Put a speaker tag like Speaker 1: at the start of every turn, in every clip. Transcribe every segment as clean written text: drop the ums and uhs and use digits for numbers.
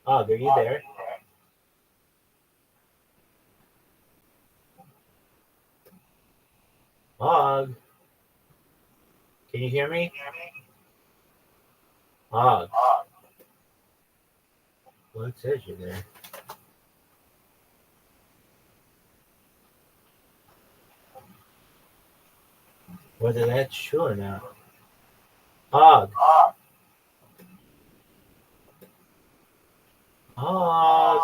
Speaker 1: Og, are you there? Og, can you hear me? Og, well, it says you're there. Whether that's true or not. Og, Og.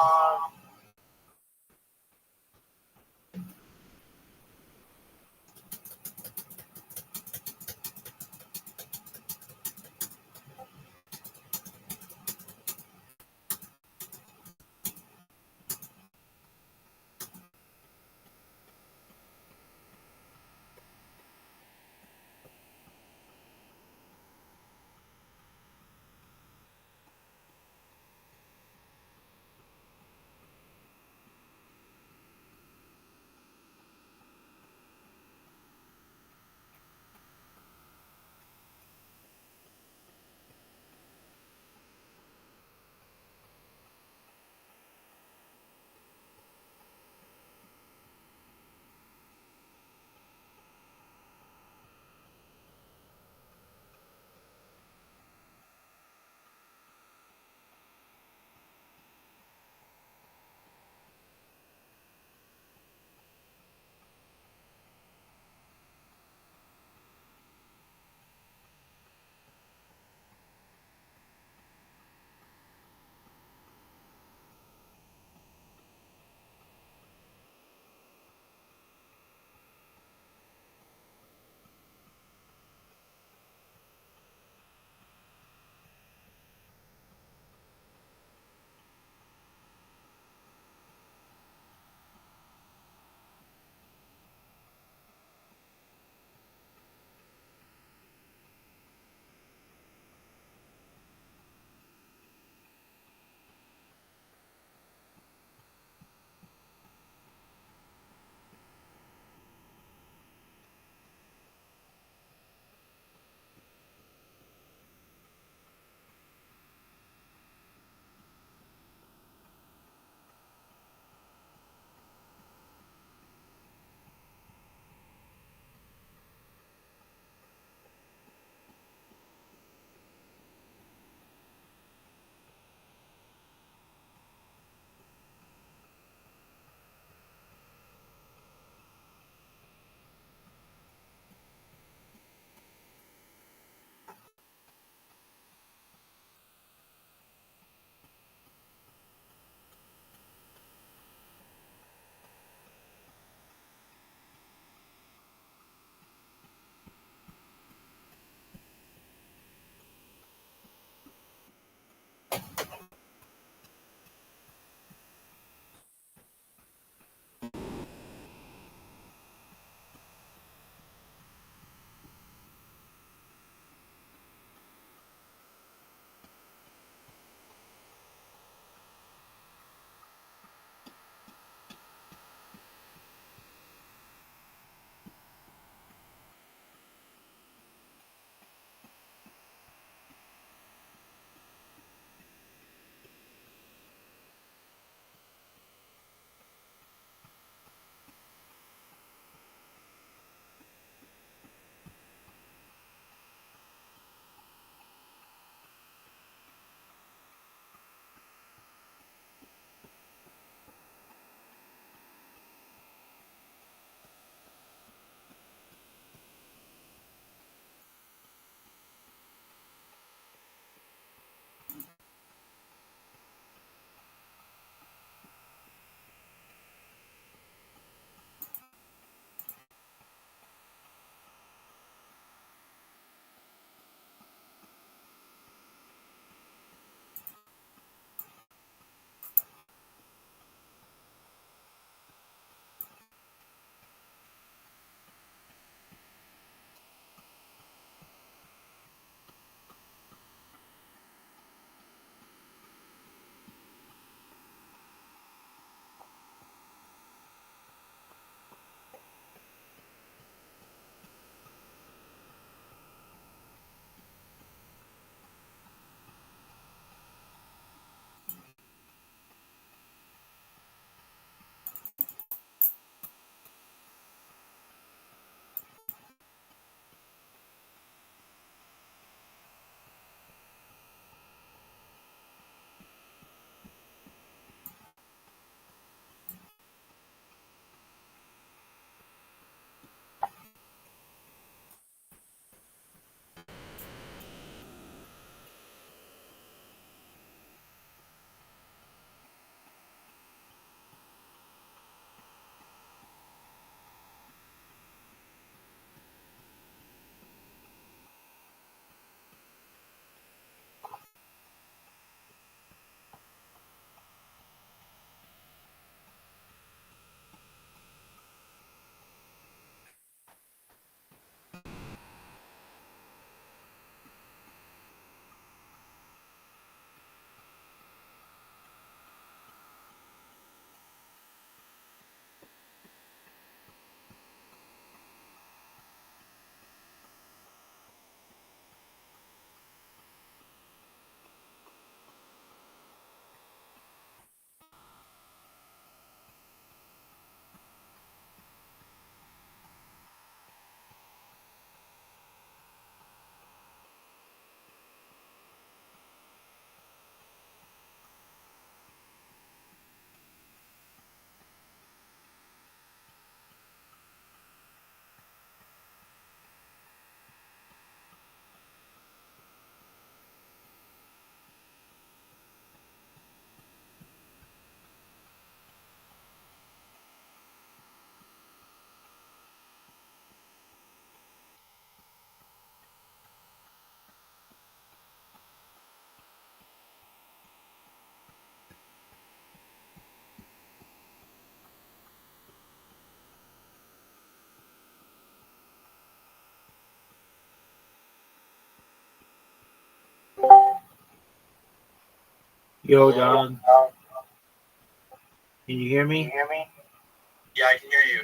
Speaker 1: Yo, Don. Can you hear me?
Speaker 2: Yeah, I can hear you.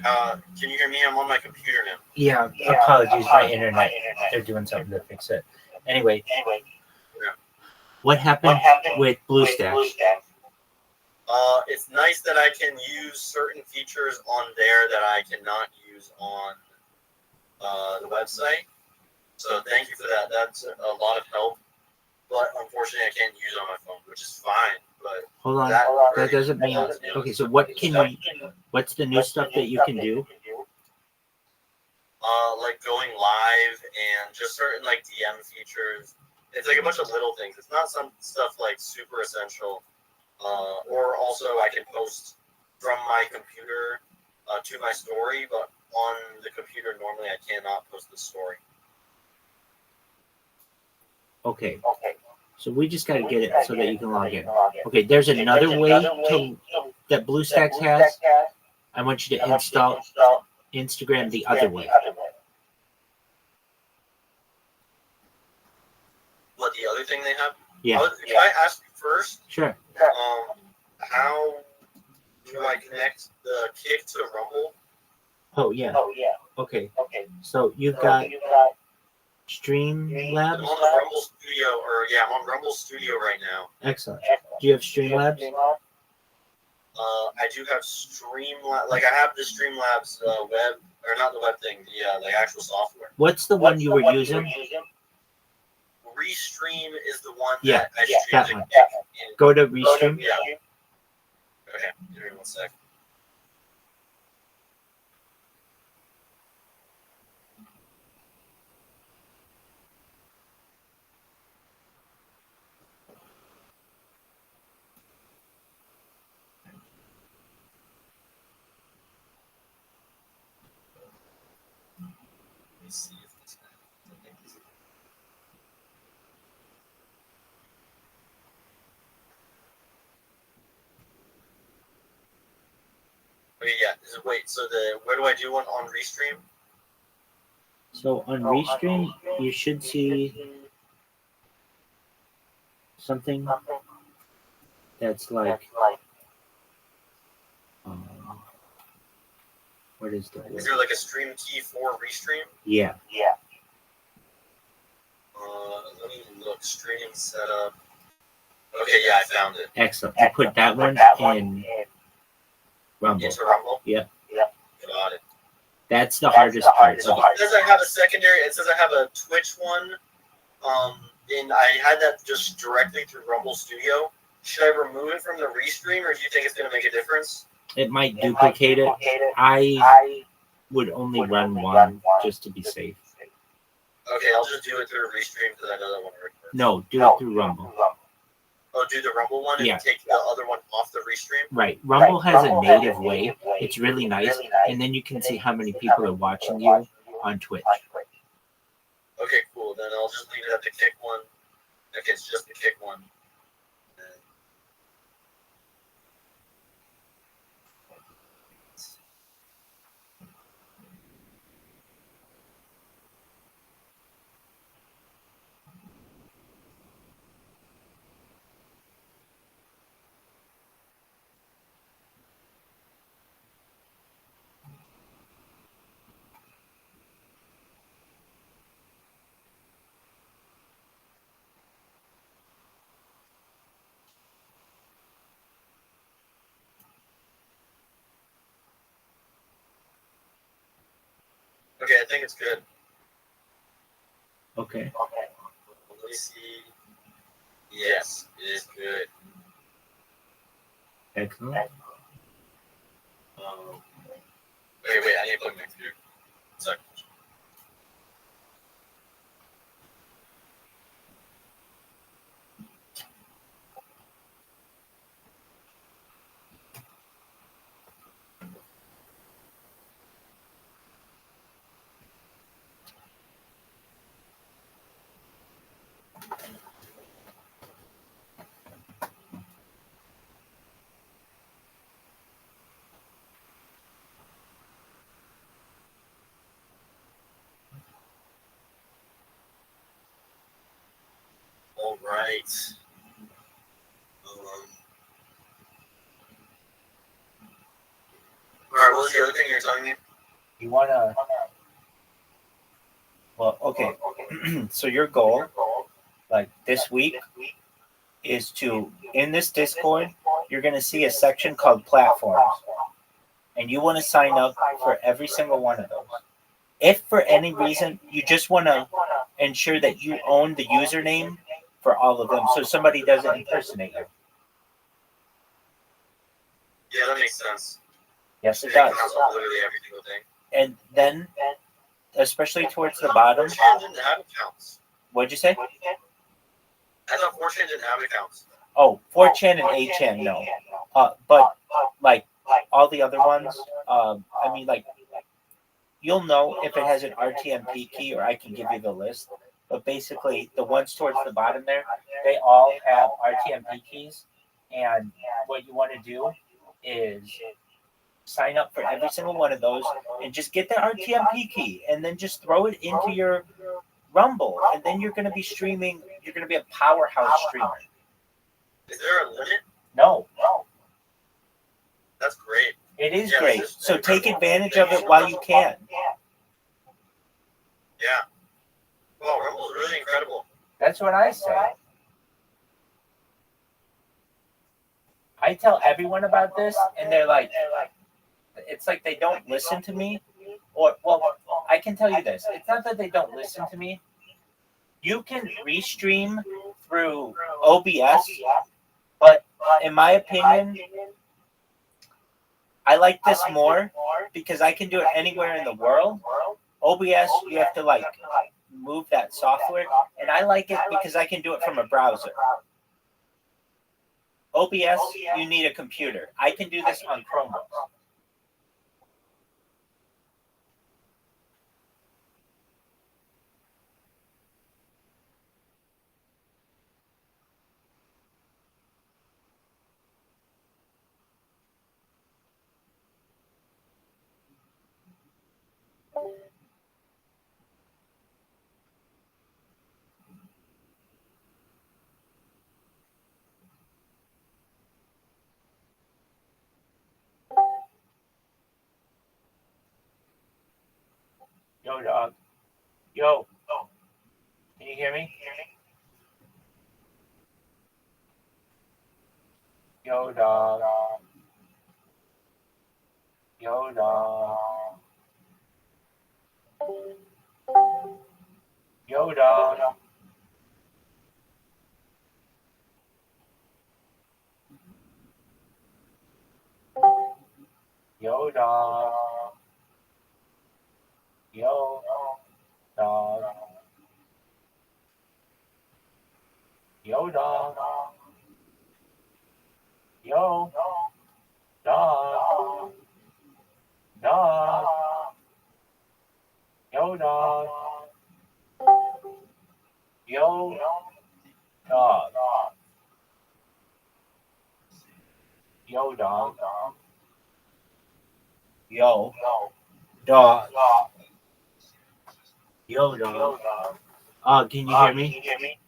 Speaker 2: Can you hear me? I'm on my computer now.
Speaker 1: Yeah, apologies, my internet. They're doing something to fix it. Anyway, what happened with BlueStacks?
Speaker 2: It's nice that I can use certain features on there that I cannot use on the website. So thank you for that. That's a lot of help. But unfortunately, I can't use it on my phone, which is fine. But
Speaker 1: Hold on. That doesn't mean. Okay, so what can you? What's the new stuff that you can do?
Speaker 2: Like going live and just certain like DM features. It's like a bunch of little things. It's not some stuff like super essential. Or also I can post from my computer to my story, but on the computer normally I cannot post the story.
Speaker 1: Okay. So we just got to get it so that you can log in. Okay, there's another way that BlueStacks has. I want you to install Instagram the other way.
Speaker 2: What, the other thing they have?
Speaker 1: Yeah.
Speaker 2: Can I ask you first?
Speaker 1: Sure.
Speaker 2: How do I connect the Kick to Rumble?
Speaker 1: Oh yeah. Okay. So you've got Streamlabs.
Speaker 2: I'm on the Rumble Studio, I'm on Rumble Studio right now.
Speaker 1: Excellent. Do you have Streamlabs?
Speaker 2: I do have Streamlabs. Like I have the Streamlabs web, or not the web thing, the actual software.
Speaker 1: What's the one you were using?
Speaker 2: Restream is the one
Speaker 1: Yeah,
Speaker 2: that I
Speaker 1: that one. Go to Restream.
Speaker 2: Yeah. Okay, give me 1 sec. Let me see if this Okay, yeah. Wait, so where do I do one on Restream?
Speaker 1: So on Restream, you should see something that's like, what is the word?
Speaker 2: Is there like a stream key for Restream?
Speaker 1: Yeah.
Speaker 2: Let me look. Stream setup. Okay, yeah, I found it.
Speaker 1: Excellent. You put that one in Rumble.
Speaker 2: Into Rumble?
Speaker 1: Yep.
Speaker 2: Got it.
Speaker 1: That's the hardest part.
Speaker 2: It says I have a secondary. It says I have a Twitch one. And I had that just directly through Rumble Studio. Should I remove it from the Restream, or do you think it's going to make a difference?
Speaker 1: It might duplicate it. I would only run one just to be safe.
Speaker 2: Okay, I'll just do it through Restream because I know that one works.
Speaker 1: No, do it through Rumble.
Speaker 2: Oh, do the Rumble one and take the other one off the Restream?
Speaker 1: Right. Rumble has a native way. It's really nice. And then you can see how many people are watching you on Twitch.
Speaker 2: Okay, cool. Then I'll just leave it at the Kick one. Okay, it's just the Kick one. Okay, I think it's good.
Speaker 1: Okay.
Speaker 2: Let me see. Yes, it is good.
Speaker 1: Excellent.
Speaker 2: Wait, I need to plug my computer. Sorry. All right. All right, what was the other thing you're telling me?
Speaker 1: You want to, well, okay. So your goal, like this week, is to, in this Discord, you're going to see a section called platforms. And you want to sign up for every single one of those. If for any reason you just want to ensure that you own the username for all of them so somebody doesn't impersonate you.
Speaker 2: Yeah, that makes sense.
Speaker 1: Yes, it
Speaker 2: It
Speaker 1: does.
Speaker 2: counts on literally every single thing.
Speaker 1: And then, especially towards the bottom.
Speaker 2: 4chan didn't have accounts.
Speaker 1: What'd you say?
Speaker 2: I thought 4chan didn't have accounts.
Speaker 1: Oh, 4chan and 8chan, no. But, like, all the other ones, I mean, like, you'll know if it has an RTMP key, or I can give you the list. But basically, the ones towards the bottom there, they all have RTMP keys. And what you want to do is sign up for every single one of those and just get the RTMP key and then just throw it into your Rumble. And then you're going to be streaming. You're going to be a powerhouse streamer.
Speaker 2: Is there a limit?
Speaker 1: No.
Speaker 2: That's great.
Speaker 1: It is great. So take advantage of it while you can.
Speaker 2: Yeah. Well, Rumble's really incredible.
Speaker 1: That's what I say. I tell everyone about this, and they're like, it's like they don't listen to me. Or, well, I can tell you this. It's not that they don't listen to me. You can restream through OBS, but in my opinion, I like this more because I can do it anywhere in the world. OBS, you have to like move that software, and I like it because I can do it from a browser. OBS, you need a computer. I can do this on Chromebooks. Yo, dog. Yo. Can you hear me? Yo, dog. Yo, dog. Yo, dog. Yo, dog. Yo, dog. Yo, dog. Yo, dog. Dog. Yo, dog. Yo, dog. Yo, dog. Yo, dog. Yo, dog. Can you hear me?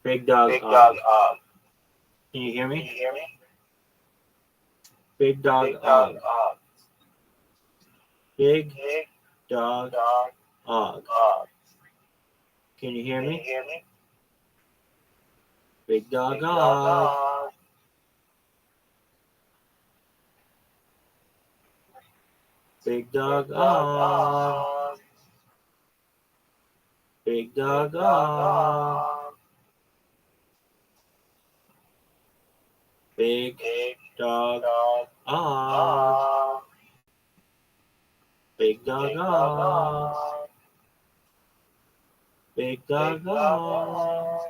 Speaker 1: Big dog. Can you hear me? Big dog. Big dog. Can you hear me? Big dog. Big dog. Big dog. Big dog. Big dog. Big dog.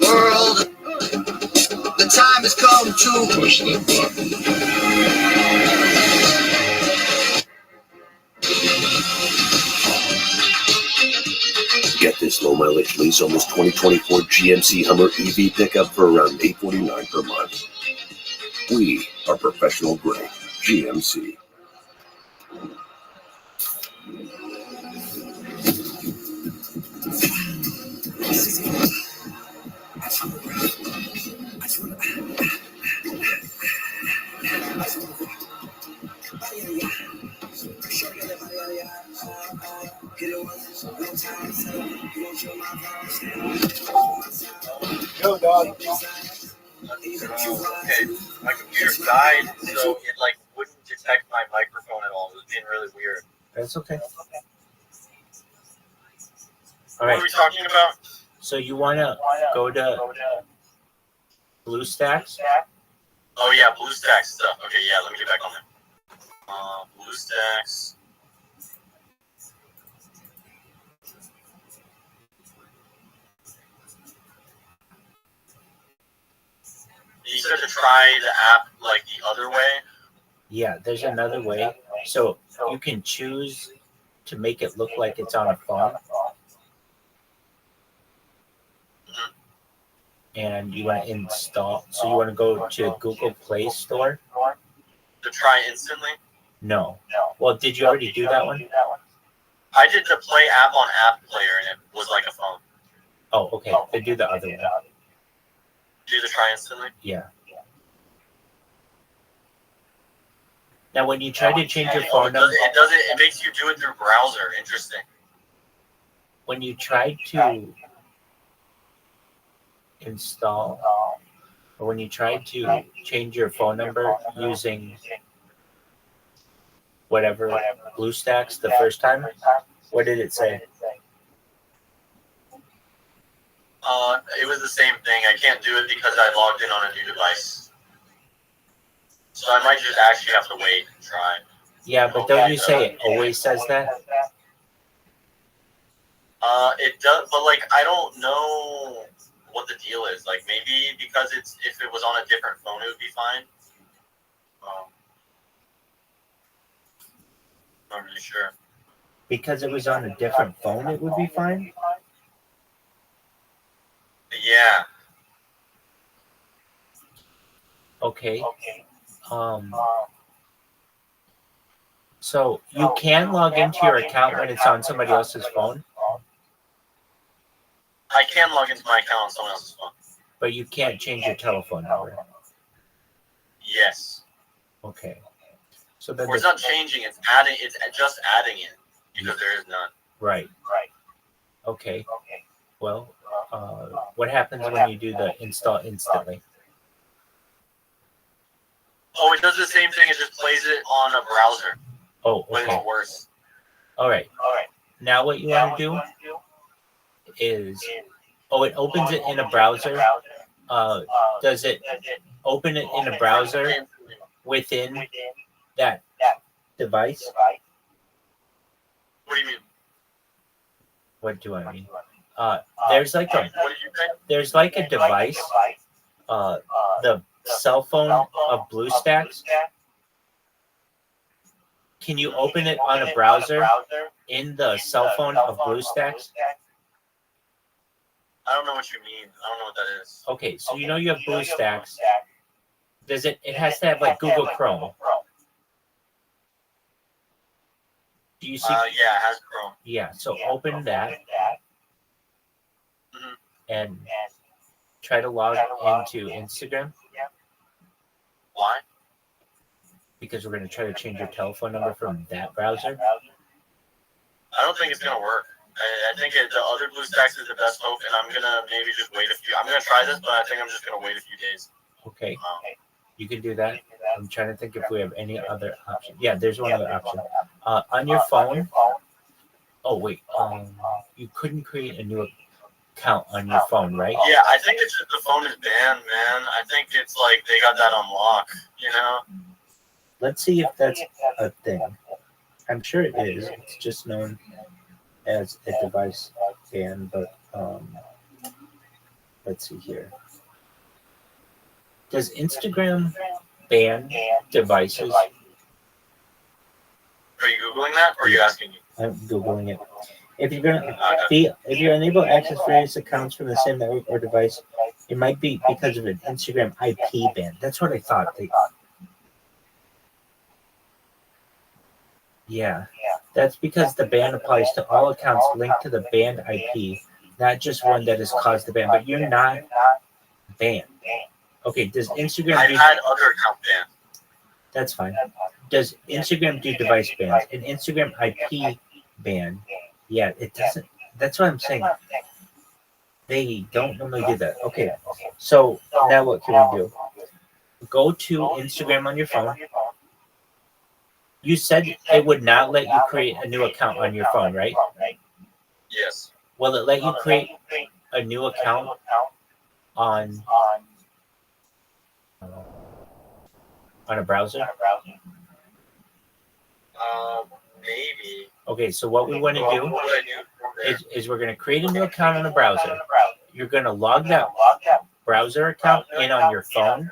Speaker 3: World, the time has come to push the button. Get this low mileage lease on this 2024 GMC Hummer EV pickup for around $849 per month. We are professional grade GMC.
Speaker 4: Yo, dog.
Speaker 2: Okay, my computer died, so it like wouldn't detect my microphone at all. It was being really weird.
Speaker 1: That's okay. All
Speaker 2: What
Speaker 1: right.
Speaker 2: are we talking about?
Speaker 1: So you want to go to BlueStacks?
Speaker 2: Oh yeah, BlueStacks stuff. Okay, yeah, let me get back on there. BlueStacks. You said to try the app like the other way.
Speaker 1: Yeah, there's another way. So you can choose to make it look like it's on a phone. And you want to install. So you want to go to Google Play Store?
Speaker 2: To try instantly?
Speaker 1: No. Well, did you already do that one?
Speaker 2: I did the Play app on App Player, and it was like a phone.
Speaker 1: Oh, okay. Then do the other one.
Speaker 2: Do the try instantly?
Speaker 1: Yeah. Now, when you try to change your phone number,
Speaker 2: It makes you do it through browser. Interesting.
Speaker 1: when you try to install, or when you try to change your phone number using whatever BlueStacks the first time, what did it say?
Speaker 2: It was the same thing. I can't do it because I logged in on a new device. So I might just actually have to wait and try.
Speaker 1: Yeah, but don't you say it always says that?
Speaker 2: It does, but like I don't know what the deal is. Like maybe because if it was on a different phone, it would be fine. Not really sure.
Speaker 1: Because it was on a different phone, it would be fine?
Speaker 2: Yeah.
Speaker 1: Okay. So you can log into your account when it's on somebody else's phone,
Speaker 2: I can log into my account on someone else's phone.
Speaker 1: but you can't change your telephone number.
Speaker 2: Yes.
Speaker 1: Okay. So then
Speaker 2: Or it's not changing, it's adding, it's just adding it because there is none.
Speaker 1: right. Okay. Well, what happens when you do the install instantly?
Speaker 2: Oh, it does the same thing, it just plays it on a browser.
Speaker 1: Oh,
Speaker 2: But
Speaker 1: okay.
Speaker 2: it's worse.
Speaker 1: All right. Now what you want to do is, it opens it in a browser. Does it open it in a browser within that device?
Speaker 2: What do you mean?
Speaker 1: What do I mean? There's like
Speaker 2: What did you say?
Speaker 1: there's like a device, the cell phone of BlueStacks. Can you open it on a browser in the cell phone of BlueStacks?
Speaker 2: I don't know what you mean. I don't know what that is.
Speaker 1: Okay, so you know you have BlueStacks. Does it? It has to have like Google Chrome. Do you see?
Speaker 2: Yeah, it has Chrome.
Speaker 1: Yeah. So open that
Speaker 2: Mhm.
Speaker 1: and try to log into Instagram.
Speaker 2: Why?
Speaker 1: because we're going to try to change your telephone number from that browser.
Speaker 2: I don't think it's gonna work. I think the other BlueStacks is the best hope, and I'm gonna maybe just wait a few. I'm gonna try this, but I think I'm just gonna wait a few days.
Speaker 1: Okay, you can do that. I'm trying to think if we have any other option. Yeah, there's one other option. On your phone. Oh wait, you couldn't create a new account on your phone, right?
Speaker 2: Yeah, I think it's just the phone is banned, man. I think it's like they got that on lock. You know.
Speaker 1: Let's see if that's a thing. I'm sure it is. It's just known as a device ban, but let's see here. Does Instagram ban devices?
Speaker 2: Are you googling that, or are you asking me?
Speaker 1: I'm googling it. If you're unable to access various accounts from the same network or device, it might be because of an Instagram IP ban. That's what I thought. Yeah, that's because the ban applies to all accounts linked to the banned IP, not just one that has caused the ban. But you're not banned. Okay, does Instagram
Speaker 2: I've had other account ban.
Speaker 1: That's fine. Does Instagram do device bans? An Instagram IP ban? Yeah, it doesn't. That's what I'm saying. They don't normally do that. Okay, so now what can we do? Go to Instagram on your phone. You said it would not let you create a new account on your phone, right?
Speaker 2: Yes.
Speaker 1: Will it let you create a new account on a browser?
Speaker 2: Maybe.
Speaker 1: Okay, so what we want to do is we're going to create a new account on a browser. You're going to log that browser account in on your phone,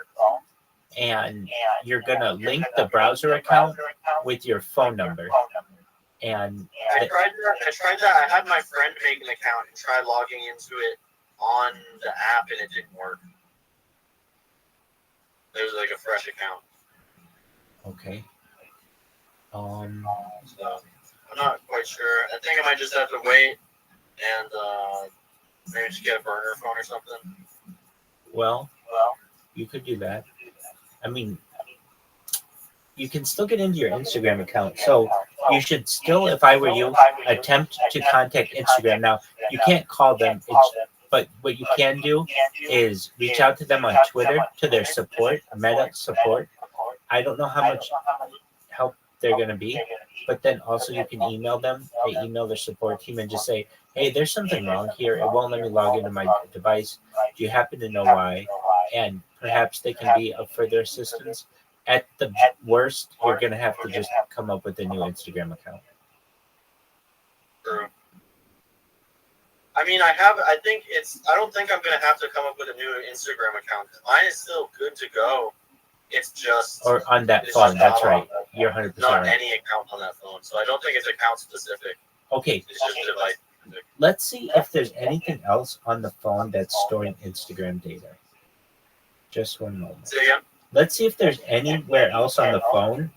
Speaker 1: and you're going to link the browser account with your phone number. And
Speaker 2: I tried that. I had my friend make an account and try logging into it on the app, and it didn't work. It was like a fresh account.
Speaker 1: Okay.
Speaker 2: So I'm not quite sure. I think I might just have to wait and maybe just get a burner phone or something.
Speaker 1: Well, you could do that. I mean, you can still get into your Instagram account. So you should still, if I were you, attempt to contact Instagram. Now, you can't call them, but what you can do is reach out to them on Twitter, to their support, Meta support. I don't know how much help they're going to be, but then also you can email them. They email their support team and just say, hey, there's something wrong here. It won't let me log into my device. Do you happen to know why? And perhaps they can be of further assistance. At the worst, you're going to have to just come up with a new Instagram account.
Speaker 2: True. I mean, I don't think I'm going to have to come up with a new Instagram account. Mine is still good to go. It's just...
Speaker 1: Or on that phone, that's right. You're 100%
Speaker 2: not
Speaker 1: right.
Speaker 2: any account on that phone. So I don't think it's account specific.
Speaker 1: Okay.
Speaker 2: It's just device specific.
Speaker 1: Let's see if there's anything else on the phone that's storing Instagram data. Just one moment.
Speaker 2: Say again?
Speaker 1: Let's see if there's anywhere else on the phone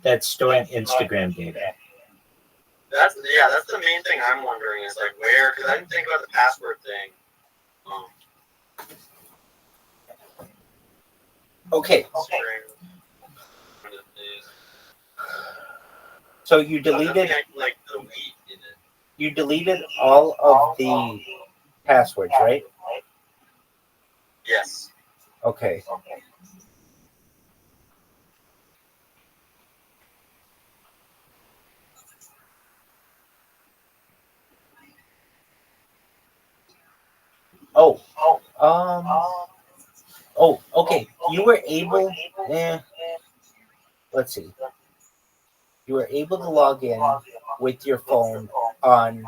Speaker 1: that's storing Instagram data.
Speaker 2: That's the main thing I'm wondering is like where, because I didn't think about the password thing.
Speaker 1: Okay. So you deleted
Speaker 2: like the wheat in it.
Speaker 1: You deleted all of the passwords, right?
Speaker 2: Yes.
Speaker 1: Okay. Okay. You were able. Let's see. You were able to log in with your phone on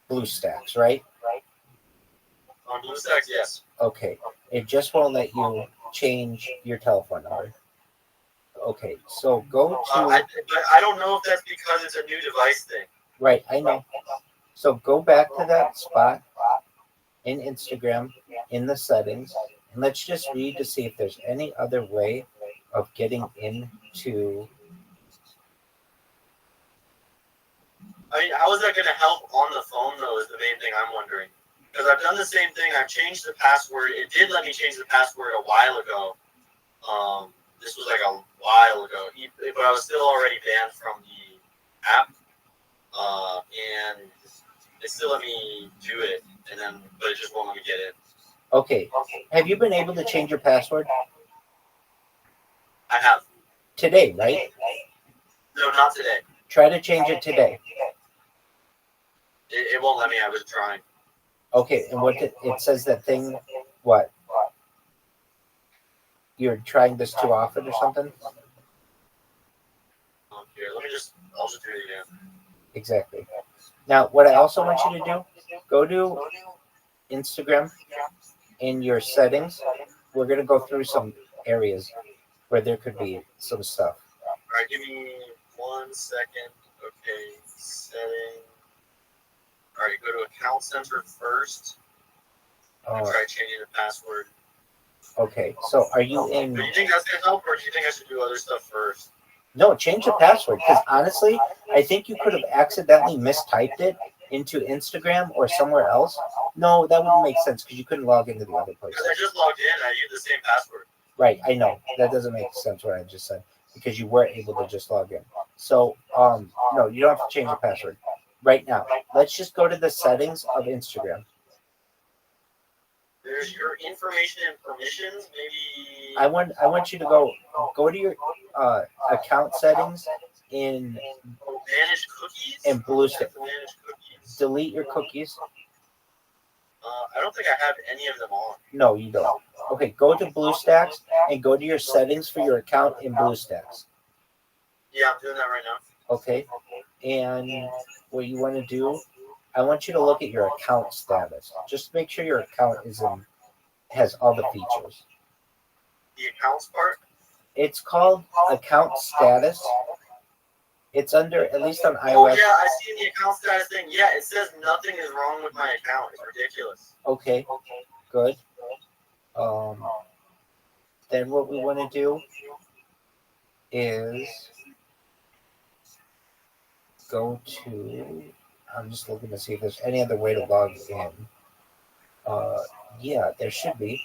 Speaker 1: BlueStacks, right?
Speaker 2: On BlueStacks, yes.
Speaker 1: Okay. It just won't let you change your telephone number. Okay. So go to.
Speaker 2: I don't know if that's because it's a new device thing.
Speaker 1: Right. I know. So go back to that spot in Instagram in the settings, and let's just read to see if there's any other way of getting into.
Speaker 2: I mean, how is that going to help on the phone, though, is the main thing I'm wondering. Because I've done the same thing. I've changed the password. It did let me change the password a while ago. this was like a while ago, but I was still already banned from the app, and they still let me do it, but it just won't let me get in.
Speaker 1: Okay. Have you been able to change your password?
Speaker 2: I have.
Speaker 1: Today, right?
Speaker 2: No, not today.
Speaker 1: Try to change it today.
Speaker 2: It won't let me. I was trying.
Speaker 1: Okay, and it says that thing, what? You're trying this too often or something?
Speaker 2: Here, I'll just do it again.
Speaker 1: Exactly. Now, what I also want you to do, go to Instagram in your settings. We're going to go through some areas where there could be some stuff.
Speaker 2: All right, give me 1 second. Okay, setting. All right, go to account center first. Try changing the password.
Speaker 1: Okay, so are you in?
Speaker 2: Do you think that's gonna help, or do you think I should do other stuff first?
Speaker 1: No, change the password, because honestly, I think you could have accidentally mistyped it into Instagram or somewhere else. No, that wouldn't make sense because you couldn't log into the other place.
Speaker 2: Because I just logged in, I used the same password.
Speaker 1: Right, I know that doesn't make sense what I just said because you were able to just log in. So, no, you don't have to change the password right now. Let's just go to the settings of Instagram.
Speaker 2: There's your information and permissions. Maybe
Speaker 1: I want you to go to your account settings in
Speaker 2: manage cookies.
Speaker 1: in BlueStack.
Speaker 2: Manage cookies.
Speaker 1: Delete your cookies.
Speaker 2: I don't think I have any of them on.
Speaker 1: No, you don't. Okay, go to BlueStacks and go to your settings for your account in BlueStacks.
Speaker 2: Yeah, I'm doing that right now.
Speaker 1: Okay, and what you want to do, I want you to look at your account status. Just make sure your account has all the features.
Speaker 2: The accounts part?
Speaker 1: It's called account status. It's under, at least on iOS.
Speaker 2: Oh, yeah, I see the account status thing. Yeah, it says nothing is wrong with my account. It's ridiculous.
Speaker 1: Okay, good. Then what we want to do is go to, I'm just looking to see if there's any other way to log in. Yeah, there should be.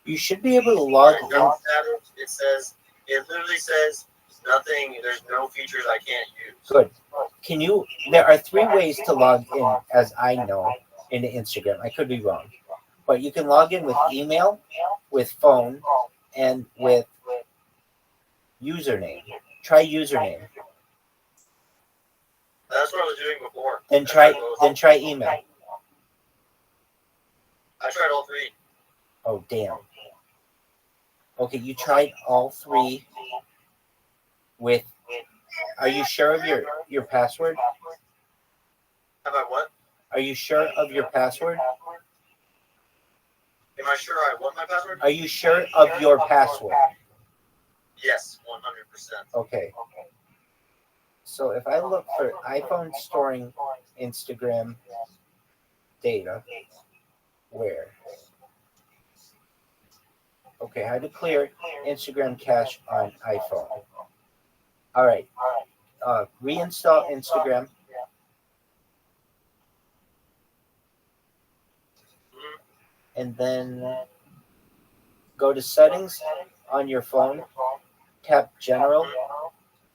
Speaker 1: You should be able to log in.
Speaker 2: It literally says nothing, there's no features I can't use.
Speaker 1: Good. There are 3 ways to log in, as I know, into Instagram. I could be wrong. But you can log in with email, with phone, and with username. Try username.
Speaker 2: That's what I was doing before.
Speaker 1: Then try email.
Speaker 2: I tried all 3.
Speaker 1: Oh, damn. Okay, you tried all 3 with... Are you sure of your password?
Speaker 2: Have I what?
Speaker 1: Are you sure of your password?
Speaker 2: Am I sure I want my password?
Speaker 1: Are you sure of your password?
Speaker 2: Yes, 100%.
Speaker 1: Okay. So if I look for iPhone storing Instagram data, where? Okay, how to clear Instagram cache on iPhone. All right. Reinstall Instagram. And then go to settings on your phone. Tap general.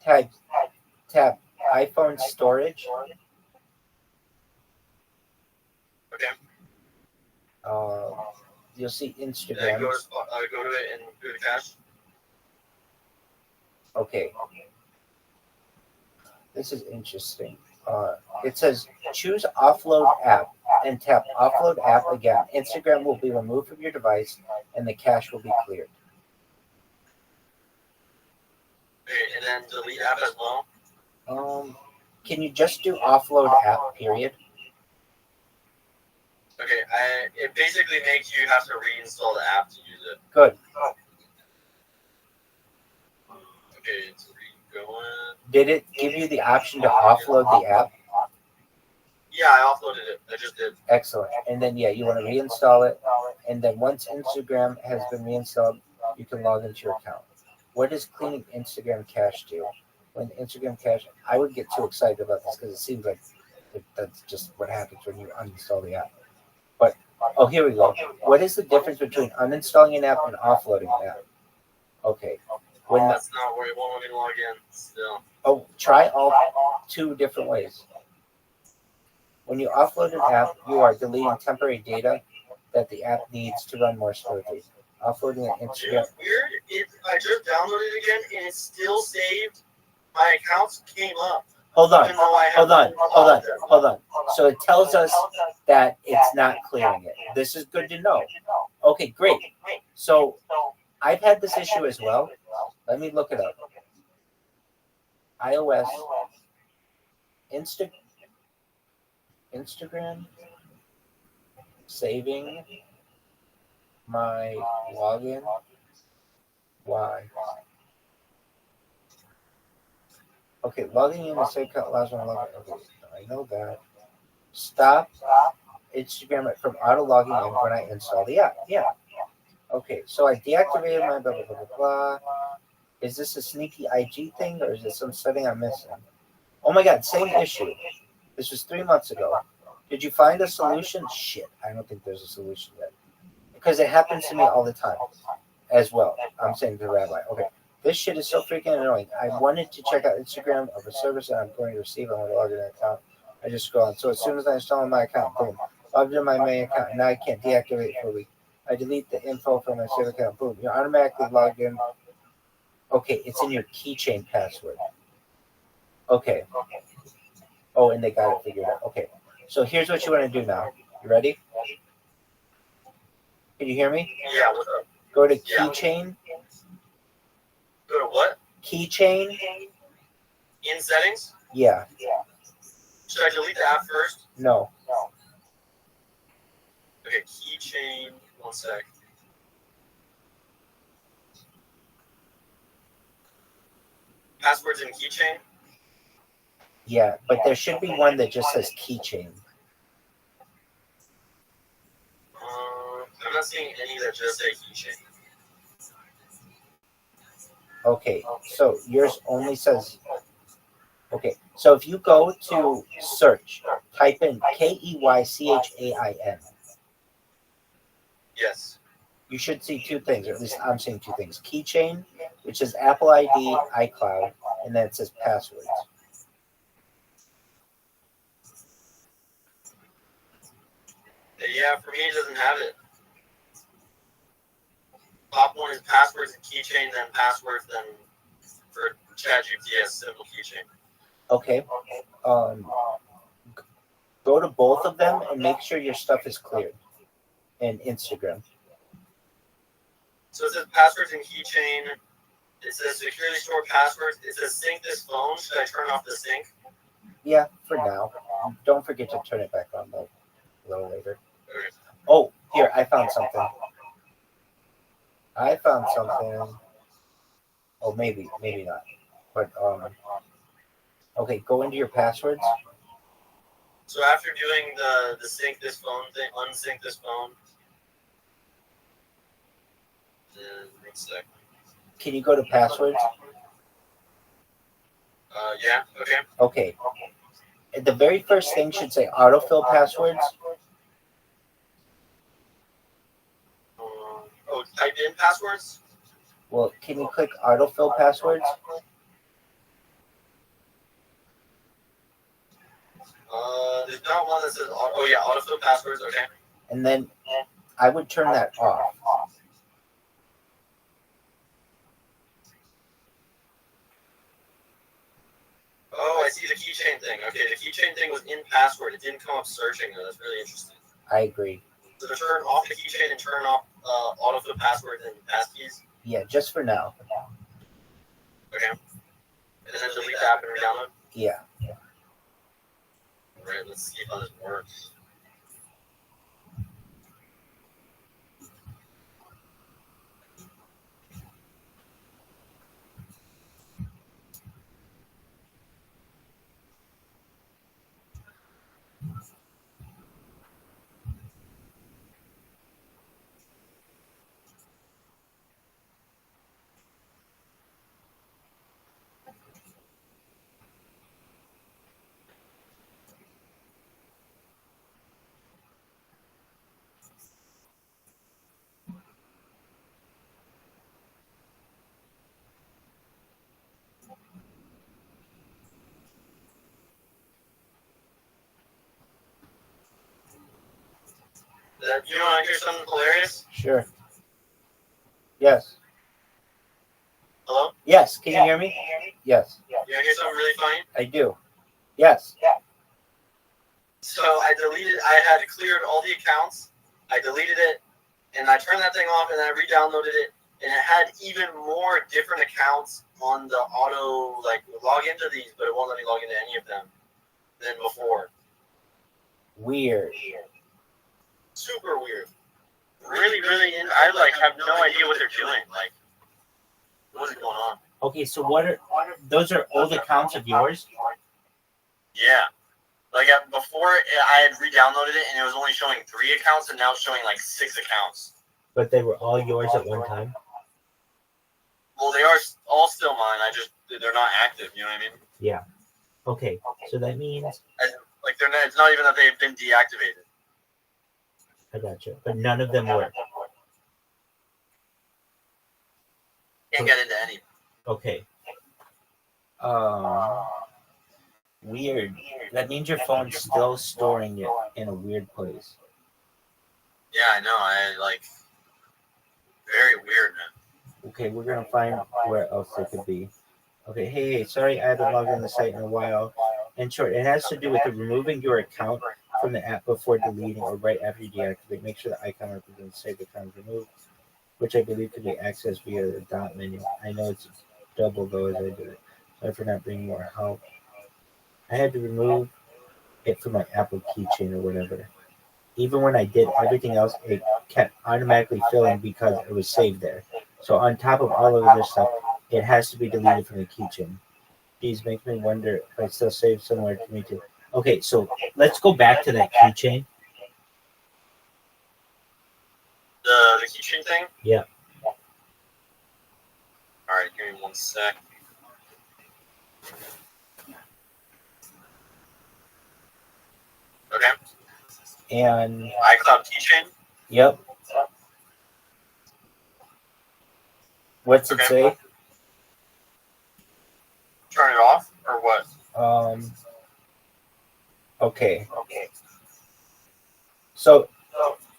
Speaker 1: Tap iPhone storage.
Speaker 2: Okay.
Speaker 1: You'll see
Speaker 2: Then
Speaker 1: Instagram.
Speaker 2: go to it and do the cache.
Speaker 1: Okay. This is interesting. It says choose offload app and tap offload app again. Instagram will be removed from your device and the cache will be cleared.
Speaker 2: Okay, and then delete app as well.
Speaker 1: Can you just do offload app, period?
Speaker 2: Okay, it basically makes you have to reinstall the app to use it.
Speaker 1: Good.
Speaker 2: Okay, it's going.
Speaker 1: Did it give you the option to offload the app?
Speaker 2: Yeah, I offloaded it. I just did.
Speaker 1: Excellent. And then, yeah, you want to reinstall it. And then once Instagram has been reinstalled, you can log into your account. What does cleaning Instagram cache do? When Instagram cache, I would get too excited about this because it seems like that's just what happens when you uninstall the app. But, oh, here we go. What is the difference between uninstalling an app and offloading an app? Okay. When the,
Speaker 2: That's not where you won't let me log in still.
Speaker 1: oh, try all 2 different ways. When you offload an app, you are deleting temporary data that the app needs to run more smoothly. Offloading an
Speaker 2: Dude,
Speaker 1: Instagram.
Speaker 2: it's weird. I just downloaded it again and it's still saved. My accounts came up.
Speaker 1: Hold on.
Speaker 2: Even though I have
Speaker 1: Hold on.
Speaker 2: no
Speaker 1: Hold on.
Speaker 2: them.
Speaker 1: Hold on. So it tells us that it's not clearing it. This is good to know. Okay, great. So I've had this issue as well. Let me look it up. iOS, Instagram, saving my login. Why? Okay, logging in the same account allows me to log in. Okay, I know that. Stop Instagram from auto logging in when I install the app. Yeah. Okay, so I deactivated my blah blah blah blah blah. Is this a sneaky IG thing or is it some setting I'm missing? Oh my god, same issue. This was 3 months ago. Did you find a solution? Shit, I don't think there's a solution yet. Because it happens to me all the time as well. I'm saying to Rabbi, okay, this shit is so freaking annoying. I wanted to check out Instagram of a service that I'm going to receive. I want to log in an account. I just scroll on. So as soon as I install my account, boom, logged in my main account. Now I can't deactivate it for a week. I delete the info from my save account. Boom, you're automatically logged in. Okay, it's in your keychain password. Okay. Oh, and they got it figured out. Okay. So here's what you want to do now. You ready? Can you hear me?
Speaker 2: Yeah, what's up?
Speaker 1: Go to keychain.
Speaker 2: Go to what?
Speaker 1: Keychain.
Speaker 2: In settings?
Speaker 1: Yeah.
Speaker 2: Should I delete the app first?
Speaker 1: No.
Speaker 2: Okay, keychain. One sec. Passwords in keychain?
Speaker 1: Yeah, but there should be one that just says keychain.
Speaker 2: I'm not seeing any that just say keychain.
Speaker 1: Okay, so yours only says. Okay, so if you go to search, type in KEYCHAIN.
Speaker 2: Yes.
Speaker 1: You should see 2 things, or at least I'm seeing 2 things. Keychain, which is Apple ID, iCloud, and then it says passwords.
Speaker 2: Yeah, for me it doesn't have it. Top one is passwords and keychain, then passwords, then for ChatGPT as simple keychain.
Speaker 1: Okay. Go to both of them and make sure your stuff is cleared. And Instagram.
Speaker 2: So it says passwords and keychain. It says securely store passwords. It says sync this phone. Should I turn off the sync?
Speaker 1: Yeah, for now. Don't forget to turn it back on though a little later.
Speaker 2: Okay.
Speaker 1: Oh, here, I found something. Oh, maybe not. But okay, go into your passwords.
Speaker 2: So after doing the sync this phone thing, unsync this phone. One sec.
Speaker 1: Can you go to passwords?
Speaker 2: Yeah. Okay.
Speaker 1: Okay. The very first thing should say autofill passwords.
Speaker 2: Type in passwords.
Speaker 1: Well, can you click autofill passwords?
Speaker 2: There's not one that says oh yeah, autofill passwords. Okay.
Speaker 1: And then I would turn that off.
Speaker 2: Oh, I see the keychain thing. Okay, the keychain thing was in password. It didn't come up searching though. That's really interesting.
Speaker 1: I agree.
Speaker 2: So to turn off the keychain and turn off autofill passwords and passkeys.
Speaker 1: Yeah, just for now.
Speaker 2: Okay. And then delete the app and re-download.
Speaker 1: Yeah.
Speaker 2: All right, let's see how this works. You want to hear something hilarious?
Speaker 1: Sure. Yes.
Speaker 2: Hello?
Speaker 1: Yes. Can you hear me? Yes.
Speaker 2: You want to hear something really funny?
Speaker 1: I do. Yes.
Speaker 2: So I had cleared all the accounts. I deleted it, and I turned that thing off, and I re-downloaded it, and it had even more different accounts on the auto, like, log into these, but it won't let me log into any of them than before.
Speaker 1: Weird.
Speaker 2: Super weird. Really, really, I, like, have no idea what they're doing. Like, what is going on?
Speaker 1: Okay, so what are those? Are old accounts of yours?
Speaker 2: Yeah. Like, before, I had re-downloaded it, and it was only showing 3 accounts, and now it's showing, like, 6 accounts.
Speaker 1: But they were all yours at one time?
Speaker 2: Well, they are all still mine. They're not active, you know what I mean?
Speaker 1: Yeah. Okay, so that means...
Speaker 2: Like, it's not even that they've been deactivated.
Speaker 1: I gotcha. But none of them work.
Speaker 2: Can't get into any.
Speaker 1: Okay. Weird. That means your phone's still storing it in a weird place.
Speaker 2: Yeah, I know. Very weird, man.
Speaker 1: Okay, we're gonna find where else it could be. Okay, hey, sorry I haven't logged on the site in a while. In short, it has to do with removing your account from the app before deleting or right after you deactivate. Make sure the icon represents save account removed, which I believe can be accessed via the dot menu. I know it's double though as I did it. Sorry for not bringing more help. I had to remove it from my Apple keychain or whatever. Even when I did everything else, it kept automatically filling because it was saved there. So on top of all of this stuff, it has to be deleted from the keychain. These makes me wonder if I still save somewhere to me too. Okay, so let's go back to that keychain.
Speaker 2: The keychain thing?
Speaker 1: Yeah.
Speaker 2: Alright, give me 1 sec. Okay.
Speaker 1: And
Speaker 2: iCloud keychain?
Speaker 1: yep. What's it say?
Speaker 2: Turn it off or what?
Speaker 1: Okay. So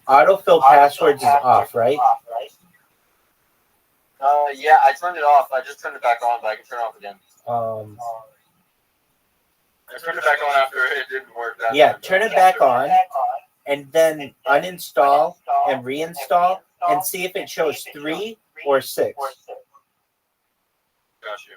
Speaker 1: autofill passwords is off, right?
Speaker 2: Yeah, I turned it off. I just turned it back on, but I can turn it off again. I turned it back on after it didn't work.
Speaker 1: Yeah, turn it back on, and then uninstall and reinstall, and see if it shows 3 or 6.
Speaker 2: Got you.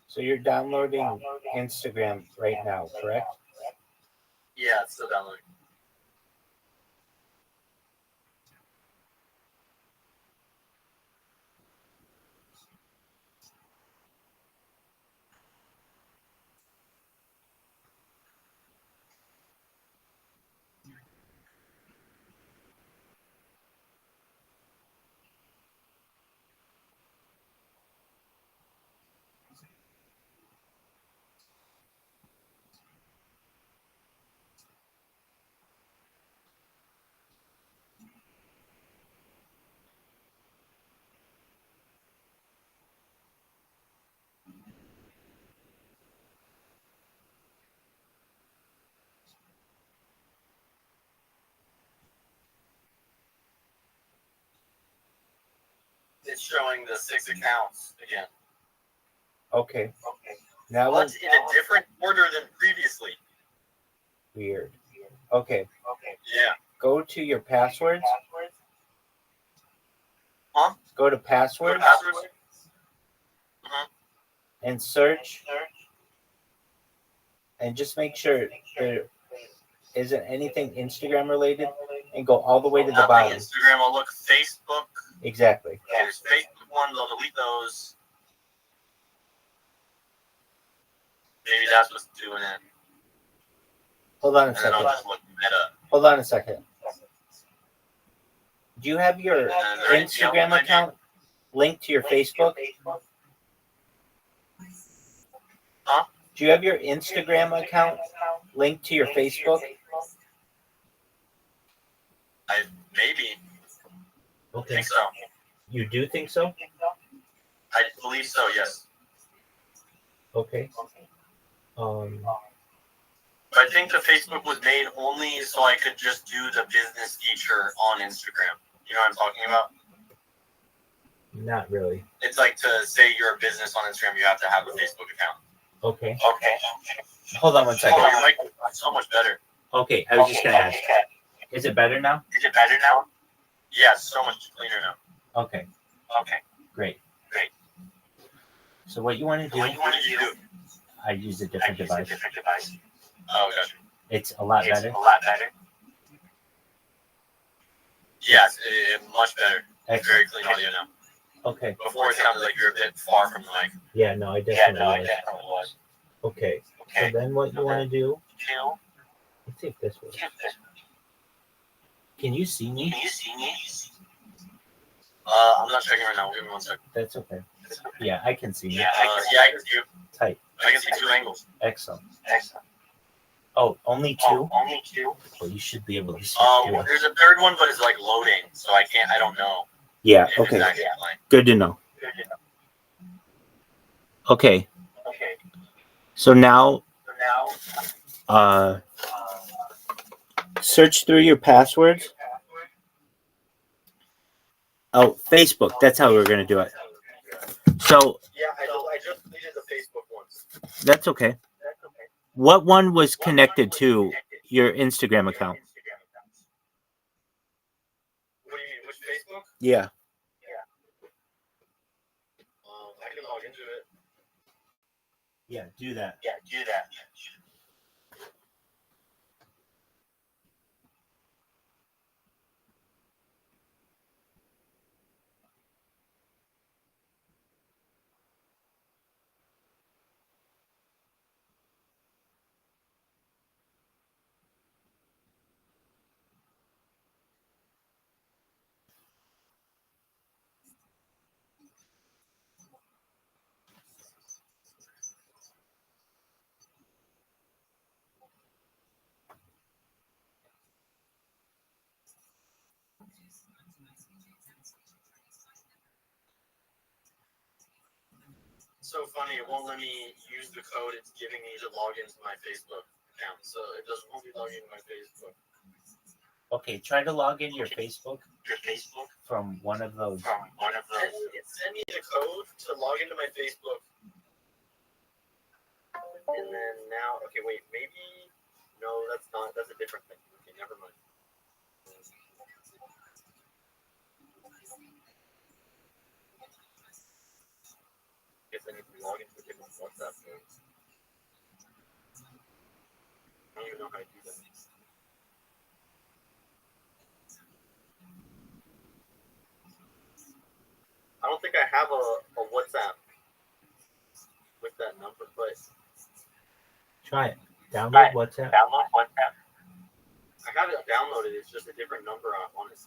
Speaker 1: So you're downloading Instagram right now, correct?
Speaker 2: Yeah, it's still downloading. It's showing the 6 accounts again.
Speaker 1: Okay. Now
Speaker 2: But in a different order than previously.
Speaker 1: weird. Okay.
Speaker 2: Yeah.
Speaker 1: Go to your passwords.
Speaker 2: Huh?
Speaker 1: Go to passwords
Speaker 2: Passwords?
Speaker 1: and search, and just make sure they're isn't anything Instagram related, and go all the way to the
Speaker 2: Nothing
Speaker 1: bottom.
Speaker 2: Instagram. I'll look Facebook.
Speaker 1: Exactly.
Speaker 2: There's Facebook ones. I'll delete those. Maybe that's what's doing it.
Speaker 1: Hold on a
Speaker 2: And then I'll
Speaker 1: second.
Speaker 2: just look Meta.
Speaker 1: Hold on a second. Do you have your
Speaker 2: And then there anything else
Speaker 1: Instagram
Speaker 2: I do?
Speaker 1: account linked to your Facebook?
Speaker 2: Huh?
Speaker 1: Do you have your Instagram account linked to your Facebook?
Speaker 2: Maybe. I
Speaker 1: Okay.
Speaker 2: think so.
Speaker 1: You do think so?
Speaker 2: I believe so. Yes.
Speaker 1: Okay.
Speaker 2: But I think the Facebook was made only so I could just do the business feature on Instagram. You know what I'm talking about?
Speaker 1: Not really.
Speaker 2: It's like to say you're a business on Instagram, you have to have a Facebook account.
Speaker 1: Okay.
Speaker 2: Okay.
Speaker 1: Hold on one second.
Speaker 2: Oh, your mic is so much better.
Speaker 1: Okay, I was just gonna ask. Is it better now?
Speaker 2: Is it better now? Yeah, it's so much cleaner now.
Speaker 1: Okay.
Speaker 2: Okay.
Speaker 1: Great.
Speaker 2: Great.
Speaker 1: So what you want to do?
Speaker 2: What did you do?
Speaker 1: I use a different device.
Speaker 2: Oh, gotcha.
Speaker 1: It's a lot better.
Speaker 2: A lot better. Yes, much better.
Speaker 1: Excellent.
Speaker 2: Very clean audio now.
Speaker 1: Okay.
Speaker 2: Before it sounded like you were a bit far from the mic.
Speaker 1: Yeah, no, I definitely was. Okay. So then what you want to do? Let's see if this works. Can you see me?
Speaker 2: I'm not checking right now. Give me 1 second.
Speaker 1: That's okay. Yeah, I can see you.
Speaker 2: Yeah, I can see you.
Speaker 1: Tight.
Speaker 2: I can see 2 angles.
Speaker 1: Excellent. Oh, only two? Well, you should be able to see two.
Speaker 2: There's a third one, but it's like loading, so I don't know.
Speaker 1: Yeah,
Speaker 2: if
Speaker 1: okay.
Speaker 2: it's actually playing.
Speaker 1: Good to know. Okay. So now, search through your passwords. Oh, Facebook. That's how we're going to do it. So,
Speaker 2: Yeah, I just deleted the Facebook ones.
Speaker 1: that's okay. What one was connected to your Instagram account?
Speaker 2: What do you mean? Which Facebook?
Speaker 1: Yeah.
Speaker 2: I can log into it.
Speaker 1: Yeah, do that.
Speaker 2: It's so funny. It won't let me use the code it's giving me to log into my Facebook account. So it doesn't want me to log into my Facebook.
Speaker 1: Okay, try to log in your Facebook from one of those.
Speaker 2: Send me the code to log into my Facebook. And then now, okay, wait, maybe, no, that's a different thing. Okay, never mind. Guess I need to log into a different WhatsApp phone. I don't even know how to do that. I don't think I have a WhatsApp with that number, but
Speaker 1: Try it. Download WhatsApp.
Speaker 2: I have it downloaded. It's just a different number on it.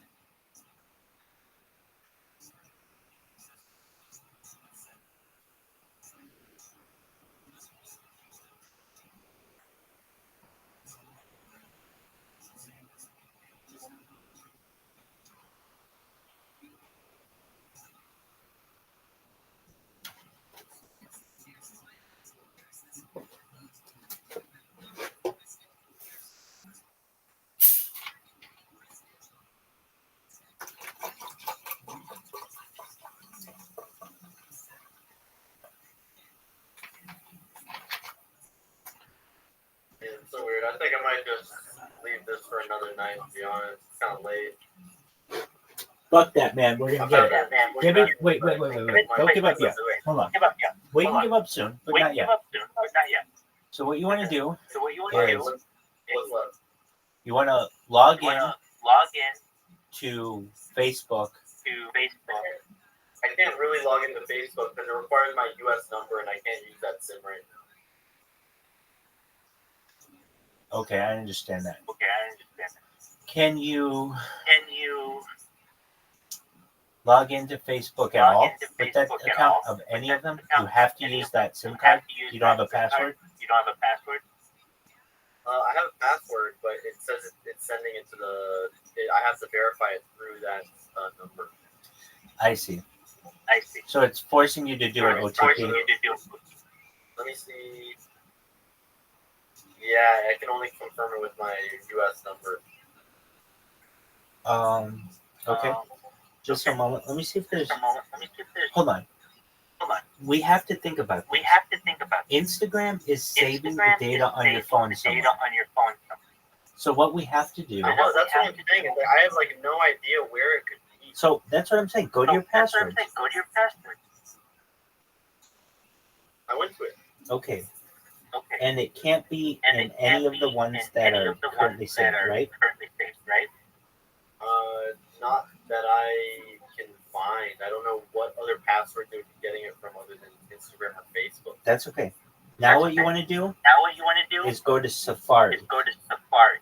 Speaker 2: Yeah, it's so weird. I think I might just leave this for another night, to be honest. It's kind of late.
Speaker 1: Fuck that, man. We're going to get it. Give it. Wait. Don't give up yet. Hold on. We can give up soon, but not yet. So what you want to do is
Speaker 2: What's left?
Speaker 1: You want to log in
Speaker 2: log in
Speaker 1: to Facebook.
Speaker 2: to Facebook. I can't really log into Facebook because it requires my U.S. number, and I can't use that SIM right now.
Speaker 1: Okay, I understand that.
Speaker 2: Okay, I understand.
Speaker 1: Can you
Speaker 2: Can you
Speaker 1: log into Facebook at
Speaker 2: log
Speaker 1: all
Speaker 2: into
Speaker 1: with that
Speaker 2: Facebook at
Speaker 1: account
Speaker 2: all?
Speaker 1: of any
Speaker 2: With
Speaker 1: of them?
Speaker 2: that
Speaker 1: You have to
Speaker 2: account,
Speaker 1: use that SIM
Speaker 2: you
Speaker 1: card.
Speaker 2: have to use
Speaker 1: You don't have a
Speaker 2: that SIM card.
Speaker 1: password.
Speaker 2: You don't have a password. I have a password, but it says it's sending it to I have to verify it through that number.
Speaker 1: I see.
Speaker 2: I see.
Speaker 1: So it's forcing you to do an
Speaker 2: It's forcing
Speaker 1: OTP.
Speaker 2: you to do. Let me see. Yeah, I can only confirm it with my U.S. number.
Speaker 1: Okay. Just
Speaker 2: okay.
Speaker 1: a moment. Let me see if there's.
Speaker 2: Just a moment. Let me see if there's.
Speaker 1: Hold on.
Speaker 2: Hold on.
Speaker 1: We have to think about
Speaker 2: We
Speaker 1: this.
Speaker 2: have to think about this.
Speaker 1: Instagram is saving the
Speaker 2: Instagram
Speaker 1: data
Speaker 2: is
Speaker 1: on your
Speaker 2: saving
Speaker 1: phone
Speaker 2: the
Speaker 1: somewhere.
Speaker 2: data on your phone somewhere.
Speaker 1: So what we have to do.
Speaker 2: I know, that's what I'm saying. Is like, I have like no idea where it could be.
Speaker 1: So that's what I'm saying. Go to your
Speaker 2: That's what I'm
Speaker 1: password.
Speaker 2: saying. Go to your password. I went to it.
Speaker 1: Okay.
Speaker 2: Okay.
Speaker 1: And it can't be
Speaker 2: And
Speaker 1: in
Speaker 2: it
Speaker 1: any
Speaker 2: can't
Speaker 1: of the
Speaker 2: be
Speaker 1: ones
Speaker 2: in
Speaker 1: that
Speaker 2: any
Speaker 1: are
Speaker 2: of the ones
Speaker 1: currently
Speaker 2: that
Speaker 1: saved,
Speaker 2: are
Speaker 1: right?
Speaker 2: currently saved, right? Not that I can find. I don't know what other password they would be getting it from other than Instagram or Facebook.
Speaker 1: That's okay. Now what you want to do
Speaker 2: Now what you want to do
Speaker 1: is go to Safari.
Speaker 2: is go to Safari.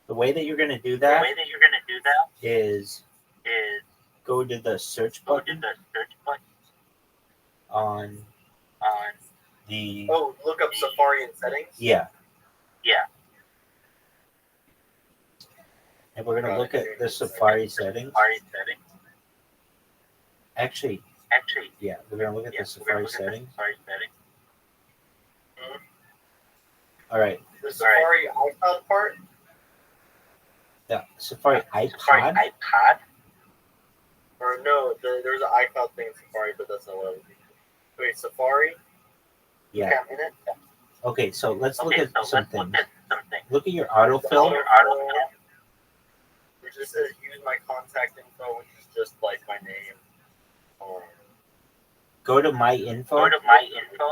Speaker 1: The way that you're going to do
Speaker 2: The
Speaker 1: that
Speaker 2: way that you're going to do that
Speaker 1: is
Speaker 2: is
Speaker 1: go to the search
Speaker 2: go to
Speaker 1: button
Speaker 2: the search button
Speaker 1: on
Speaker 2: on
Speaker 1: the.
Speaker 2: Oh, look up Safari in settings?
Speaker 1: Yeah.
Speaker 2: Yeah.
Speaker 1: And we're going to look at the Safari settings.
Speaker 2: Safari settings.
Speaker 1: Actually,
Speaker 2: Actually,
Speaker 1: yeah, we're going to look at the Safari settings.
Speaker 2: Safari settings.
Speaker 1: All right.
Speaker 2: The Safari iPod part?
Speaker 1: The Safari
Speaker 2: Safari
Speaker 1: iPod.
Speaker 2: iPod? Or no, there's an iCloud thing in Safari, but that's not what I was thinking. Wait, Safari?
Speaker 1: Yeah.
Speaker 2: Okay, I'm in it.
Speaker 1: Okay, so let's look
Speaker 2: Okay,
Speaker 1: at
Speaker 2: so
Speaker 1: some
Speaker 2: let's look
Speaker 1: things.
Speaker 2: at something.
Speaker 1: Look at your autofill.
Speaker 2: Your autofill. It just says use my contact info, which is just like my name.
Speaker 1: Go to my info.
Speaker 2: Go to my info.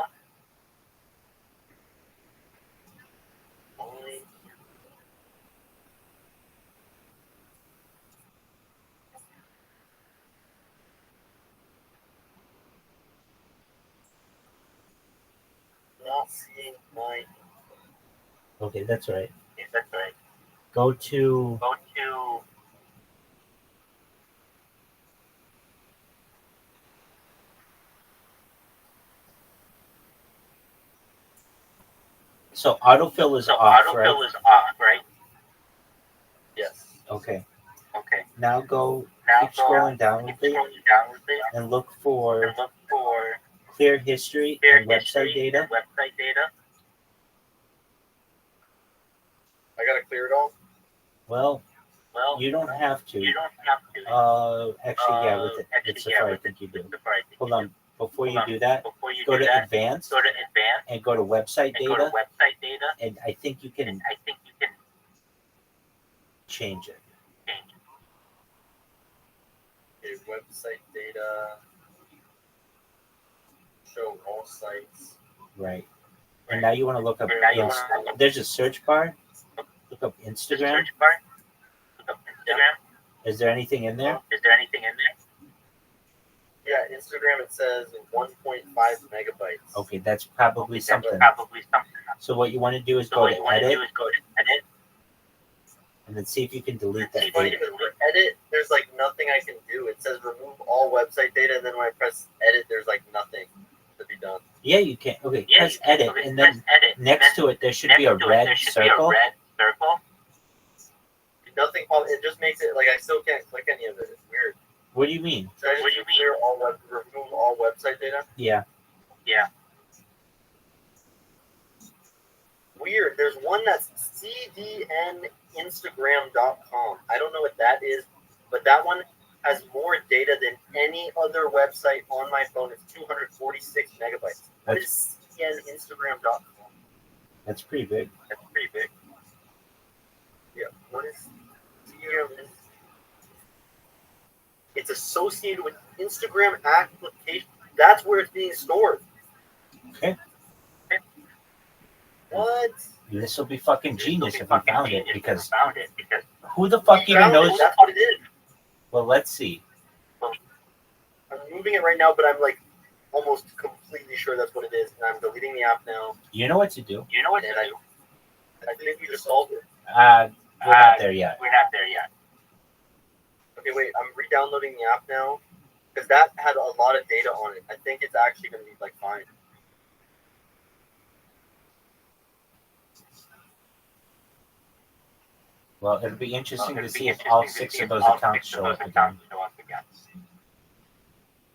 Speaker 2: Not seeing my.
Speaker 1: Okay, that's right.
Speaker 2: Yeah, that's right.
Speaker 1: Go to.
Speaker 2: Go to.
Speaker 1: So autofill is
Speaker 2: So
Speaker 1: off,
Speaker 2: autofill
Speaker 1: right?
Speaker 2: is off, right? Yes.
Speaker 1: Okay.
Speaker 2: Okay.
Speaker 1: Now go.
Speaker 2: Now
Speaker 1: Keep scrolling down with it
Speaker 2: scrolling down with it
Speaker 1: and look for
Speaker 2: and look for
Speaker 1: clear history
Speaker 2: clear
Speaker 1: and website
Speaker 2: history
Speaker 1: data.
Speaker 2: and website data. I gotta clear it all.
Speaker 1: Well,
Speaker 2: Well,
Speaker 1: you don't have to.
Speaker 2: you don't have to.
Speaker 1: Actually, yeah, with Safari, I think you do. Hold on. Before you do that,
Speaker 2: Before you
Speaker 1: go
Speaker 2: do
Speaker 1: to
Speaker 2: that,
Speaker 1: advanced
Speaker 2: go to advanced
Speaker 1: and go to website
Speaker 2: and go to
Speaker 1: data,
Speaker 2: website data,
Speaker 1: and I think you can
Speaker 2: and I think you can
Speaker 1: change it.
Speaker 2: change it. Okay, website data. Show all sites.
Speaker 1: Right. And now you want to look up.
Speaker 2: Now you want to
Speaker 1: There's a search bar. Look up Instagram.
Speaker 2: search bar. Look up Instagram.
Speaker 1: Is there anything in there?
Speaker 2: Is there anything in there? Yeah, Instagram it says 1.5 megabytes.
Speaker 1: Okay, that's probably something.
Speaker 2: Probably something.
Speaker 1: So what you want to do is
Speaker 2: So
Speaker 1: go
Speaker 2: what
Speaker 1: to
Speaker 2: you want to
Speaker 1: edit
Speaker 2: do is go to edit.
Speaker 1: and then see if you can delete that
Speaker 2: For
Speaker 1: data.
Speaker 2: edit, there's like nothing I can do. It says remove all website data, and then when I press edit, there's like nothing to be done.
Speaker 1: Yeah, you can. Okay,
Speaker 2: Yeah,
Speaker 1: press
Speaker 2: you can.
Speaker 1: edit,
Speaker 2: Okay,
Speaker 1: and
Speaker 2: press
Speaker 1: then
Speaker 2: edit,
Speaker 1: next to it there should be a red circle.
Speaker 2: Nothing. It just makes it like I still can't click any of it. It's weird.
Speaker 1: What do you mean?
Speaker 2: Should I just clear remove all website data?
Speaker 1: Yeah.
Speaker 2: Yeah. Weird. There's one that's cdninstagram.com. I don't know what that is, but that one has more data than any other website on my phone. It's 246 megabytes. What is cdninstagram.com?
Speaker 1: That's pretty big.
Speaker 2: That's pretty big. Yeah. What is CDN? It's associated with Instagram application. That's where it's being stored.
Speaker 1: Okay.
Speaker 2: What?
Speaker 1: This will be fucking genius if we found it, because who the fuck
Speaker 2: We
Speaker 1: even
Speaker 2: found it.
Speaker 1: knows?
Speaker 2: That's what it is.
Speaker 1: Well, let's see.
Speaker 2: I'm moving it right now, but I'm like almost completely sure that's what it is, and I'm deleting the app now.
Speaker 1: You know what to do.
Speaker 2: And I think we just solved it.
Speaker 1: We're not there yet.
Speaker 2: Okay, wait. I'm re-downloading the app now because that had a lot of data on it. I think it's actually going to be like fine.
Speaker 1: Well, it'll be interesting to see if all 6 of those accounts show up again.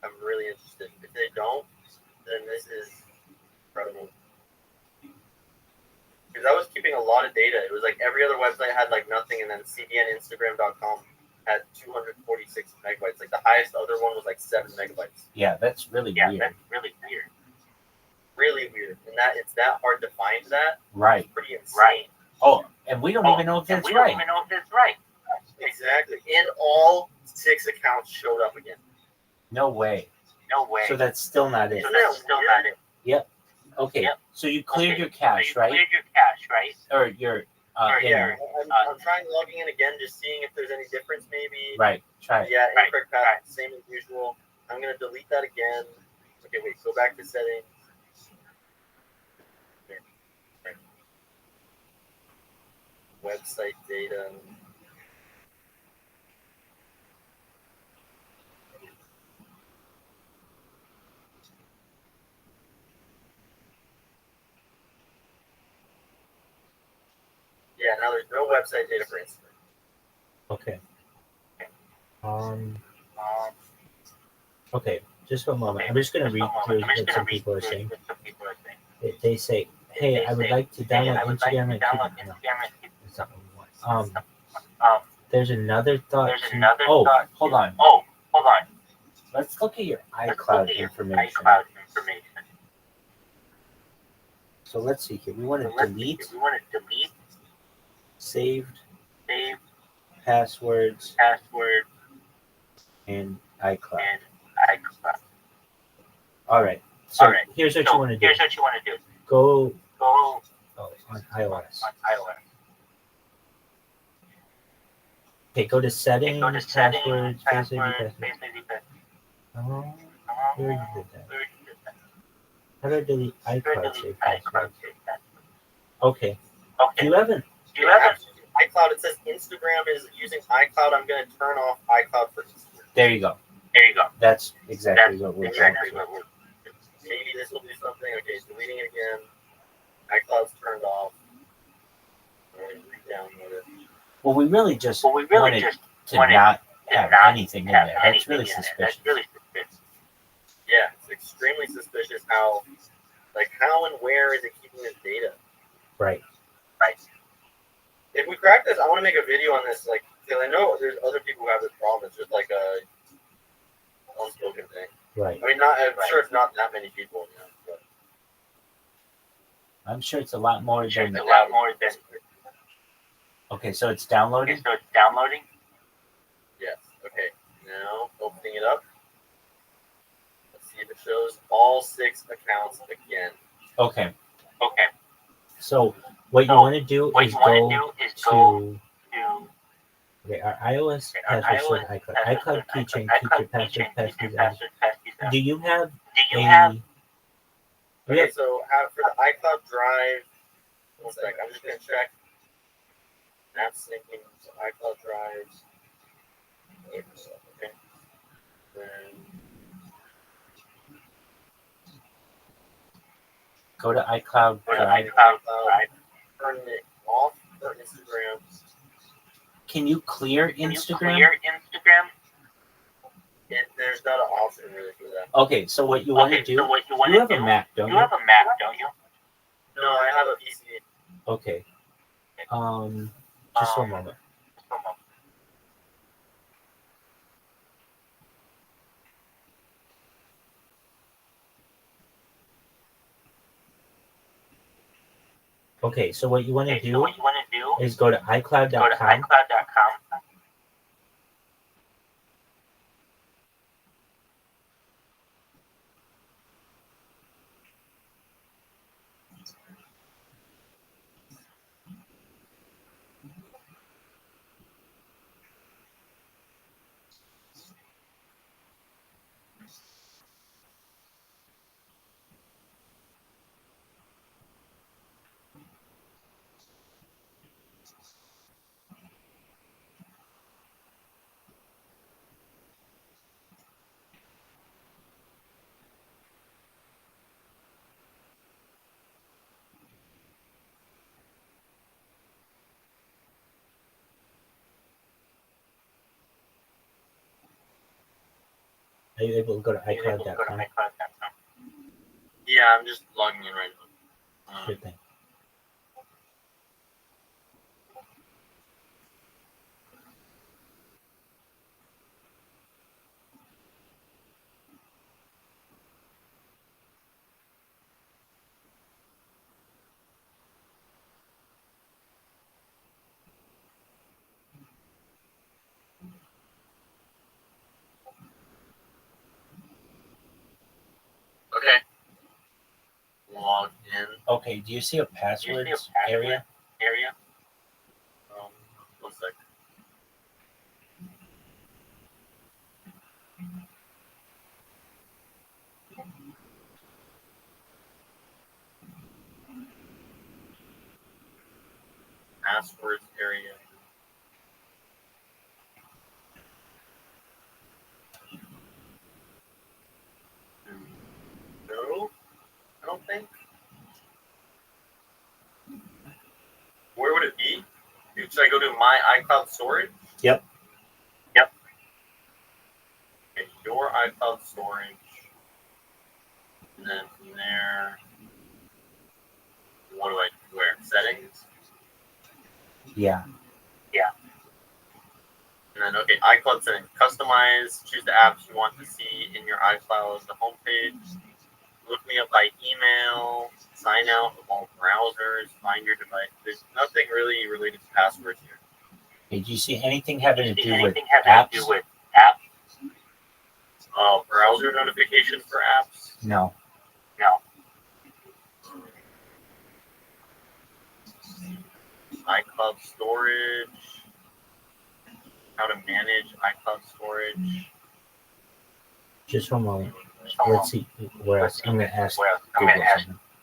Speaker 2: I'm really interested. If they don't, then this is incredible. Because I was keeping a lot of data. It was like every other website had like nothing, and then cdninstagram.com had 246 megabytes. Like the highest other one was like 7 megabytes.
Speaker 1: Yeah, that's really weird.
Speaker 2: Really weird. And that it's that hard to find that.
Speaker 1: Right.
Speaker 2: It's pretty insane.
Speaker 1: Oh, and we don't even know if that's right.
Speaker 2: Exactly. And all 6 accounts showed up again.
Speaker 1: No way. So that's still not it.
Speaker 2: Isn't that weird?
Speaker 1: Yep. Okay. So you cleared your cache, right? Or your
Speaker 2: Yeah. I'm trying logging in again, just seeing if there's any difference maybe.
Speaker 1: Right. Try it.
Speaker 2: Yeah, incorrect path, same as usual. I'm going to delete that again. Okay, wait, go back to settings. Website data. Yeah, now there's no website data for Instagram.
Speaker 1: Okay. Okay. Just for a moment. I'm just gonna read through what some people are saying. They say, "Hey, I would like to download Instagram and keep it." No, that's not what we want. There's another thought. Hold on. Let's look at your iCloud information. So let's see here. We want to delete saved passwords and iCloud. All right. So here's what you want to do. Go on iOS. Okay, go to settings, passwords, face ID password. Oh, we already did that. How do I delete iCloud save passwords? Okay. Do you have an
Speaker 2: iCloud, it says Instagram is using iCloud. I'm going to turn off iCloud for Instagram.
Speaker 1: There you go. That's exactly what we're doing.
Speaker 2: Maybe this will do something. Okay, deleting it again. iCloud's turned off. I'm going to re-download it.
Speaker 1: Well, we really just wanted to not have anything in there. That's really suspicious.
Speaker 2: Yeah, it's extremely suspicious how and where is it keeping this data?
Speaker 1: Right.
Speaker 2: If we crack this, I want to make a video on this, because I know there's other people who have this problem. It's just like a unspoken thing.
Speaker 1: Right.
Speaker 2: I mean, I'm sure it's not that many people, but
Speaker 1: I'm sure it's a lot more than. Okay, so it's downloading.
Speaker 2: Yes. Okay. Now opening it up. Let's see if it shows all 6 accounts again.
Speaker 1: Okay. So what you want to do is go to our iOS password set iCloud. iCloud keychain, keep your password, passkeys. Do you have a?
Speaker 2: Okay, so for the iCloud Drive, one sec, I'm just gonna check. Not syncing, so iCloud Drives. Okay. Then
Speaker 1: Go to iCloud Drive.
Speaker 2: Turn it off for Instagram.
Speaker 1: Can you clear Instagram?
Speaker 2: There's not an option really for that.
Speaker 1: Okay, so what you want to do? You have a Mac, don't you?
Speaker 2: No, I have a PC.
Speaker 1: Okay. Just one moment. Okay, so what you want to do is go to iCloud.com. Are you able to go to iCloud.com?
Speaker 2: Yeah, I'm just logging in right now.
Speaker 1: Sure thing.
Speaker 2: Okay. Log in.
Speaker 1: Okay, do you see a passwords area?
Speaker 2: One sec. Passwords area. No, I don't think. Where would it be? Should I go to my iCloud storage?
Speaker 1: Yep.
Speaker 2: Okay, your iCloud storage. And then from there, what do I do? Where? Settings?
Speaker 1: Yeah.
Speaker 2: And then, okay, iCloud settings. Customize. Choose the apps you want to see in your iCloud, the homepage. Look me up by email. Sign out of all browsers. Find your device. There's nothing really related to passwords here.
Speaker 1: Okay, do you see anything having to do with apps?
Speaker 2: Browser notifications for apps?
Speaker 1: No.
Speaker 2: iCloud storage. How to manage iCloud storage.
Speaker 1: Just one moment. Let's see where else. I'm going to ask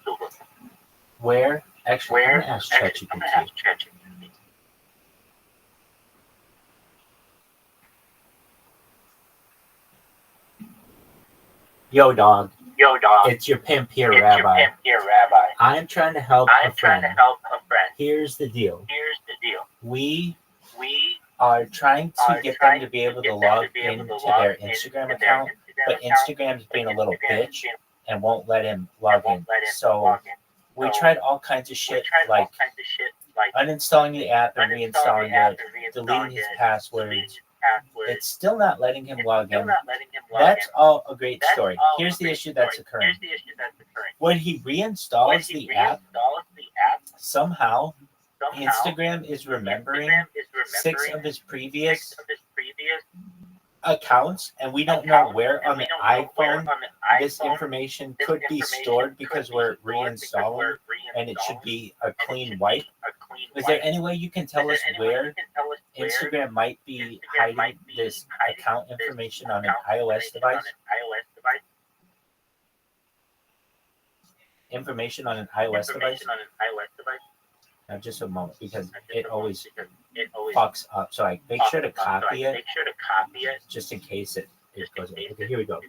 Speaker 1: Google something. Where? Actually, I'm going to ask ChatGPT. Yo, dog. It's your pimp here, Rabbi. I'm trying to help a friend. Here's the deal. We are trying to get them to be able to log into their Instagram account, but Instagram's being a little bitch and won't let him log in. So we tried all kinds of shit, like uninstalling the app and reinstalling it, deleting his passwords. It's still not letting him log in. That's all a great story. Here's the issue that's occurring. When he reinstalls the app, somehow Instagram is remembering 6 of his previous accounts, and we don't know where on the iPhone this information could be stored because we're reinstalling and it should be a clean wipe. Is there any way you can tell us where Instagram might be hiding this account information on an iOS device? Information on an iOS device? Now, just a moment, because it always fucks up. So I make sure to copy it, just in case it goes. Okay, here we go.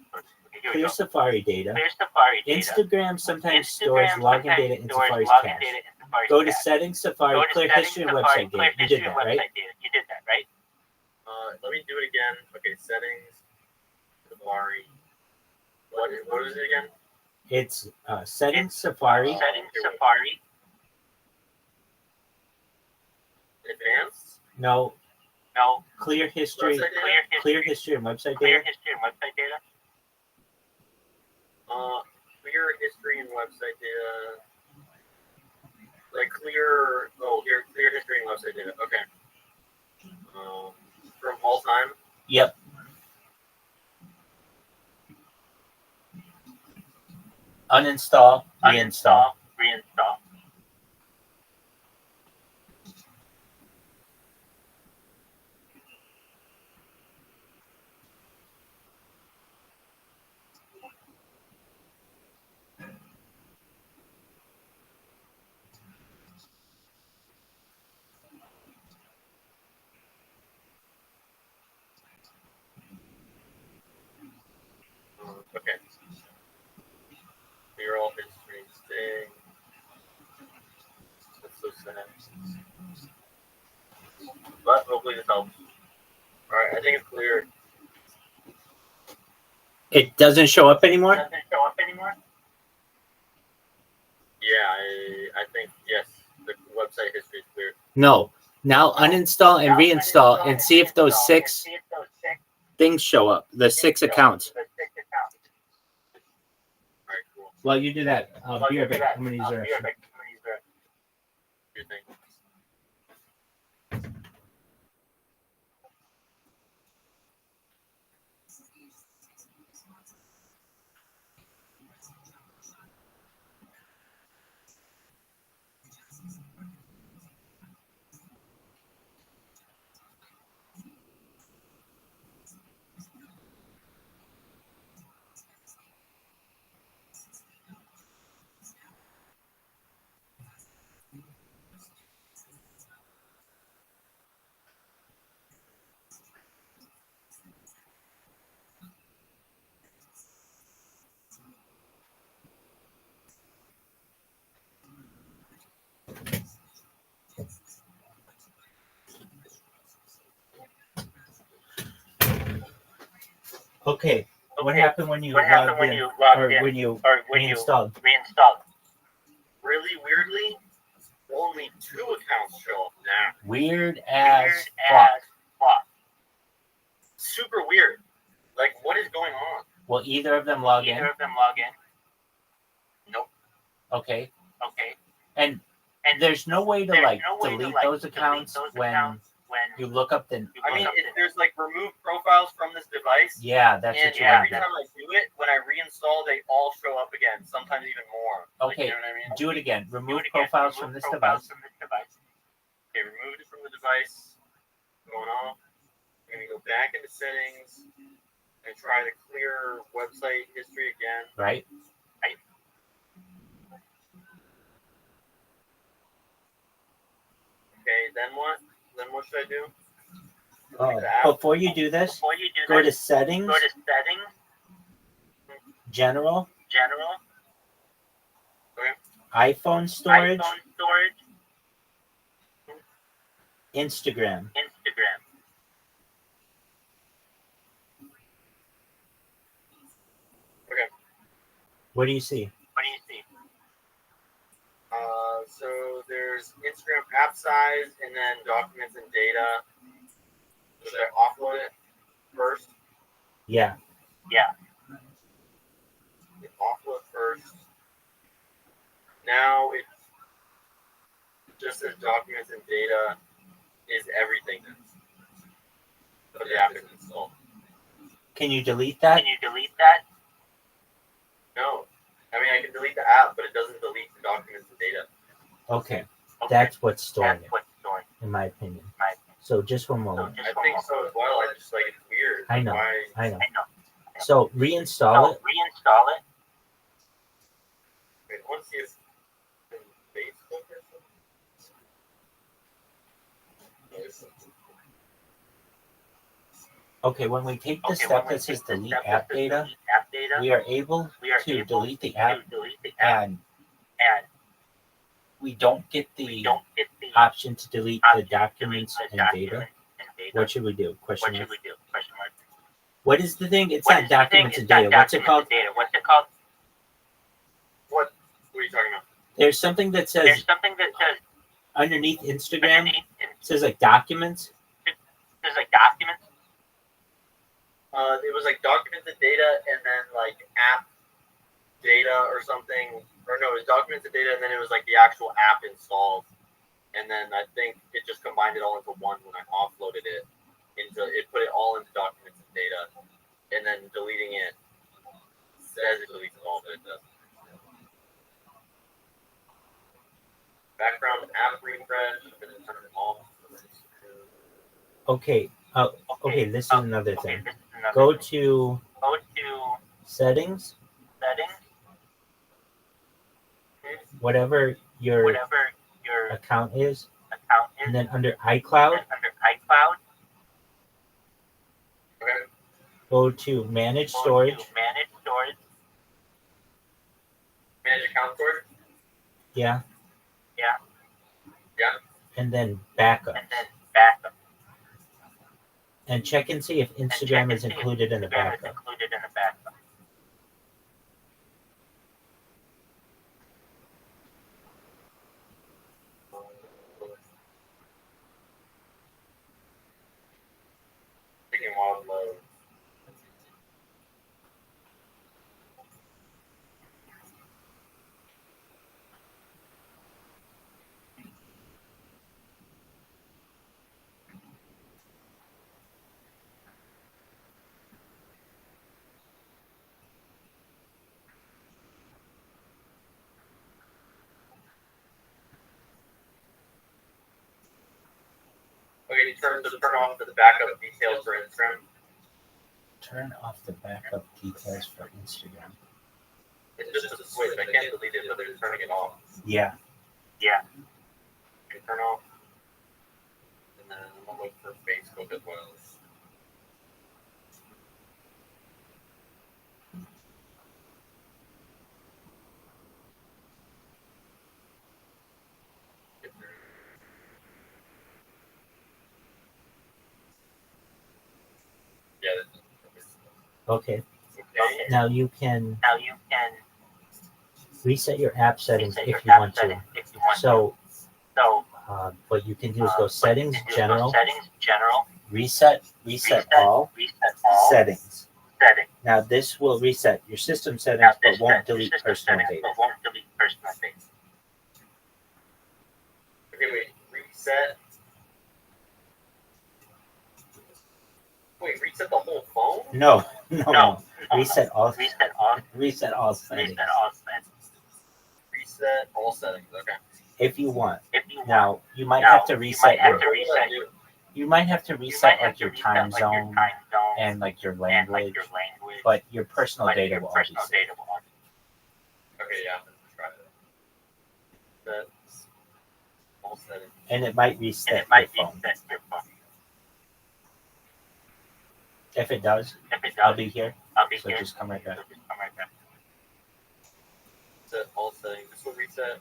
Speaker 1: Clear Safari data. Instagram sometimes stores login data in Safari's cache. Go to Settings, Safari, Clear History, and Website Data. You did that, right?
Speaker 2: Let me do it again. Okay, Settings, Safari. What is it again?
Speaker 1: It's Settings, Safari.
Speaker 2: Advanced?
Speaker 1: No. Clear History. Clear History and Website Data.
Speaker 2: Clear history and website data. Like clear. Oh, here, clear history and website data. Okay. From all time.
Speaker 1: Yep. Uninstall. Reinstall.
Speaker 2: Okay. Clear all history. Stay. That's so sad. But hopefully this helps. Alright, I think it's clear.
Speaker 1: It doesn't show up anymore?
Speaker 2: Yeah, I think, yes, the website history is clear.
Speaker 1: No. Now uninstall and reinstall and see if those 6 things show up. The 6 accounts.
Speaker 2: All right, cool.
Speaker 1: While you do that, be right back. I'm going to use the restroom.
Speaker 2: Good thing.
Speaker 1: Okay. What happened when you logged in? Or when you reinstalled?
Speaker 2: Really weirdly, only 2 accounts show up now.
Speaker 1: Weird as fuck.
Speaker 2: Super weird. Like, what is going on?
Speaker 1: Will either of them log in?
Speaker 2: Nope.
Speaker 1: Okay. And there's no way to like delete those accounts when you look up the.
Speaker 2: I mean, there's like remove profiles from this device.
Speaker 1: Yeah, that's
Speaker 2: And
Speaker 1: what you want
Speaker 2: every
Speaker 1: to do.
Speaker 2: time I do it, when I reinstall, they all show up again. Sometimes even more. Like,
Speaker 1: Okay,
Speaker 2: you know what I mean?
Speaker 1: do it again. Remove profiles from this device.
Speaker 2: Okay, removed it from the device. Going off. I'm gonna go back into settings and try to clear website history again.
Speaker 1: Right?
Speaker 2: Okay, then what? Then what should I do?
Speaker 1: Before you do this, go to settings, general,
Speaker 2: Okay.
Speaker 1: iPhone storage, Instagram.
Speaker 2: Okay.
Speaker 1: What do you see?
Speaker 2: So there's Instagram app size and then documents and data. Should I offload it first?
Speaker 1: Yeah.
Speaker 2: Offload first. Now it just says documents and data is everything. But the app is installed.
Speaker 1: Can you delete that?
Speaker 2: No. I mean, I can delete the app, but it doesn't delete the documents and data.
Speaker 1: Okay. That's what's storing it, in my opinion. So just one moment.
Speaker 2: I think so as well. I just like it's weird.
Speaker 1: I know.
Speaker 2: Why?
Speaker 1: I know. So reinstall it.
Speaker 2: Wait, I want to see if Facebook or something.
Speaker 1: Okay, when we take the step that says delete app data, we are able to delete the app and we don't get the option to delete the documents and data. What should we do? Question mark. What is the thing? It's not documents and data. What's it called?
Speaker 2: What are you talking about?
Speaker 1: There's something that says underneath Instagram, it says like documents.
Speaker 2: It was like documents and data, and then like app data or something. Or no, it was documents and data, and then it was like the actual app installed. And then I think it just combined it all into one when I offloaded it. It put it all into documents and data, and then deleting it says it deletes it all, but it doesn't. Background app refresh, and then turn it off.
Speaker 1: Okay. Okay. This is another thing. Go to settings. Whatever your account is, and then under iCloud,
Speaker 2: Okay.
Speaker 1: go to manage storage.
Speaker 2: Manage account storage.
Speaker 1: Yeah.
Speaker 2: Yeah.
Speaker 1: And then backup. And check and see if Instagram is included in the backup.
Speaker 2: Okay, turn off the backup details for Instagram.
Speaker 1: Turn off the backup details for Instagram.
Speaker 2: It's just a switch. I can't delete it, but they're turning it off.
Speaker 1: Yeah.
Speaker 2: Okay, turn off. And then I'm gonna look for Facebook as well. Yeah.
Speaker 1: Okay.
Speaker 2: Okay.
Speaker 1: Now you can reset your app settings if you want to. So, what you can do is go settings, general, reset all, settings. Now this will reset your system settings, but won't delete personal data.
Speaker 2: Okay, wait. Reset. Wait, reset the whole phone?
Speaker 1: No. Reset all settings.
Speaker 2: Reset all settings. Okay.
Speaker 1: If you want. Now you might have to reset your. You might have to reset like your time zone and like your language, but your personal data will all be saved.
Speaker 2: Okay, yeah. Try it. Set all settings.
Speaker 1: And it might reset your phone. If it does, I'll be here. So just come right back.
Speaker 2: Set all settings. This will reset.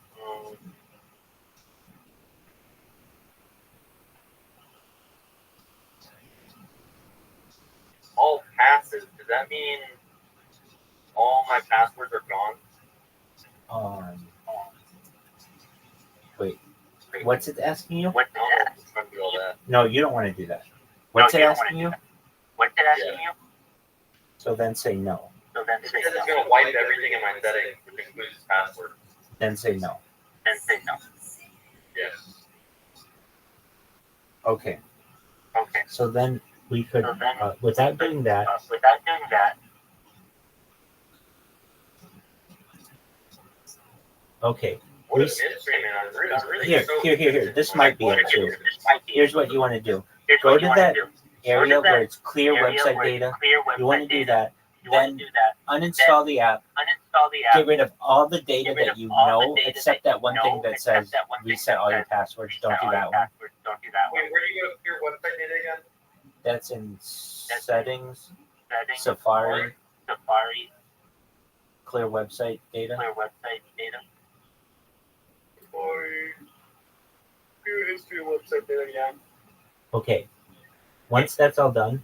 Speaker 2: All passes. Does that mean all my passwords are gone?
Speaker 1: Wait. What's it asking you?
Speaker 2: I'm trying to do all that.
Speaker 1: No, you don't want to do that. What's it asking you?
Speaker 2: Yeah.
Speaker 1: So then say no.
Speaker 2: It says it's going to wipe everything in my settings, which includes password.
Speaker 1: Then say no.
Speaker 2: Yes.
Speaker 1: Okay. So then we could, without doing that, okay.
Speaker 2: What is administrating? I'm really
Speaker 1: Here. This might be it too. Here's what you want to do. Go to that area where it's clear website data. You want to do that. Then uninstall the app. Get rid of all the data that you know, except that one thing that says reset all your passwords. Don't do that one.
Speaker 2: Wait, where do you go to your website data again?
Speaker 1: That's in settings, Safari, clear website data.
Speaker 2: View history of website data again.
Speaker 1: Okay. Once that's all done,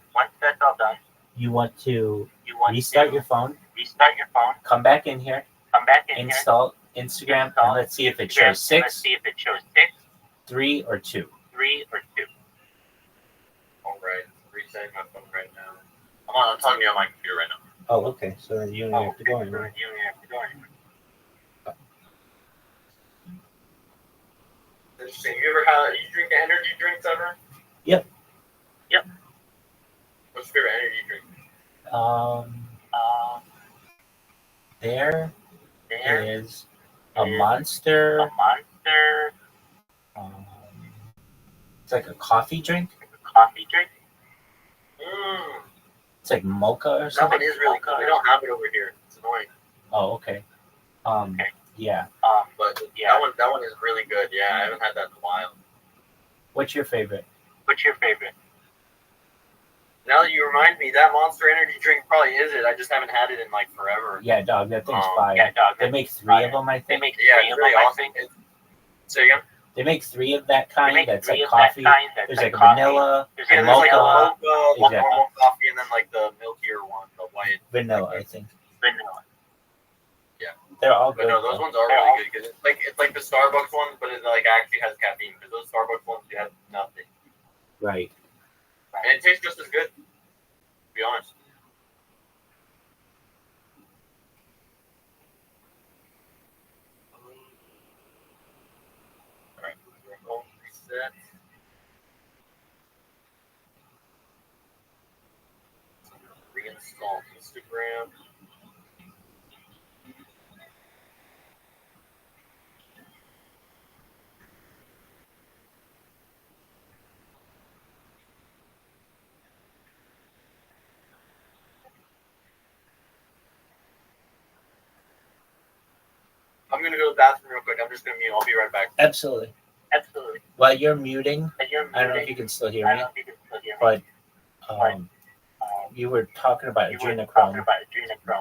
Speaker 1: you want to restart your phone, come back in here, install Instagram, and let's see if it shows 6, 3, or 2.
Speaker 2: All right, resetting my phone right now. I'm talking to you on my computer right now.
Speaker 1: Oh, okay. So then you don't have to go anywhere.
Speaker 2: Interesting. You drink energy drinks ever?
Speaker 1: Yep.
Speaker 2: What's your favorite energy drink?
Speaker 1: There is a Monster. It's like a coffee drink. It's like mocha or
Speaker 2: That
Speaker 1: something.
Speaker 2: one is really good. We don't have it over here. It's annoying.
Speaker 1: Oh, okay. Yeah.
Speaker 2: But that one is really good. Yeah, I haven't had that in a while.
Speaker 1: What's your favorite?
Speaker 2: Now that you remind me, that Monster Energy drink probably is it. I just haven't had it in like forever.
Speaker 1: Yeah, dog. That thing's fire. They make 3 of them, I think.
Speaker 2: Yeah, it's really awesome. Say again?
Speaker 1: They make 3 of that kind. That's like coffee. There's like a vanilla,
Speaker 2: Yeah,
Speaker 1: a
Speaker 2: there's like a
Speaker 1: mocha,
Speaker 2: mocha,
Speaker 1: Exactly.
Speaker 2: normal coffee, and then like the milkier one, the white.
Speaker 1: vanilla. I think.
Speaker 2: Yeah.
Speaker 1: They're all
Speaker 2: But
Speaker 1: good.
Speaker 2: no, those
Speaker 1: though.
Speaker 2: ones are really good because it's like the Starbucks ones, but it like actually has caffeine. Because those Starbucks ones, you have nothing,
Speaker 1: Right.
Speaker 2: and it tastes just as good. To be honest. All right, we're going to reset. Reinstall Instagram. I'm gonna go to the bathroom real quick. I'm just gonna mute. I'll be right back.
Speaker 1: Absolutely. While you're muting, I don't know if you can still hear me, but you were talking about adrenochrome.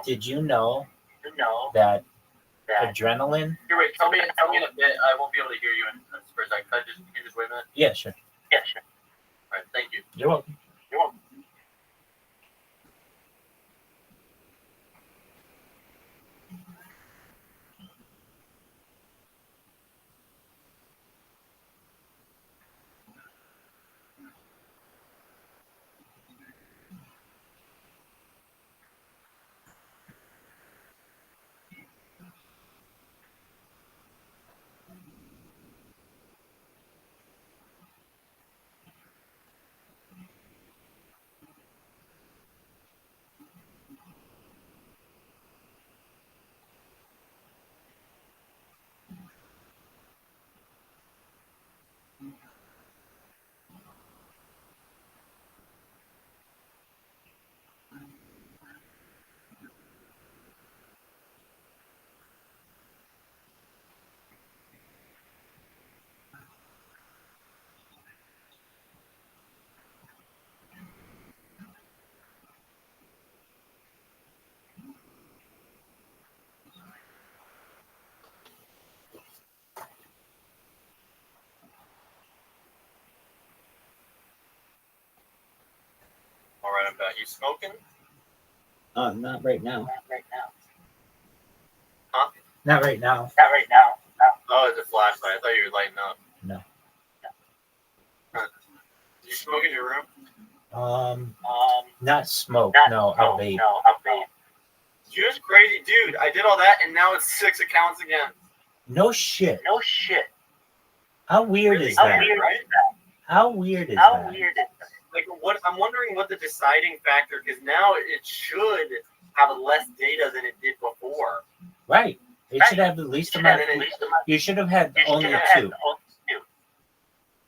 Speaker 1: Did you know that adrenaline?
Speaker 2: Here, wait. Tell me in a bit. I won't be able to hear you in for a second. Can you just wait a minute?
Speaker 1: Yeah, sure.
Speaker 2: All right. Thank you.
Speaker 1: You're welcome.
Speaker 2: All right, I'm back. You smoking?
Speaker 1: Not right now.
Speaker 2: Huh?
Speaker 1: Not right now.
Speaker 2: Oh, it's a flashlight. I thought you were lighting up.
Speaker 1: No.
Speaker 2: You smoke in your room?
Speaker 1: Not smoke. No, I'll vape.
Speaker 2: You're just crazy, dude. I did all that, and now it's 6 accounts again.
Speaker 1: No shit. How weird
Speaker 2: Really?
Speaker 1: is that?
Speaker 2: Right?
Speaker 1: How weird is that?
Speaker 2: Like, what? I'm wondering what the deciding factor, because now it should have less data than it did before.
Speaker 1: Right. It should have the least amount. You should have had only 2.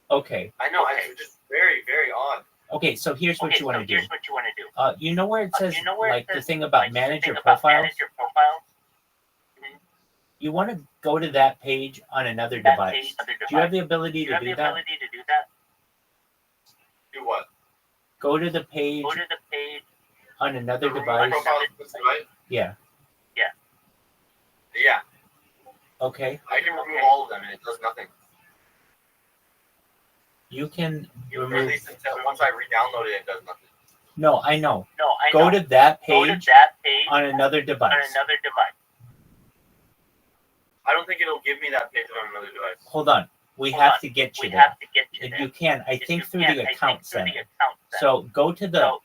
Speaker 1: Okay.
Speaker 2: I know. It's just very, very odd.
Speaker 1: Okay, so here's what you want to do. You know where it says, like, the thing about manage your profiles? You want to go to that page on another device. Do you have the ability to do that?
Speaker 2: Do what?
Speaker 1: Go to the page on another device. Yeah.
Speaker 2: Yeah.
Speaker 1: Okay.
Speaker 2: I can remove all of them, and it does nothing.
Speaker 1: You can
Speaker 2: Or at
Speaker 1: remove.
Speaker 2: least until once I re-download it, it does nothing.
Speaker 1: No, I know. Go to that page on another device.
Speaker 2: I don't think it'll give me that page on another device.
Speaker 1: Hold on. We have to get you there. And you can, I think, through the account center. So go to the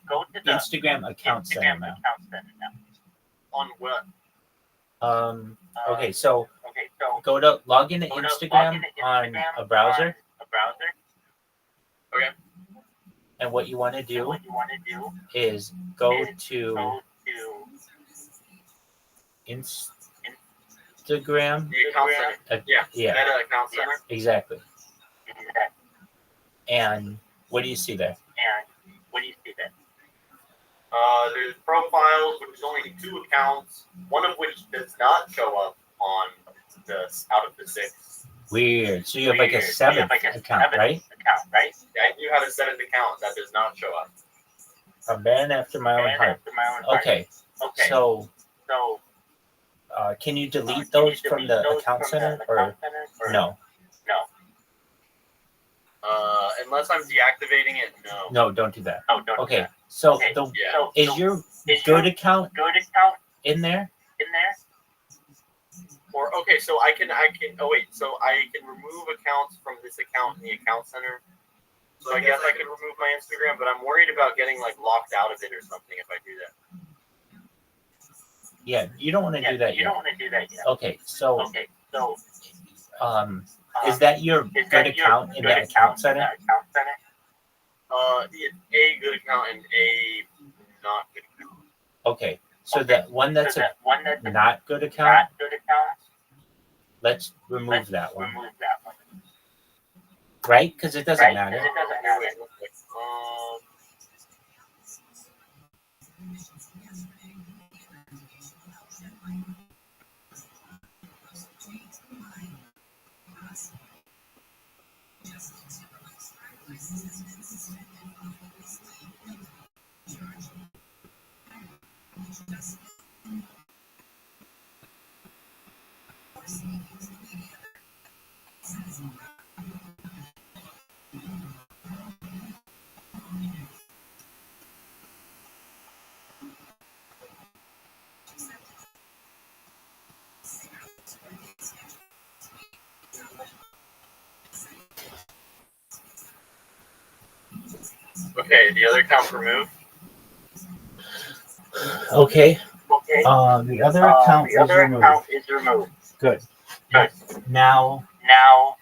Speaker 1: Instagram account center now.
Speaker 2: On what?
Speaker 1: Okay, so go to log into Instagram on a browser.
Speaker 2: Okay.
Speaker 1: And what you want to do is go to Instagram.
Speaker 2: The account center. Yeah. Meta account center.
Speaker 1: Exactly. And what do you see there?
Speaker 2: There's profiles, which is only 2 accounts, one of which does not show up on the out of the 6.
Speaker 1: Weird. So you have like a 7th account, right?
Speaker 2: Yeah, you have a 7th account that does not show up.
Speaker 1: A man after my own heart. Okay. So can you delete those from the account center or no?
Speaker 2: Unless I'm deactivating it, no.
Speaker 1: No, don't do that. Okay. So is your good account in there?
Speaker 2: Or okay, so I can. Oh wait, so I can remove accounts from this account in the account center. So I guess I can remove my Instagram, but I'm worried about getting like locked out of it or something if I do that.
Speaker 1: Yeah, you don't want to do that yet. Okay, so is that your good account in that account center?
Speaker 2: A good account and a not good account.
Speaker 1: Okay, so that one that's a not good account, let's remove that one. Right? Because it doesn't matter.
Speaker 2: Okay, the other account removed.
Speaker 1: Okay.
Speaker 2: Okay.
Speaker 1: The other account
Speaker 2: is removed.
Speaker 1: Good.
Speaker 2: Good.
Speaker 1: Now
Speaker 2: Now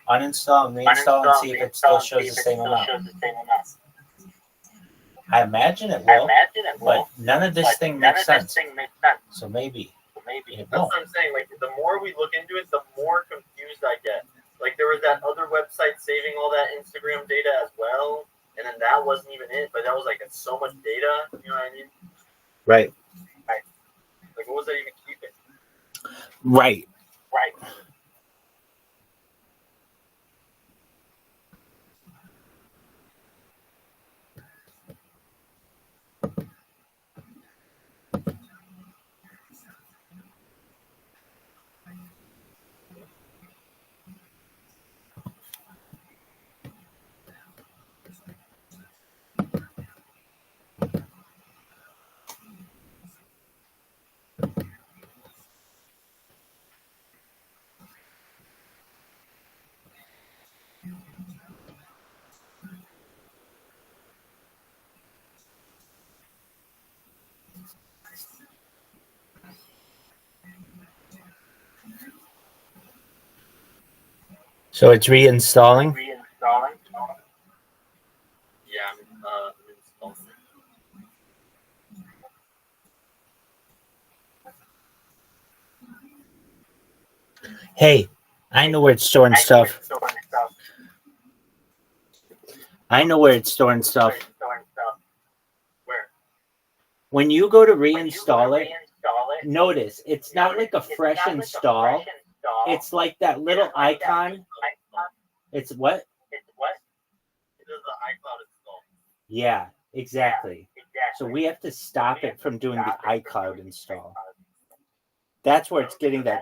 Speaker 1: uninstall and reinstall and see if it still shows the same amount. I imagine it will, but none of this thing makes sense. So maybe it
Speaker 2: That's
Speaker 1: won't.
Speaker 2: what I'm saying. Like, the more we look into it, the more confused I get. Like, there was that other website saving all that Instagram data as well, and then that wasn't even it, but that was like so much data. You know what I mean?
Speaker 1: Right.
Speaker 2: Like, what was that even keeping?
Speaker 1: Right. So it's reinstalling.
Speaker 2: Yeah, I'm installing it.
Speaker 1: Hey, I know where it's storing stuff. I know where it's storing stuff.
Speaker 2: Where?
Speaker 1: When you go to reinstall it, notice it's not like a fresh install. It's like that little icon. It's what?
Speaker 2: It does the iCloud install.
Speaker 1: Yeah, exactly. So we have to stop it from doing the iCloud install. That's where it's getting that.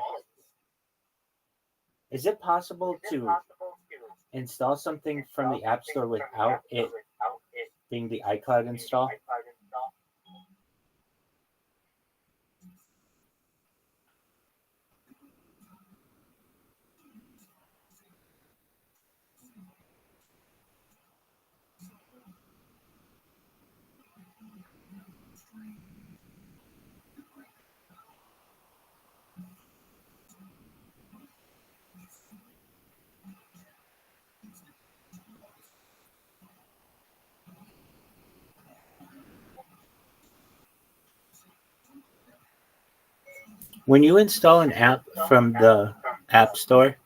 Speaker 1: Is it possible to install something from the App Store without it being the iCloud install? When you install an app from the App Store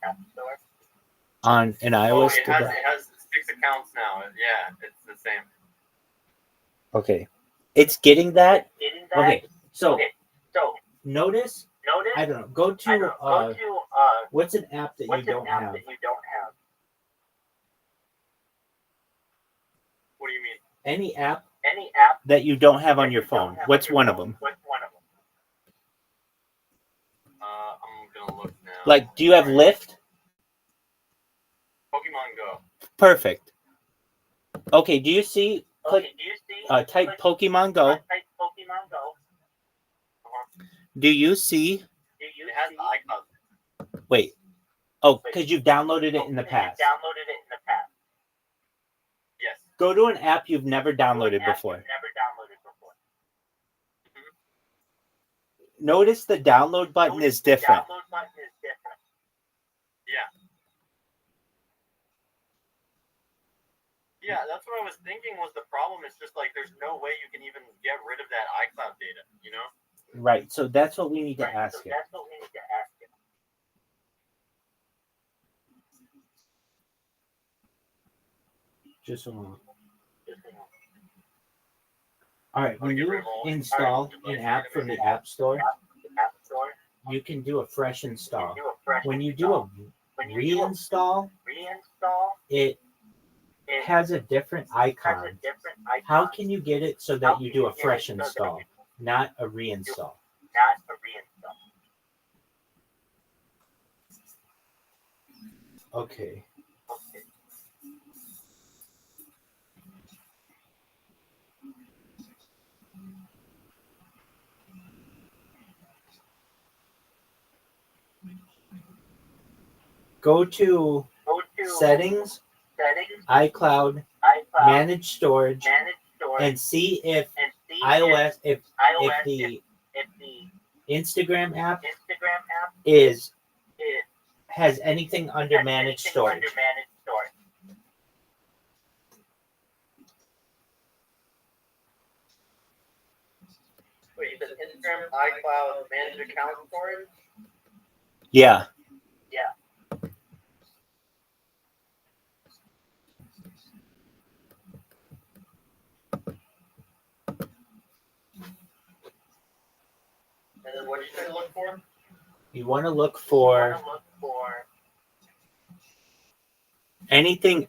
Speaker 1: on an iOS
Speaker 2: it
Speaker 1: device.
Speaker 2: has 6 accounts now. Yeah, it's the same.
Speaker 1: Okay. It's getting that. Okay. So notice. I don't know. Go to what's an app that you don't have?
Speaker 2: What do you mean?
Speaker 1: Any app that you don't have on your phone. What's one of them?
Speaker 2: I'm gonna look now.
Speaker 1: Like, do you have Lyft?
Speaker 2: Pokemon Go.
Speaker 1: Perfect. Okay, do you see? Type Pokemon Go. Do you see?
Speaker 2: It has the iCloud.
Speaker 1: Wait. Oh, because you've downloaded it in the past.
Speaker 2: Yes.
Speaker 1: Go to an app you've never downloaded before. Notice the download button is different.
Speaker 2: Yeah, that's what I was thinking was the problem. It's just like there's no way you can even get rid of that iCloud data, you know?
Speaker 1: Right, so that's what we need to ask it. Just a moment. All right, when you install an app from the App Store, you can do a fresh install. When you do a reinstall, it has a different icon. How can you get it so that you do a fresh install, not a reinstall? Okay. Go to settings, iCloud, manage storage, and see if iOS, if the Instagram app has anything under managed storage.
Speaker 2: Wait, you said Instagram, iCloud, manage account storage?
Speaker 1: Yeah.
Speaker 2: And then what did you say to look for?
Speaker 1: You want to look for anything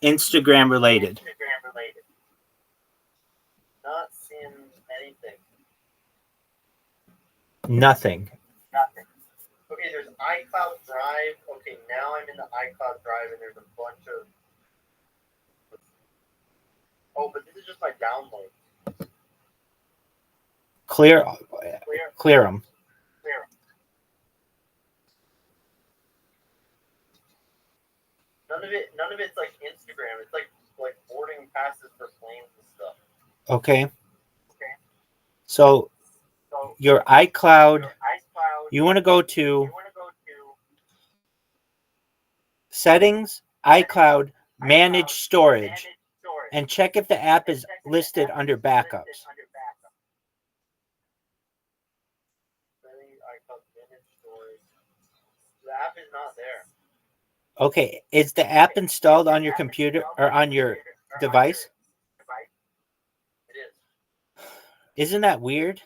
Speaker 1: Instagram related.
Speaker 2: Not seeing anything.
Speaker 1: Nothing.
Speaker 2: Okay, there's iCloud Drive. Okay, now I'm in the iCloud Drive and there's a bunch of. Oh, but this is just my download.
Speaker 1: Clear them.
Speaker 2: None of it's like Instagram. It's like boarding passes for planes and stuff.
Speaker 1: Okay. So your iCloud, you want to go to settings, iCloud, manage storage, and check if the app is listed under backups.
Speaker 2: The app is not there.
Speaker 1: Okay, is the app installed on your computer or on your device?
Speaker 2: It is.
Speaker 1: Isn't that weird?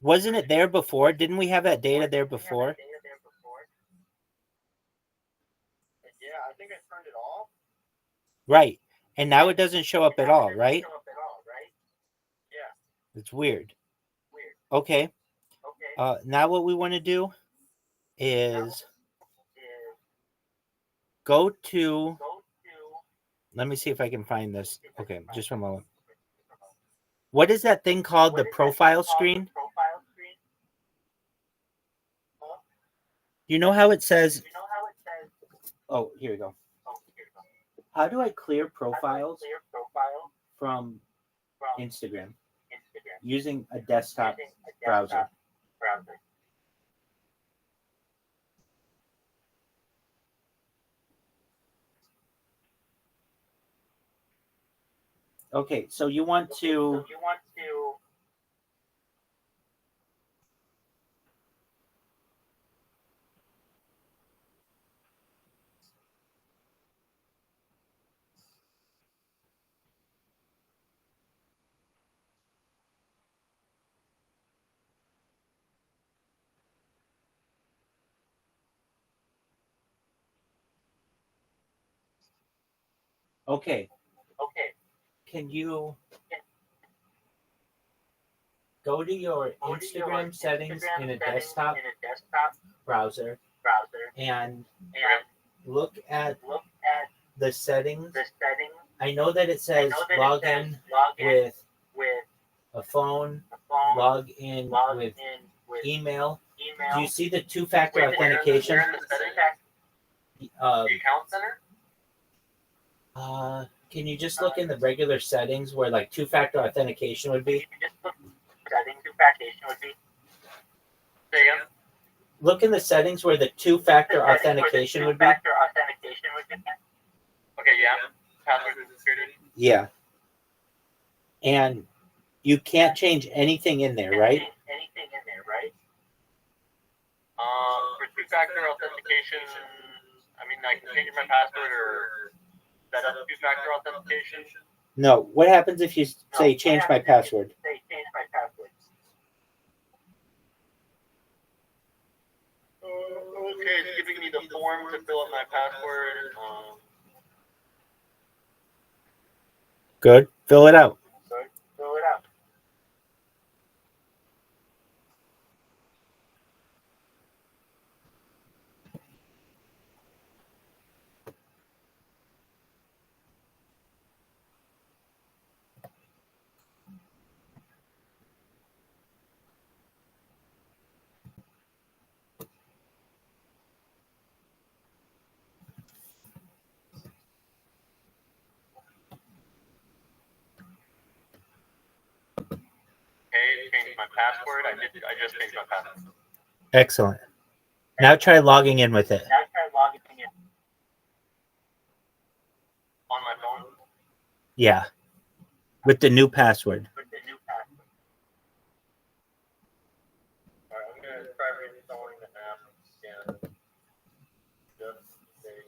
Speaker 1: Wasn't it there before? Didn't we have that data there before?
Speaker 2: Yeah, I think I turned it off.
Speaker 1: Right. And now it doesn't show up at all, right?
Speaker 2: Yeah.
Speaker 1: It's weird. Okay. Now what we want to do is go to, let me see if I can find this. Okay, just one moment. What is that thing called? The profile screen? You know how it says, oh, here we go. How do I clear profiles from Instagram using a desktop browser? Okay, so you want to Okay. Can you go to your Instagram settings in a desktop browser and look at the settings? I know that it says log in with a phone, log in with email. Do you see the two-factor authentication?
Speaker 2: The account center?
Speaker 1: Can you just look in the regular settings where like two-factor authentication would be?
Speaker 2: Say again?
Speaker 1: Look in the settings where the two-factor authentication would be.
Speaker 2: Okay, yeah. Password security.
Speaker 1: Yeah. And you can't change anything in there, right?
Speaker 2: For two-factor authentication, I mean, I can change my password or set up two-factor authentication.
Speaker 1: No. What happens if you say change my password?
Speaker 2: Okay, it's giving me the form to fill up my password.
Speaker 1: Good. Fill it out.
Speaker 2: changed my password. I just changed my password.
Speaker 1: Excellent. Now try logging in with it.
Speaker 2: On my phone.
Speaker 1: Yeah. With the new password.
Speaker 2: All right, I'm gonna try reinstalling the app again. Just see.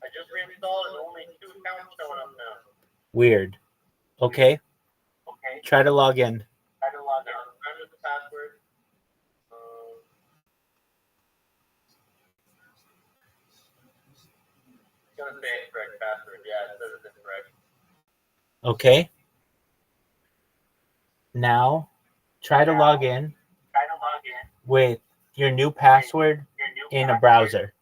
Speaker 2: I just reinstalled and only 2 accounts showing up now.
Speaker 1: Weird. Okay. Try to log in.
Speaker 2: Enter the password. It's gonna say incorrect password. Yeah, it says it's incorrect.
Speaker 1: Okay. Now try to log in with your new password in a browser.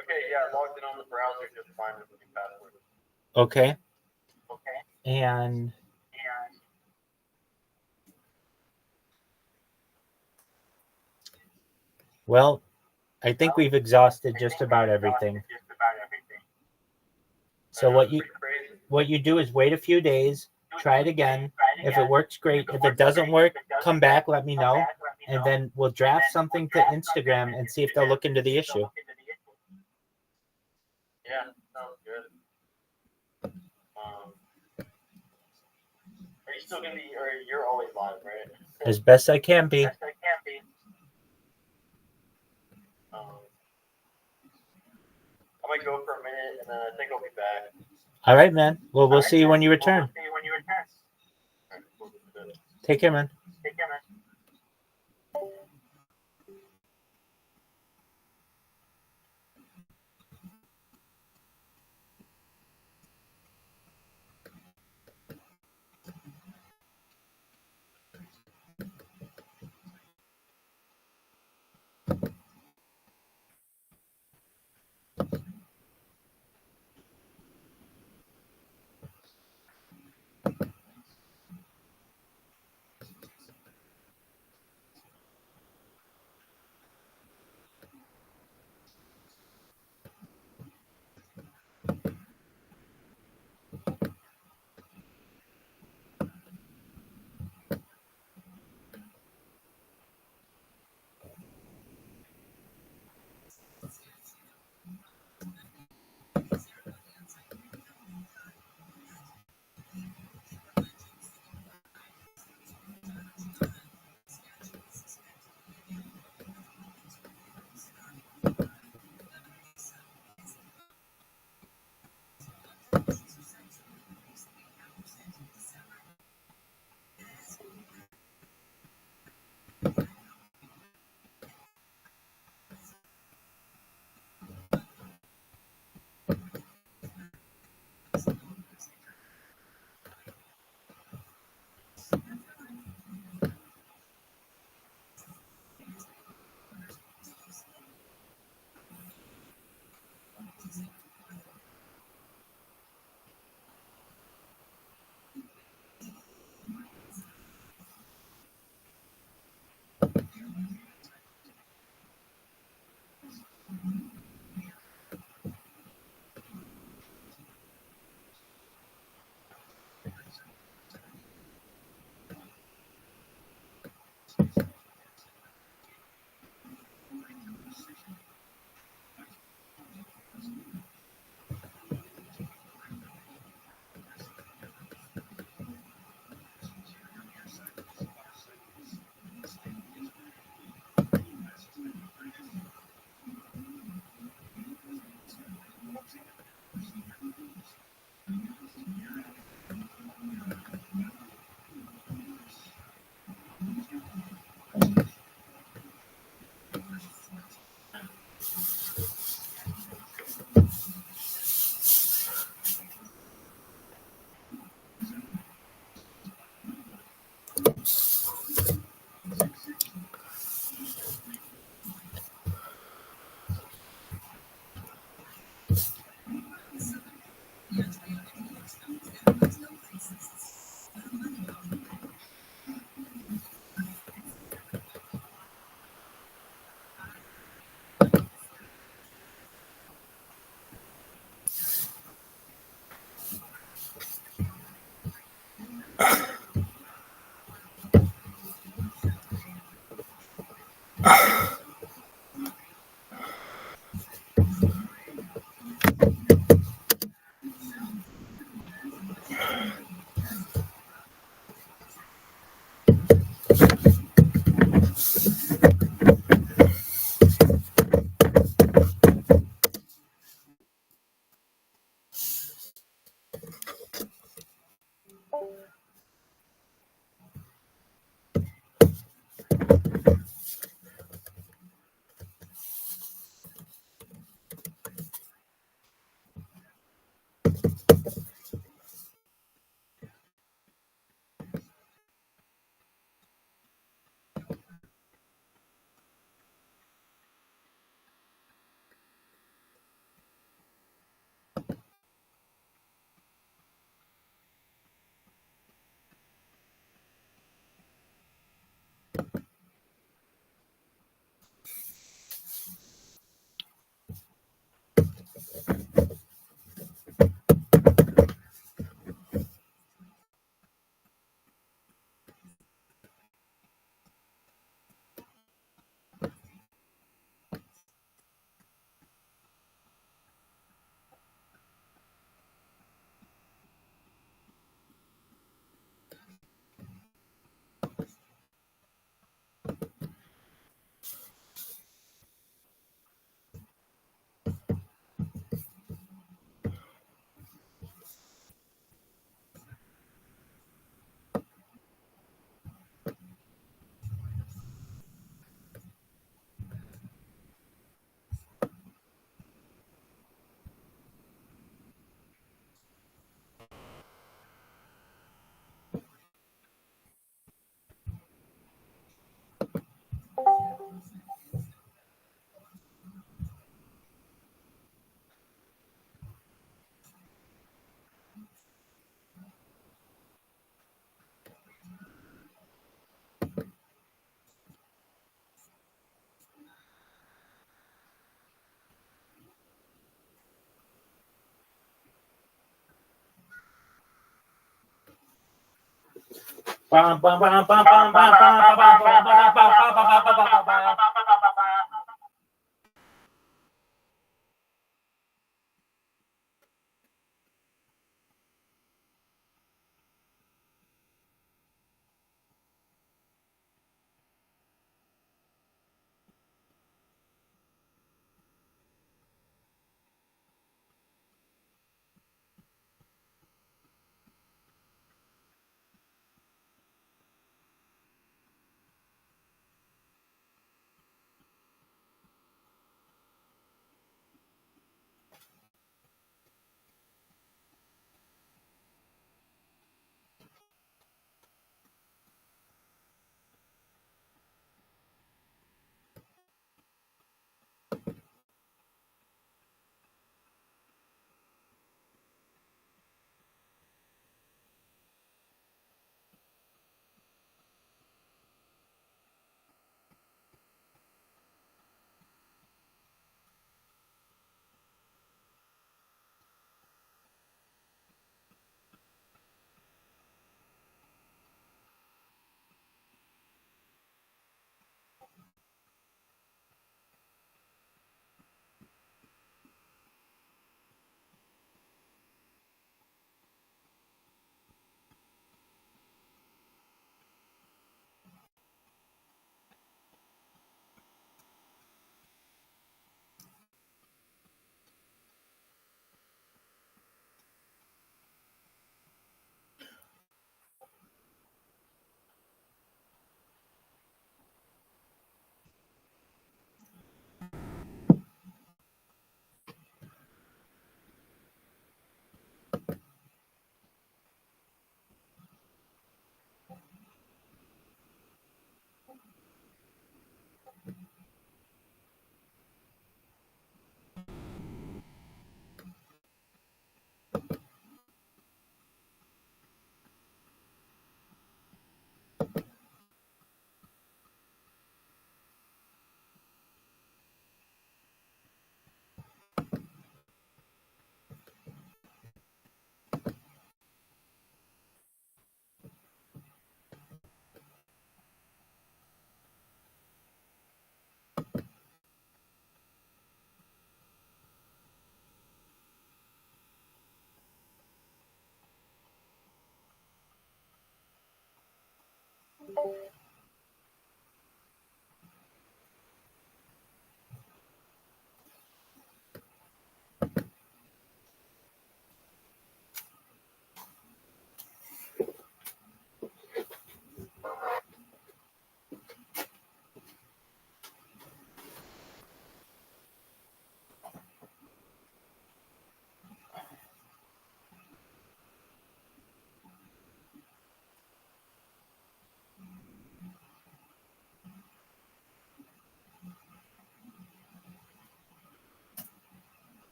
Speaker 2: Okay, yeah, I logged in on the browser just fine with the new password.
Speaker 1: Okay. And well, I think we've exhausted just about everything. So what you do is wait a few days, try it again. If it works, great. If it doesn't work, come back, let me know, and then we'll draft something to Instagram and see if they'll look into the issue.
Speaker 2: Yeah, sounds good. Are you still gonna be, or you're always live, right?
Speaker 1: As best I can be.
Speaker 2: I might go for a minute, and then I think I'll be back.
Speaker 1: All right, man. Well, we'll see you when you return.
Speaker 2: All right, cool.
Speaker 1: Take care, man.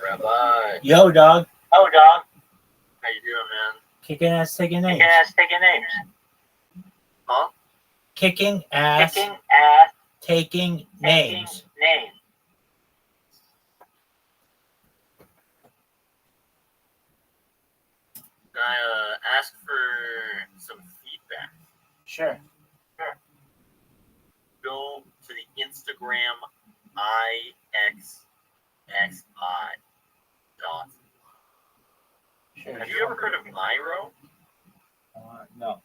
Speaker 2: Rabbi.
Speaker 1: Yo, dog.
Speaker 2: Oh, dog. How you doing, man?
Speaker 1: Kicking ass, taking names.
Speaker 2: Kicking ass, taking names. Huh?
Speaker 1: Kicking ass,
Speaker 2: Kicking ass,
Speaker 1: taking names.
Speaker 2: names. Can I ask for some feedback?
Speaker 1: Sure.
Speaker 2: Go to the Instagram IXXI dot.
Speaker 1: Sure.
Speaker 2: Have you ever heard of Myro?
Speaker 1: No.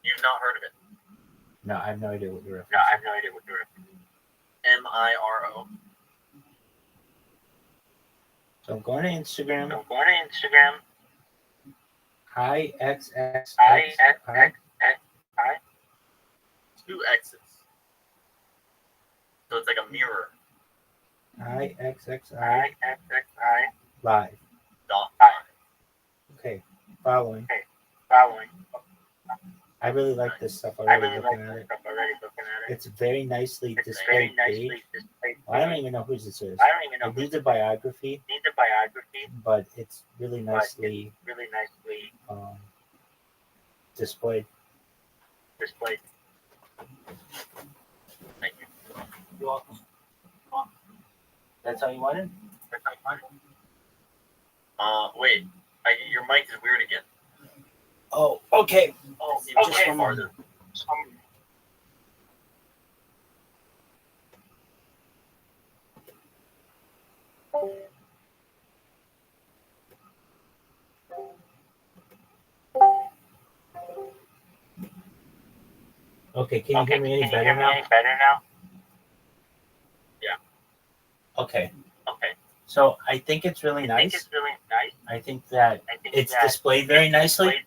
Speaker 2: You've not heard of it?
Speaker 1: No, I have no idea what you're referencing.
Speaker 2: No, I have no idea what you're referencing. MIRO.
Speaker 1: So I'm going to Instagram. IXXXI.
Speaker 2: IXXXI. 2 X's. So it's like a mirror.
Speaker 1: IXXI
Speaker 2: IXXI
Speaker 1: live.
Speaker 2: dot.
Speaker 1: Okay, following. I really like this stuff already. Looking at it, it's very nicely displayed page. I don't even know whose this is. It needs a biography, but it's really nicely displayed.
Speaker 2: Thank you.
Speaker 1: You're welcome. That's all you wanted?
Speaker 2: Wait. Your mic is weird again.
Speaker 1: Oh, okay.
Speaker 2: Just one farther.
Speaker 1: Okay, can you hear me any better now?
Speaker 2: Yeah.
Speaker 1: Okay. So I think it's really nice. I think that it's displayed very nicely.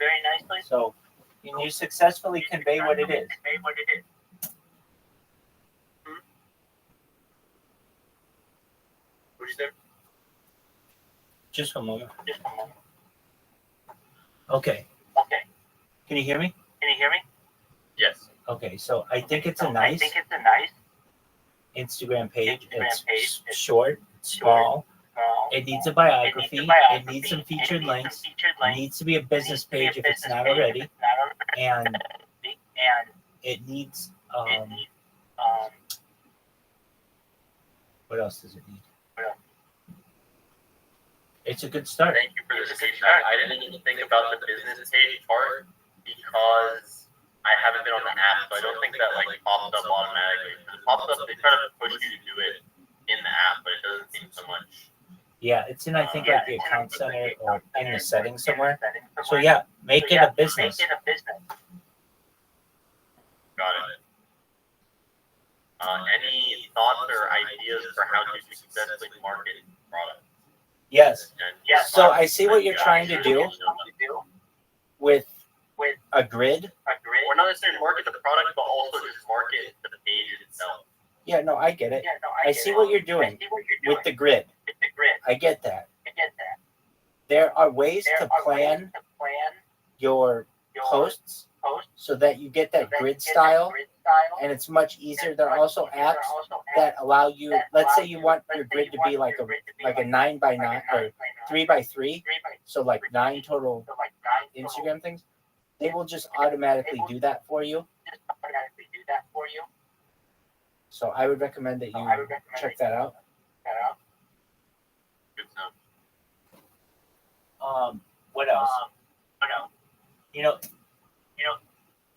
Speaker 1: So can you successfully convey what it is?
Speaker 2: What'd you say?
Speaker 1: Just one moment. Okay. Can you hear me?
Speaker 2: Yes.
Speaker 1: Okay, so I think it's a nice Instagram page. It's short, small. It needs a biography. It needs some featured links. It needs to be a business page if it's not already. And it needs what else does it need? It's a good start.
Speaker 2: Thank you for the suggestion. I didn't even think about the business page part because I haven't been on the app, so I don't think that like pops up automatically. It pops up. They try to push you to do it in the app, but it doesn't seem so much.
Speaker 1: Yeah, it's in I think like the account center or in the settings somewhere. So yeah, make it a business.
Speaker 2: Got it. Any thoughts or ideas for how to successfully market products?
Speaker 1: Yes. So I see what you're trying to do with a grid.
Speaker 2: Or not necessarily market the product, but also just market the page itself.
Speaker 1: Yeah, no, I get it. I see what you're doing with the grid. I get that. There are ways to plan your posts so that you get that grid style, and it's much easier. There are also apps that allow you. Let's say you want your grid to be like a 9x9 or 3x3, so like 9 total Instagram things. They will just automatically do that for you. So I would recommend that you check that out.
Speaker 2: Good to know.
Speaker 1: What else? You know,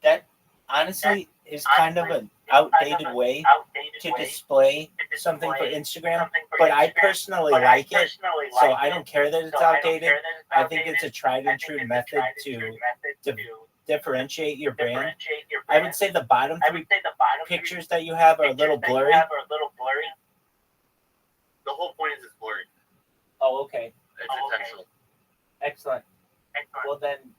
Speaker 1: that honestly is kind of an outdated way to display something for Instagram, but I personally like it, so I don't care that it's outdated. I think it's a tried and true method to differentiate your brand. I would say the bottom 3 pictures that you have are a little blurry.
Speaker 2: The whole point is it's blurry.
Speaker 1: Oh, okay.
Speaker 2: It's intentional.
Speaker 1: Excellent. Well then,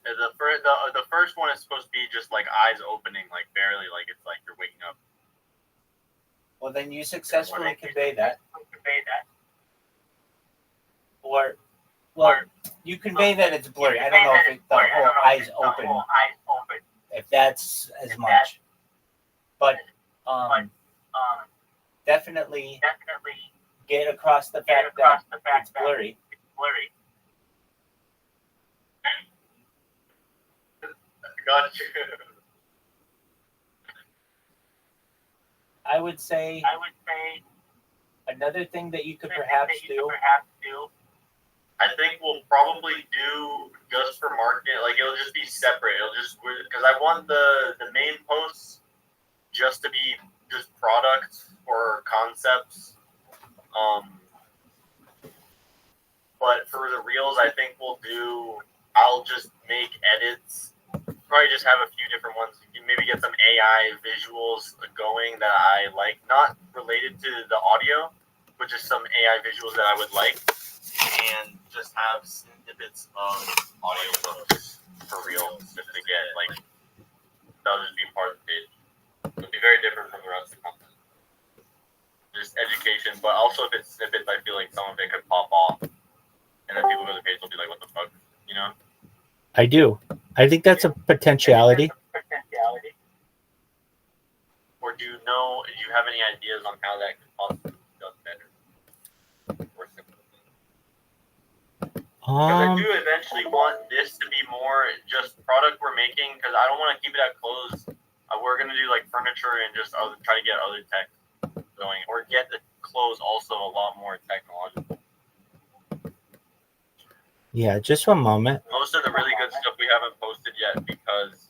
Speaker 2: The first one is supposed to be just like eyes opening, like barely, like it's like you're waking up.
Speaker 1: well then you successfully convey that. Or, well, you convey that it's blurry. I don't know if the whole eyes open, if that's as much. But definitely get across the fact that it's blurry.
Speaker 2: Got you.
Speaker 1: I would say another thing that you could perhaps do.
Speaker 2: I think we'll probably do just for market, like it'll just be separate. It'll just because I want the main posts just to be just products or concepts. But for the reels, I think I'll just make edits. Probably just have a few different ones. You can maybe get some AI visuals going that I like, not related to the audio, but just some AI visuals that I would like, and just have snippets of audio books for real, just to get like that'll just be part of the page. It'll be very different from the rest of the content. Just education, but also if it's snippets, I feel like some of it could pop off, and then people go to the page will be like, "What the fuck," you know?
Speaker 1: I do. I think that's a potentiality.
Speaker 2: Or do you have any ideas on how that could possibly be done better? Or simpler? Because I do eventually want this to be more just product we're making, because I don't want to keep it at clothes. We're going to do like furniture and just try to get other tech going, or get the clothes also a lot more technological.
Speaker 1: Yeah, just one moment.
Speaker 2: Most of the really good stuff we haven't posted yet because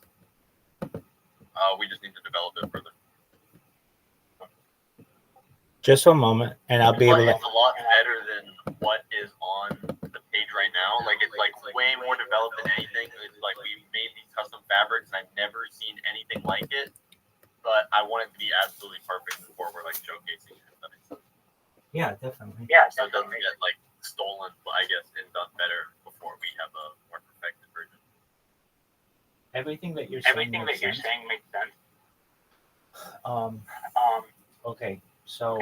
Speaker 2: we just need to develop it further.
Speaker 1: Just one moment, and I'll be able to.
Speaker 2: It's a lot better than what is on the page right now. Like it's like way more developed than anything. It's like we made these custom fabrics, and I've never seen anything like it. But I want it to be absolutely perfect before we're like showcasing it. If that makes sense.
Speaker 1: Yeah, definitely.
Speaker 2: So it doesn't get like stolen, I guess, and done better before we have a more perfected version.
Speaker 1: Everything that you're saying makes sense. Okay, so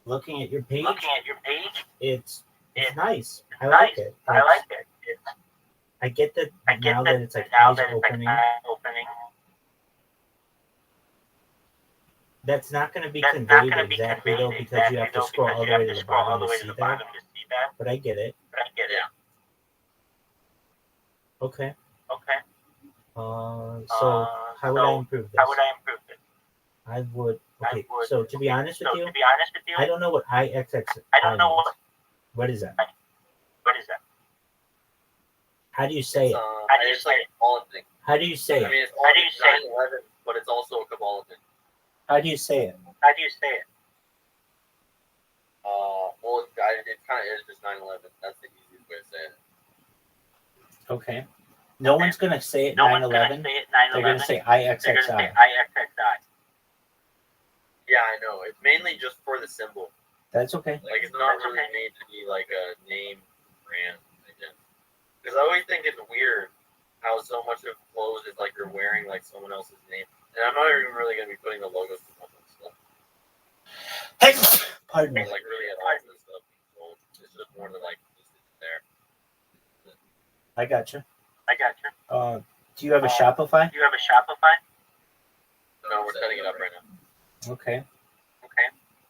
Speaker 1: looking at your page, it's
Speaker 5: It's
Speaker 1: nice. I
Speaker 5: nice.
Speaker 1: like it.
Speaker 5: I like it.
Speaker 1: I get that
Speaker 5: I get
Speaker 1: now that it's like
Speaker 5: now
Speaker 1: eyes
Speaker 5: that it's
Speaker 1: opening.
Speaker 5: like eye opening.
Speaker 1: That's not going to be
Speaker 5: That's not
Speaker 1: conveyed
Speaker 5: going to be
Speaker 1: exactly
Speaker 5: conveyed
Speaker 1: though, because you have to scroll all the way to the bottom to see that. But I get it. Okay.
Speaker 5: Okay.
Speaker 1: So how would I improve this?
Speaker 5: How would I improve this?
Speaker 1: I would. Okay.
Speaker 5: I would.
Speaker 1: So to be honest with
Speaker 5: So
Speaker 1: you,
Speaker 5: to be honest with you,
Speaker 1: I don't know what IXX.
Speaker 5: I don't know
Speaker 1: What is that?
Speaker 5: what is that.
Speaker 1: How do you say it?
Speaker 5: How do you
Speaker 2: It's
Speaker 5: say
Speaker 2: like
Speaker 5: it?
Speaker 2: a Kabbalah thing.
Speaker 1: How do you say
Speaker 2: I
Speaker 1: it?
Speaker 2: mean, it's
Speaker 5: How do you say it?
Speaker 2: 9/11, but it's also a Kabbalah thing.
Speaker 1: How do you say it?
Speaker 5: How do you say it?
Speaker 2: Well, it kind of is just 9/11. That's the easiest way to say it.
Speaker 1: Okay. No one's gonna say it
Speaker 5: No one's
Speaker 1: 9/11.
Speaker 5: gonna say it
Speaker 1: They're
Speaker 5: 9/11.
Speaker 1: gonna say
Speaker 5: They're gonna say
Speaker 1: IXXI.
Speaker 5: IXXI.
Speaker 2: Yeah, I know. It's mainly just for the symbol.
Speaker 1: That's okay.
Speaker 2: Like, it's not
Speaker 5: That's
Speaker 2: really
Speaker 5: okay.
Speaker 2: made to be like a name brand, I guess. Because I always think it's weird how so much of clothes is like you're wearing like someone else's name. And I'm not even really gonna be putting the logos too much on stuff.
Speaker 1: Hey, pardon me.
Speaker 2: Like really at all and stuff. So it's just more to like just there.
Speaker 1: I gotcha.
Speaker 5: I got you.
Speaker 1: Do you have a Shopify?
Speaker 5: Do you have a Shopify?
Speaker 2: No, we're setting it up right now.
Speaker 1: Okay.
Speaker 5: Okay.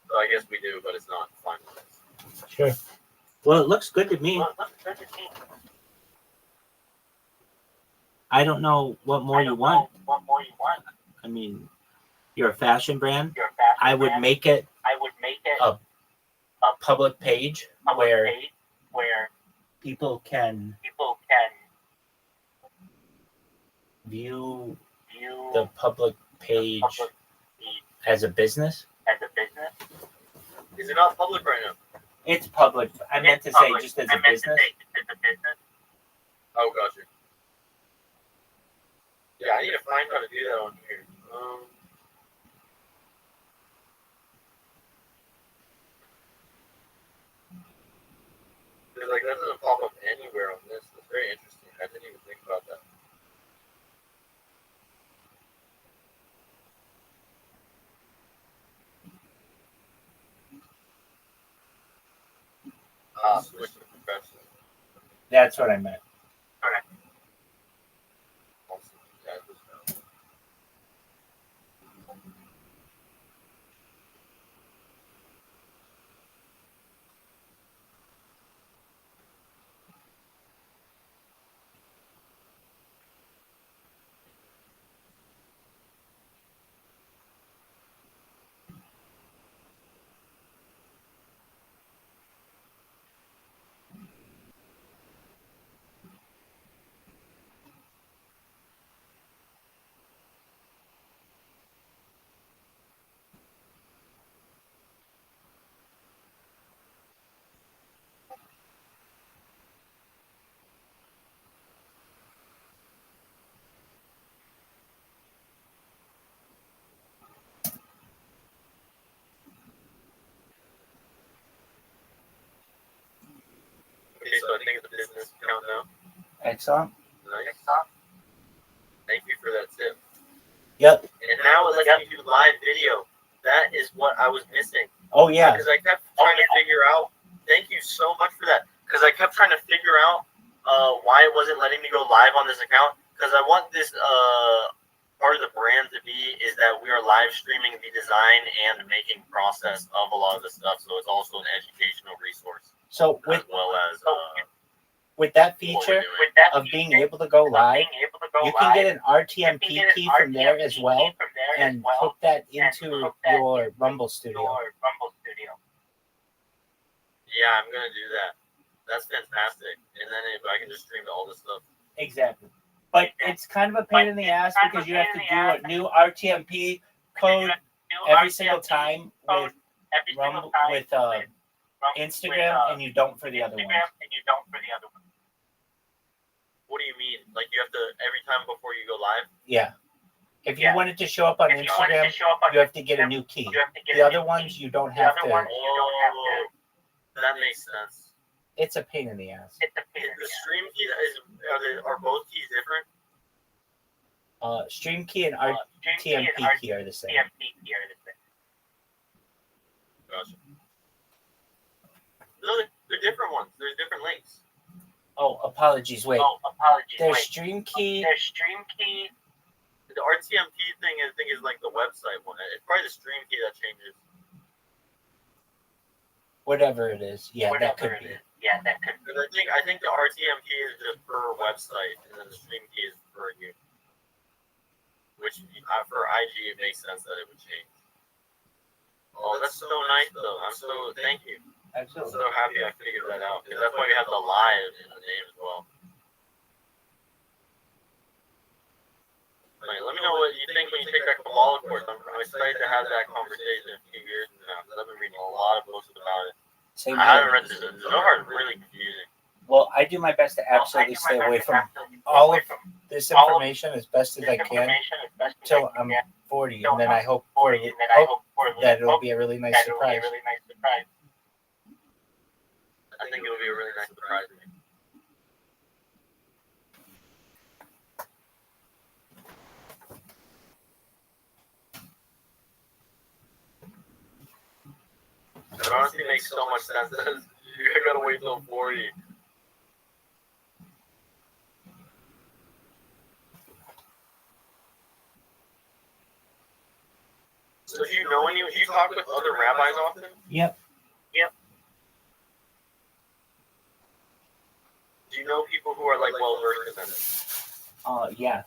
Speaker 2: So I guess we do, but it's not finalized.
Speaker 1: Sure. Well, it looks good to me.
Speaker 5: Well, look, there's a team.
Speaker 1: I don't know what more
Speaker 5: I
Speaker 1: you
Speaker 5: don't
Speaker 1: want.
Speaker 5: know what more you want?
Speaker 1: I mean, you're a fashion brand.
Speaker 5: You're a fashion
Speaker 1: I would
Speaker 5: brand.
Speaker 1: make it
Speaker 5: I would make it
Speaker 1: a public page
Speaker 5: public
Speaker 1: where
Speaker 5: page where
Speaker 1: people can
Speaker 5: people can
Speaker 1: view
Speaker 5: view
Speaker 1: the public page
Speaker 5: public page
Speaker 1: as a business.
Speaker 5: as a business.
Speaker 2: Is it not public right now?
Speaker 1: It's public. I meant to
Speaker 5: It's
Speaker 1: say
Speaker 5: public.
Speaker 1: just as
Speaker 5: I
Speaker 1: a
Speaker 5: meant to
Speaker 1: business.
Speaker 5: say just as a business.
Speaker 2: Oh, gotcha. Yeah, I need to find how to do that on here. Like that doesn't pop up anywhere on this. That's very interesting. I didn't even think about that. Switch to professional.
Speaker 1: That's what I meant.
Speaker 2: Also, yeah, it was found. Okay, so I think it's a business account now.
Speaker 1: Excellent.
Speaker 2: Nice. Thank you for that tip.
Speaker 1: Yep.
Speaker 2: And now it lets me do live video. That is what I was missing.
Speaker 1: Oh yeah.
Speaker 2: Because I kept trying to figure out. Thank you so much for that. Because I kept trying to figure out why it wasn't letting me go live on this account. Because I want this part of the brand to be is that we are live streaming the design and making process of a lot of the stuff. So it's also an educational resource
Speaker 1: So
Speaker 2: as well as
Speaker 1: with that
Speaker 2: what we're
Speaker 1: feature
Speaker 2: doing.
Speaker 5: With that
Speaker 1: of being able to go live, you can get an RTMP key from there as well and hook that into your Rumble Studio.
Speaker 2: Yeah, I'm gonna do that. That's fantastic. And then if I can just stream all this stuff.
Speaker 1: Exactly. But it's kind of a pain in the ass because you have to do a new RTMP code every single time with Rumble with Instagram, and you don't for the other ones.
Speaker 2: What do you mean? Like you have to every time before you go live?
Speaker 1: Yeah. If you want it to show up on Instagram, you have to get a new key. The other ones you don't have to.
Speaker 2: Oh, that makes sense.
Speaker 1: It's a pain in the ass.
Speaker 2: The stream key are both keys different?
Speaker 1: Stream key and RTMP key are the same.
Speaker 2: Gotcha. No, they're different ones. There's different links.
Speaker 1: Oh, apologies. Wait. There's stream key.
Speaker 2: The RTMP thing, I think, is like the website one. It's probably the stream key that changes.
Speaker 1: Whatever it is. Yeah, that could be.
Speaker 2: Because I think the RTMP is just per website, and then the stream key is per you. Which for IG, it makes sense that it would change. Oh, that's so nice, though. Thank you.
Speaker 1: Absolutely.
Speaker 2: I'm so happy I figured that out. Because that's why we have the live in the name as well. Right, let me know what you think when you take that Kabbalah course. I'm excited to have that conversation in a few years from now. Because I've been reading a lot of books about it.
Speaker 1: Same
Speaker 2: I haven't
Speaker 1: here.
Speaker 2: read the Zohar. It's really confusing.
Speaker 1: Well, I do my best to absolutely stay away from all of this information as best as I can till I'm 40, and then I hope that it'll be a really nice surprise.
Speaker 2: I think it'll be a really nice surprise to me. It honestly makes so much sense that you gotta wait till 40. So do you know do you talk with other rabbis often?
Speaker 1: Yep.
Speaker 2: Do you know people who are like well versed in this?
Speaker 1: Yeah.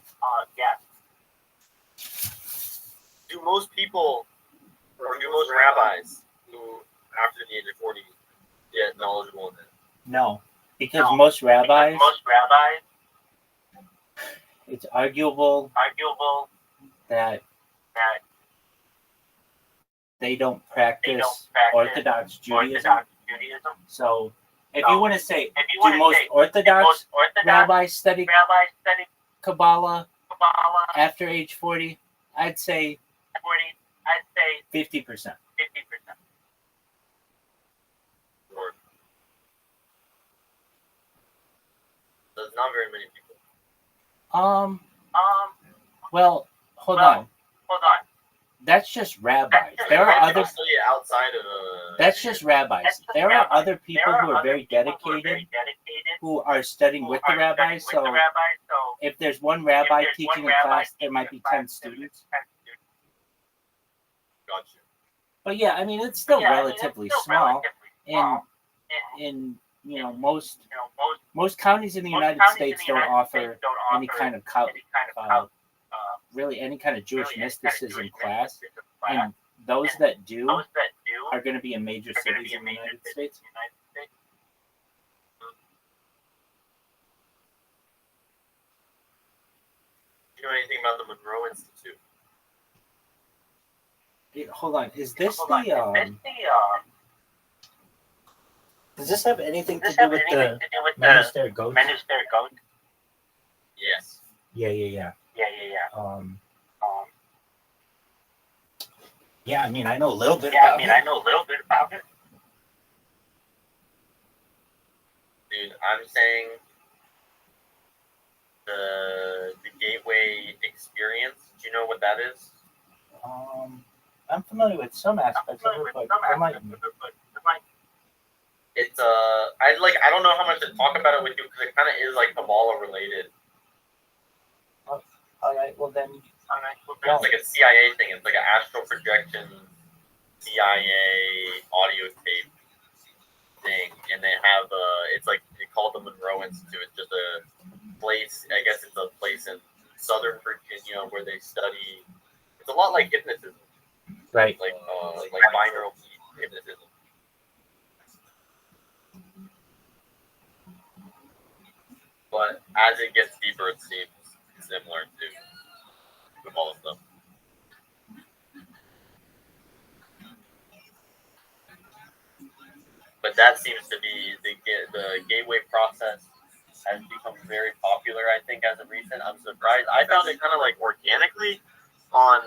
Speaker 2: Do most people, or do most rabbis who after the age of 40 get knowledgeable in it?
Speaker 1: No, because most rabbis, it's arguable that they don't practice Orthodox Judaism. So, if you want to say, do most Orthodox rabbis study Kabbalah after age 40? I'd say 50%.
Speaker 2: Or there's not very many people.
Speaker 1: Well, hold on. That's just rabbis. There are other.
Speaker 2: Outside of.
Speaker 1: That's just rabbis. There are other people who are very dedicated, who are studying with the rabbis. So, if there's one rabbi teaching a class, there might be 10 students.
Speaker 2: Gotcha.
Speaker 1: But yeah, I mean, it's still relatively small. In most counties in the United States don't offer any kind of really any kind of Jewish mysticism class, and those that do are going to be in major cities in the United States.
Speaker 2: Do you know anything about the Monroe Institute?
Speaker 1: Hold on, is this the does this have anything to do with the Minister Goat?
Speaker 2: Yes.
Speaker 1: Yeah. Yeah, I mean, I know a little bit about it.
Speaker 2: Dude, I'm saying the Gateway experience. Do you know what that is?
Speaker 1: I'm familiar with some aspects of it, but enlighten me.
Speaker 2: It's I don't know how much to talk about it with you because it kind of is like Kabbalah related.
Speaker 1: All right, well then.
Speaker 2: It's like a CIA thing. It's like an astral projection CIA audio tape thing, and they have it's like they call it the Monroe Institute. It's just a place. I guess it's a place in Southern Virginia where they study. It's a lot like hypnotism,
Speaker 1: Right.
Speaker 2: like binaural hypnotism. But as it gets deeper, it seems similar to Kabbalah stuff. But that seems to be the gateway process has become very popular, I think, as of recent. I'm surprised. I found it kind of like organically on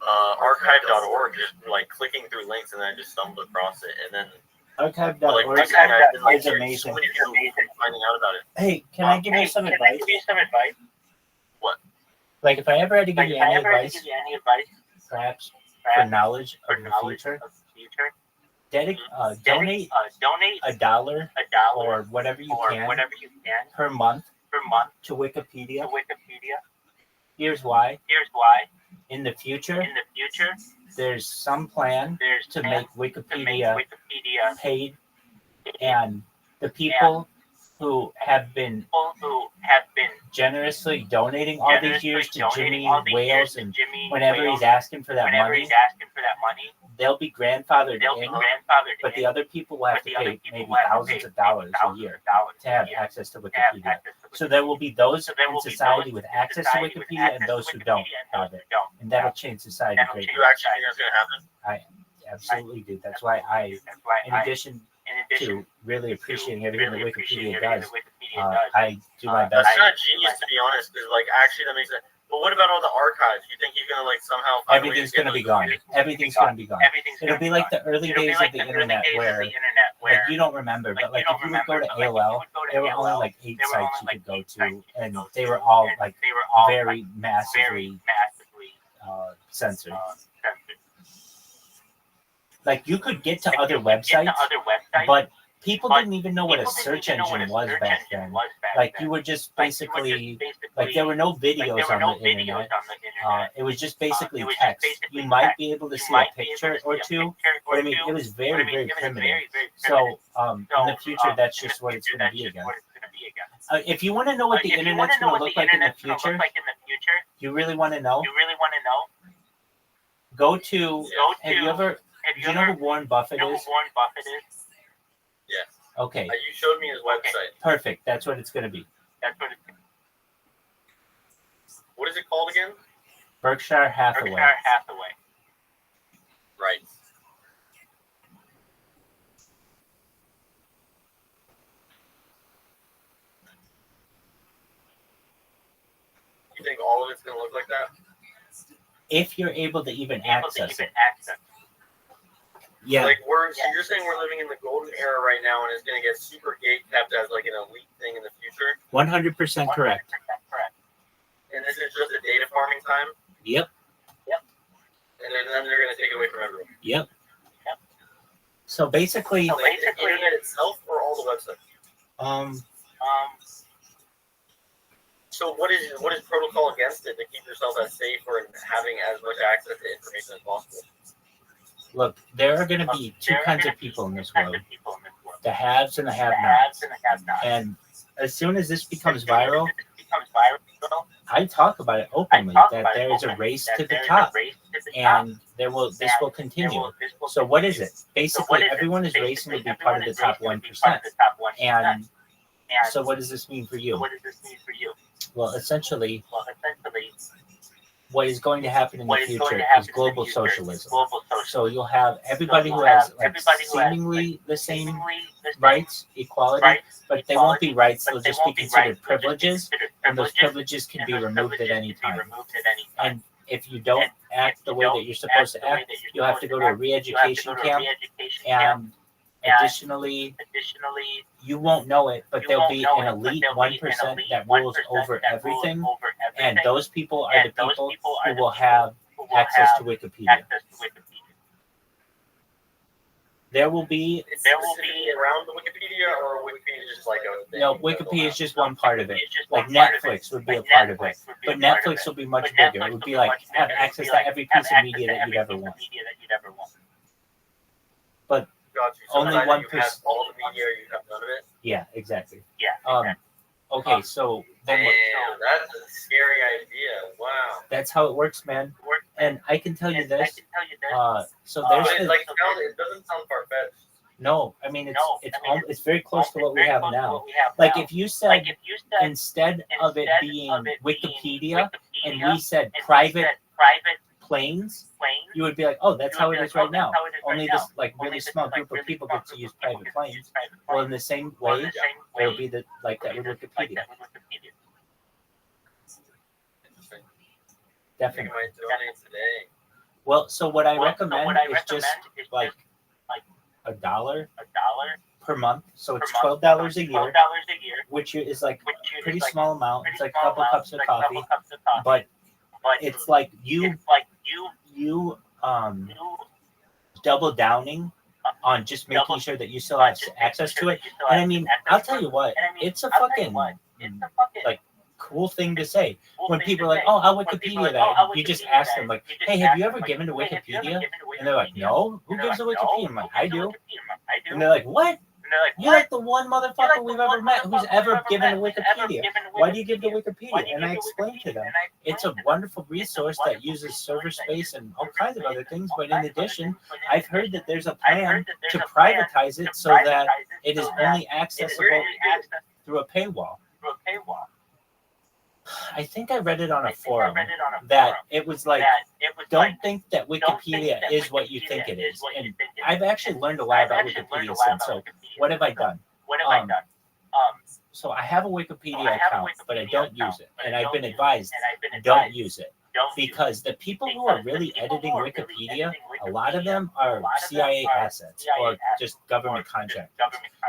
Speaker 2: archive.org, just like clicking through links, and then I just stumbled across it. And then
Speaker 1: Archive.org is amazing.
Speaker 2: So many people finding out about it.
Speaker 1: Hey, can I give you some advice?
Speaker 2: What?
Speaker 1: Like, if I ever had to give you any advice, perhaps for knowledge of the future, donate
Speaker 5: donate
Speaker 1: $1
Speaker 5: a dollar
Speaker 1: or whatever you
Speaker 5: or
Speaker 1: can
Speaker 5: whatever you can
Speaker 1: per month
Speaker 5: per month
Speaker 1: to Wikipedia.
Speaker 5: to Wikipedia.
Speaker 1: Here's why.
Speaker 5: Here's why.
Speaker 1: In the future,
Speaker 5: In the future,
Speaker 1: there's some plan
Speaker 5: there's
Speaker 1: to
Speaker 5: plans
Speaker 1: make
Speaker 5: to make
Speaker 1: Wikipedia
Speaker 5: Wikipedia
Speaker 1: paid, and the people who have been
Speaker 5: people who have been
Speaker 1: generously donating all these
Speaker 5: generously
Speaker 1: years to
Speaker 5: donating
Speaker 1: Jimmy
Speaker 5: all these years
Speaker 1: Wales,
Speaker 5: to
Speaker 1: and
Speaker 5: Jimmy
Speaker 1: whenever
Speaker 5: Wales,
Speaker 1: he's asking for that
Speaker 5: whenever
Speaker 1: money,
Speaker 5: he's asking for that money,
Speaker 1: they'll be grandfathered
Speaker 5: they'll be
Speaker 1: in,
Speaker 5: grandfathered
Speaker 1: but
Speaker 5: in.
Speaker 1: the other people will have
Speaker 5: but
Speaker 1: to
Speaker 5: the other
Speaker 1: pay
Speaker 5: people
Speaker 1: maybe
Speaker 5: will have to
Speaker 1: thousands
Speaker 5: pay
Speaker 1: of dollars a
Speaker 5: thousands
Speaker 1: year
Speaker 5: of dollars
Speaker 1: to have
Speaker 5: a year
Speaker 1: access to
Speaker 5: to have
Speaker 1: Wikipedia.
Speaker 5: access to
Speaker 1: So
Speaker 5: Wikipedia.
Speaker 1: there will be those
Speaker 5: So there
Speaker 1: in
Speaker 5: will be
Speaker 1: society
Speaker 5: those
Speaker 1: with
Speaker 5: in
Speaker 1: access to
Speaker 5: society with
Speaker 1: Wikipedia and
Speaker 5: access
Speaker 1: those
Speaker 5: to
Speaker 1: who
Speaker 5: Wikipedia
Speaker 1: don't
Speaker 5: and
Speaker 1: have
Speaker 5: those
Speaker 1: it.
Speaker 5: who don't.
Speaker 1: And that'll change society
Speaker 5: That'll
Speaker 1: greatly.
Speaker 5: change
Speaker 2: You actually think that's going to happen?
Speaker 1: I absolutely do. That's why I,
Speaker 5: That's why
Speaker 1: in addition
Speaker 5: in addition
Speaker 1: to really appreciating everything
Speaker 5: really
Speaker 1: that
Speaker 5: appreciating
Speaker 1: Wikipedia
Speaker 5: everything
Speaker 1: does,
Speaker 5: that Wikipedia does,
Speaker 1: I do my
Speaker 2: That's
Speaker 1: best.
Speaker 2: kind of genius, to be honest, because like actually that makes sense. But what about all the archives? You think you're gonna like somehow find a way
Speaker 1: Everything's
Speaker 2: to get
Speaker 1: going to be
Speaker 2: those
Speaker 1: gone.
Speaker 2: deleted?
Speaker 1: Everything's going to be gone.
Speaker 5: everything's
Speaker 1: It'll
Speaker 5: gonna
Speaker 1: be like the early
Speaker 5: It'll be
Speaker 1: days
Speaker 5: like
Speaker 1: of the
Speaker 5: the early
Speaker 1: internet
Speaker 5: days of
Speaker 1: where,
Speaker 5: the internet where
Speaker 1: like, you don't remember, but like
Speaker 5: you
Speaker 1: if you
Speaker 5: don't
Speaker 1: would go to
Speaker 5: remember, but, like, if you
Speaker 1: AOL,
Speaker 5: would go to
Speaker 1: there were only
Speaker 5: AOL,
Speaker 1: like 8
Speaker 5: there were
Speaker 1: sites
Speaker 5: only,
Speaker 1: you
Speaker 5: like,
Speaker 1: could go
Speaker 5: 8 sites
Speaker 1: to,
Speaker 5: you
Speaker 1: and
Speaker 5: could go
Speaker 1: they
Speaker 5: to,
Speaker 1: were all
Speaker 5: and
Speaker 1: like
Speaker 5: they were all
Speaker 1: very
Speaker 5: very
Speaker 1: massively
Speaker 5: massively
Speaker 1: censored.
Speaker 5: censored.
Speaker 1: Like you could get to
Speaker 5: Like,
Speaker 1: other
Speaker 5: you could get
Speaker 1: websites,
Speaker 5: to other websites,
Speaker 1: but people
Speaker 5: but
Speaker 1: didn't even know what a
Speaker 5: people didn't
Speaker 1: search
Speaker 5: even know what
Speaker 1: engine
Speaker 5: a
Speaker 1: was
Speaker 5: search
Speaker 1: back
Speaker 5: engine
Speaker 1: then.
Speaker 5: was back
Speaker 1: Like
Speaker 5: then.
Speaker 1: you were just
Speaker 5: Like, you were
Speaker 1: basically,
Speaker 5: just basically
Speaker 1: like there were no
Speaker 5: like,
Speaker 1: videos
Speaker 5: there were
Speaker 1: on
Speaker 5: no
Speaker 1: the
Speaker 5: videos
Speaker 1: internet.
Speaker 5: on the internet.
Speaker 1: It was just basically
Speaker 5: It was just
Speaker 1: text.
Speaker 5: basically
Speaker 1: You might
Speaker 5: text.
Speaker 1: be able to
Speaker 5: You
Speaker 1: see a
Speaker 5: might be able
Speaker 1: picture
Speaker 5: to
Speaker 1: or
Speaker 5: see a
Speaker 1: two,
Speaker 5: picture
Speaker 1: but I
Speaker 5: or
Speaker 1: mean,
Speaker 5: two,
Speaker 1: it was
Speaker 5: but
Speaker 1: very,
Speaker 5: I mean,
Speaker 1: very
Speaker 5: it was
Speaker 1: primitive.
Speaker 5: very, very primitive.
Speaker 1: So, in the future, that's
Speaker 5: in
Speaker 1: just
Speaker 5: the
Speaker 1: what it's
Speaker 5: future,
Speaker 1: going to
Speaker 5: that's
Speaker 1: be
Speaker 5: just
Speaker 1: again.
Speaker 5: what it's going to be again.
Speaker 1: If you want to know what the
Speaker 5: If you wanna
Speaker 1: internet's
Speaker 5: know
Speaker 1: going to
Speaker 5: what
Speaker 1: look
Speaker 5: the
Speaker 1: like in the
Speaker 5: internet's gonna
Speaker 1: future,
Speaker 5: look like in the future,
Speaker 1: you really want to know?
Speaker 5: you really want to know?
Speaker 1: Go to.
Speaker 5: Go
Speaker 1: Have you
Speaker 5: to.
Speaker 1: ever?
Speaker 5: Have
Speaker 1: Do
Speaker 5: you
Speaker 1: you know
Speaker 5: ever?
Speaker 1: who Warren Buffett
Speaker 5: You know
Speaker 1: is?
Speaker 5: who Warren Buffett is?
Speaker 2: Yeah.
Speaker 1: Okay,
Speaker 2: You showed me his website.
Speaker 1: perfect. That's what it's going to be.
Speaker 5: That's what it's
Speaker 2: What is it called again?
Speaker 1: Berkshire Hathaway.
Speaker 5: Berkshire Hathaway.
Speaker 2: Right. You think all of it's gonna look like that?
Speaker 1: If you're able to even
Speaker 5: Able to
Speaker 1: access
Speaker 5: even
Speaker 1: it.
Speaker 5: access.
Speaker 1: Yeah.
Speaker 2: Like so you're saying we're living in the golden era right now, and it's gonna get super gate kept as like an elite thing in the future.
Speaker 1: 100%
Speaker 5: 100%
Speaker 1: correct.
Speaker 5: correct.
Speaker 2: And this is just a data farming time.
Speaker 1: Yep.
Speaker 2: And then they're gonna take it away from everyone.
Speaker 1: Yep. So basically,
Speaker 5: So
Speaker 2: Like the
Speaker 5: basically,
Speaker 2: internet itself or all the websites.
Speaker 1: um,
Speaker 2: So what is protocol against it to keep yourself as safe or having as much access to information as possible?
Speaker 1: look, there are going to be two
Speaker 5: there are
Speaker 1: kinds
Speaker 5: gonna
Speaker 1: of people in this
Speaker 5: kinds
Speaker 1: world:
Speaker 5: of people in this world.
Speaker 1: the haves and the
Speaker 5: The
Speaker 1: have-nots.
Speaker 5: haves and the have-nots.
Speaker 1: And as soon as this becomes
Speaker 5: As soon as
Speaker 1: viral,
Speaker 5: it becomes viral,
Speaker 1: I talk about it
Speaker 5: I
Speaker 1: openly
Speaker 5: talk
Speaker 1: that
Speaker 5: about it
Speaker 1: there is a
Speaker 5: openly,
Speaker 1: race
Speaker 5: that
Speaker 1: to the
Speaker 5: there is a
Speaker 1: top,
Speaker 5: race to the top,
Speaker 1: and this will
Speaker 5: and
Speaker 1: continue.
Speaker 5: this will
Speaker 1: So what is
Speaker 5: continue.
Speaker 1: it?
Speaker 5: So
Speaker 1: Basically,
Speaker 5: what is it?
Speaker 1: everyone is
Speaker 5: Basically,
Speaker 1: racing to be
Speaker 5: everyone
Speaker 1: part of the
Speaker 5: is
Speaker 1: top
Speaker 5: racing to be part
Speaker 1: 1%.
Speaker 5: of the top 1%.
Speaker 1: And
Speaker 5: And
Speaker 1: so, what does this mean for
Speaker 5: so
Speaker 1: you?
Speaker 5: what does this mean for you?
Speaker 1: Well, essentially,
Speaker 5: Well, essentially,
Speaker 1: what is going to happen in the
Speaker 5: what is going
Speaker 1: future
Speaker 5: to happen
Speaker 1: is
Speaker 5: in the
Speaker 1: global
Speaker 5: future is
Speaker 1: socialism.
Speaker 5: global socialism.
Speaker 1: So you'll have everybody
Speaker 5: So
Speaker 1: who
Speaker 5: you'll
Speaker 1: has
Speaker 5: have
Speaker 1: like
Speaker 5: everybody who has,
Speaker 1: seemingly the same
Speaker 5: seemingly the same
Speaker 1: rights, equality,
Speaker 5: rights,
Speaker 1: but they won't be rights.
Speaker 5: but
Speaker 1: They'll
Speaker 5: they
Speaker 1: just
Speaker 5: won't
Speaker 1: be
Speaker 5: be
Speaker 1: considered
Speaker 5: rights, they'll just be
Speaker 1: privileges,
Speaker 5: considered
Speaker 1: and those
Speaker 5: privileges,
Speaker 1: privileges can
Speaker 5: and
Speaker 1: be
Speaker 5: those
Speaker 1: removed at
Speaker 5: privileges
Speaker 1: any
Speaker 5: can be
Speaker 1: time.
Speaker 5: removed at any time.
Speaker 1: And if you don't
Speaker 5: And
Speaker 1: act
Speaker 5: if
Speaker 1: the
Speaker 5: you
Speaker 1: way
Speaker 5: don't
Speaker 1: that you're supposed to
Speaker 5: the way
Speaker 1: act,
Speaker 5: that you're
Speaker 1: you'll have to
Speaker 5: supposed
Speaker 1: go to a
Speaker 5: act, you'll have to
Speaker 1: re-education
Speaker 5: go to a
Speaker 1: camp.
Speaker 5: re-education camp.
Speaker 1: And
Speaker 5: And
Speaker 1: additionally,
Speaker 5: you
Speaker 1: you won't know it, but
Speaker 5: you
Speaker 1: there'll
Speaker 5: won't
Speaker 1: be
Speaker 5: know
Speaker 1: an
Speaker 5: it, but
Speaker 1: elite
Speaker 5: there'll be an
Speaker 1: 1%
Speaker 5: elite
Speaker 1: that rules
Speaker 5: 1%
Speaker 1: over
Speaker 5: that rules
Speaker 1: everything,
Speaker 5: over everything.
Speaker 1: and those people are
Speaker 5: And
Speaker 1: the
Speaker 5: those
Speaker 1: people
Speaker 5: people
Speaker 1: who
Speaker 5: are the
Speaker 1: will
Speaker 5: people
Speaker 1: have
Speaker 5: who will
Speaker 1: access
Speaker 5: have
Speaker 1: to Wikipedia.
Speaker 5: access to Wikipedia.
Speaker 1: There will be
Speaker 2: There will be around the Wikipedia, or Wikipedia is just like a thing.
Speaker 1: Wikipedia is just one part of it.
Speaker 5: It's just
Speaker 1: Like
Speaker 5: one part of it.
Speaker 1: Netflix would be a
Speaker 5: Like
Speaker 1: part of it,
Speaker 5: Netflix would be
Speaker 1: but
Speaker 5: a part of
Speaker 1: Netflix
Speaker 5: it.
Speaker 1: will be much
Speaker 5: But
Speaker 1: bigger.
Speaker 5: Netflix
Speaker 1: It would
Speaker 5: will
Speaker 1: be
Speaker 5: be
Speaker 1: like
Speaker 5: much
Speaker 1: have
Speaker 5: bigger. It would
Speaker 1: access
Speaker 5: be
Speaker 1: to
Speaker 5: like
Speaker 1: every
Speaker 5: have
Speaker 1: piece of
Speaker 5: access
Speaker 1: media
Speaker 5: to
Speaker 1: that you'd
Speaker 5: every
Speaker 1: ever
Speaker 5: piece of
Speaker 1: want.
Speaker 5: media that you'd ever want.
Speaker 2: Got you. So
Speaker 1: Only
Speaker 2: only
Speaker 1: 1%.
Speaker 2: You have all the media, you have none of it.
Speaker 1: Yeah, exactly.
Speaker 5: Yeah.
Speaker 1: Um, okay, so then what?
Speaker 2: Damn, that's a scary idea. Wow.
Speaker 1: That's how it works, man. And I can tell you
Speaker 5: And I
Speaker 1: this.
Speaker 5: can tell you this.
Speaker 1: So there's
Speaker 2: But
Speaker 1: the,
Speaker 2: it doesn't sound far fetched.
Speaker 1: no. I mean,
Speaker 5: No,
Speaker 1: it's very close to what we
Speaker 5: very
Speaker 1: have
Speaker 5: close to
Speaker 1: now.
Speaker 5: what we have
Speaker 1: Like
Speaker 5: now.
Speaker 1: if you said
Speaker 5: Like if you said
Speaker 1: instead of it being Wikipedia, and we said
Speaker 5: and we
Speaker 1: private
Speaker 5: said private
Speaker 1: planes,
Speaker 5: planes,
Speaker 1: you would be like, oh, that's
Speaker 5: you
Speaker 1: how
Speaker 5: would
Speaker 1: it
Speaker 5: be
Speaker 1: is
Speaker 5: like,
Speaker 1: right
Speaker 5: oh,
Speaker 1: now.
Speaker 5: that's how it is right
Speaker 1: Only
Speaker 5: now.
Speaker 1: this like
Speaker 5: Only
Speaker 1: really
Speaker 5: this,
Speaker 1: small
Speaker 5: like,
Speaker 1: group of
Speaker 5: really
Speaker 1: people
Speaker 5: small
Speaker 1: get to
Speaker 5: group
Speaker 1: use
Speaker 5: of people
Speaker 1: private
Speaker 5: get to
Speaker 1: planes.
Speaker 5: use private
Speaker 1: Well,
Speaker 5: planes.
Speaker 1: in the same
Speaker 5: Well, in
Speaker 1: way,
Speaker 5: the same
Speaker 1: it'll
Speaker 5: way,
Speaker 1: be like that
Speaker 5: like
Speaker 1: with
Speaker 5: that
Speaker 1: Wikipedia.
Speaker 5: with Wikipedia.
Speaker 2: Interesting. I think
Speaker 1: Definitely.
Speaker 2: I might donate today.
Speaker 1: Well, so what I
Speaker 5: Well, so
Speaker 1: recommend
Speaker 5: what I
Speaker 1: is just
Speaker 5: recommend is
Speaker 1: like
Speaker 5: like
Speaker 1: $1
Speaker 5: $1
Speaker 1: per month. So it's
Speaker 5: per month.
Speaker 1: $12 a year,
Speaker 5: $12 a year,
Speaker 1: which is like
Speaker 5: which
Speaker 1: a
Speaker 5: is
Speaker 1: pretty
Speaker 5: like
Speaker 1: small amount.
Speaker 5: pretty
Speaker 1: It's like a
Speaker 5: small
Speaker 1: couple
Speaker 5: amount,
Speaker 1: cups of
Speaker 5: like a
Speaker 1: coffee,
Speaker 5: couple cups of coffee.
Speaker 1: but
Speaker 5: But
Speaker 1: it's like you
Speaker 5: it's like you
Speaker 1: double downing on just making sure that you still have access to it. And I mean, I'll tell you what, it's a fucking like cool thing to say when people are like, "Oh, I'll Wikipedia that." You just ask them like, "Hey, have you ever given to Wikipedia?" And they're like, "No, who gives to Wikipedia?" I'm like, "I do." And they're like, "What? You're like the one motherfucker we've ever met who's ever given to Wikipedia. Why do you give to Wikipedia?" And I explained to them, it's a wonderful resource that uses server space and all kinds of other things. But in addition, I've heard that there's a plan to privatize it so that it is only accessible through a paywall. I think I read it on a forum that it was like, don't think that Wikipedia is what you think it is. And I've actually learned a lot about Wikipedia since. So what have I done? So I have a Wikipedia account, but I don't use it. And I've been advised, don't use it. Because the people who are really editing Wikipedia, a lot of them are CIA assets or just government contractors.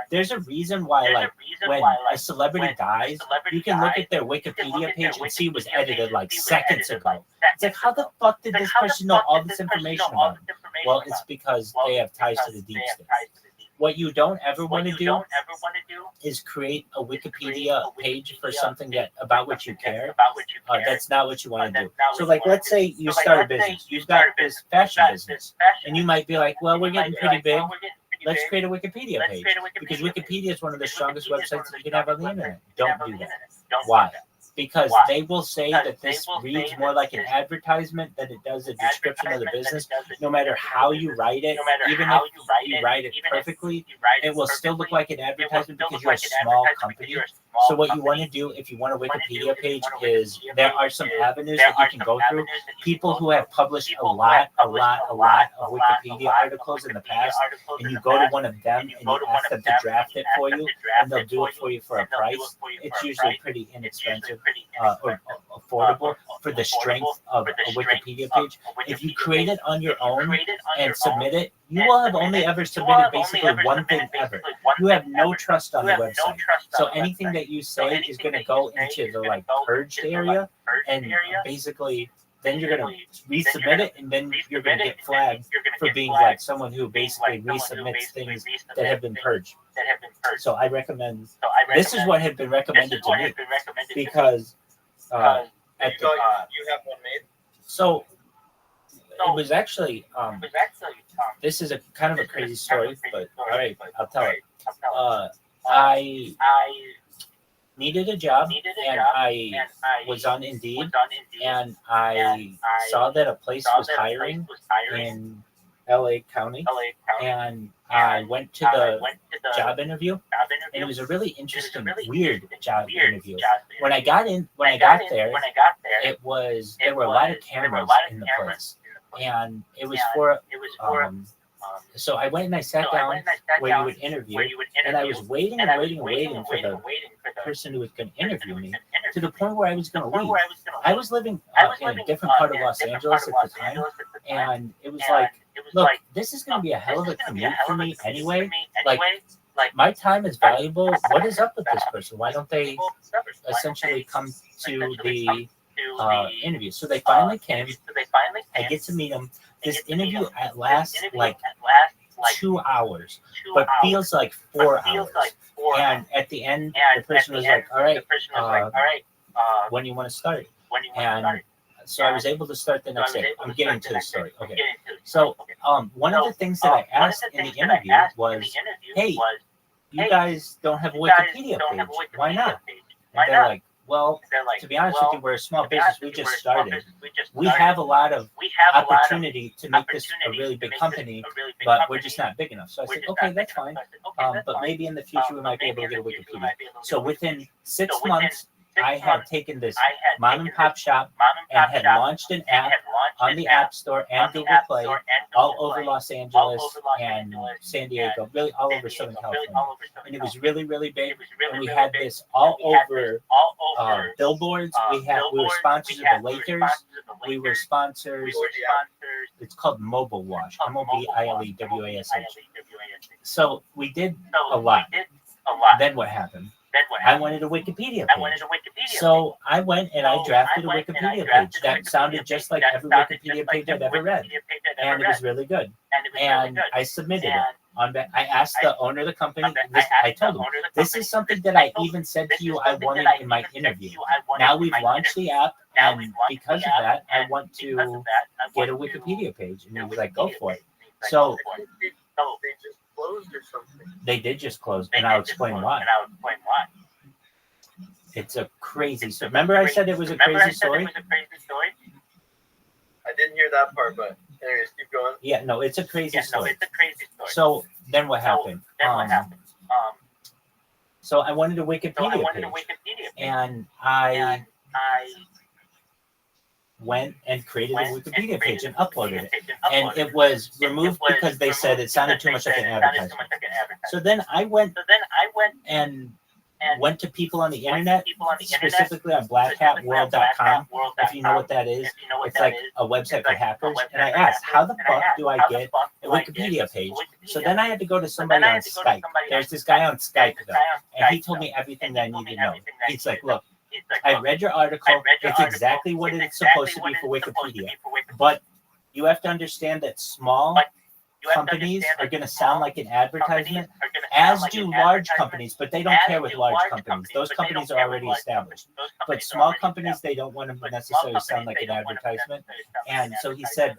Speaker 1: There's a reason why, like, when a celebrity dies, you can look at their Wikipedia page and see it was edited like seconds ago. It's like, how the fuck did this person know all this information about him? Well, it's because they have ties to the deep state. What you don't ever want to do is create a Wikipedia page for something that about which you care. That's not what you want to do. So, like, let's say you start a business. You've got this fashion business, and you might be like, well, we're getting pretty big. Let's create a Wikipedia page. Because Wikipedia is one of the strongest websites that you can have on the internet. Don't do that. Why? Because they will say that this reads more like an advertisement than it does a description of the business. No matter how you write it, even if you write it perfectly, it will still look like an advertisement because you're a small company. So what you want to do if you want a Wikipedia page is there are some avenues that you can go through. People who have published a lot of Wikipedia articles in the past, and you go to one of them and you ask them to draft it for you, and they'll do it for you for a price. It's usually pretty inexpensive or affordable for the strength of a Wikipedia page. If you create it on your own and submit it, you will have only ever submitted basically one thing ever. You have no trust on the website. So anything that you say is going to go into the like purged area, and basically then you're going to resubmit it, and then you're going to get flagged for being like someone who basically resubmits things that have been purged. So I recommend, this is what had been recommended to me, because
Speaker 2: you have one made?
Speaker 1: So it was actually, this is a kind of a crazy story, but all right, I'll tell it. I needed a job, and I was on Indeed, and I saw that a place was hiring in LA County, and I went to the job interview, and it was a really interesting, weird job interview. When I got there, there were a lot of cameras in the place, and it was for so I went and I sat down where you would interview, and I was waiting for the person who was going to interview me, to the point where I was going to leave. I was living in a different part of Los Angeles at the time, and it was like, look, this is going to be a hell of a commute for me anyway. Like, my time is valuable. What is up with this person? Why don't they essentially come to the interview? So they finally came. I get to meet them. This interview lasts like 2 hours, but feels like 4 hours. And at the end, the person was like, all right, when do you want to start? And so I was able to start the next day. I'm getting to the story. Okay. So one of the things that I asked in the interview was, hey, you guys don't have a Wikipedia page. Why not? And they're like, well, to be honest with you, we're a small business. We just started. We have a lot of opportunity to make this a really big company, but we're just not big enough. So I said, okay, that's fine. But maybe in the future we might be able to get a Wikipedia. So within 6 months, I had taken this mom and pop shop and had launched an app on the App Store and Google Play all over Los Angeles and San Diego, really all over Southern California. And it was really, really big. And we had this all over billboards. We were sponsors of the Lakers. We were sponsors. It's called Mobile Wash. MOBILEWASH. So we did a lot. Then what happened? I wanted a Wikipedia page. So I went and I drafted a Wikipedia page that sounded just like every Wikipedia page I've ever read. And it was really good. And I submitted it. I asked the owner of the company. I told him this is something that I even said to you I wanted in my interview. Now we've launched the app, and because of that, I want to get a Wikipedia page. And he was like, "Go for it." So
Speaker 2: They just closed or something.
Speaker 1: they did just close, and I'll explain why. It's a crazy story. Remember I said it was a crazy story?
Speaker 2: I didn't hear that part, but anyways, keep going.
Speaker 1: Yeah, no, it's a crazy story. So then what happened? So I wanted a Wikipedia page, and I went and created a Wikipedia page and uploaded it. And it was removed because they said it sounded too much like an advertisement. So then I went and went to people on the internet, specifically on blackhatworld.com. If you know what that is, it's like a website for hackers. And I asked, how the fuck do I get a Wikipedia page? So then I had to go to somebody on Skype. There's this guy on Skype, though, and he told me everything that I needed to know. He's like, look, I read your article. It's exactly what it's supposed to be for Wikipedia. But you have to understand that small companies are going to sound like an advertisement, as do large companies, but they don't care with large companies. Those companies are already established. But small companies, they don't want to necessarily sound like an advertisement. And so he said,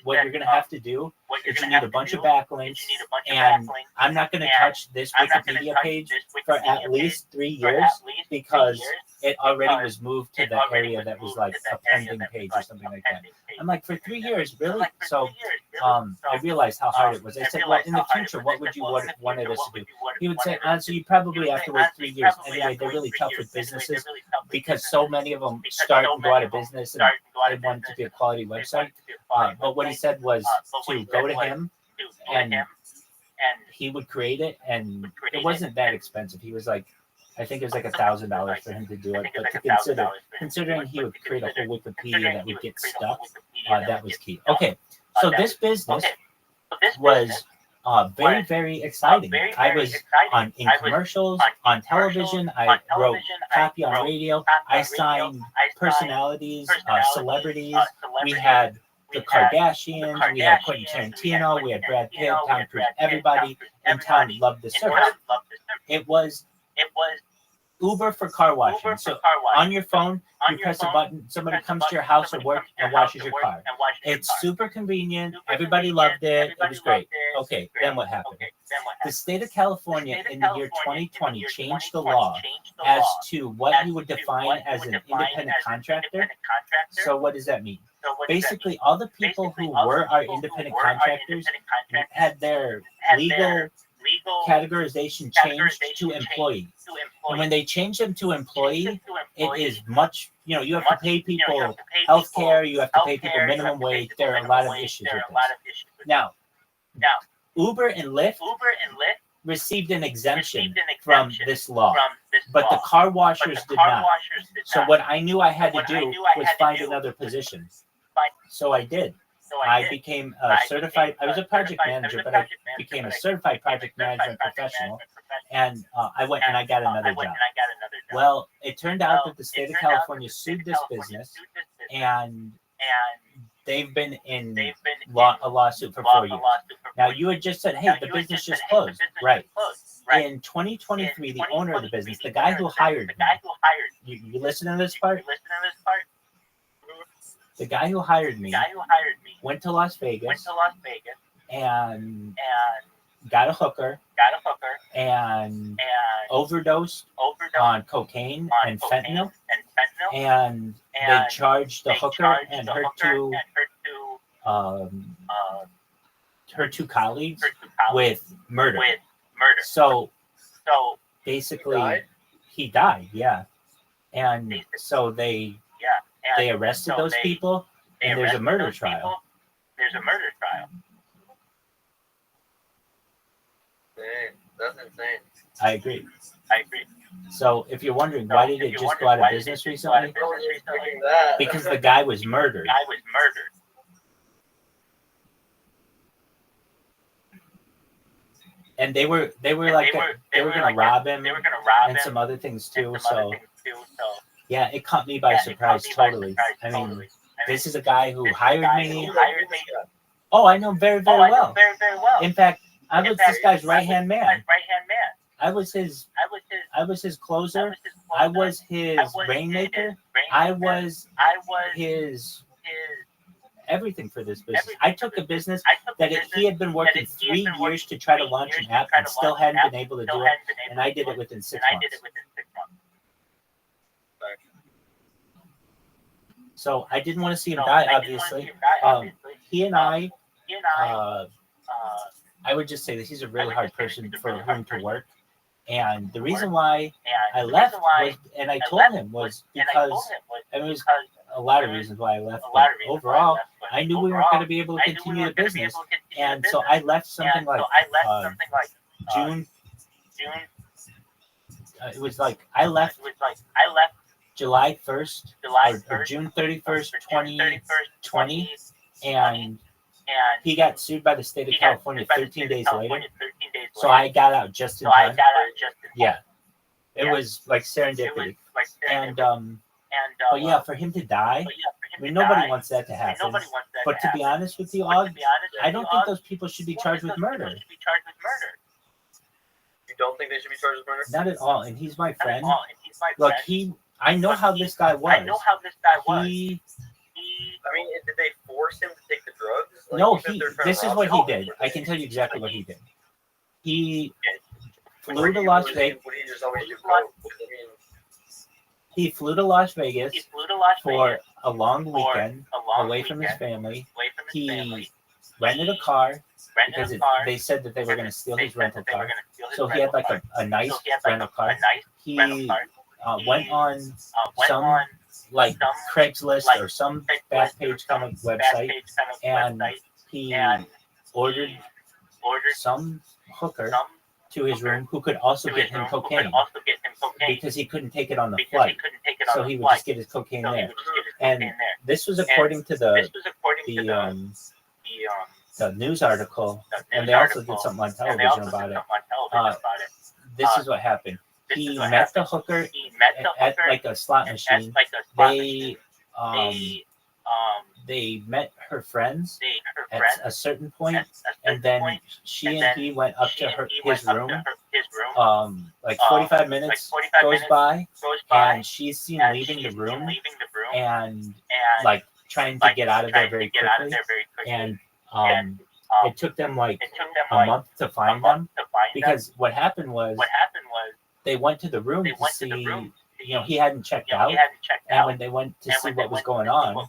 Speaker 1: what you're going to have to do is you need a bunch of backlinks, and I'm not going to touch this Wikipedia page for at least 3 years because it already was moved to the area that was like a pending page or something like that. I'm like, for 3 years, really? So I realized how hard it was. I said, well, in the future, what would you wanted us to do? He would say, so you probably have to wait 3 years. Anyway, they're really tough with businesses because so many of them start and go out of business, and they want it to be a quality website. But what he said was to go to him, and he would create it, and it wasn't that expensive. He was like, I think it was like $1,000 for him to do it, but to considering he would create a whole Wikipedia that would get stuck, that was key. Okay, so this business was very, very exciting. I was in commercials, on television. I wrote copy on radio. I signed personalities, celebrities. We had the Kardashians. We had Quentin Tarantino. We had Brad Pitt, Tom Cruise. Everybody in town loved the service. It was Uber for car washing. So on your phone, you press a button, somebody comes to your house or work and washes your car. It's super convenient. Everybody loved it. It was great. Okay, then what happened? The state of California in the year 2020 changed the law as to what you would define as an independent contractor. So what does that mean? Basically, all the people who were our independent contractors had their legal categorization changed to employee. And when they change them to employee, it is much, you have to pay people health care, you have to pay people minimum wage. There are a lot of issues with this. Now, Uber and Lyft received an exemption from this law, but the car washers did not. So what I knew I had to do was find another position. So I did. I became a certified, I was a project manager, but I became a certified project management professional. And I went and I got another job. Well, it turned out that the state of California sued this business, and they've been in a lawsuit for 4 years. Now, you had just said, hey, the business just closed. Right. In 2023, the owner of the business, the guy who hired me, you listen to this part? The guy who hired me went to Las Vegas and got a hooker and overdosed on cocaine and fentanyl, and they charged the hooker and her two colleagues with murder. So basically, he died. Yeah, and so they arrested those people, and there's a murder trial.
Speaker 2: Dang, that's insane.
Speaker 1: I agree. So if you're wondering, why did it just go out of business recently? Because the guy was murdered. And they were like they were gonna rob him and some other things too. So yeah, it caught me by surprise totally. I mean, this is a guy who hired me. Oh, I know him very, very well. In fact, I was this guy's right-hand man.
Speaker 5: Right-hand man.
Speaker 1: I was his closer.
Speaker 5: I
Speaker 1: I was his rainmaker. I was his everything for this business. I took a business that he had been working 3 years to try to launch an app and still hadn't been able to do it, and I did it within 6 months. So I didn't want to see him die, obviously. He and I would just say that he's a really hard person for him to work. And the reason why I left was, and I told him, was because, I mean, it was a lot of reasons why I left, but overall, I knew we weren't going to be able to continue the business. And so I left something like June. It was like I left July 1st or June 31st, 2020, and he got sued by the state of California 13 days later. So I got out just in time. Yeah, it was like serendipity. And but yeah, for him to die, I mean, nobody wants that to happen. But to be honest with you, Og, I don't think those people should be charged with murder.
Speaker 2: You don't think they should be charged with murder?
Speaker 1: Not at all. And he's my friend. Look, I know how this guy was. He,
Speaker 2: I mean, did they force him to take the drugs? Like,
Speaker 1: no,
Speaker 2: this
Speaker 1: is what he did. I can tell you exactly what he did. He flew to Las Vegas. He flew to Las Vegas for a long weekend away from his family. He rented a car because they said that they were going to steal his rental car. So he had like a nice rental car. He went on some like Craigslist or some Backpage kind of website, and he ordered some hooker to his room who could also get him cocaine because he couldn't take it on the flight. So he would just get his cocaine there. And this was according to the news article, and they also did something on television about it. This is what happened. He met the hooker at like a slot machine. They met her friends at a certain point, and then she and he went up to his room. Like 45 minutes goes by, and she's seen leaving the room and like trying to get out of there very quickly. And it took them like a month to find them, because what happened was they went to the room to see. He hadn't checked out, and when they went to see what was going on,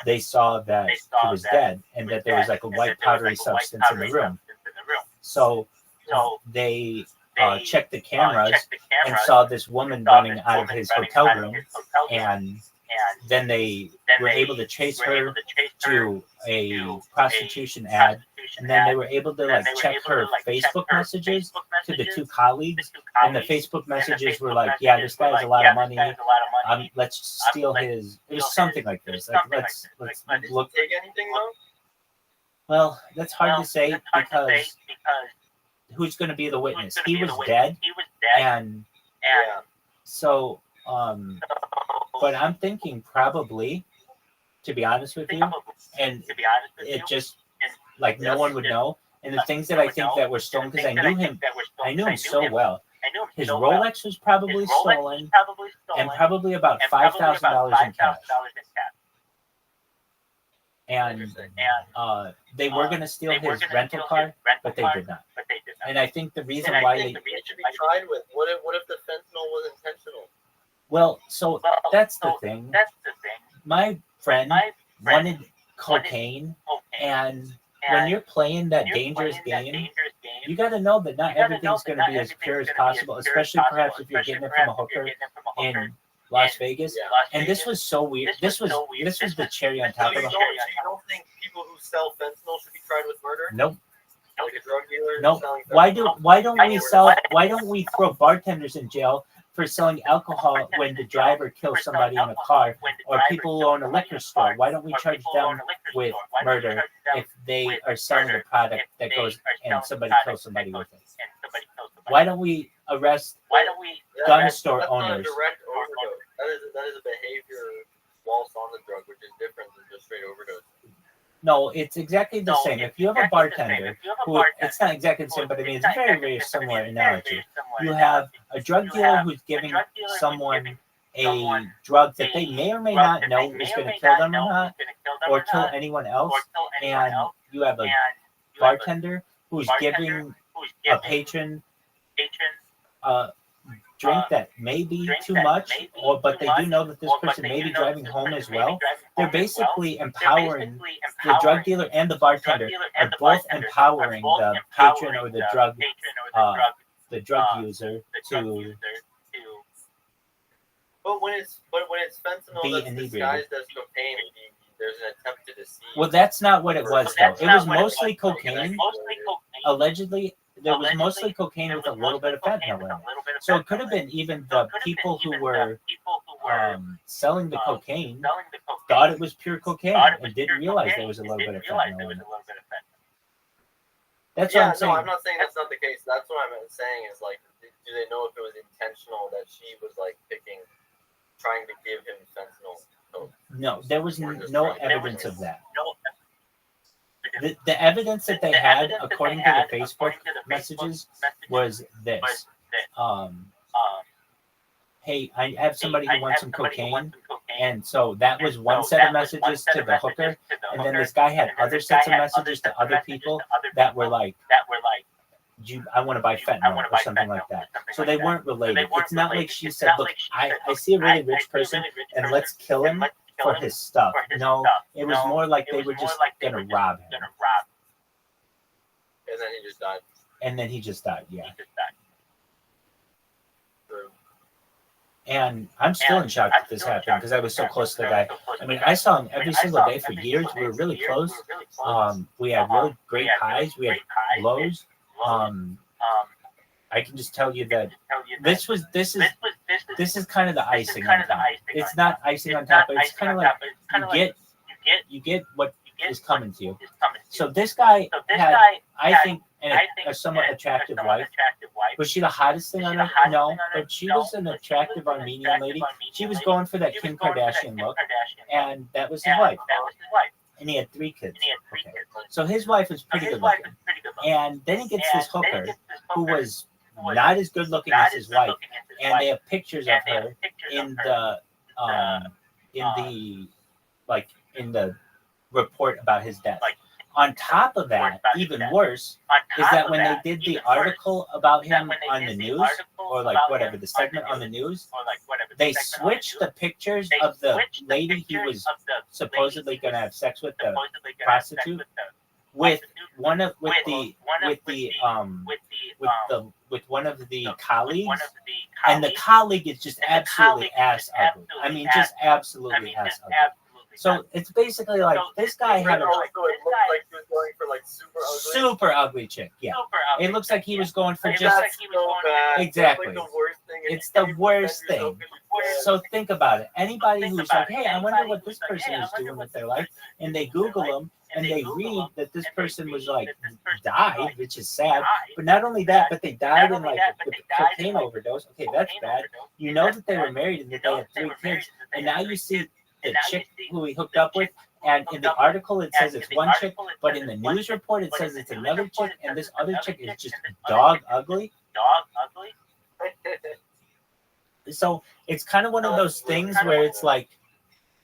Speaker 1: they saw that he was dead, and that there was like a white powdery substance in the room. So they checked the cameras and saw this woman running out of his hotel room, and then they were able to chase her to a prostitution ad, and then they were able to like check her Facebook messages to the two colleagues, and the Facebook messages were like, "Yeah, this guy has a lot of money. Let's steal his." It was something like this. Like, let's look.
Speaker 2: Take anything though?
Speaker 1: Well, that's hard to say because who's going to be the witness? He was dead, and so but I'm thinking probably, to be honest with you, and it just like no one would know. And the things that I think that were stolen, because I knew him so well. His Rolex was probably stolen, and probably about $5,000 in cash. And they were going to steal his rental car, but they did not. And I think the reason why they
Speaker 2: should be tried with. What if the fentanyl was intentional?
Speaker 1: Well, so that's the thing. My friend wanted cocaine, and when you're playing that dangerous game, you got to know that not everything's going to be as pure as possible, especially perhaps if you're getting it from a hooker in Las Vegas. And this was so weird. This was the cherry on top of the
Speaker 2: You don't think people who sell fentanyl should be tried with murder?
Speaker 1: Nope.
Speaker 2: Like a drug dealer?
Speaker 1: Nope. Why don't we throw bartenders in jail for selling alcohol when the driver kills somebody in a car, or people who own a liquor store? Why don't we charge them with murder if they are selling a product that goes and somebody kills somebody with it? Why don't we arrest gun store owners?
Speaker 2: Not a direct overdose. That is a behavior whilst on the drug, which is different than just straight overdose.
Speaker 1: No, it's exactly the same. If you have a bartender who, it's not exactly the same, but I mean, it's a very, very similar analogy. You have a drug dealer who's giving someone a drug that they may or may not know is going to kill them or not, or kill anyone else, and you have a bartender who's giving a patron a drink that may be too much, but they do know that this person may be driving home as well. They're basically empowering the drug dealer and the bartender are both empowering the patron or the drug user to
Speaker 2: But when it's fentanyl
Speaker 1: be
Speaker 2: that's
Speaker 1: inebriated.
Speaker 2: disguised as cocaine, there's an attempt to deceive.
Speaker 1: Well, that's not what it was, though. It was mostly cocaine. Allegedly, there was mostly cocaine with a little bit of fentanyl in it. So it could have been even the people who were selling the cocaine thought it was pure cocaine and didn't realize there was a little bit of fentanyl in it. That's what I'm saying.
Speaker 2: No, I'm not saying that's not the case. That's what I'm saying is like, do they know if it was intentional that she was like trying to give him fentanyl?
Speaker 1: No, there was no evidence of that. The evidence that they had, according to the Facebook messages, was this. Hey, I have somebody who wants some cocaine. And so that was one set of messages to the hooker. And then this guy had other sets of messages to other people that were like, I want to buy fentanyl or something like that. So they weren't related. It's not like she said, look, I see a really rich person and let's kill him for his stuff. No, it was more like they were just going to rob him.
Speaker 2: And then he just died.
Speaker 1: And then he just died, yeah.
Speaker 2: True.
Speaker 1: And I'm still in shock that this happened because I was so close to the guy. I mean, I saw him every single day for years. We were really close. We had really great highs. We had lows. I can just tell you that this is kind of the icing on top. It's not icing on top, but it's kind of like you get what is coming to you. So this guy had, I think, a somewhat attractive wife. Was she the hottest thing on earth? No, but she was an attractive Armenian lady. She was going for that Kim Kardashian look, and that was his wife. And he had 3 kids. Okay. So his wife was pretty good looking. And then he gets this hooker who was not as good looking as his wife, and they have pictures of her in the report about his death. On top of that, even worse, is that when they did the article about him on the news, or like whatever, the segment on the news, they switched the pictures of the lady he was supposedly going to have sex with, the prostitute, with one of with one of the colleagues, and the colleague is just absolutely ass ugly. I mean, just absolutely ass ugly. So it's basically like this guy had a super ugly chick. Yeah, it looks like he was going for just exactly. It's the worst thing. So think about it. Anybody who's like, hey, I wonder what this person is doing with their life, and they Google them and they read that this person was like died, which is sad. But not only that, but they died in like with a cocaine overdose. Okay, that's bad. You know that they were married and that they had 3 kids, and now you see the chick who he hooked up with, and in the article it says it's one chick, but in the news report it says it's another chick, and this other chick is just dog ugly. So it's kind of one of those things where it's like,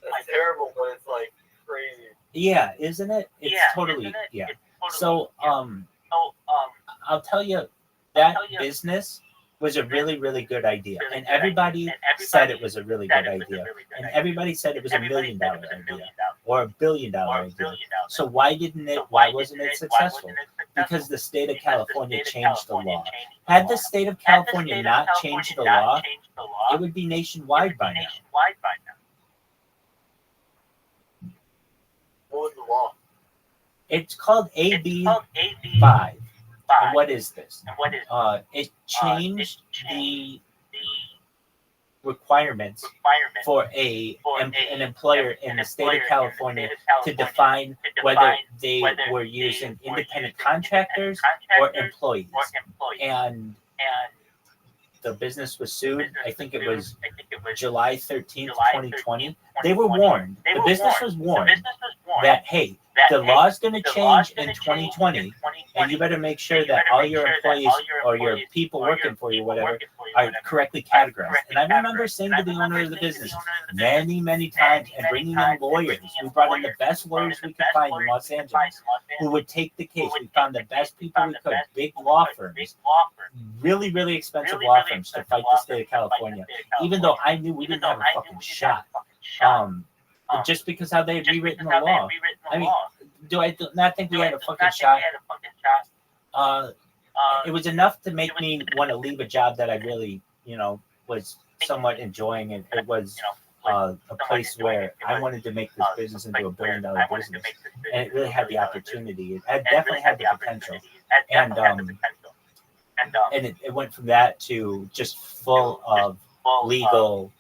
Speaker 2: it's terrible, but it's like crazy.
Speaker 1: Yeah, isn't it? It's totally, yeah. So I'll tell you, that business was a really, really good idea. And everybody said it was a really good idea. And everybody said it was $1 million idea or $1 billion idea. So why wasn't it successful? Because the state of California changed the law. Had the state of California not changed the law, it would be nationwide by now.
Speaker 2: What was the law?
Speaker 1: It's called AB 5. And what is this? It changed the requirements for an employer in the state of California to define whether they were using independent contractors or employees. And the business was sued. I think it was July 13th, 2020. They were warned. The business was warned that, hey, the law's going to change in 2020, and you better make sure that all your employees or your people working for you, whatever, are correctly categorized. And I remember saying to the owner of the business many, many times, and bringing in lawyers. We brought in the best lawyers we could find in Los Angeles who would take the case. We found the best people we could, big law firms, really, really expensive law firms to fight the state of California, even though I knew we didn't have a fucking shot. Just because how they had rewritten the law. I mean, do I not think we had a fucking shot? It was enough to make me want to leave a job that I really, was somewhat enjoying, and it was a place where I wanted to make this business into $1 billion business, and it really had the opportunity. It definitely had the potential, and it went from that to just full of legal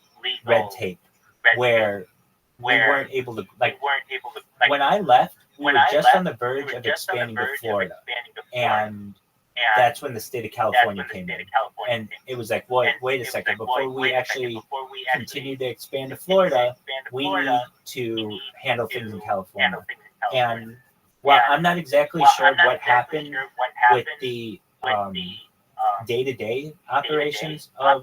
Speaker 1: red tape, where we weren't able to, like, when I left, we were just on the verge of expanding to Florida, and that's when the state of California came in. And it was like, wait a second, before we actually continue to expand to Florida, we need to handle things in California. And well, I'm not exactly sure what happened with the day-to-day operations of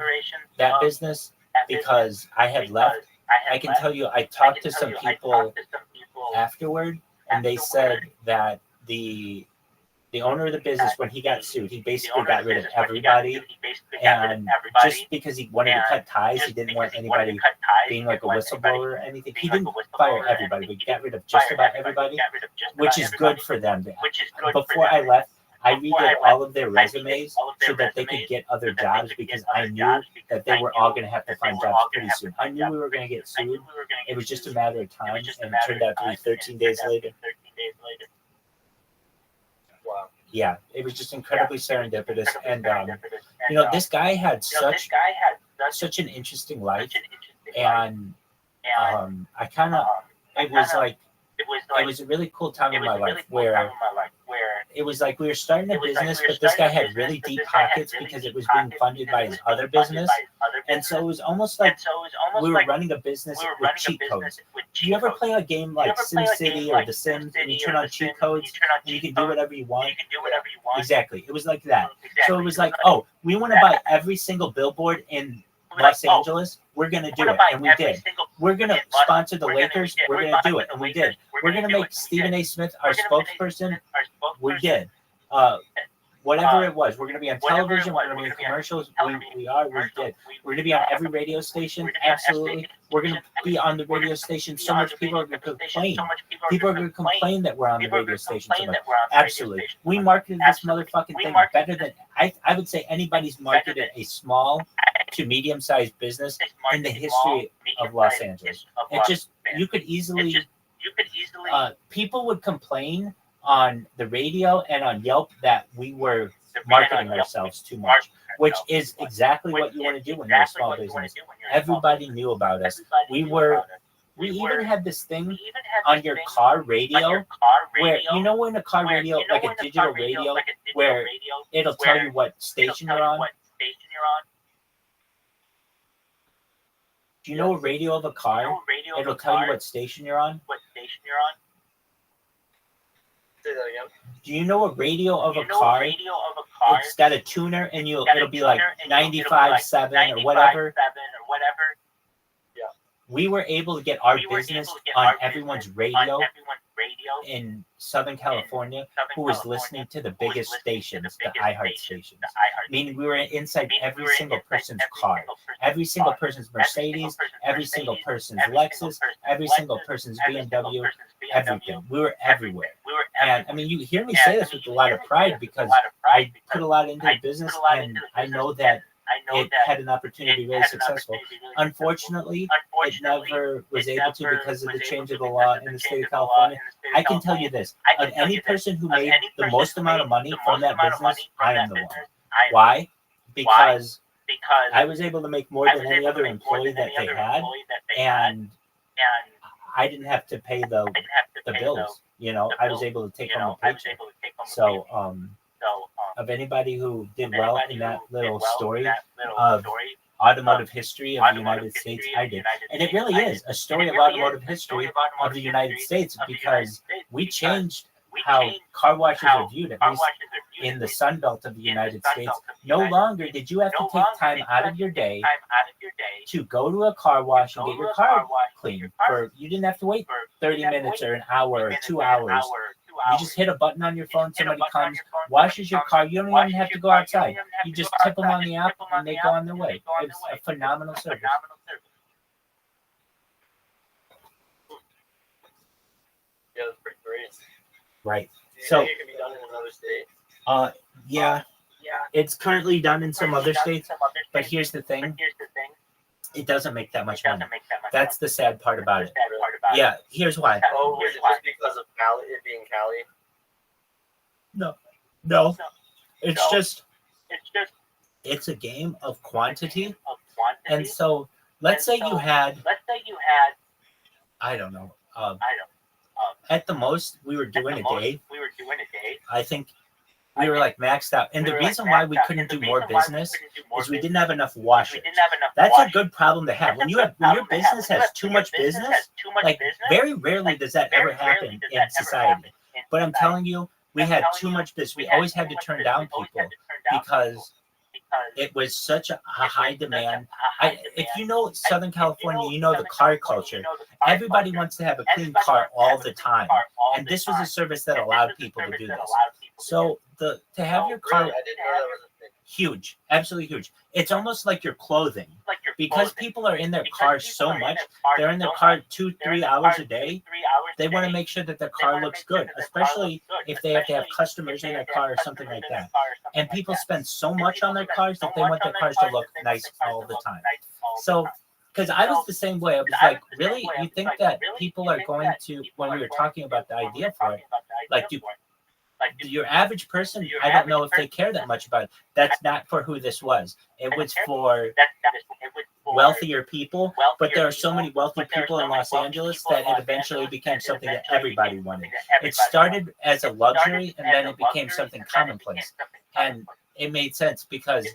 Speaker 1: that business, because I had left. I can tell you, I talked to some people afterward, and they said that the owner of the business, when he got sued, he basically got rid of everybody, and just because he wanted to cut ties, he didn't want anybody being like a whistleblower or anything. He didn't fire everybody, but he got rid of just about everybody, which is good for them. Before I left, I redid all of their resumes so that they could get other jobs, because I knew that they were all going to have to find jobs pretty soon. I knew we were going to get sued. It was just a matter of time, and it turned out to be 13 days later.
Speaker 2: Wow.
Speaker 1: Yeah, it was just incredibly serendipitous. And, this guy had such an interesting life. And I kind of, it was a really cool time in my life where it was like we were starting a business, but this guy had really deep pockets because it was being funded by his other business. And so it was almost like we were running a business with cheat codes. Do you ever play a game like SimCity or The Sims, and you turn on cheat codes and you can do whatever you want? Exactly. It was like that. So it was like, oh, we want to buy every single billboard in Los Angeles. We're going to do it. And we did. We're going to sponsor the Lakers. We're going to do it. And we did. We're going to make Stephen A. Smith our spokesperson. We did. Whatever it was, we're going to be on television, we're going to be in commercials, we did. We're going to be on every radio station, absolutely. We're going to be on the radio station so much people are going to complain. People are going to complain that we're on the radio station so much. Absolutely. We marketed this motherfucking thing better than, I would say anybody's marketed a small to medium-sized business in the history of Los Angeles. It just, you could easily, people would complain on the radio and on Yelp that we were marketing ourselves too much, which is exactly what you want to do when you're a small business. Everybody knew about us. We even had this thing on your car radio where, when a car radio, like a digital radio, where it'll tell you what station you're on. Do you know a radio of a car? It'll tell you what station you're on.
Speaker 2: Say that again.
Speaker 1: Do you know a radio of a car? It's got a tuner, and it'll be like 95.7 or whatever.
Speaker 2: Yeah.
Speaker 1: We were able to get our business on everyone's radio in Southern California who was listening to the biggest stations, the iHeart stations. Meaning we were inside every single person's car, every single person's Mercedes, every single person's Lexus, every single person's BMW, everything. We were everywhere. And I mean, you hear me say this with a lot of pride because I put a lot into the business, and I know that it had an opportunity to be really successful. Unfortunately, it never was able to because of the change of the law in the state of California. I can tell you this, of any person who made the most amount of money from that business, I am the one. Why? Because I was able to make more than any other employee that they had, and I didn't have to pay the bills. I was able to take home a paycheck. So, of anybody who did well in that little story of automotive history of the United States, I did. And it really is a story of automotive history of the United States, because we changed how car washes are viewed, at least in the Sun Belt of the United States. No longer did you have to take time out of your day to go to a car wash and get your car cleaned. You didn't have to wait 30 minutes or an hour or 2 hours. You just hit a button on your phone, somebody comes, washes your car. You don't even have to go outside. You just tip them on the app and they go on their way. It's a phenomenal service.
Speaker 2: Yeah, that's pretty great.
Speaker 1: Right.
Speaker 2: Do you
Speaker 1: So,
Speaker 2: think it can be done in another state?
Speaker 1: yeah, it's currently done in some other states, but here's the thing. It doesn't make that much money. That's the sad part about it. Yeah, here's why.
Speaker 2: Oh, is it just because of Cali, it being Cali?
Speaker 1: No, it's a game of quantity. And so let's say you had, I don't know, at the most we were doing a day. I think we were like maxed out. And the reason why we couldn't do more business is we didn't have enough washers. That's a good problem to have. When your business has too much business, like very rarely does that ever happen in society. But I'm telling you, we had too much business. We always had to turn down people because it was such a high demand. If you know Southern California, you know the car culture. Everybody wants to have a clean car all the time. And this was a service that allowed people to do this. So to have your car,
Speaker 2: I didn't know that was a thing.
Speaker 1: huge, absolutely huge. It's almost like your clothing. Because people are in their cars so much, they're in their car 2-3 hours a day. They want to make sure that their car looks good, especially if they have to have customers in their car or something like that. And people spend so much on their cars that they want their cars to look nice all the time. So, because I was the same way. I was like, really? You think that people are going to, when we were talking about the idea for it, like, your average person, I don't know if they care that much about it. That's not for who this was. It was for wealthier people, but there are so many wealthy people in Los Angeles that it eventually became something that everybody wanted. It started as a luxury, and then it became something commonplace. And it made sense because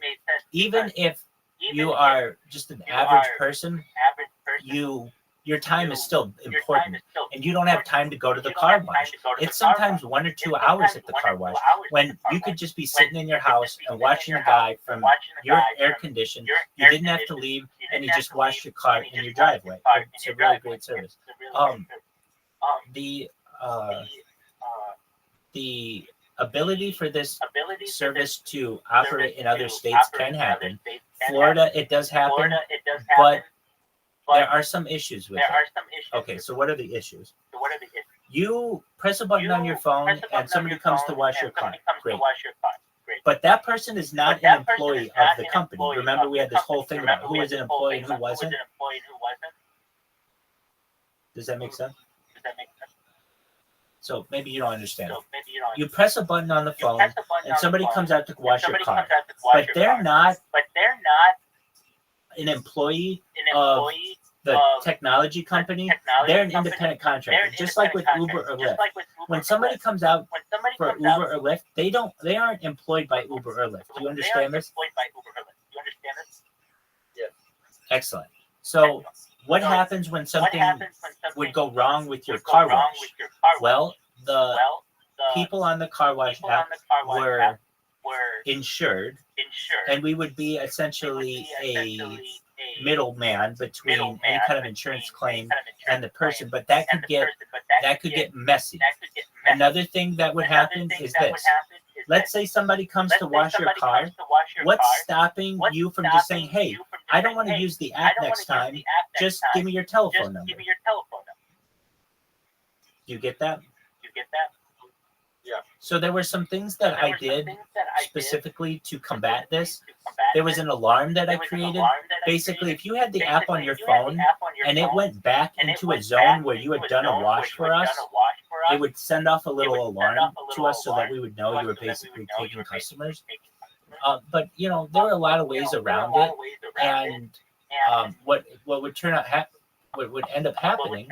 Speaker 1: even if you are just an average person, your time is still important, and you don't have time to go to the car wash. It's sometimes 1 or 2 hours at the car wash when you could just be sitting in your house and watching a guy from your air condition. You didn't have to leave, and he just washed your car in your driveway. It's a really great service. The ability for this service to operate in other states can happen. Florida, it does happen, but there are some issues with it. Okay, so what are the issues? You press a button on your phone and somebody comes to wash your car. Great. But that person is not an employee of the company. Remember, we had this whole thing about who was an employee and who wasn't? Does that make sense? So maybe you don't understand. You press a button on the phone and somebody comes out to wash your car. But they're not an employee of the technology company. They're an independent contractor, just like with Uber or Lyft. When somebody comes out for Uber or Lyft, they aren't employed by Uber or Lyft. Do you understand this?
Speaker 2: Yeah.
Speaker 1: Excellent. So what happens when something would go wrong with your car wash? Well, the people on the car wash app were insured, and we would be essentially a middleman between any kind of insurance claim and the person, but that could get messy. Another thing that would happen is this. Let's say somebody comes to wash your car. What's stopping you from just saying, hey, I don't want to use the app next time. Just give me your telephone number. Do you get that?
Speaker 2: Yeah.
Speaker 1: So there were some things that I did specifically to combat this. There was an alarm that I created. Basically, if you had the app on your phone and it went back into a zone where you had done a wash for us, it would send off a little alarm to us so that we would know you were basically taking customers. But there were a lot of ways around it, and what would end up happening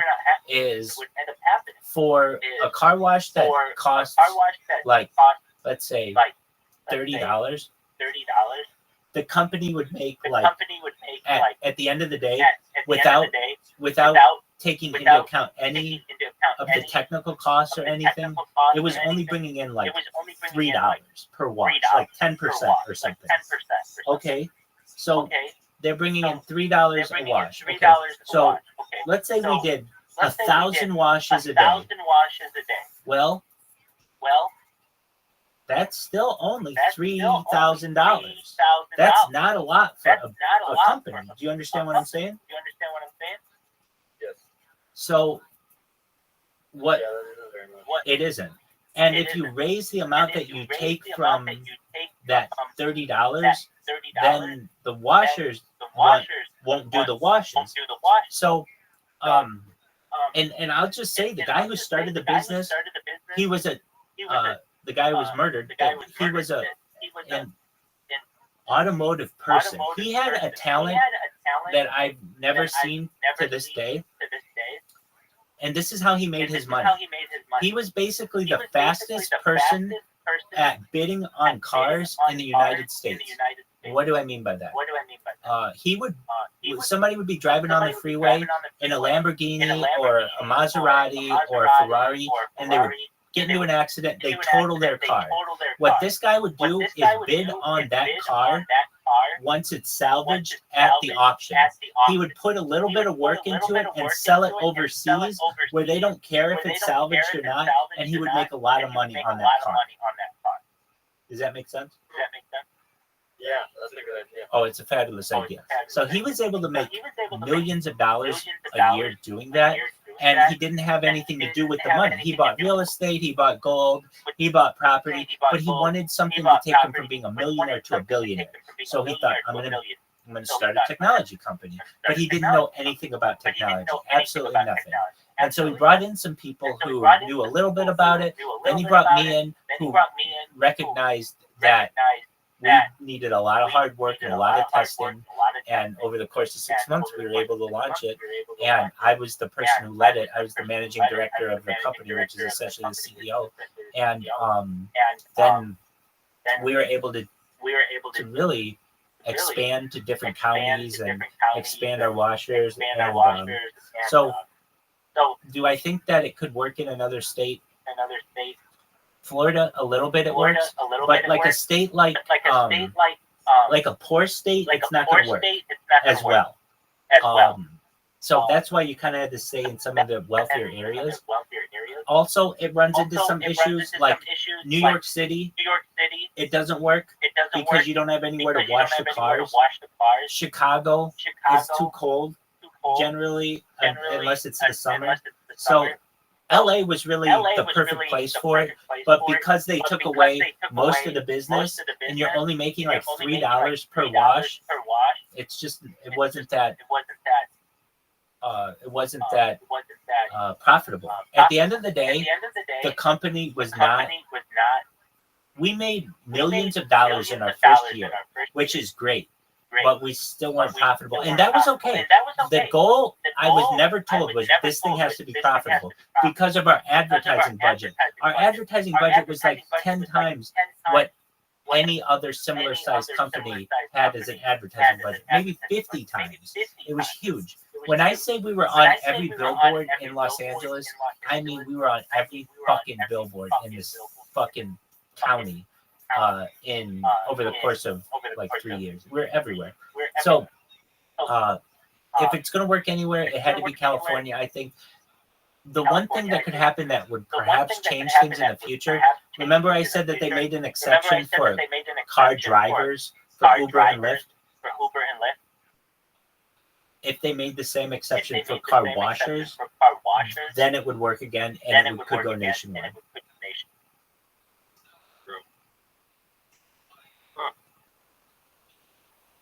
Speaker 1: is for a car wash that costs like, let's say, $30, the company would make like at the end of the day, without taking into account any of the technical costs or anything, it was only bringing in like $3 per wash, like 10% or something. Okay, so they're bringing in $3 a wash. Okay, so let's say we did 1,000 washes a day. Well, that's still only $3,000. That's not a lot for a company. Do you understand what I'm saying?
Speaker 2: Yes.
Speaker 1: So what
Speaker 2: Yeah, that isn't very much.
Speaker 1: it isn't. And if you raise the amount that you take from that $30, then the washers won't do the washes. So and I'll just say the guy who started the business, he was the guy who was murdered, he was an automotive person. He had a talent that I've never seen to this day. And this is how he made his money. He was basically the fastest person at bidding on cars in the United States. What do I mean by that? Somebody would be driving on the freeway in a Lamborghini or a Maserati or a Ferrari, and they would get into an accident, they total their car. What this guy would do is bid on that car once it's salvaged at the auction. He would put a little bit of work into it and sell it overseas where they don't care if it's salvaged or not, and he would make a lot of money on that car. Does that make sense?
Speaker 2: Yeah, that's a good idea.
Speaker 1: Oh, it's a fabulous idea. So he was able to make millions of dollars a year doing that, and he didn't have anything to do with the money. He bought real estate, he bought gold, he bought property, but he wanted something to take him from being a millionaire to a billionaire. So he thought, I'm going to start a technology company. But he didn't know anything about technology, absolutely nothing. And so he brought in some people who knew a little bit about it. Then he brought me in, who recognized that we needed a lot of hard work and a lot of testing. And over the course of 6 months, we were able to launch it. And I was the person who led it. I was the managing director of the company, which is essentially the CEO. And then we were able to really expand to different counties and expand our washers. And so do I think that it could work in another state? Florida, a little bit it works, but like a state like a poor state, it's not going to work as well. So that's why you kind of had to stay in some of the wealthier areas. Also, it runs into some issues like New York City. It doesn't work because you don't have anywhere to wash the cars. Chicago is too cold generally, unless it's the summer. So LA was really the perfect place for it, but because they took away most of the business and you're only making like $3 per wash, it's just it wasn't that profitable. At the end of the day, the company was not. We made millions of dollars in our first year, which is great, but we still weren't profitable, and that was okay. The goal I was never told was this thing has to be profitable because of our advertising budget. Our advertising budget was like 10 times what any other similar sized company had as an advertising budget, maybe 50 times. It was huge. When I say we were on every billboard in Los Angeles, I mean we were on every fucking billboard in this fucking county in over the course of like 3 years. We're everywhere. So if it's going to work anywhere, it had to be California. I think the one thing that could happen that would perhaps change things in the future, remember I said that they made an exception for car drivers for Uber and Lyft? If they made the same exception for car washers, then it would work again and it could go nationwide.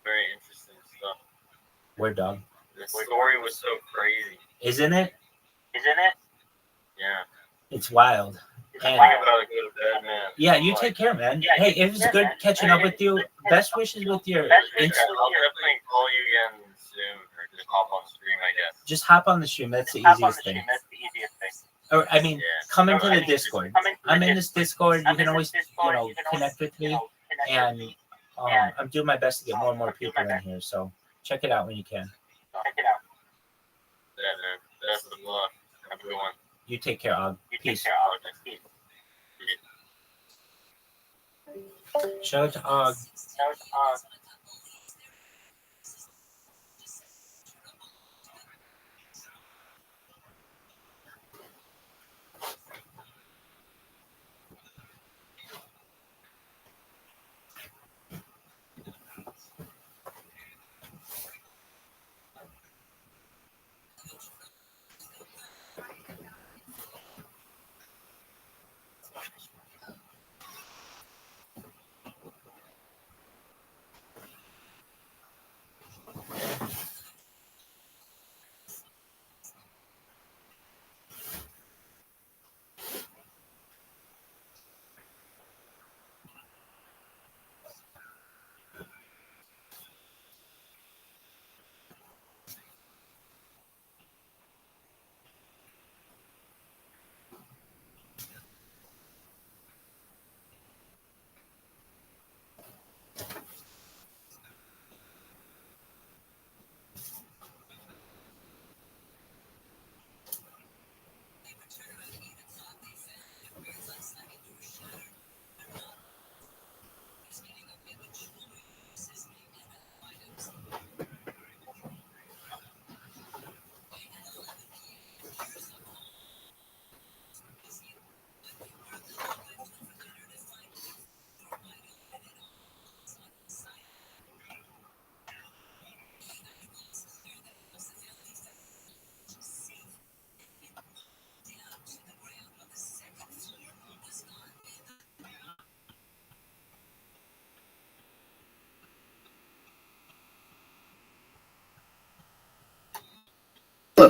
Speaker 2: Very interesting stuff.
Speaker 1: Word dog.
Speaker 2: The story was so crazy.
Speaker 1: Isn't it?
Speaker 2: Yeah.
Speaker 1: It's wild.
Speaker 2: I'm
Speaker 1: And
Speaker 2: about to go to bed, man.
Speaker 1: yeah, you take care, man. Hey, it was good catching up with you. Best wishes with your
Speaker 2: I'll definitely call you again soon, or just hop on stream, I guess.
Speaker 1: Just hop on the stream. That's the easiest thing. Or I mean, come into the Discord. I'm in this Discord. You can always, connect with me. And I'm doing my best to get more and more people in here. So check it out when you can.
Speaker 2: Yeah, man. Best of luck, everyone.
Speaker 1: You take care, Og.
Speaker 5: You take
Speaker 1: Peace.
Speaker 5: care of it.
Speaker 1: Shout out to Og.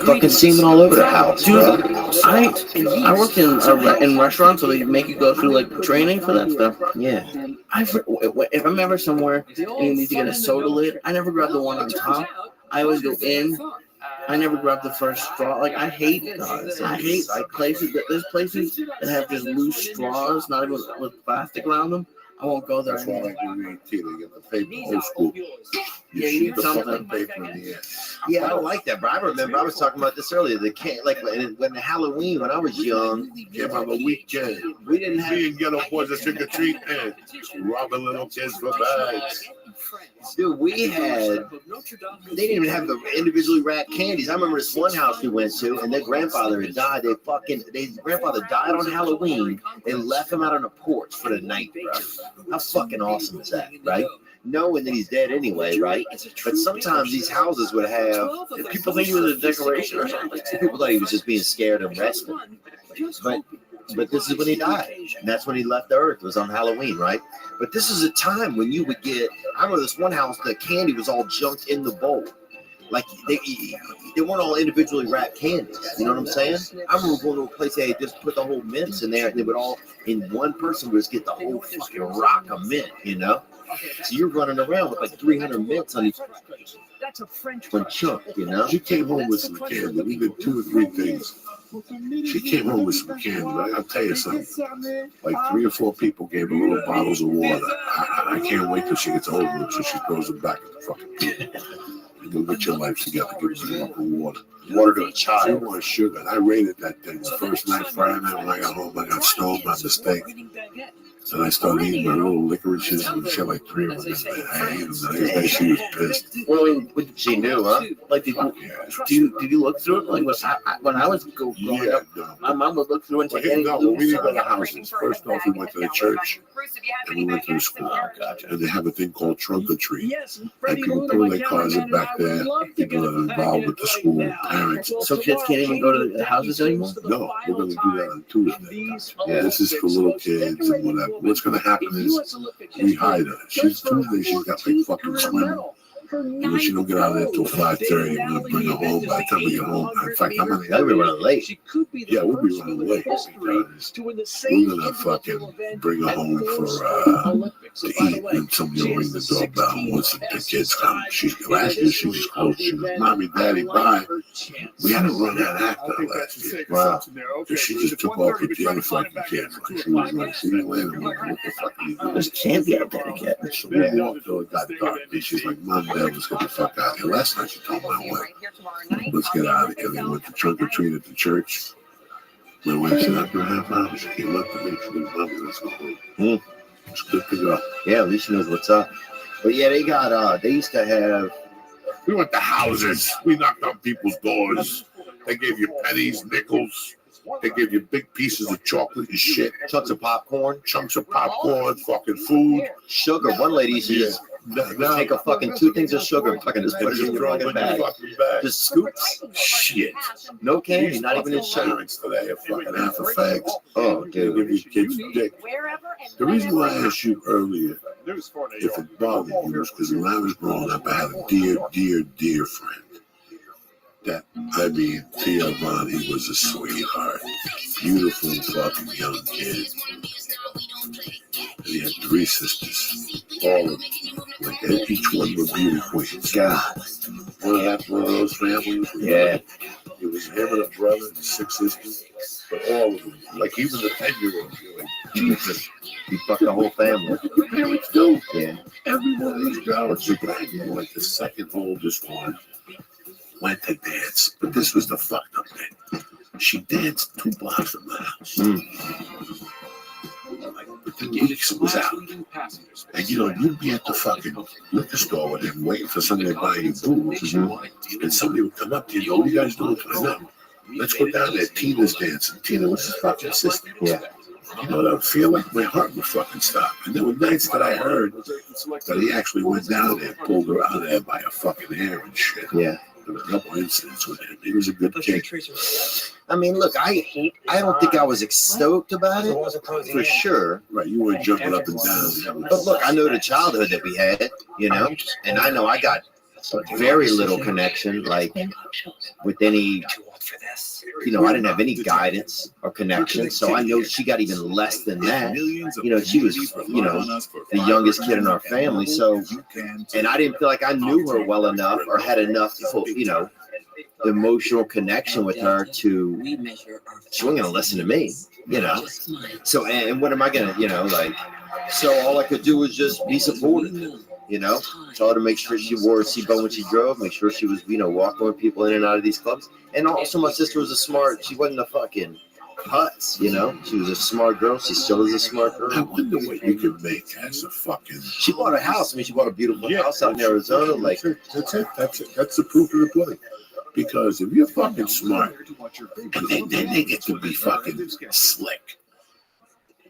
Speaker 6: Fucking semen all over the house, dude. I work in restaurants, so they make you go through like training for that stuff. Yeah. If I'm ever somewhere and you need to get a soda lid, I never grab the one on top. I always go in. I never grab the first straw. Like I hate like places. There's places that have just loose straws, not even with plastic around them. I won't go there.
Speaker 7: That's why I like to read tea. They get the paper old school.
Speaker 6: Yeah, you need
Speaker 7: the
Speaker 6: something.
Speaker 7: fucking paper in the air.
Speaker 8: Yeah, I don't like that, but I remember I was talking about this earlier. The can't like when Halloween when I was young,
Speaker 7: Came on the weekend.
Speaker 8: we didn't have.
Speaker 7: Me and Ghetto Boys that trick or treat and robbing little kids for bags.
Speaker 8: Dude, we had. They didn't even have the individually wrapped candies. I remember this one house we went to, and their grandfather had died. Their grandfather died on Halloween. They left him out on the porch for the night, bro. How fucking awesome is that, right? Knowing that he's dead anyway, right? But sometimes these houses would have.
Speaker 6: People think he was a decoration or something.
Speaker 8: People thought he was just being scared and resting. But this is when he died. And that's when he left the earth. It was on Halloween, right? But this is a time when you would get, I remember this one house, the candy was all junked in the bowl. Like they weren't all individually wrapped candies. You know what I'm saying? I remember going to a place they just put the whole mints in there and they would all, in one person would just get the whole fucking rock of mint, you know? So you're running around with like 300 mints on each one chunk, you know?
Speaker 7: She came home with some candy. We did 2 or 3 things. She came home with some candy. I'll tell you something. Like 3 or 4 people gave her little bottles of water. I can't wait till she gets older so she throws them back at the fucking people. You'll get your life together. Give us a cup of water.
Speaker 8: Water to a
Speaker 7: She
Speaker 8: child.
Speaker 7: wanted sugar. And I raided that thing the first night, Friday night when I got home. I got stoned by mistake. And I started eating my little licorices and shit like 3 of them. I ate them. The next day she was pissed.
Speaker 6: Well, I mean,
Speaker 8: She knew, huh?
Speaker 6: like, did you look through it? Like, when I was growing
Speaker 7: Yeah,
Speaker 6: up,
Speaker 7: no.
Speaker 6: my mom would look through into
Speaker 7: Well,
Speaker 6: any
Speaker 7: no, when we
Speaker 6: loose.
Speaker 7: didn't go to houses. First off, we went to the church and we went to the school. And they have a thing called trunk or treat. And people pull their cars in back there. People that are involved with the school, parents.
Speaker 6: So kids can't even go to the houses anymore?
Speaker 7: No, we're going to do that on Tuesday. Yeah, this is for little kids and whatever. What's going to happen is we hide her. Tuesday, she's got like fucking swim. And when she don't get out of there until 5:30, we're going to bring her home. By the time we get home, in fact, I'm going
Speaker 8: They'll be running late.
Speaker 7: yeah, we'll be running late because we're gonna fucking bring her home for to eat, and somebody will ring the doorbell once the kids come. Last year she just called. She goes, "Mommy, Daddy, bye." We had to run that after her last year.
Speaker 8: Wow.
Speaker 7: Because she just took off with the other fucking kids. Like she was like, "See you later, Mom. What the fuck are you doing?"
Speaker 6: There's candy out there to get.
Speaker 7: So we walked till it got dark. And she's like, Mom, Dad, let's get the fuck out of here. Last night she told my wife, let's get out of here. They went to trunk or treat at the church. My wife said, after a half hour, she came up to me. She goes, Mommy, let's go home. It's good to go.
Speaker 8: Yeah, at least she knows what's up. But yeah, they used to have.
Speaker 7: We went to houses. We knocked on people's doors. They gave you pennies, nickels. They gave you big pieces of chocolate and shit.
Speaker 8: Chunks of popcorn.
Speaker 7: Chunks of popcorn, fucking food.
Speaker 8: Sugar. One lady used to just take a fucking 2 things of sugar and fucking just put it in your fucking bag. Just scoops.
Speaker 7: Shit.
Speaker 8: No candy, not even in sugar.
Speaker 7: Parents today are fucking half a fags.
Speaker 8: Oh,
Speaker 7: They
Speaker 8: dude.
Speaker 7: give you kids dick. The reason why I asked you earlier if it bothered you was because when I was growing up, I had a dear friend. That, I mean, Tia Von, he was a sweetheart. Beautiful fucking young kid. And he had 3 sisters. All of them. Like, each one were beauty queens.
Speaker 8: God.
Speaker 7: One of those families.
Speaker 8: Yeah.
Speaker 7: It was him and a brother and 6 sisters. But all of them. Like, even the 10-year-old. Like, Jesus.
Speaker 8: You fucked the whole family.
Speaker 7: Your parents do.
Speaker 8: Yeah.
Speaker 7: Every one of these girls, like the second oldest one, went to dance, but this was the fucked up thing. She danced 2 blocks from the house. But the Guinness was out. And you'd be at the fucking liquor store with him waiting for somebody to buy you booze. And somebody would come up to you, what are you guys doing tonight? No, let's go down there. Tina's dancing. Tina was his fucking sister.
Speaker 8: Yeah.
Speaker 7: I would feel like my heart would fucking stop. And there were nights that I heard that he actually went down there and pulled her out of there by her fucking hair and shit.
Speaker 8: Yeah.
Speaker 7: There were a couple incidents with him. He was a good kid.
Speaker 8: I mean, look, I don't think I was stoked about it, for sure.
Speaker 7: Right, you were jumping up and down.
Speaker 8: But look, I know the childhood that we had, and I know I got very little connection, like, with any, I didn't have any guidance or connection, so I know she got even less than that. She was, the youngest kid in our family, so, and I didn't feel like I knew her well enough or had enough, emotional connection with her to, she wasn't going to listen to me, So, and what am I going to, so all I could do was just be supportive. Tell her to make sure she wore a seatbelt when she drove, make sure she was, walking with people in and out of these clubs. And also my sister was she wasn't a fucking putz, She was a smart girl. She still is a smart girl.
Speaker 7: I wonder what you could make as a fucking...
Speaker 8: She bought a house. I mean, she bought a beautiful house out in Arizona.
Speaker 7: That's it. That's the proof of the pudding. Because if you're fucking smart, and then they get to be fucking slick.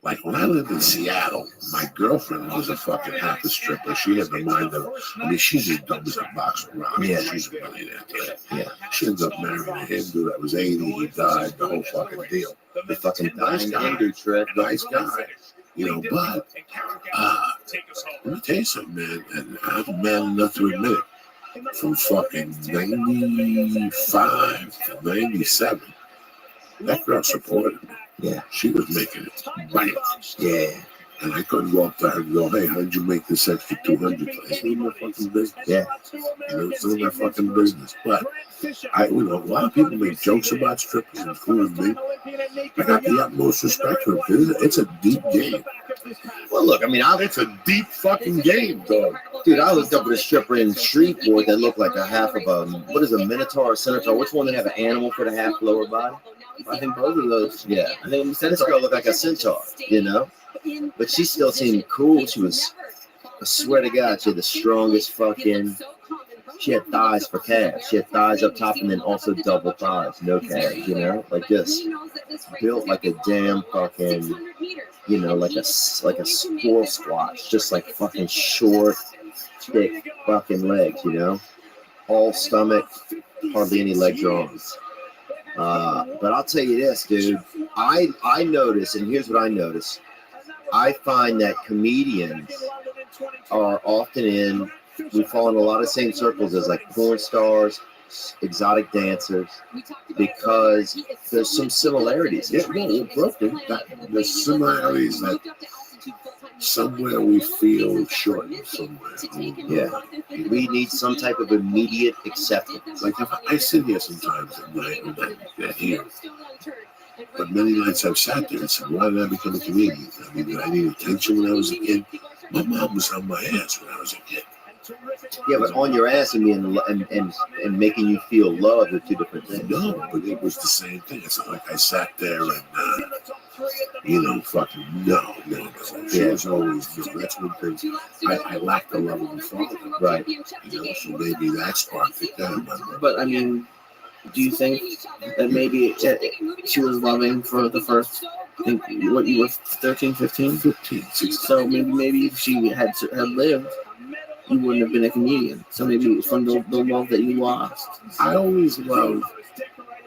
Speaker 7: Like when I lived in Seattle, my girlfriend was a fucking half a stripper. She had the mind of, she's as dumb as a box of rocks.
Speaker 8: Yeah.
Speaker 7: She's a millionaire today. Yeah. She ends up marrying a Hindu that was 80. He died, the whole fucking deal.
Speaker 8: The fucking
Speaker 7: nice guy.
Speaker 8: Hindu trick.
Speaker 7: Nice guy. But let me tell you something, man. And I'm man enough to admit it. From fucking 95 to 97, that girl supported me.
Speaker 8: Yeah.
Speaker 7: She was making it right.
Speaker 8: Yeah.
Speaker 7: And I couldn't go up to her and go, hey, how'd you make this extra 200? It's none of my fucking business.
Speaker 8: Yeah.
Speaker 7: It's none of my fucking business. But a lot of people make jokes about strippers, including me. I got the utmost respect for them. It's a deep game.
Speaker 8: Well, look, I mean,
Speaker 7: it's a deep fucking game, dog.
Speaker 8: Dude, I looked up at a stripper in Shreveport that looked like a half of a, what is a minotaur or centaur? Which one they have an animal for the half lower body? I think both of those. Yeah. I think this girl looked like a centaur, But she still seemed cool. She was, I swear to God, she had the strongest fucking, she had thighs for calves. She had thighs up top and then also double thighs, no calves, like this. Built like a damn fucking, like a squirrel squash, just like fucking short, thick fucking legs, all stomach, hardly any legs or arms. But I'll tell you this, dude. I notice, and here's what I notice. I find that comedians are often we fall in a lot of same circles as like porn stars, exotic dancers, because there's some similarities.
Speaker 7: Yeah, no, we're broken. There's similarities that somewhere we feel short of somewhere.
Speaker 8: Yeah. We need some type of immediate acceptance.
Speaker 7: Like if I sit here sometimes at night and I hear But many nights I've sat there and said, why did I become a comedian? I mean, did I need attention when I was a kid? My mom was on my ass when I was a kid.
Speaker 8: Yeah, but on your ass and being and making you feel loved are two different things.
Speaker 7: No, but it was the same thing. It's not like I sat there and, fucking no. She was always, that's one thing. I lacked the love of the father.
Speaker 8: Right.
Speaker 7: So maybe that sparked it down.
Speaker 6: But I mean, do you think that maybe she was loving for the first, I think, what, you were 13, 15?
Speaker 7: 15, 16.
Speaker 6: So maybe if she had lived, you wouldn't have been a comedian. So maybe from the love that you lost.
Speaker 7: I always loved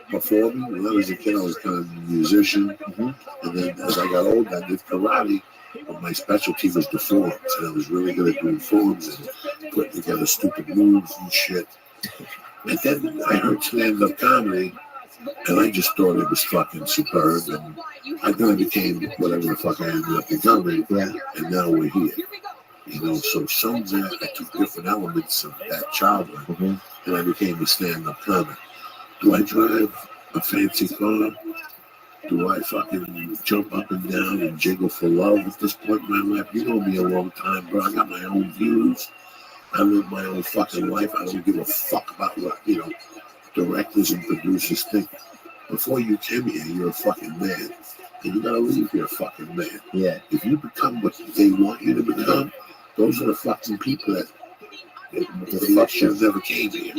Speaker 7: performing. When I was a kid, I was kind of a musician. Mm-hmm. And then as I got older, I did karate. But my specialty was the forms. And I was really good at doing forms and putting together stupid moves and shit. And then I heard stand-up comedy, and I just thought it was fucking superb. And I then I became whatever the fuck I ended up becoming. Yeah. And now we're here. So some of that, I took different elements of that childhood, mm-hmm. and I became a stand-up comic. Do I drive a fancy car? Do I fucking jump up and down and jiggle for love at this point in my life? You know me a long time, bro. I got my own views. I live my own fucking life. I don't give a fuck about what, directors and producers think. Before you came here, you're a fucking man. And you gotta leave here a fucking man.
Speaker 8: Yeah.
Speaker 7: If you become what they want you to become, those are the fucking people that they should have never came here.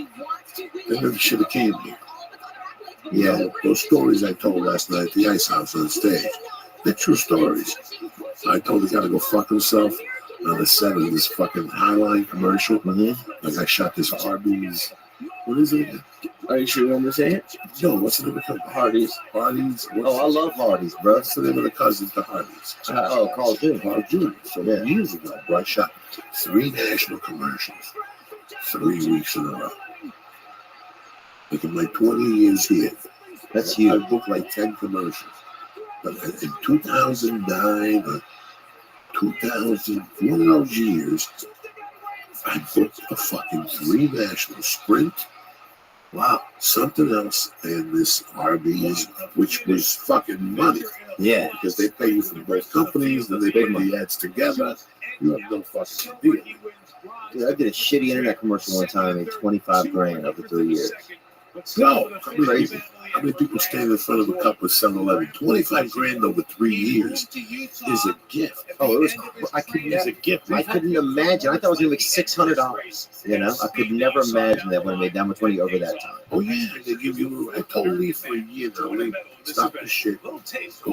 Speaker 7: They never should have came here. Yeah, those stories I told last night at the Ice House on stage, they're true stories. I told the guy to go fuck himself on the set of this fucking Highline commercial. Mm-hmm. Like I shot this Arby's. What is it?
Speaker 6: Are you sure you want me to say it?
Speaker 7: No, what's the name of the company?
Speaker 6: Hardee's.
Speaker 7: Hardee's.
Speaker 8: I love Hardee's, bro.
Speaker 7: That's the name of the cousin to Hardee's.
Speaker 8: Carl Jr.
Speaker 7: Carl Jr. So years ago, bro, I shot 3 national commercials, 3 weeks in a row. Like in my 20 years here,
Speaker 8: that's huge.
Speaker 7: I booked like 10 commercials. But in 2009 or 2000, one of those years, I booked a fucking 3 national Sprint. Wow, something else, and this Arby's, which was fucking money.
Speaker 8: Yeah,
Speaker 7: because they pay you from both companies, then they put the ads together. You have no fucking deal.
Speaker 8: Dude, I did a shitty internet commercial one time, made $25,000 over 3 years.
Speaker 7: No, crazy. How many people stand in front of a cup of 7-Eleven? $25,000 over 3 years is a gift.
Speaker 8: Oh, it was. I couldn't imagine. I thought I was gonna make $600. I could never imagine that when I made that much money over that time.
Speaker 7: Oh yeah, they give you. I told Lee for a year now. Lee, stop this shit. Go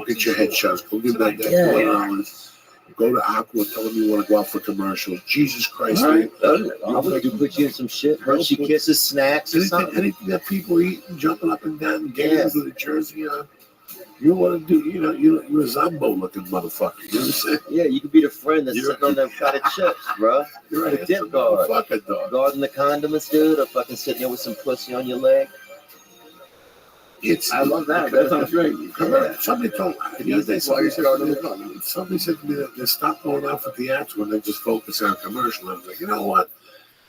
Speaker 7: get your headshots. Go give that guy $4. Go to Aqua, tell him you want to go out for commercials. Jesus Christ,
Speaker 8: right. I would put you in some shit. Hershey Kisses, snacks, or something.
Speaker 7: Anything that people eating, jumping up and down, games with a jersey on. You want to do, you're a Zombo-looking motherfucker. You understand?
Speaker 8: Yeah, you could be the friend that's sitting on them kind of chips, bro.
Speaker 7: You're right.
Speaker 8: The dip guard.
Speaker 7: Fucking dog.
Speaker 8: Guarding the condiments, dude, or fucking sitting there with some pussy on your leg.
Speaker 6: I love that. That sounds great.
Speaker 7: Somebody told me, somebody said to me that they stopped going out for theatrical when they just focus on commercial. I was like, you know what?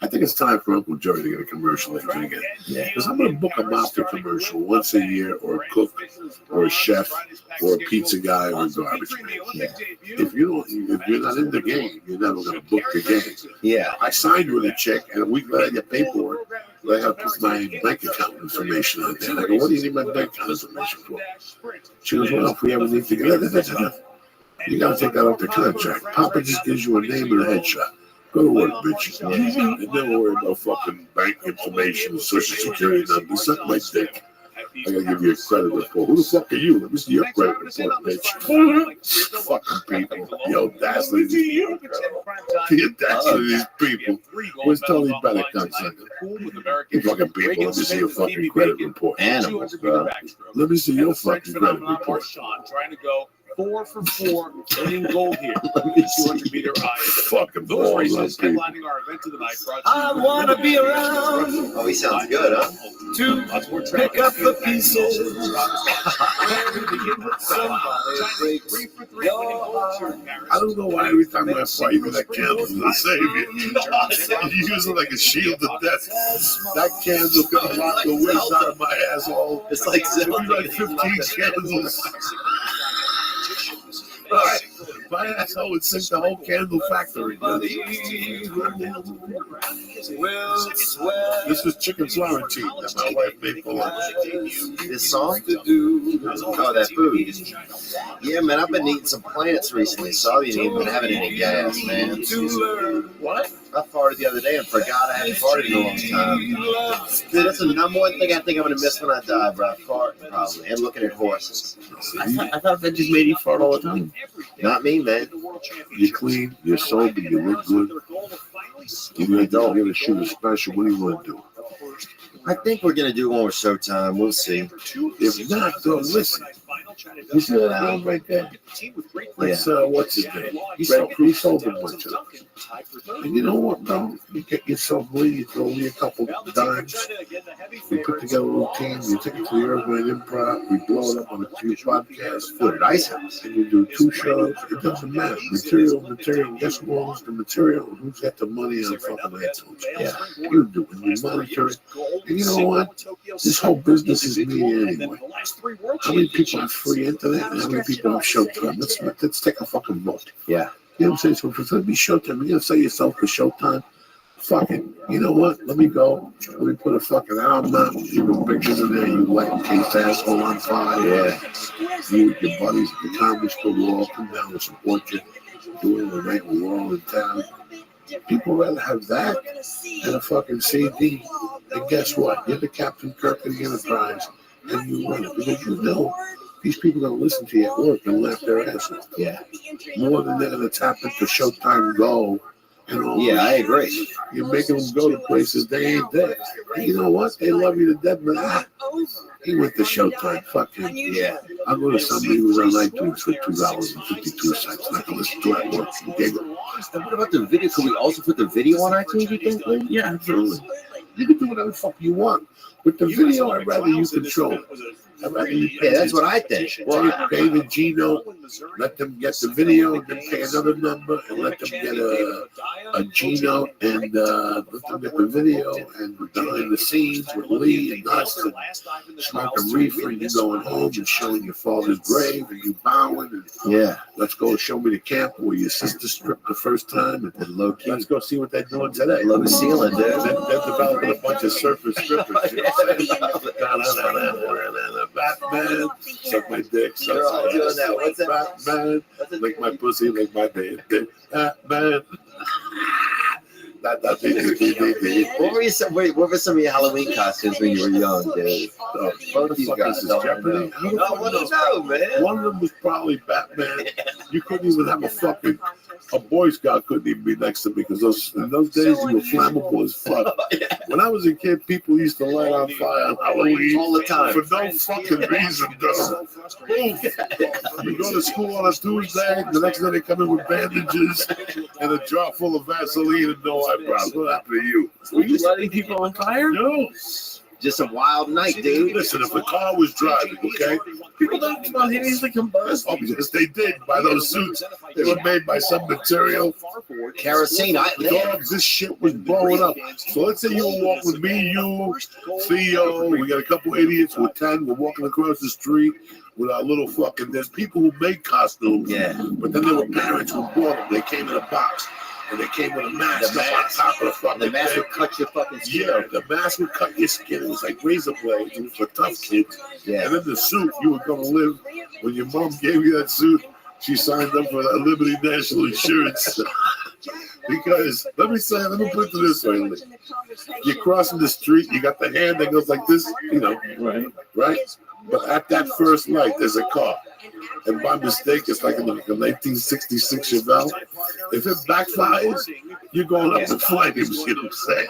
Speaker 7: I think it's time for Uncle Joey to get a commercial agent again. Yeah. Because I'm going to book a mafia commercial once a year, or a cook, or a chef, or a pizza guy, or a garbage man. Yeah. If you're not in the game, you're never going to book the game.
Speaker 8: Yeah.
Speaker 7: I signed with a check, and a week later I get paperwork. I have to put my bank account information on there. And I go, what do you need my bank account information for? She goes, well, if we ever need to get it, you got to take that off the contract. Papa just gives you a name and a headshot. Go to work, bitch. And never worry about fucking bank information, social security number. Suck my dick. I gotta give you a credit report. Who the fuck are you? Let me see your credit report, bitch. Fucking people. The audacity of these people. The audacity of these people. Where's Tony Bennett, son? You fucking people. Let me see your fucking credit report.
Speaker 8: Animals, bro.
Speaker 7: Let me see your fucking credit report.
Speaker 9: Trying to go 4 for 4, hitting gold here. 200-meter iron.
Speaker 7: Fucking fucking balls on people.
Speaker 8: I wanna be around. Oh, he sounds good, huh? To pick up the pieces.
Speaker 7: I don't know why every time I fight with that candle to save you. You use it like a shield of death. That candle gonna lock the waste out of my asshole.
Speaker 8: It's like
Speaker 7: It'll be like 15 candles. My asshole would sink the whole candle factory. This is chicken Florentine that my wife made for lunch.
Speaker 8: This song? Oh, that food. Yeah, man, I've been eating some plants recently, so I haven't even been having any gas, man.
Speaker 7: What?
Speaker 8: I farted the other day and forgot I hadn't farted in a long time. Dude, that's the number one thing I think I'm gonna miss when I die, bro. Farting, probably, and looking at horses.
Speaker 6: I thought that just made you fart all the time.
Speaker 8: Not me, man.
Speaker 7: You're clean, you're sober, you look good. You're gonna shoot a special. What do you want to do?
Speaker 8: I think we're gonna do one with Showtime. We'll see.
Speaker 7: If not, though, listen. You see that album right there? It's, what's his name? He sold a bunch of them. And you know what, bro? You get yourself lean, you throw me a couple dimes. We put together a routine, we take it to the Urban Improv, we blow it up on a few podcasts.
Speaker 8: Food at Ice House.
Speaker 7: And we do 2 shows. It doesn't matter. Material. Guess who owns the material? Who's got the money on fucking iTunes?
Speaker 8: Yeah.
Speaker 7: You do it. You monitor it. And you know what? This whole business is media anyway. How many people have free internet and how many people have Showtime? Let's take a fucking vote.
Speaker 8: Yeah.
Speaker 7: You know what I'm saying? So if it's going to be Showtime, you're going to sell yourself for Showtime. Fuck it. You know what? Let me go. Let me put a fucking album out. You put pictures in there. You light Kate's asshole on fire. Yeah. You with your buddies at the comedy store will all come down and support you. Do it the night we're all in town. People rather have that than a fucking CD. And guess what? You're the Captain Kirk of the Enterprise, and you run it because you know these people are going to listen to you at work and laugh their ass off.
Speaker 8: Yeah.
Speaker 7: More than they're going to tap into Showtime Go and all.
Speaker 8: Yeah, I agree.
Speaker 7: You're making them go to places they ain't there. And you know what? They love you to death, but he went to Showtime. Fuck him.
Speaker 8: Yeah.
Speaker 7: I'll go to somebody who's on iTunes for $2.52. Not going to listen to it at work and giggle.
Speaker 8: And what about the video? Can we also put the video on iTunes, you think, Lee?
Speaker 7: Yeah, absolutely. You can do whatever the fuck you want. With the video, I'd rather you control it. I'd rather you pay.
Speaker 8: Yeah, that's what I think.
Speaker 7: Well, pay the Gino, let them get the video, and then pay another number, and let them get a Gino, and let them get the video, and behind the scenes with Lee and us, and smoking reefer, and you going home and showing your father's grave, and you bowing, and
Speaker 8: Yeah.
Speaker 7: let's go show me the camp where your sister stripped the first time, and
Speaker 8: low key.
Speaker 7: let's go see what they're doing today.
Speaker 8: Low ceiling, dude.
Speaker 7: They're developing a bunch of surface strippers. You know what I'm saying? Batman, suck my dick, suck
Speaker 8: They're all
Speaker 7: my
Speaker 8: doing
Speaker 7: ass.
Speaker 8: that. What's that?
Speaker 7: Batman, lick my pussy, lick my dick. Batman.
Speaker 8: What were some of your Halloween costumes when you were young, dude?
Speaker 7: What the fuck is this, Jeopardy?
Speaker 8: No, what do you know, man?
Speaker 7: One of them was probably Batman. You couldn't even have a Boy Scout couldn't even be next to me because in those days you were flammable as fuck. When I was a kid, people used to light on fire on Halloween
Speaker 8: all the time
Speaker 7: for no fucking reason, though. You go to school on a Tuesday, the next day they come in with bandages and a jar full of Vaseline and no eyebrows. What happened to you?
Speaker 6: Were you lighting people on fire?
Speaker 7: No.
Speaker 8: Just a wild night, dude.
Speaker 7: Listen, if a car was driving, okay?
Speaker 6: People don't spontaneously combust.
Speaker 7: Oh, yes, they did. By those suits, they were made by some material.
Speaker 8: Kerosene.
Speaker 7: Dogs, this shit was blowing up. So let's say you were walking with me, you, Theo. We got a couple idiots with 10. We're walking across the street with our little fucking. There's people who make costumes.
Speaker 8: Yeah.
Speaker 7: But then there were parents who bought them. They came in a box. And they came with a mask up on top of the fucking
Speaker 8: The mask
Speaker 7: thing.
Speaker 8: would cut your fucking skin.
Speaker 7: Yeah, the mask would cut your skin. It was like razor blades. It was for tough kids.
Speaker 8: Yeah.
Speaker 7: And then the suit you were going to live. When your mom gave you that suit, she signed up for that Liberty National Insurance. Because, let me put it this way. Lee. You're crossing the street, you got the hand that goes like this, right? But at that first light, there's a car. And by mistake, it's like a 1966 Chevelle. If it backfires, you're going up in flames, you know what I'm saying?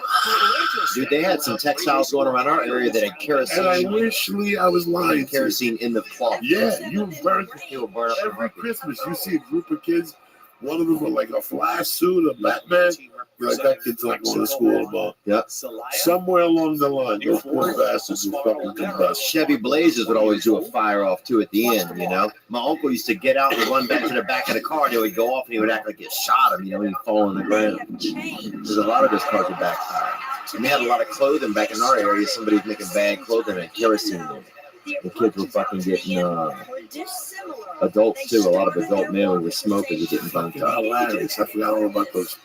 Speaker 8: Dude, they had some textiles going around our area that had kerosene.
Speaker 7: And I wish, Lee, I was lying.
Speaker 8: Kerosene in the cloth.
Speaker 7: Yeah, you burn
Speaker 8: It will burn up
Speaker 7: every Christmas. You see a group of kids One of them with like a flash suit, a Batman. You're like, that kid's not going to school tomorrow.
Speaker 8: Yep.
Speaker 7: Somewhere along the line, those poor bastards will fucking combust.
Speaker 8: Chevy Blazers would always do a fire off too at the end, you know. My uncle used to get out and run back to the back of the car, and he would go off and he would act like it shot him, you know, when he'd fall on the ground. There's a lot of those cars would backfire. And we had a lot of clothing back in our area. Somebody was making bad clothing and kerosene in it. The kids were fucking getting adults too. A lot of adult males with smokers were getting bunked up.
Speaker 7: Hilarious. I forgot all about those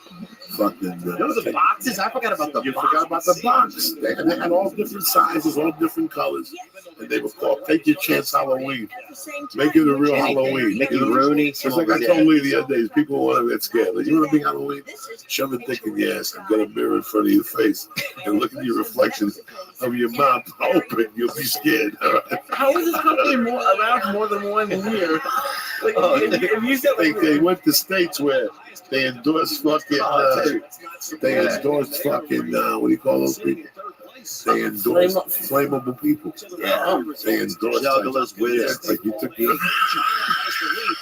Speaker 7: fucking.
Speaker 8: Those are the boxes. I forgot about the
Speaker 7: You
Speaker 8: boxes.
Speaker 7: forgot about the box. They had all different sizes, all different colors, and they were called "Take Your Chance Halloween." Make it a real Halloween.
Speaker 8: Mickey Rooney.
Speaker 7: It's like I told Lee the other day. People want to get scared. Like, you want to be Halloween? Shove a dick in your ass and get a mirror in front of your face and look at your reflection of your mouth open. You'll be scared. All right?
Speaker 6: How is this company around more than 1 year? Like, if you said
Speaker 7: They went to states where they endorsed fucking. They endorsed fucking. What do you call those people? They endorsed flammable people.
Speaker 8: Yeah.
Speaker 7: They endorsed
Speaker 8: Jugglers with it.
Speaker 7: like you took your.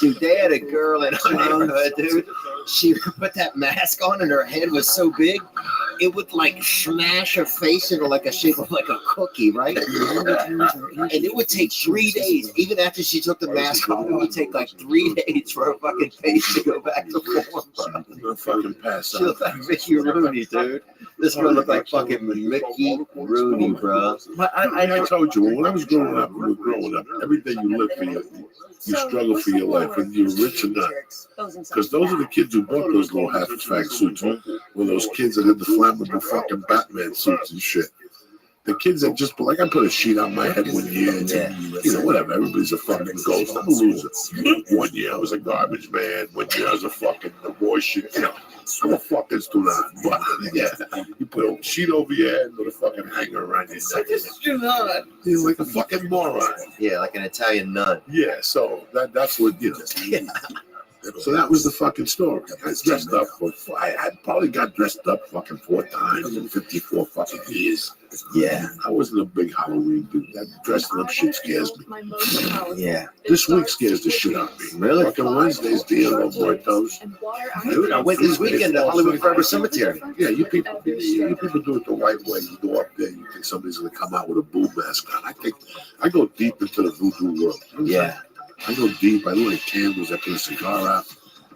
Speaker 8: Dude, they had a girl in our neighborhood, dude. She put that mask on and her head was so big, it would like smash her face into like a shape of like a cookie, right? And it would take 3 days. Even after she took the mask off, it would take like 3 days for her fucking face to go back to form, bro.
Speaker 7: I'm gonna fucking pass
Speaker 8: She looked
Speaker 7: out.
Speaker 8: like Mickey Rooney, dude. This girl looked like fucking Mickey Rooney, bro.
Speaker 7: I told you when I was growing up, every day you live for you struggle for your life, whether you're rich or not. Because those are the kids who bought those little half-track suits, or those kids that had the flammable fucking Batman suits and shit. The kids that just, like, I put a sheet on my head 1 year, and you know, whatever, everybody's a fucking ghost. I'm a loser. 1 year I was a garbage man, 1 year I was a fucking abortion, you know. I'm a fucking student, but yeah, you put a sheet over your head with a fucking hanger around your neck. You're like a fucking moron.
Speaker 8: Yeah, like an Italian nun.
Speaker 7: Yeah, so that's what, you know. So that was the fucking story. I dressed up I probably got dressed up fucking 4 times in 54 fucking years.
Speaker 8: Yeah.
Speaker 7: I wasn't a big Halloween dude. That dressing up shit scares me.
Speaker 8: Yeah.
Speaker 7: This week scares the shit out of me.
Speaker 8: Really?
Speaker 7: Fucking Wednesday's Dia de los Muertos.
Speaker 8: Dude, I went this weekend to Hollywood Forever Cemetery.
Speaker 7: Yeah, you people do it the white way. You go up there, you think somebody's gonna come out with a boo mask on. I go deep into the voodoo world.
Speaker 8: Yeah.
Speaker 7: I go deep. I light candles. I put a cigar out.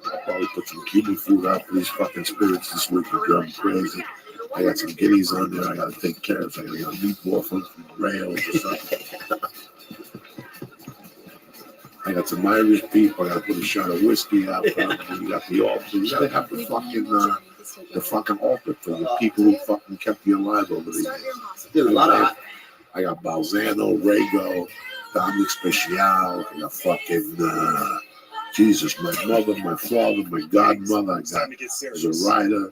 Speaker 7: I'll probably put some Cuban food out for these fucking spirits this week. I'm crazy. I got some Guinness on there. I got to take care of. I got a meatball from rails or something. I got some Irish beef. I got to put a shot of whiskey out. You got the altar. You got to have the fucking altar for the people who fucking kept you alive over the years.
Speaker 8: Dude, a lot of.
Speaker 7: I got Balzano, Rego, Dominic Special. I got fucking Jesus, my mother, my father, my godmother. I got Zoraida.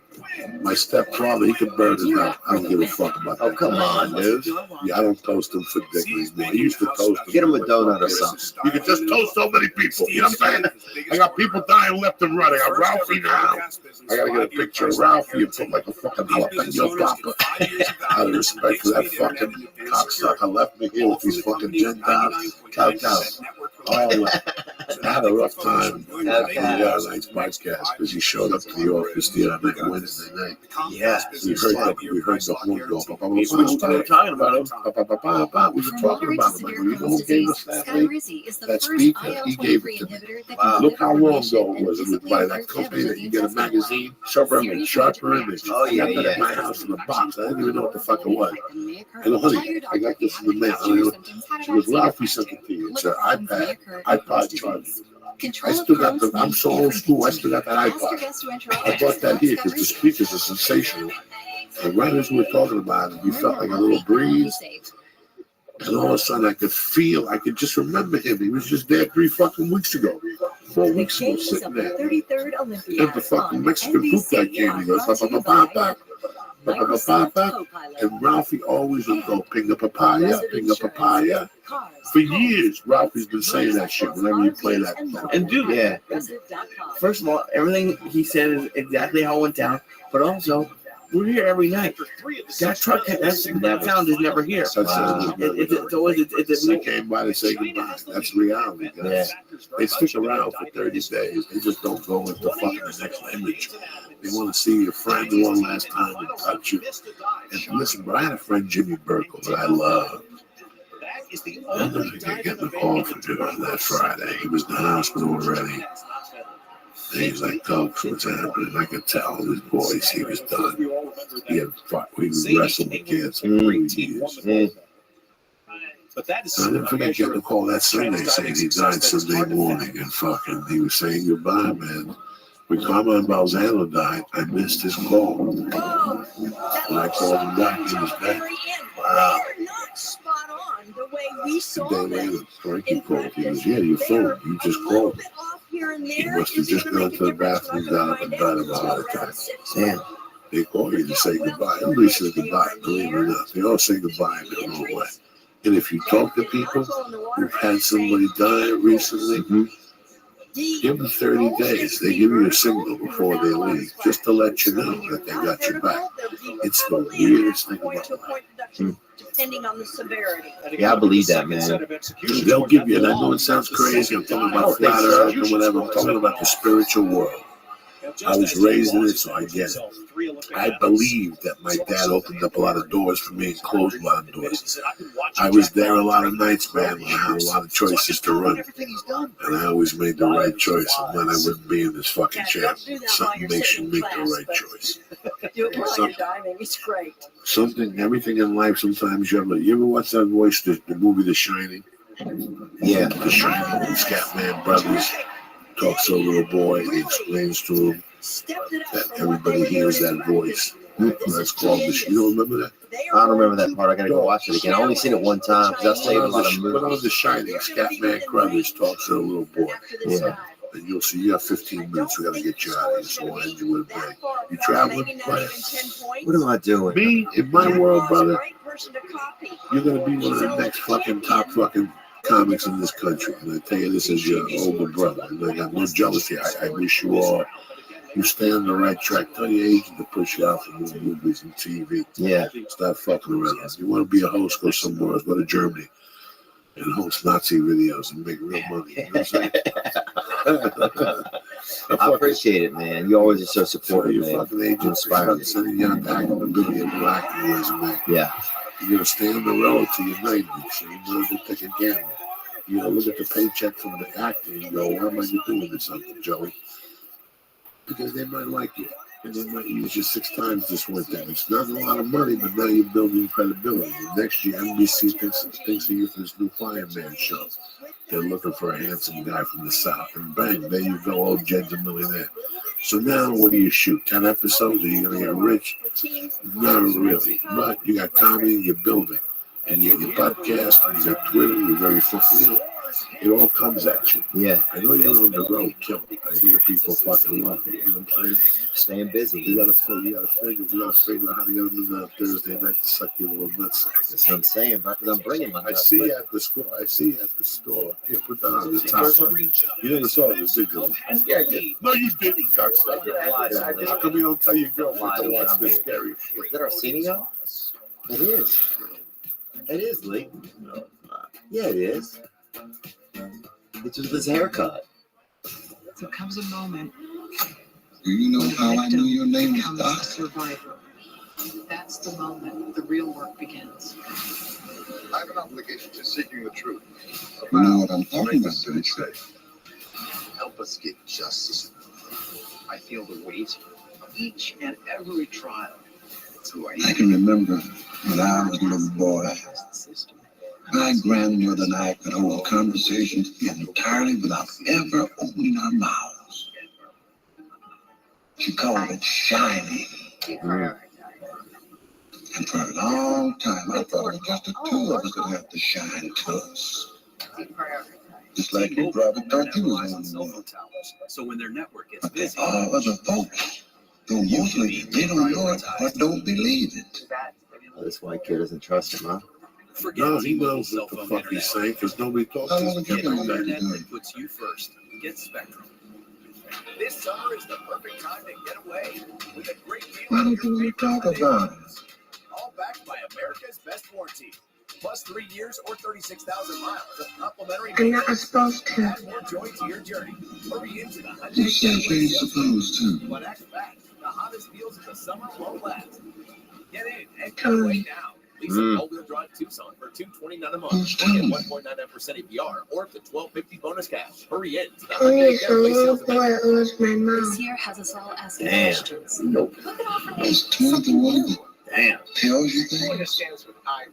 Speaker 7: My stepfather, he could burn it up. I don't give a fuck about that.
Speaker 8: Oh, come on, dude.
Speaker 7: Yeah, I don't toast him for dick anymore. I used to toast him.
Speaker 8: Get him a donut or something.
Speaker 7: You can just toast so many people. You know what I'm saying? I got people dying left and right. I got Ralphie now. I got to get a picture of Ralphie and put like a fucking jalapeno popper. Out of respect for that fucking cocksucker left me here with these fucking Gentiles. Cow. Oh, I had a rough time on the night's podcast because he showed up to the office the other night, Wednesday night.
Speaker 8: Yeah.
Speaker 7: We heard the horn go.
Speaker 6: We were talking about him.
Speaker 7: We were talking about him. Like, you know who gave us that thing? That speaker, he gave it to me. Look how long ago it was. It was by that company that you get a magazine, Sharper Image.
Speaker 8: Oh, yeah,
Speaker 7: I got that at my house in a box. I didn't even know what the fuck it was. And honey, I got this in the mail. She goes, Ralphie sent it to you. It's an iPod charger. I still got I'm so old school, I still got that iPod. I bought that here because the speakers are sensational. And right as we were talking about it, you felt like a little breeze. And all of a sudden I could just remember him. He was just there 3 fucking weeks ago. 4 weeks ago, sitting there. And the fucking Mexican group that came, he goes, ba. And Ralphie always would go, ping a papaya. For years, Ralphie's been saying that shit whenever you play that.
Speaker 6: And dude,
Speaker 8: Yeah.
Speaker 6: first of all, everything he said is exactly how it went down. But also, We're here every night. That truck, that sound is never here.
Speaker 7: Wow.
Speaker 6: It's always
Speaker 7: They came by to say goodbye. That's reality, guys. They stick around for 30 days. They just don't go into fucking the next image. They want to see your friend one last time and touch you. And listen, but I had a friend, Jimmy Burkle, that I love. And I getting a call from him on that Friday. He was in the hospital already. And he's like, Coach, what's happening? I could tell his voice, he was done. He was wrestling with cancer for years. I never forget getting a call that Sunday saying he died Sunday morning, and fucking he was saying goodbye, man. When Carmine Balzano died, I missed his call. And I called him back, he was back. Wow. A day later, Frankie called. He goes, yeah, your phone. You just called. He must have just gone to the bathroom, got up, and died of a heart attack.
Speaker 6: Damn.
Speaker 7: They call you to say goodbye. Everybody says goodbye, believe it or not. They all say goodbye in their own way. And if you talk to people who've had somebody die recently, give them 30 days. They give you a signal before they leave, just to let you know that they got your back. It's the weirdest thing about life.
Speaker 9: Depending on the severity.
Speaker 8: Yeah, I believe that, man.
Speaker 7: They'll give you, and I know it sounds crazy, I'm talking about flat earth and whatever, I'm talking about the spiritual world. I was raised in it, so I get it. I believe that my dad opened up a lot of doors for me and closed a lot of doors. I was there a lot of nights, man, when I had a lot of choices to run. And I always made the right choice, and then I wouldn't be in this fucking chair. Something makes you make the right choice.
Speaker 9: Do it while you're diving. It's great.
Speaker 7: Everything in life, sometimes you ever watch that voice, the movie The Shining?
Speaker 8: Yeah.
Speaker 7: The Shining, the Scatman Brothers talks to a little boy and he explains to him that everybody hears that voice. That's called the You don't remember that?
Speaker 8: I don't remember that part. I gotta go watch it again. I only seen it one time because I saved a lot of
Speaker 7: But on
Speaker 8: movies.
Speaker 7: The Shining, Scatman Crothers talks to a little boy.
Speaker 8: Yeah.
Speaker 7: And you'll see you have 15 minutes. We gotta get you out of here. So why did you with me? You traveling?
Speaker 8: What am I doing?
Speaker 7: Me, in my world, brother, you're gonna be one of the next fucking top fucking comics in this country. And I tell you this as your older brother. And I got no jealousy. I wish you all, you stay on the right track. Tell your agent to push you out for more movies and TV.
Speaker 8: Yeah.
Speaker 7: Stop fucking around. If you want to be a host, go somewhere else. Go to Germany and host Nazi videos and make real money. You know what I'm saying?
Speaker 8: I appreciate it, man. You always are so
Speaker 7: So
Speaker 8: supportive,
Speaker 7: your
Speaker 8: man.
Speaker 7: fucking agent
Speaker 8: Inspiring.
Speaker 7: is sending you out to act with a million new acting resume.
Speaker 8: Yeah.
Speaker 7: You're gonna stay on the road till you're 90, so you might as well take a gamble. You know, look at the paycheck from the acting and go, why am I doing this, Uncle Joey? Because they might like you. And they might use you 6 times this winter. It's not a lot of money, but now you're building credibility. And next year, NBC thinks of you for this new Fireman show. They're looking for a handsome guy from the South. And bang, there you go, old Jed's a millionaire. So now, what do you shoot? 10 episodes? Are you going to get rich? Not really. But you got comedy and you're building. And you get your podcast, and you got Twitter, you're very funny. You know, it all comes at you.
Speaker 8: Yeah.
Speaker 7: I know you're on the road, killing it. I hear people fucking love it. You know what I'm saying?
Speaker 8: Staying busy.
Speaker 7: You gotta figure out how to get them in Thursday night to suck your little nutsack.
Speaker 8: That's what I'm saying, bro, because I'm bringing my
Speaker 7: I see you at the store. Here, put that on the top. You never saw this, did you? No, you didn't, cocksucker. How come you don't tell your girlfriend to watch this scary shit?
Speaker 8: Is that Arsenio? It is. It is, Lee. Yeah, it is. It's just his haircut.
Speaker 10: There comes a moment.
Speaker 11: Do you know how I knew your name was
Speaker 10: Becomes
Speaker 11: Doc?
Speaker 10: a survivor. That's the moment the real work begins.
Speaker 11: I have an obligation to seeking the truth. You know what I'm talking about, don't you?
Speaker 12: Help us get justice. I feel the weight of each and every trial. It's who I am.
Speaker 11: I can remember when I was a little boy, my grandmother and I could hold conversations entirely without ever opening our mouths. She called it shiny. And for a long time, I thought it was just the two of us that had to shine to us. Just like you probably thought you was on one.
Speaker 12: So when their network gets
Speaker 11: But they
Speaker 12: busy,
Speaker 11: all other folks, though mostly they don't know it but don't believe it.
Speaker 8: Oh, this white kid doesn't trust him, huh?
Speaker 12: forget
Speaker 7: No, he
Speaker 12: T-Mobile
Speaker 7: knows
Speaker 12: cell
Speaker 7: what the
Speaker 12: phone
Speaker 7: fuck
Speaker 12: internet.
Speaker 7: he's saying because nobody talks
Speaker 11: How
Speaker 7: to
Speaker 11: long
Speaker 7: him.
Speaker 11: have you been on
Speaker 12: Internet
Speaker 11: that?
Speaker 12: that puts you first. Get Spectrum.
Speaker 13: This summer is the perfect time to get away with a great deal
Speaker 11: Why don't you want to talk about it?
Speaker 13: All backed by America's best warranty. Plus 3 years or 36,000 miles of complimentary
Speaker 11: I'm not supposed to.
Speaker 13: add more joy to your journey. Hurry into the
Speaker 11: Who says you're supposed to?
Speaker 13: But act fast. The hottest deals of the summer won't last. Get in and get
Speaker 11: Tony.
Speaker 13: away now. Lease a all-wheel drive Tucson for $229 a month.
Speaker 11: Who's
Speaker 13: Get
Speaker 11: Tony?
Speaker 13: 1.99% APR or up to $1,250 bonus cash. Hurry in to the
Speaker 11: Tony
Speaker 13: Hyundai
Speaker 11: is a
Speaker 13: Getaway
Speaker 11: little
Speaker 13: sales
Speaker 11: boy
Speaker 13: event.
Speaker 11: that loves my mom.
Speaker 10: This year has us all asking
Speaker 8: Damn.
Speaker 10: questions.
Speaker 6: Nope.
Speaker 10: Who could offer me
Speaker 11: Is Tony the one that
Speaker 8: Damn.
Speaker 11: tells you things?
Speaker 13: stands with I.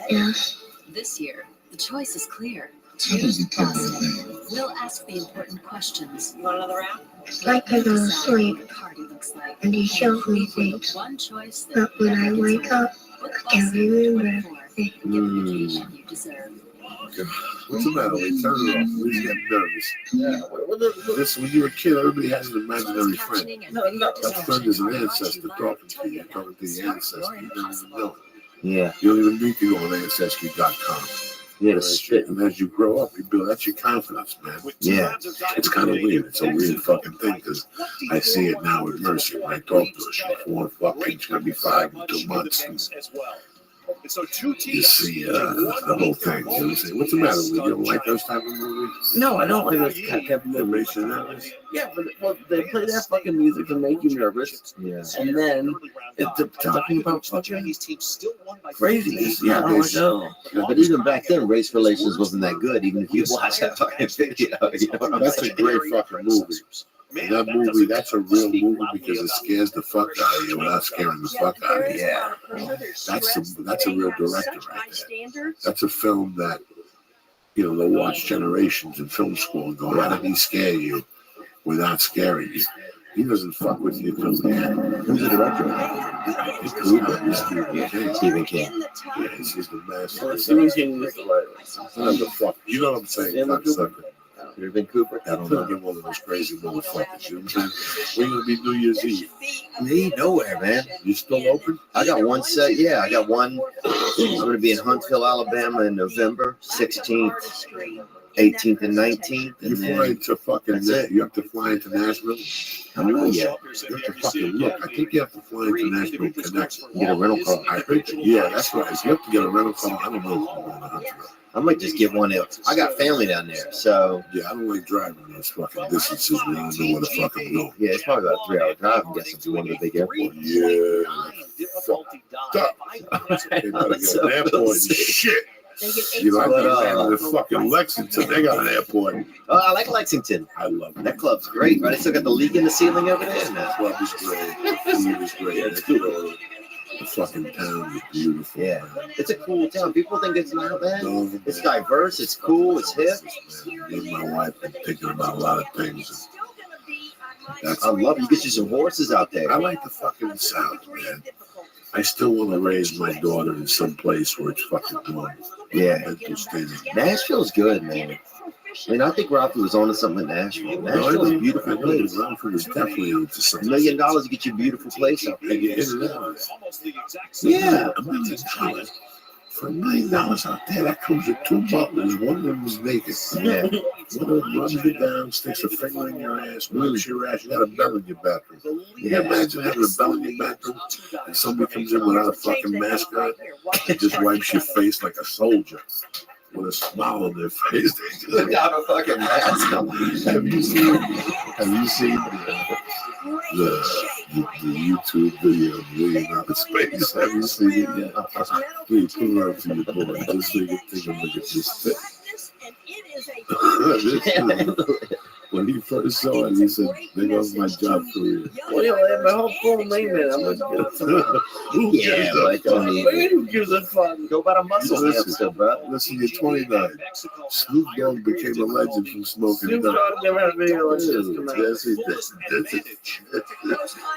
Speaker 11: Yes.
Speaker 10: this year? The choice is clear.
Speaker 11: So does he tell you things?
Speaker 10: We'll ask the important questions.
Speaker 9: You want another round?
Speaker 11: It's like I go to
Speaker 10: Decide
Speaker 11: sleep
Speaker 10: what the party looks like.
Speaker 11: and he shows me
Speaker 10: Leave with
Speaker 11: things.
Speaker 10: one choice that
Speaker 11: But when I
Speaker 10: never
Speaker 11: wake
Speaker 10: gets old.
Speaker 11: up,
Speaker 10: Book
Speaker 11: I can't
Speaker 10: Boston
Speaker 11: remember
Speaker 10: 24.
Speaker 11: things.
Speaker 10: Get the vacation you deserve.
Speaker 7: What's the matter? We turn it off. We just get nervous. This when you're a kid, everybody has an imaginary friend. That friend is an ancestor talking to you, talking to the ancestor. You don't even know.
Speaker 8: Yeah.
Speaker 7: You don't even need to go on Ancestry.com.
Speaker 8: Yeah, the shit.
Speaker 7: And as you grow up, you build that's your confidence, man.
Speaker 8: Yeah.
Speaker 7: It's kind of weird. It's a weird fucking thing because I see it now with Mercy when I talk to her. She's 4 fucking, she's gonna be 5 in 2 months. And you see the whole thing. You know what I'm saying? What's the matter? You don't like those type of movies?
Speaker 6: No, I don't like those type of
Speaker 7: It
Speaker 6: movies.
Speaker 7: makes you nervous.
Speaker 6: Yeah, but they play that fucking music to make you nervous,
Speaker 8: Yeah.
Speaker 6: and then it's talking about fucking craziness. Yeah, I don't know.
Speaker 8: But even back then, race relations wasn't that good. Even if you watch that fucking video, you know what I'm
Speaker 7: That's a
Speaker 8: saying?
Speaker 7: great fucking movie. And that movie, that's a real movie because it scares the fuck out of you without scaring the fuck out of you.
Speaker 8: Yeah.
Speaker 7: That's a real director right there. That's a film that, you know, they'll watch generations in film school and go, how did he scare you without scaring you? He doesn't fuck with you until the end.
Speaker 8: Who's the director? Stephen King.
Speaker 7: Yeah, he's the master.
Speaker 6: Stephen King is the
Speaker 7: Whatever the fuck. You know what I'm saying, cocksucker.
Speaker 8: Could have been Cooper. I
Speaker 7: That
Speaker 8: don't
Speaker 7: could
Speaker 8: know.
Speaker 7: have been one of those crazy motherfuckers. You know what I'm saying? We're going to be New Year's Eve.
Speaker 8: Me nowhere, man.
Speaker 7: You still open?
Speaker 8: I got one set. Yeah, I got one. I'm going to be in Huntsville, Alabama in November 16th, 18th, and 19th.
Speaker 7: You
Speaker 8: And
Speaker 7: fly
Speaker 8: then
Speaker 7: into fucking,
Speaker 8: that's it.
Speaker 7: you have to fly into Nashville.
Speaker 8: I don't know yet.
Speaker 7: You have to fucking look. I think you have to fly into Nashville Connect.
Speaker 8: Get a rental car.
Speaker 7: I think, yeah, that's right. You have to get a rental car. I don't know if I'm going to Huntsville.
Speaker 8: I might just get one out. I got family down there, so
Speaker 7: Yeah, I don't like driving those fucking distances when I don't know where the fuck I'm going.
Speaker 8: yeah, it's probably about a 3-hour drive. I'm guessing from one of the big airports.
Speaker 7: Yeah. Fucked up. They better get
Speaker 8: So
Speaker 7: an airport
Speaker 8: we'll
Speaker 7: and
Speaker 8: see.
Speaker 7: shit.
Speaker 9: They get
Speaker 7: You know, I
Speaker 8: But,
Speaker 7: think in fucking Lexington, they got an airport.
Speaker 8: Oh, I like Lexington.
Speaker 7: I love
Speaker 8: That club's great, right? They still got the leak in the ceiling over there.
Speaker 7: That club is great. The food is great. The fucking town is beautiful.
Speaker 8: Yeah, it's a cool town. People think it's not bad.
Speaker 7: No,
Speaker 8: It's diverse. It's cool. It's hip.
Speaker 7: Me and my wife have been thinking about a lot of things. That's,
Speaker 8: I love it. You get you some horses out there.
Speaker 7: I like the fucking South, man. I still want to raise my daughter in some place where it's fucking normal.
Speaker 8: Yeah.
Speaker 7: Mental state.
Speaker 8: Nashville's good, man. I mean, I think Rafi was on to something in Nashville. Nashville's a beautiful place.
Speaker 7: Ralphie was definitely into
Speaker 8: $1
Speaker 7: something.
Speaker 8: million to get you a beautiful place out there.
Speaker 7: And you get it out.
Speaker 8: Yeah.
Speaker 7: $1 million. For $1 million out there, that comes with 2 butlers. One of them is naked.
Speaker 8: Yeah.
Speaker 7: One of them rubs you down, sticks a finger in your ass, wipes your ass. You got a bell in your bathroom. Can you
Speaker 8: Yeah.
Speaker 7: imagine having a bell in your bathroom and somebody comes in without a fucking mask on and just wipes your face like a soldier with a smile on their face?
Speaker 8: Without a fucking mask on.
Speaker 7: Have you seen the YouTube video of William out of space? Have you seen it yet? Please put it up to your boy. Just so you can take a look at this thing. When he first saw it, he said, "There goes my job career."
Speaker 6: Well, yeah, I have my whole phone layman. I'm gonna get
Speaker 7: Who
Speaker 8: Yeah,
Speaker 7: gives
Speaker 8: but
Speaker 7: a
Speaker 8: I don't
Speaker 7: fuck?
Speaker 8: need
Speaker 6: Who gives a fuck?
Speaker 8: Go by the muscle hamster, bro.
Speaker 7: Listen, you're 29. Snoop Dogg became a legend from smoking
Speaker 6: Snoop
Speaker 7: dope.
Speaker 6: Dogg never had a video like this come out.
Speaker 7: Yes, he did.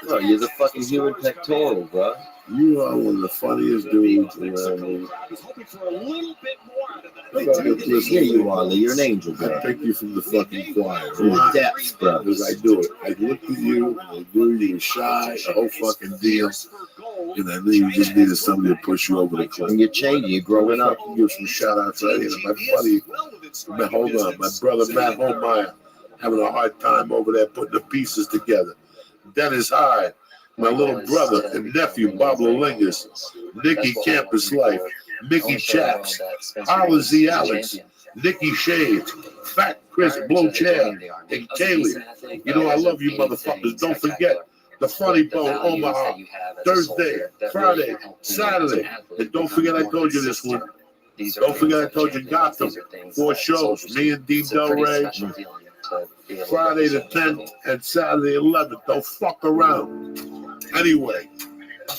Speaker 8: Bro, you're the fucking human pectoral, bro.
Speaker 7: You are one of the funniest dudes around me.
Speaker 8: Yeah, you are, Lee. You're an angel,
Speaker 7: I
Speaker 8: bro.
Speaker 7: pick you from the fucking choir.
Speaker 8: From the
Speaker 7: Why?
Speaker 8: depths, bro.
Speaker 7: Because I do it. I looked at you, I knew you were shy, the whole fucking deal. And I knew you just needed somebody to push you over the cliff.
Speaker 8: And you're changing. You're growing up.
Speaker 7: Give some shout outs right here to my buddy, my brother Matt Holmeyer, having a hard time over there putting the pieces together. Dennis Hyde, my little brother and nephew, Bob Lolingus, Nikki Campus Life, Mickey Chaps, Arla Z. Alex, Nikki Shades, Fat Chris Blow Chair, and Kaylee. You know I love you motherfuckers. Don't forget the Funny Bone Omaha, Thursday, Friday, Saturday. And don't forget I told you this one. Don't forget I told you Gotham. 4 shows. Me and Dean Del Rey. Friday the 10th and Saturday 11th. Don't fuck around. Anyway,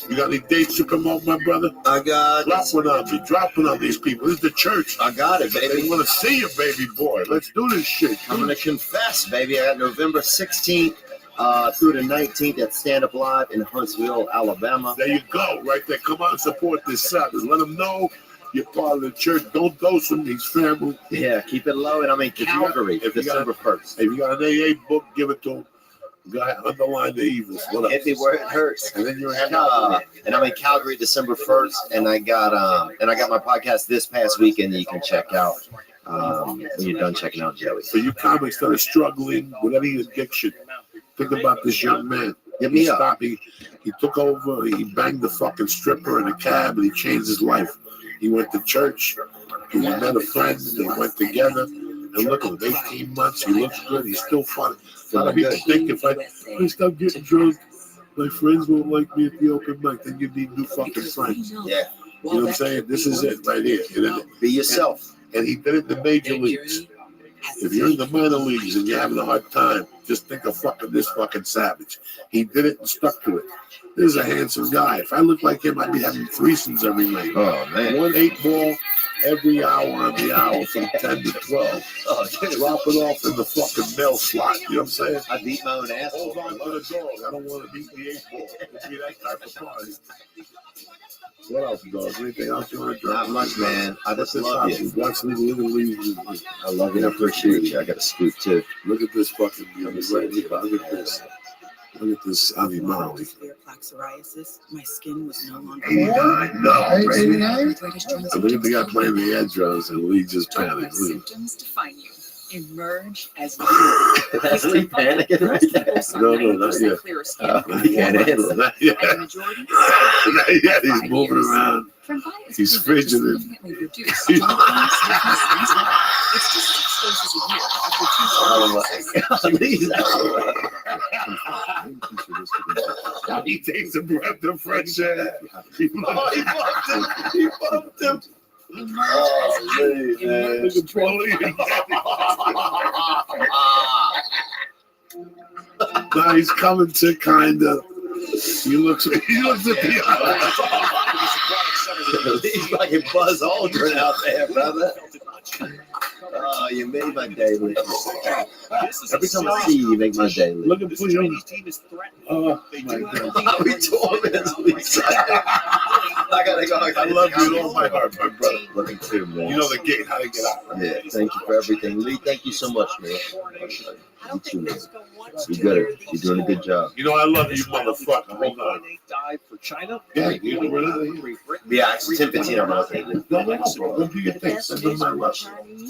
Speaker 7: you got any dates to promote, my brother?
Speaker 8: I got.
Speaker 7: Drop one on me. Drop one on these people. This is the church.
Speaker 8: I got it, baby.
Speaker 7: They want to see you, baby boy. Let's do this shit.
Speaker 8: I'm going to confess, baby. I got November 16th through the 19th at Stand Up Live in Huntsville, Alabama.
Speaker 7: There you go. Right there. Come on and support this Sabbath. Let them know you're part of the church. Don't dose them. These family.
Speaker 8: Yeah, keep it low. And I'm in Calgary, December 1st.
Speaker 7: If you got an AA book, give it to them. Guy, underline the evils. What up?
Speaker 8: Hit me where it hurts.
Speaker 7: And then you're in Calgary.
Speaker 8: And I'm in Calgary December 1st, and I got my podcast this past weekend that you can check out when you're done checking out Joey.
Speaker 7: For you comics that are struggling with any addiction, think about this young man.
Speaker 8: Get me up.
Speaker 7: He took over. He banged the fucking stripper in a cab, and he changed his life. He went to church. He met a friend. They went together. And look at him, 18 months. He looks good. He's still funny. A lot of people think if I stop getting drunk, my friends won't like me at the open mic. Then you need new fucking friends.
Speaker 8: Yeah.
Speaker 7: You know what I'm saying? This is it right here.
Speaker 8: Be yourself.
Speaker 7: And he did it in the major leagues. If you're in the minor leagues and you're having a hard time, just think of fucking this fucking savage. He did it and stuck to it. This is a handsome guy. If I looked like him, I'd be having threesomes every night.
Speaker 8: Oh, man.
Speaker 7: 1 8-ball every hour on the hour from 10 to 12.
Speaker 8: Oh,
Speaker 7: drop it off in the fucking mail slot. You know what I'm saying?
Speaker 8: I beat my own ass.
Speaker 7: Hold on to the dog. I don't want to beat the 8-ball. It'd be that type of party. What else, dog? Anything else you want to drop?
Speaker 8: Not much, man. I just love you.
Speaker 7: Watch these little leaves.
Speaker 8: I love you. I appreciate you. I got a scoop, too.
Speaker 7: Look at this fucking beauty right here. Look at this. Look at this Ali Molly.
Speaker 14: Plaque psoriasis. My skin was no longer.
Speaker 7: 89? No, baby.
Speaker 14: And
Speaker 7: Look at the guy playing the air drums and Lee just panicked.
Speaker 14: symptoms define you. Emerge as you.
Speaker 8: That's Lee panicking right there.
Speaker 7: No, not yet.
Speaker 14: Clearer skin.
Speaker 8: He can't handle it.
Speaker 7: Not yet.
Speaker 14: And the majority.
Speaker 7: Not yet. He's moving around. He's fidgeting.
Speaker 14: It's just 6 doses a year after 2
Speaker 8: Oh my God.
Speaker 7: He takes a breath of fresh air. He bumped him. He bumped him. Oh, man. Look at Paulie. Now he's coming to kind of. He looks at the
Speaker 8: He's fucking Buzz Aldrin out there, brother. Oh, you made my day, Lee. Every time I see you, you make my day, Lee.
Speaker 7: Look at Paulie. Oh, my God.
Speaker 8: We torment Lisa. I gotta go.
Speaker 7: I love you with all my heart, my brother.
Speaker 8: Love you too, man.
Speaker 7: You know the gate, how to get out.
Speaker 8: Yeah, thank you for everything. Lee, thank you so much, man. You too, man. You got it. You're doing a good job.
Speaker 7: You know I love you, motherfucker. Hold on.
Speaker 12: Dive for China.
Speaker 7: Yeah, you know what it is.
Speaker 8: Yeah, it's 10:15. I'm not taking
Speaker 7: No, bro. What do you think? Send them my love.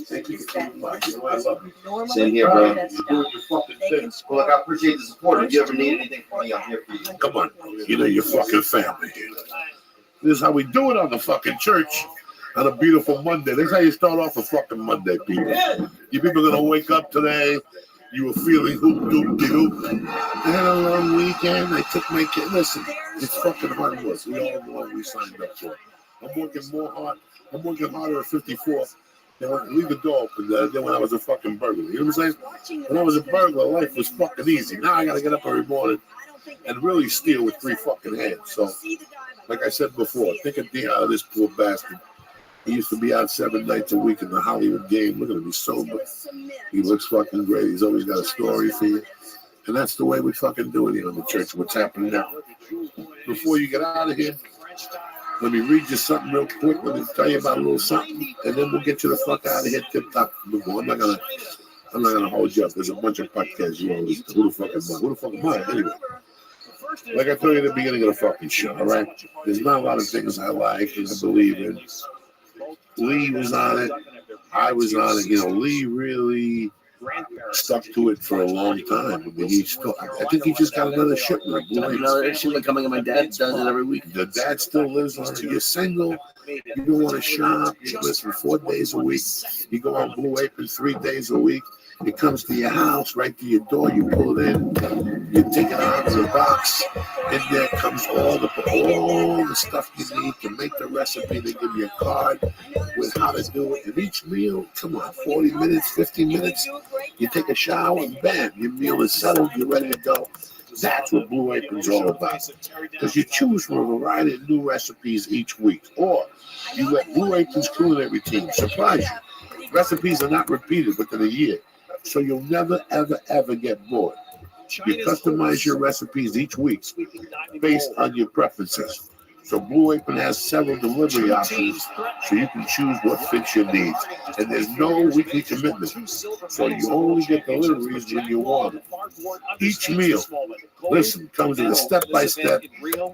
Speaker 7: Thank you so much. You know I love you.
Speaker 8: Same here, bro.
Speaker 7: You're doing your fucking thing.
Speaker 8: Well, look, I appreciate the support. If you ever need anything from me, I'm here for you.
Speaker 7: Come on. You know your fucking family here. This is how we do it on the fucking church on a beautiful Monday. This is how you start off a fucking Monday, people. You people are going to wake up today. You were feeling hoop-doop-de-hoop. I had a long weekend. I took my kid. Listen, it's fucking hard work. We all know what we signed up for. I'm working more hard. I'm working harder at 54 than leave the door open than when I was a fucking burglar. You know what I'm saying? When I was a burglar, life was fucking easy. Now I got to get up every morning and really steal with 3 fucking hands. So, like I said before, think of the out of this poor bastard. He used to be out 7 nights a week in the Hollywood game. Look at him, he's sober. He looks fucking great. He's always got a story for you. And that's the way we fucking do it here in the church. What's happening now? Before you get out of here, let me read you something real quick. Let me tell you about a little something, and then we'll get you the fuck out of here. Tip top. I'm not gonna hold you up. There's a bunch of podcasts you want to listen to. Who the fuck am I? Anyway. Like I told you at the beginning of the fucking show, all right? There's not a lot of things I like and I believe in. Lee was on it. I was on it. You know, Lee really stuck to it for a long time. I mean, I think he just got another shipment.
Speaker 6: Another shipment coming, and my dad does it every week.
Speaker 7: The dad still lives on it. You're single. You don't want to shop. You listen 4 days a week. You go on Blue Apron 3 days a week. It comes to your house, right to your door. You pull it in. You take it out of the box. And there comes all the stuff you need to make the recipe. They give you a card with how to do it. And each meal, come on, 40 minutes, 50 minutes. You take a shower and bam, your meal is settled. You're ready to go. That's what Blue Apron's all about. Because you choose from a variety of new recipes each week. Or you let Blue Apron's culinary team surprise you. Recipes are not repeated within a year. So you'll never, ever, ever get bored. You customize your recipes each week based on your preferences. So Blue Apron has several delivery options, so you can choose what fits your needs. And there's no weekly commitment, so you only get deliveries when you want it. Each meal, listen, comes with a step-by-step,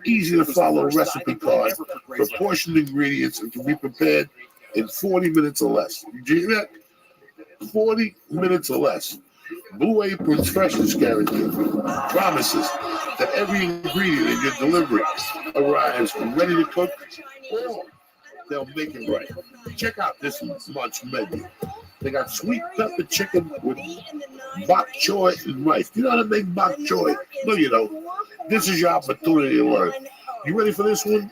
Speaker 7: easy-to-follow recipe card, proportioned ingredients, and can be prepared in 40 minutes or less. Did you hear that? 40 minutes or less. Blue Apron's freshness guarantee promises that every ingredient in your delivery arrives ready to cook, or they'll make it right. Check out this month's menu. They got sweet pepper chicken with bok choy and rice. You know how to make bok choy? No, you don't. This is your opportunity to learn. You ready for this one?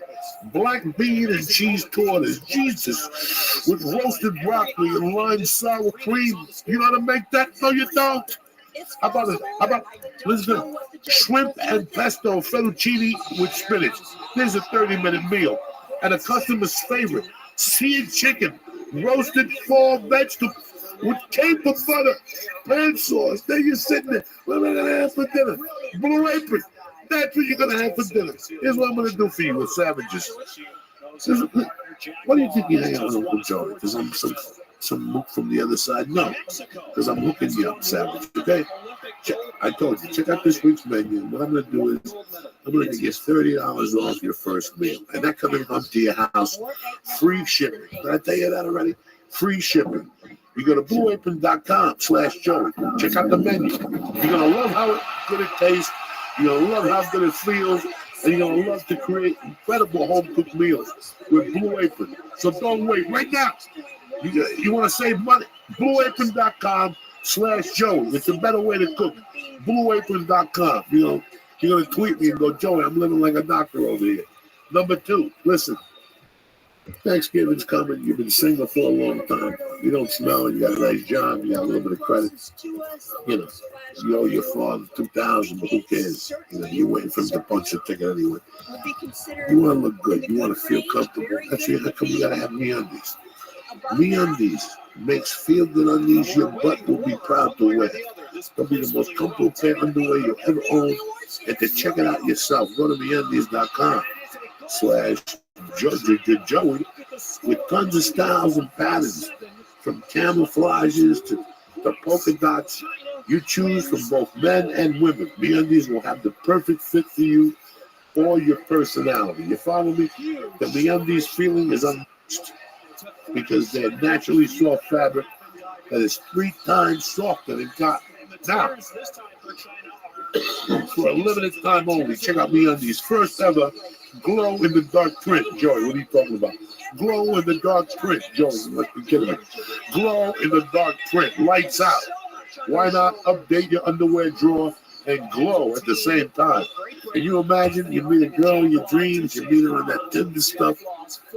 Speaker 7: Black bean and cheese tortas, Jesus, with roasted broccoli and lime sour cream. You know how to make that? No, you don't. How about listen, shrimp and pesto fettuccine with spinach. There's a 30-minute meal. And a customer's favorite, seared chicken, roasted fall vegetables with caper butter, pan sauce. There you're sitting there. What am I going to have for dinner? Blue Apron. That's what you're going to have for dinner. Here's what I'm going to do for you with sandwiches. What do you think you hang out with Uncle Joey? Because I'm some mook from the other side? No, because I'm hooking you up, sandwich, okay? I told you, check out this week's menu. What I'm going to do is I'm going to get $30 off your first meal. And that coming home to your house, free shipping. Did I tell you that already? Free shipping. You go to blueapron.com/Joey. Check out the menu. You're going to love how good it tastes. You're going to love how good it feels, and you're going to love to create incredible home-cooked meals with Blue Apron. So don't wait. Right now, you want to save money? BlueApron.com/Joey. It's a better way to cook. BlueApron.com. You're going to tweet me and go, Joey, I'm living like a doctor over here. Number 2, listen. Thanksgiving's coming. You've been single for a long time. You don't smell. You got a nice job. You got a little bit of credit. You owe your father $2,000, but who cares? You're waiting for him to punch your ticket anyway. You want to look good. You want to feel comfortable. That's how come you got to have MeUndies. MeUndies makes feel-good undies your butt will be proud to wear. They'll be the most comfortable pair of underwear you'll ever own. And to check it out yourself, go to MeUndies.com/Joey with tons of styles and patterns, from camouflages to polka dots. You choose from both men and women. MeUndies will have the perfect fit for you or your personality. You follow me? The MeUndies feeling is unmatched because they're naturally soft fabric that is 3 times softer than cotton. Now, for a limited time only, check out MeUndies' first ever glow in the dark print. Joey, what are you talking about? Glow in the dark print. Joey, you must be kidding me. Glow in the dark print. Lights out. Why not update your underwear drawer and glow at the same time? Can you imagine you meet a girl in your dreams, you meet her in that Tinder stuff,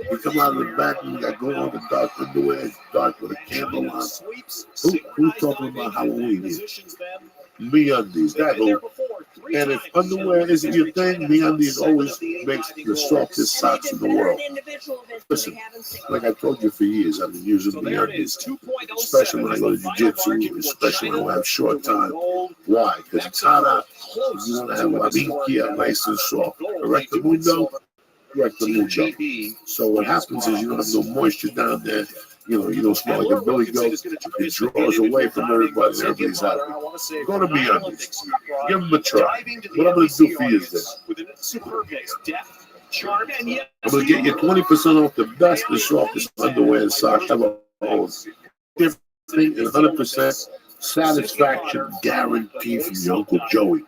Speaker 7: you come out of the back and you got glow in the dark underwear, it's dark with a candle on. Who's talking about Halloween here? MeUndies, that who. And if underwear isn't your thing, MeUndies always makes the softest socks in the world. Listen, like I told you for years, I've been using MeUndies, especially when I go to jiu-jitsu, especially when I have short time. Why? Because it's hot out. You want to have a minkia, nice and soft. Rectamundo. So what happens is you don't have no moisture down there. You don't smell like a billy goat. It draws away from everybody. Everybody's happy. Go to MeUndies. Give them a try. What I'm going to do for you is this. I'm going to get you 20% off the best and softest underwear and socks ever owned. Everything is 100% satisfaction guarantee from your Uncle Joey.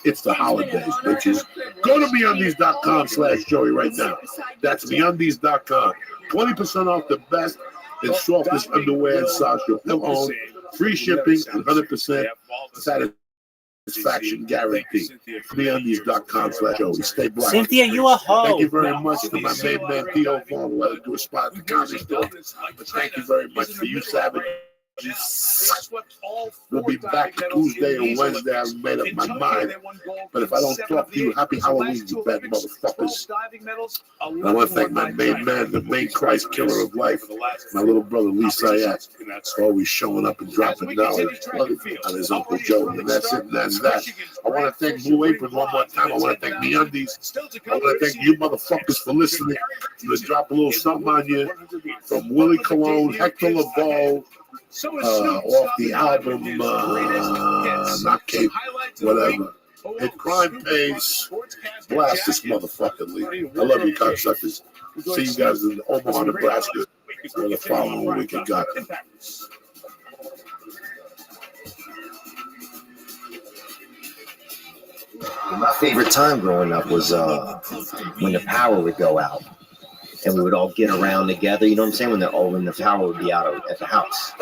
Speaker 7: It's the holidays, bitches. Go to MeUndies.com/Joey right now. That's MeUndies.com. 20% off the best and softest underwear and socks you'll ever own. Free shipping and 100% satisfaction guarantee. MeUndies.com/Joey. Stay black.
Speaker 1: Cynthia, you a hoe.
Speaker 7: Thank you very much to my main man Theo Vaughn who let us do a spot at the comedy store. But thank you very much for you, Savage. We'll be back Tuesday or Wednesday. I've made up my mind. But if I don't talk to you, happy Halloween, you bad motherfuckers. And I want to thank my main man, the main Christ killer of life, my little brother Lee Sayat, always showing up and dropping knowledge on his Uncle Joe. And that's it, and that's that. I want to thank Blue Apron one more time. I want to thank MeUndies. I want to thank you motherfuckers for listening. Let's drop a little something on you from Willie Colon, Hector LaValle, off the album, not Cape, whatever. Hit Crime Pays. Blast this motherfucker, Lee. I love you, cocksuckers. See you guys in Omaha, Nebraska for the following week. You got it.
Speaker 8: My favorite time growing up was when the power would go out. And we would all get around together, you know what I'm saying? When the power would be out at the house.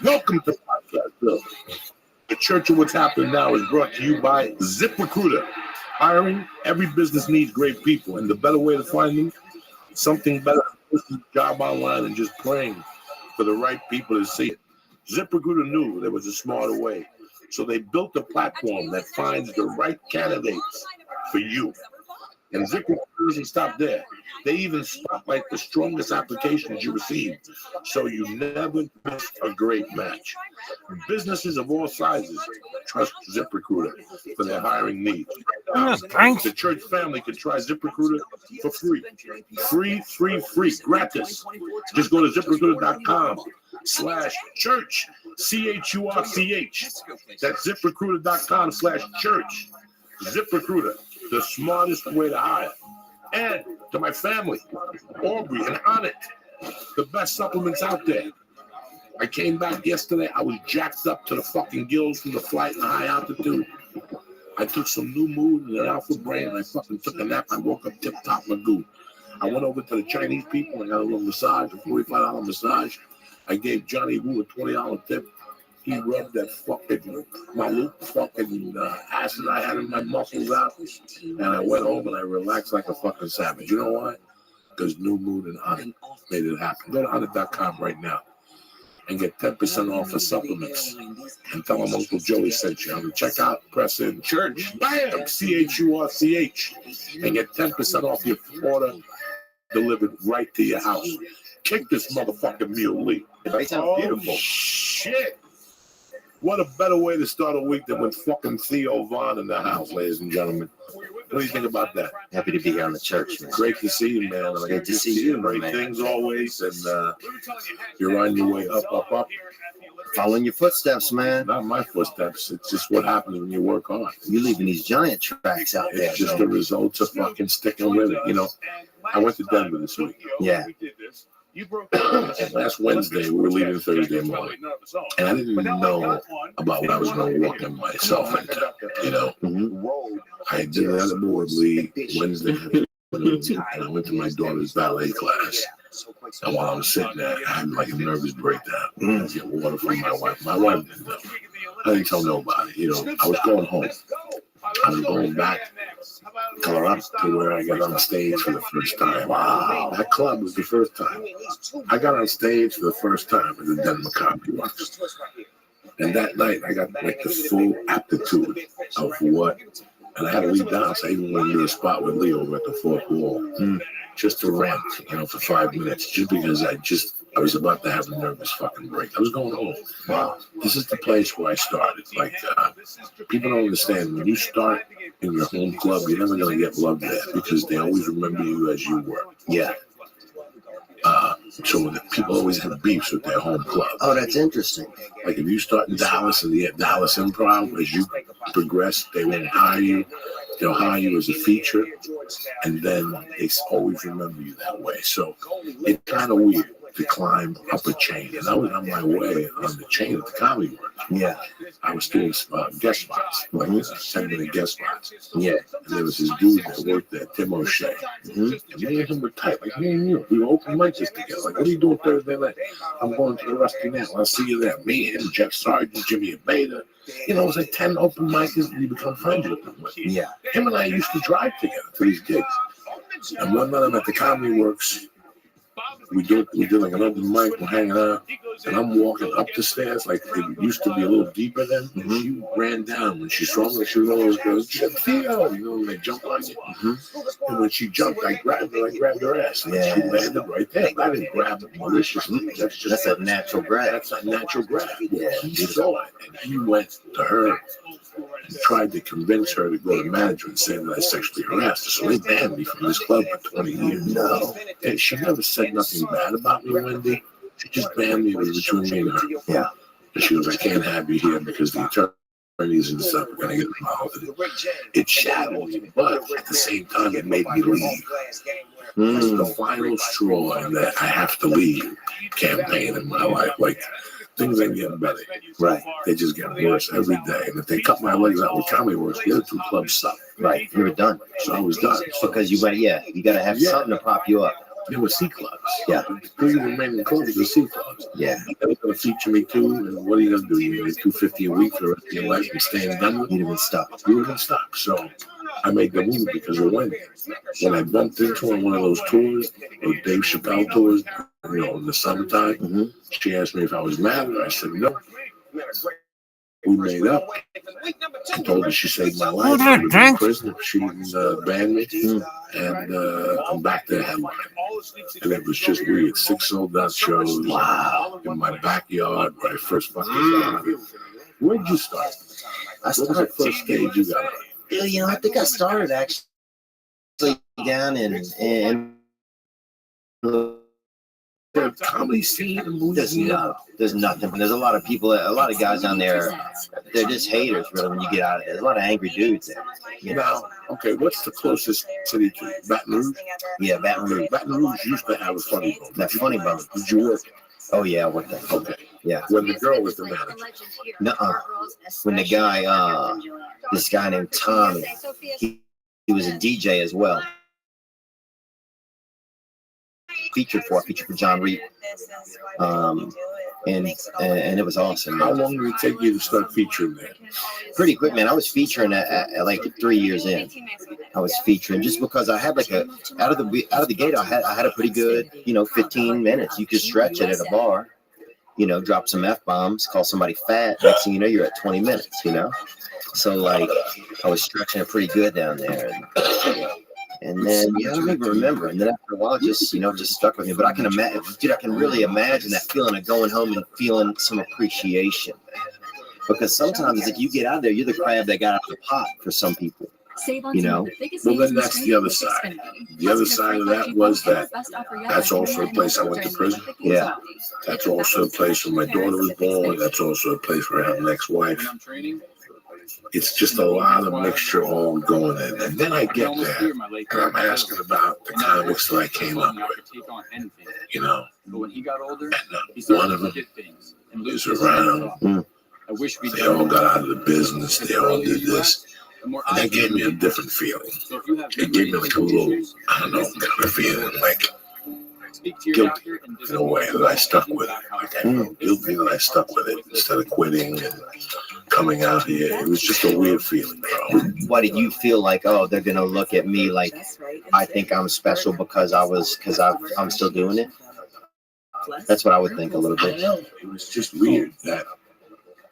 Speaker 7: Welcome to Podcast Bill. The Church of What's Happening Now is brought to you by ZipRecruiter. Hiring, every business needs great people, and the better way to find them, something better than posting a job online and just praying for the right people to see it. ZipRecruiter knew there was a smarter way, so they built a platform that finds the right candidates for you. And ZipRecruiter doesn't stop there. They even spotlight the strongest applications you receive, so you never miss a great match. Businesses of all sizes trust ZipRecruiter for their hiring needs. The church family can try ZipRecruiter for free. Free, gratis. Just go to ZipRecruiter.com/church, CHURCH. That's ZipRecruiter.com/church. ZipRecruiter, the smartest way to hire. And to my family, Aubrey and Onnit, the best supplements out there. I came back yesterday. I was jacked up to the fucking gills from the flight in high altitude. I took some New Mood and an Alpha Brain. I fucking took a nap. I woke up tip-top magoo. I went over to the Chinese people and got a little massage, a $45 massage. I gave Johnny Woo a $20 tip. He rubbed that fucking acid I had in my muscles out, and I went home and I relaxed like a fucking savage. You know why? Because New Mood and Onnit made it happen. Go to Onnit.com right now and get 10% off of supplements. And tell them Uncle Joey sent you. On the checkout, press in church, bam, CHURCH, and get 10% off your order delivered right to your house. Kick this motherfucking meal, Lee.
Speaker 8: Oh, beautiful.
Speaker 7: Shit. What a better way to start a week than with fucking Theo Vaughn in the house, ladies and gentlemen. What do you think about that?
Speaker 8: Happy to be here on the church, man.
Speaker 7: Great to see you, man.
Speaker 8: Great to see you,
Speaker 7: Great
Speaker 8: man.
Speaker 7: things always, and you're on your way up.
Speaker 8: Following your footsteps, man.
Speaker 7: Not my footsteps. It's just what happens when you work hard.
Speaker 8: You're leaving these giant tracks out there.
Speaker 7: It's just the results of fucking sticking with it. You know, I went to Denver this week.
Speaker 8: Yeah.
Speaker 7: And last Wednesday, we were leaving Thursday morning. And I didn't know about what I was going to walk in myself into, you know. I did another board lead Wednesday. And I went to my daughter's ballet class. And while I was sitting there, I had like a nervous breakdown. I get water from my wife. My wife didn't know. I didn't tell nobody, you know. I was going home. I was going back Colorado to where I got on stage for the first time. Wow, that club was the first time. I got on stage for the first time at the Den McCarthy once. And that night, I got like the full aptitude of what, and I had to leave down, so I even went to do a spot with Leo over at the fourth wall, just to rant, you know, for 5 minutes, just because I was about to have a nervous fucking break. I was going home. Wow, this is the place where I started. Like, people don't understand, when you start in your home club, you're never going to get love there because they always remember you as you were.
Speaker 8: Yeah.
Speaker 7: So people always have beefs with their home club.
Speaker 8: Oh, that's interesting.
Speaker 7: Like if you start in Dallas and the Dallas Improv, as you progress, they won't hire you. They'll hire you as a feature, and then they always remember you that way. So it's kind of weird. to climb up a chain, and I was on my way on the chain at the Comedy Works.
Speaker 8: Yeah.
Speaker 7: I was doing guest spots, like 10-minute guest spots.
Speaker 8: Yeah.
Speaker 7: And there was this dude that worked there, Tim O'Shea. And me and him were tight, like me and you. We were open mics together. Like, what are you doing Thursday night? I'm going to the Rusty Nail. I'll see you there. Me, him, Jeff Sargent, Jimmy Abeda. You know, it was like 10 open mics and you become friends with them.
Speaker 8: Yeah.
Speaker 7: Him and I used to drive together to these gigs. And one night I'm at the Comedy Works. We did like an open mic, we're hanging out, and I'm walking up the stairs, like it used to be a little deeper then. She ran down when she saw me. She was one of those girls, Theo, you know, when they jump on you. And when she jumped, I grabbed her ass, and she landed right there. I didn't grab it maliciously.
Speaker 8: That's a natural grab.
Speaker 7: That's a natural grab. Yeah. He saw it, and he went to her and tried to convince her to go to management, saying that I sexually harassed her. So they banned me from this club for 20 years. No. And she never said nothing bad about me, Wendy. She just banned me. It was between me and her.
Speaker 8: Yeah.
Speaker 7: And she goes, I can't have you here because the attorneys and stuff are going to get involved. And it shattered me, but at the same time, it made me leave. It's the final straw in that I have to leave campaign in my life. Like, things ain't getting better.
Speaker 8: Right.
Speaker 7: They just get worse every day. And if they cut my legs out with Comedy Works, the other two clubs suck.
Speaker 8: Right. You were done.
Speaker 7: So I was done.
Speaker 8: Because you went, you got to have something to prop you up.
Speaker 7: There were C clubs.
Speaker 8: Yeah.
Speaker 7: Three remaining clubs were C clubs.
Speaker 8: Yeah.
Speaker 7: They're going to feature me too. And what are you going to do? You get $250 a week for the rest of your life and stay in Denver?
Speaker 8: You'd have been stuck.
Speaker 7: You would have been stuck. So I made the move because of Wendy. When I bumped into her on one of those tours, those Dave Chappelle tours, you know, in the summertime, she asked me if I was mad at her. I said no. We made up. I told her she saved my life. I was in prison. She didn't ban me. And I'm back there headlining. And it was just weird. 6 sold-out shows. Wow. In my backyard where I first fucking started. Where'd you start? What was the first stage you got on?
Speaker 8: You know, I think I started actually down in
Speaker 7: the comedy scene in Louisiana.
Speaker 8: There's nothing. There's a lot of people, a lot of guys down there. They're just haters, really. When you get out of there, there's a lot of angry dudes there. You know?
Speaker 7: Now, okay, what's the closest city to you? Baton Rouge?
Speaker 8: Yeah, Baton Rouge.
Speaker 7: Baton Rouge used to have a funny bone.
Speaker 8: That funny bone.
Speaker 7: Did you work it?
Speaker 8: Oh yeah, I worked that.
Speaker 7: Okay.
Speaker 8: Yeah.
Speaker 7: When the girl was the manager.
Speaker 8: Nuh-uh. When the guy, this guy named Tommy, he was a DJ as well. Featured for John Reed, and it was awesome.
Speaker 7: How long did it take you to start featuring there?
Speaker 8: Pretty quick, man. I was featuring at like 3 years in. I was featuring just because I had like out of the gate. I had a pretty good 15 minutes. You could stretch it at a bar, drop some F-bombs, call somebody fat. Next thing you know, you're at 20 minutes. So like I was stretching it pretty good down there. And then I don't even remember. And then after a while, it just stuck with me. But I can imagine, dude, I can really imagine that feeling of going home and feeling some appreciation. Because sometimes if you get out of there, you're the crab that got out of the pot for some people.
Speaker 7: Well, then that's the other side. The other side of that was that's also a place I went to prison.
Speaker 8: Yeah.
Speaker 7: That's also a place where my daughter was born. That's also a place where I have an ex-wife. It's just a lot of mixture all going in. And then I get there, and I'm asking about the comics that I came up with. And one of them is around. They all got out of the business. They all did this. And that gave me a different feeling. It gave me like a little, I don't know, kind of feeling like guilty in a way that I stuck with it. Like I felt guilty that I stuck with it instead of quitting and coming out here. It was just a weird feeling, bro.
Speaker 8: Why did you feel like, oh, they're gonna look at me like I think I'm special because I'm still doing it? That's what I would think a little bit.
Speaker 7: It was just weird that.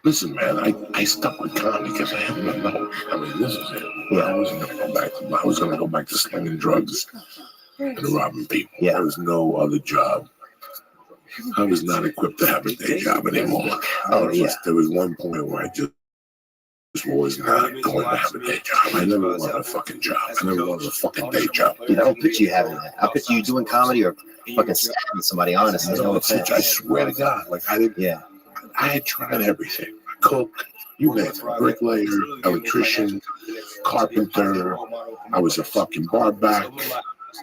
Speaker 7: Listen, man, I stuck with comedy because I had no. I mean, this is it. Yeah. I wasn't gonna go back to. I was gonna go back to slinging drugs and robbing people.
Speaker 8: Yeah.
Speaker 7: There was no other job. I was not equipped to have a day job anymore. There was one point where I just was not going to have a day job. I never wanted a fucking job. I never wanted a fucking day job.
Speaker 8: Dude, I don't picture you having that. I picture you doing comedy or fucking stabbing somebody. Honestly, no offense.
Speaker 7: I swear to God, like I didn't.
Speaker 8: Yeah.
Speaker 7: I had tried everything. Cook, you name it. Bricklayer, electrician, carpenter. I was a fucking bar back.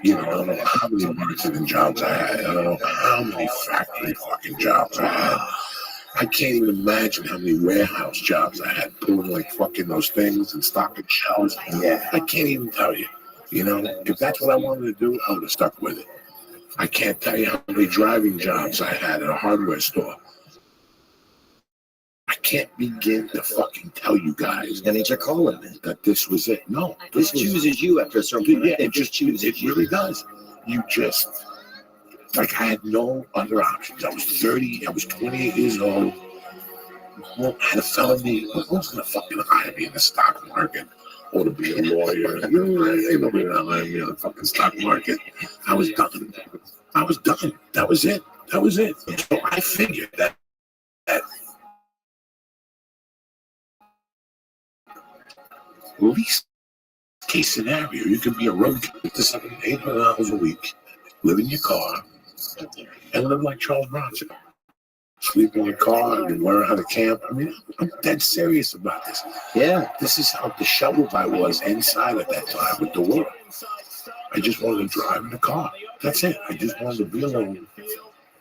Speaker 7: You know, I don't know how many marketing jobs I had. I don't know how many factory fucking jobs I had. I can't even imagine how many warehouse jobs I had, pulling like fucking those things and stocking shelves.
Speaker 8: Yeah.
Speaker 7: I can't even tell you. You know, if that's what I wanted to do, I would have stuck with it. I can't tell you how many driving jobs I had at a hardware store. I can't begin to fucking tell you guys.
Speaker 8: And it's your calling, man.
Speaker 7: That this was it. No,
Speaker 8: This chooses you after a certain point.
Speaker 7: Yeah, it just chooses. It really does. You just, like, I had no other options. I was 30. I was 28 years old. I had a felony. Who's gonna fucking hire me in the stock market or to be a lawyer? You know, ain't nobody gonna hire me in the fucking stock market. I was done. I was done. That was it. That was it. So I figured that least case scenario, you can be a road kid to $700-800 a week, live in your car, and live like Charles Bronson. Sleep in your car and learn how to camp. I mean, I'm dead serious about this.
Speaker 8: Yeah.
Speaker 7: This is how disheveled I was inside at that time with the world. I just wanted to drive in a car. That's it. I just wanted to be alone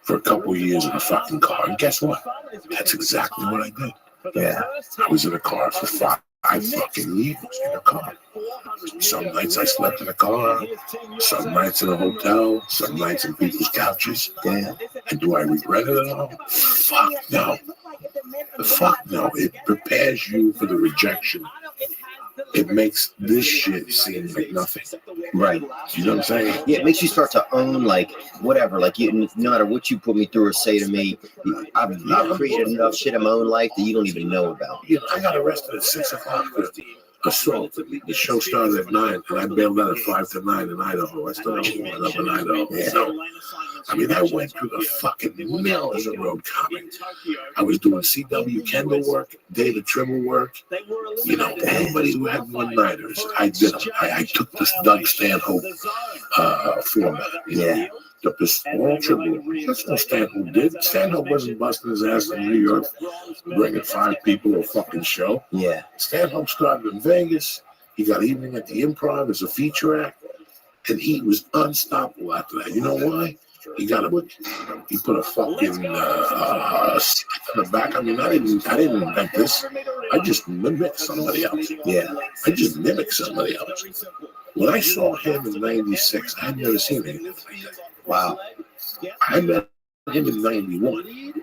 Speaker 7: for a couple of years in a fucking car. And guess what? That's exactly what I did.
Speaker 8: Yeah.
Speaker 7: I was in a car for 5 fucking years in a car. Some nights I slept in a car, some nights in a hotel, some nights in people's couches.
Speaker 8: Yeah.
Speaker 7: And do I regret it at all? Fuck no. Fuck no. It prepares you for the rejection. It makes this shit seem like nothing.
Speaker 8: Right.
Speaker 7: You know what I'm saying?
Speaker 8: Yeah, it makes you start to own, like, whatever. Like, you, no matter what you put me through or say to me, I've created enough shit in my own life that you don't even know about.
Speaker 7: You know, I got arrested at 6 o'clock for assault. The show started at 9, and I bailed out at 5 to 9 in Idaho. I still have one up in Idaho.
Speaker 8: Yeah.
Speaker 7: So, I mean, I went through the fucking mill as a road comic. I was doing C.W. Kendall work, David Trimble work. You know, anybody who had one-nighters, I did them. I took this Doug Stanhope format. You know?
Speaker 8: Yeah.
Speaker 7: Took this all Trimble. That's what Stanhope did. Stanhope wasn't busting his ass in New York, bringing 5 people to a fucking show.
Speaker 8: Yeah.
Speaker 7: Stanhope started in Vegas. He got Evening at the Improv as a feature act, and he was unstoppable after that. You know why? He got he put a fucking stick on the back. I mean, I didn't invent this. I just mimicked somebody else.
Speaker 8: Yeah.
Speaker 7: I just mimicked somebody else. When I saw him in '96, I had never seen anything like that.
Speaker 8: Wow.
Speaker 7: I met him in '91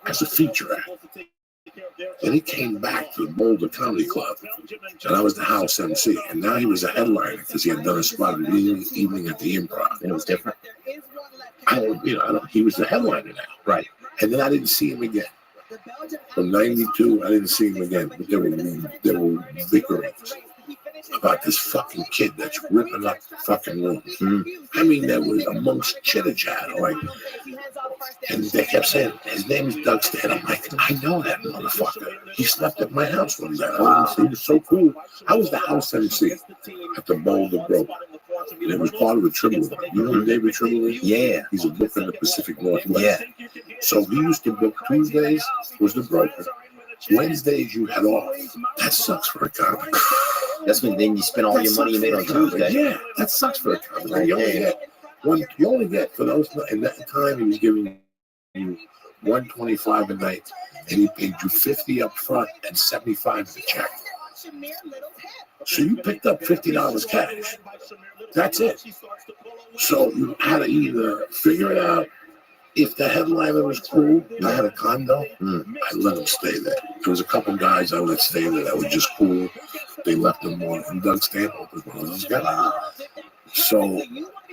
Speaker 7: as a feature act. And he came back to the Boulder Comedy Club, and I was the house MC. And now he was a headliner because he had done a spot at Evening at the Improv,
Speaker 8: And it was different.
Speaker 7: He was the headliner now,
Speaker 8: Right.
Speaker 7: and then I didn't see him again. From '92, I didn't see him again. But they were bickering about this fucking kid that's ripping up fucking rooms. I mean, there was amongst chitter chatter, like, and they kept saying his name is Doug Stan. I'm like, I know that motherfucker. He slept at my house one day. He was so cool. I was the house MC at the Boulder Grove. And it was part of the Trimble. You know who David Trimble is?
Speaker 8: Yeah.
Speaker 7: He's a booker in the Pacific Northwest.
Speaker 8: Yeah.
Speaker 7: So he used to book Tuesdays, was the broker. Wednesdays you had off. That sucks for a comic.
Speaker 8: That's when then you spend all your money you made on Tuesday.
Speaker 7: Yeah, that sucks for a comic. You only get for those. In that time, he was giving you $125 a night, and he paid you $50 up front and $75 the check. So you picked up $50 cash. That's it. So you had to either figure it out. If the headliner was cool, I had a condo, I let him stay there. There was a couple guys I let stay there that were just cool. They left them more. And Doug Stanhope was one of those guys. So,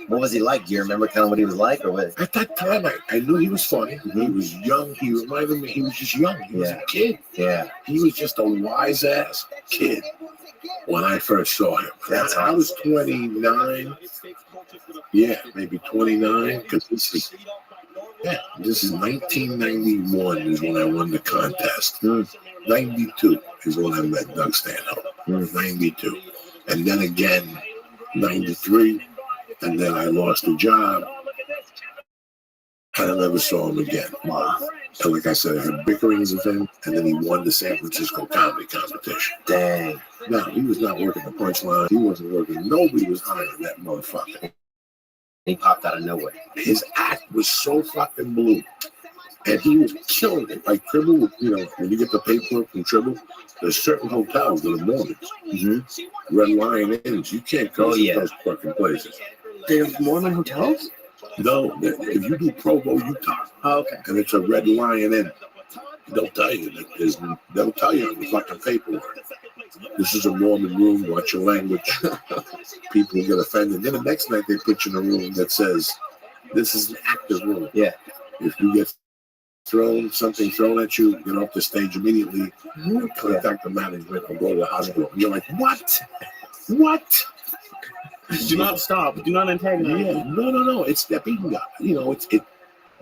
Speaker 8: what was he like? Do you remember kind of what he was like, or what?
Speaker 7: At that time, I knew he was funny. He was young. He reminded me he was just young. He was a kid.
Speaker 8: Yeah.
Speaker 7: He was just a wise ass kid when I first saw him. I was 29. Yeah, maybe 29. Because this is 1991 is when I won the contest. 92 is when I met Doug Stanhope. 92. And then again, 93. And then I lost a job. And I never saw him again. And like I said, I had bickerings with him. And then he won the San Francisco comedy competition.
Speaker 8: Dang.
Speaker 7: No, he was not working the punchline. He wasn't working. Nobody was hiring that motherfucker.
Speaker 8: He popped out of nowhere.
Speaker 7: His act was so fucking blue. And he was killing it. Like Tribble, you know, when you get the paperwork from Tribble, there's certain hotels that are Mormons.
Speaker 8: Mm-hmm.
Speaker 7: Red Lion Inns. You can't go to those fucking places.
Speaker 6: There's Mormon hotels?
Speaker 7: No, if you do Provo, Utah, and it's a Red Lion Inn, they'll tell you that they'll tell you on the fucking paperwork. This is a Mormon room, watch your language. People get offended. Then the next night they put you in a room that says, this is an active room.
Speaker 8: Yeah.
Speaker 7: If you get something thrown at you, get off the stage immediately, contact the management or go to the hospital. And you're like, what? What?
Speaker 6: Do not stop. Do not antagonize.
Speaker 7: Yeah, no. It's that beating guy. You know,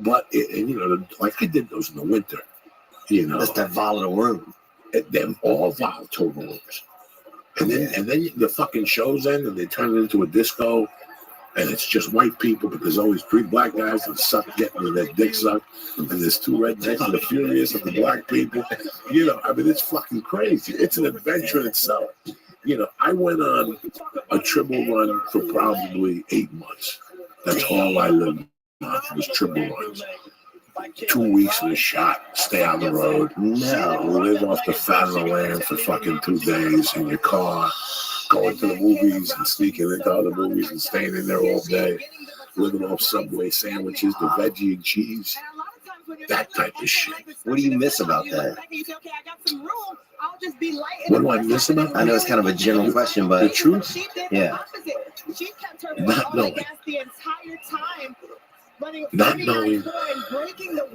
Speaker 7: but you know, like I did those in the winter. You know,
Speaker 8: that's that volatile room.
Speaker 7: Them all volatile rooms. And then the fucking show's end and they turn it into a disco. And it's just white people, but there's always 3 black guys that suck getting their dick sucked. And there's 2 rednecks and the furious of the black people. You know, I mean, it's fucking crazy. It's an adventure in itself. You know, I went on a Tribble run for probably 8 months. That's all I lived on was Tribble runs. 2 weeks in the shot, stay on the road. No, live off the fat of the land for fucking 2 days in your car. Going to the movies and sneaking into other movies and staying in there all day, living off Subway sandwiches, the veggie and cheese, that type of shit.
Speaker 8: What do you miss about that?
Speaker 7: What do I miss about that?
Speaker 8: I know it's kind of a general question, but
Speaker 7: the truth,
Speaker 8: yeah.
Speaker 7: Not knowing. Not knowing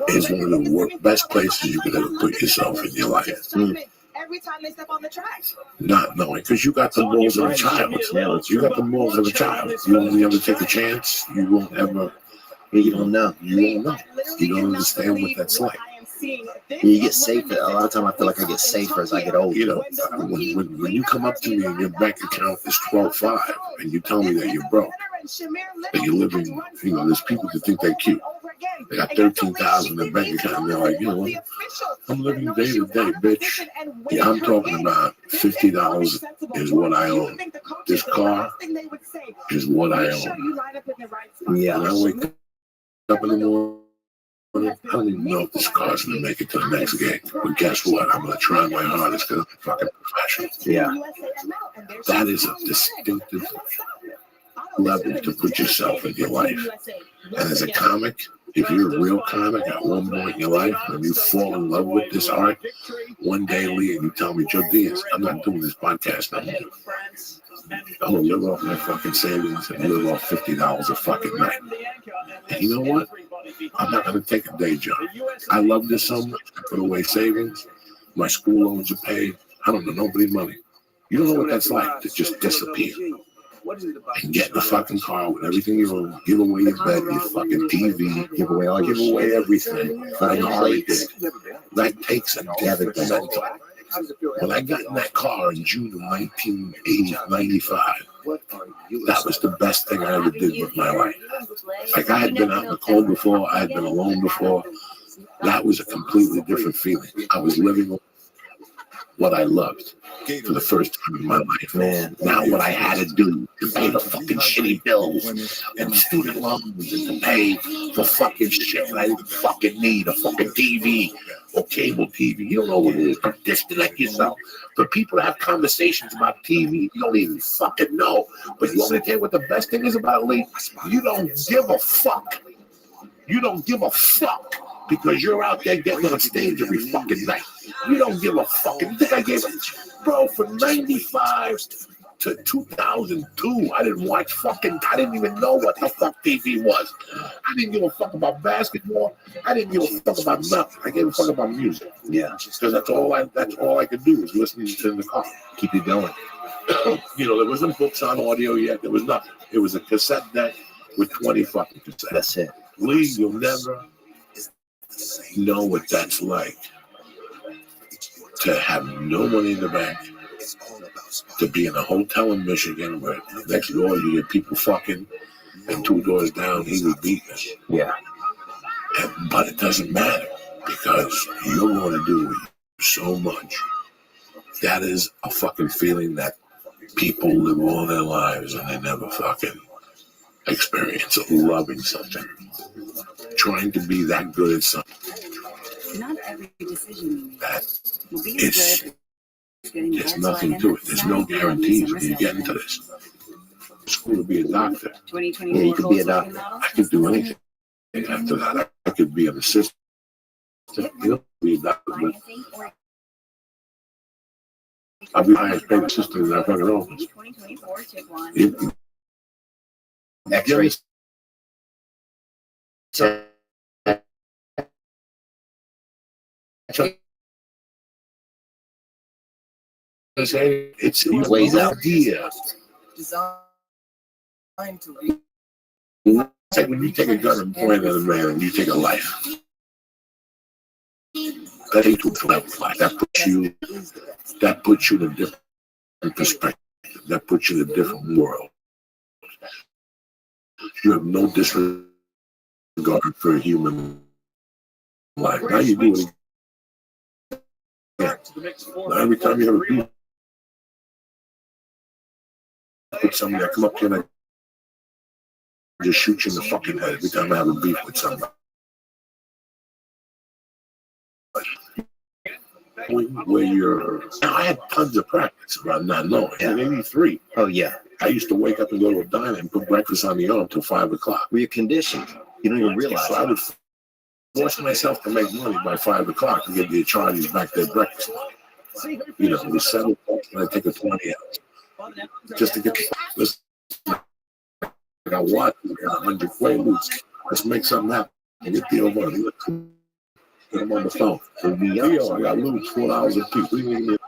Speaker 7: is one of the best places you could ever put yourself in your life.
Speaker 9: Every time they step on the tracks.
Speaker 7: Not knowing, because you got the balls of a child. You got the balls of a child. You only ever take a chance. You won't ever.
Speaker 8: You don't know.
Speaker 7: You won't know. You don't understand what that's like.
Speaker 8: You get safer. A lot of time I feel like I get safer as I get older.
Speaker 7: You know, when you come up to me and your bank account is 12.5 and you tell me that you're broke, that you're living, you know, there's people that think they're cute. They got 13,000 in their bank account and they're like, you know what? I'm living day to day, bitch. Yeah, I'm talking about $50 is what I own. This car is what I own.
Speaker 8: Yeah.
Speaker 7: When I wake up in the morning, I don't even know if this car's going to make it to the next game. But guess what? I'm going to try my hardest because I'm fucking professional.
Speaker 8: Yeah.
Speaker 7: That is a distinctive level to put yourself in your life. And as a comic, if you're a real comic at one point in your life and you fall in love with this art, one day, Lee, and you tell me, Joe Diaz, I'm not doing this podcast no more. I'm going to live off my fucking savings and live off $50 a fucking night. And you know what? I'm not going to take a day job. I love this so much. I put away savings. My school loans are paid. I don't know nobody money. You don't know what that's like to just disappear. And get in the fucking car with everything you own, give away your bed, your fucking TV, give away everything. That takes a death mental. When I got in that car in June of 1995, that was the best thing I ever did with my life. Like I had been out in the cold before, I had been alone before. That was a completely different feeling. I was living what I loved for the first time in my life. Man, now what I had to do to pay the fucking shitty bills and student loans and to pay for fucking shit that I didn't fucking need, a fucking TV or cable TV. You don't know what it is. Disconnect yourself. For people to have conversations about TV, you don't even fucking know. But you want me to tell you what the best thing is about Lee? You don't give a fuck. You don't give a fuck. Because you're out there getting on stage every fucking night. You don't give a fuck. You think I gave it? Bro, from 95 to 2002, I didn't even know what the fuck TV was. I didn't give a fuck about basketball. I didn't give a fuck about nothing. I gave a fuck about music. Yeah. Because that's all I could do is listening to in the car. Keep it going. You know, there wasn't books on audio yet. There was nothing. It was a cassette deck with 20 fucking cassettes. That's it. Lee, you'll never know what that's like to have no money in the bank, to be in a hotel in Michigan where next door you get people fucking and 2 doors down he would beat me. Yeah. But it doesn't matter because you're going to do so much. That is a fucking feeling that people live all their lives and they never fucking experience of loving something, trying to be that good at something.
Speaker 14: Not every decision
Speaker 7: That
Speaker 14: will be
Speaker 7: it's
Speaker 14: as good as getting
Speaker 7: it's nothing to it. There's no guarantees when you get into this. School to be a doctor.
Speaker 8: Yeah, you could be a doctor.
Speaker 7: I could do anything after that. I could be an assistant. You know, be a doctor. But I'll be the highest paid assistant in that fucking office.
Speaker 8: X-ray.
Speaker 7: It's
Speaker 8: Ways out.
Speaker 7: idea.
Speaker 9: Designed to read.
Speaker 7: It's like when you take a gun and point at a man and you take a life. That ain't too life. That puts you in a different perspective. That puts you in a different world. You have no disregard for human life. Now you do it again. Now every time you have a beef with somebody, I come up to you and I just shoot you in the fucking head every time I have a beef with somebody. Where you're, I had tons of practice about not knowing. In '83.
Speaker 8: Oh yeah.
Speaker 7: I used to wake up and go to a diner and put breakfast on the arm till 5 o'clock.
Speaker 8: Well, you're conditioned. You don't even realize.
Speaker 7: So I would force myself to make money by 5 o'clock and give the Charlies back their breakfast money. You know, it was 7 o'clock and I take a 20 ounce just to get this. I got what? I got 100 Quaaludes. Let's make something happen and get the over. Get them on the phone. So I got lubes $4 a piece. We didn't get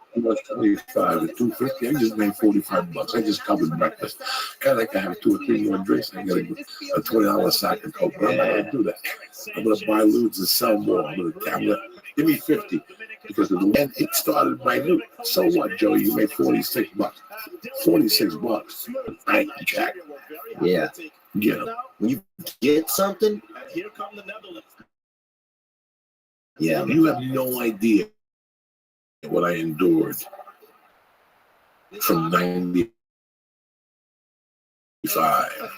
Speaker 7: 25 and 250. I just made $45. I just covered breakfast. Kind of like I have 2 or 3 more drinks. I got a $20 sack of Coke. But I'm not gonna do that. I'm gonna buy lubes and sell more. I'm gonna give me 50 because and it started minute. So what, Joey? You made $46. $46. Thank you, Jack.
Speaker 8: Yeah.
Speaker 7: Yeah.
Speaker 8: When you get something. Yeah,
Speaker 7: you have no idea what I endured from 95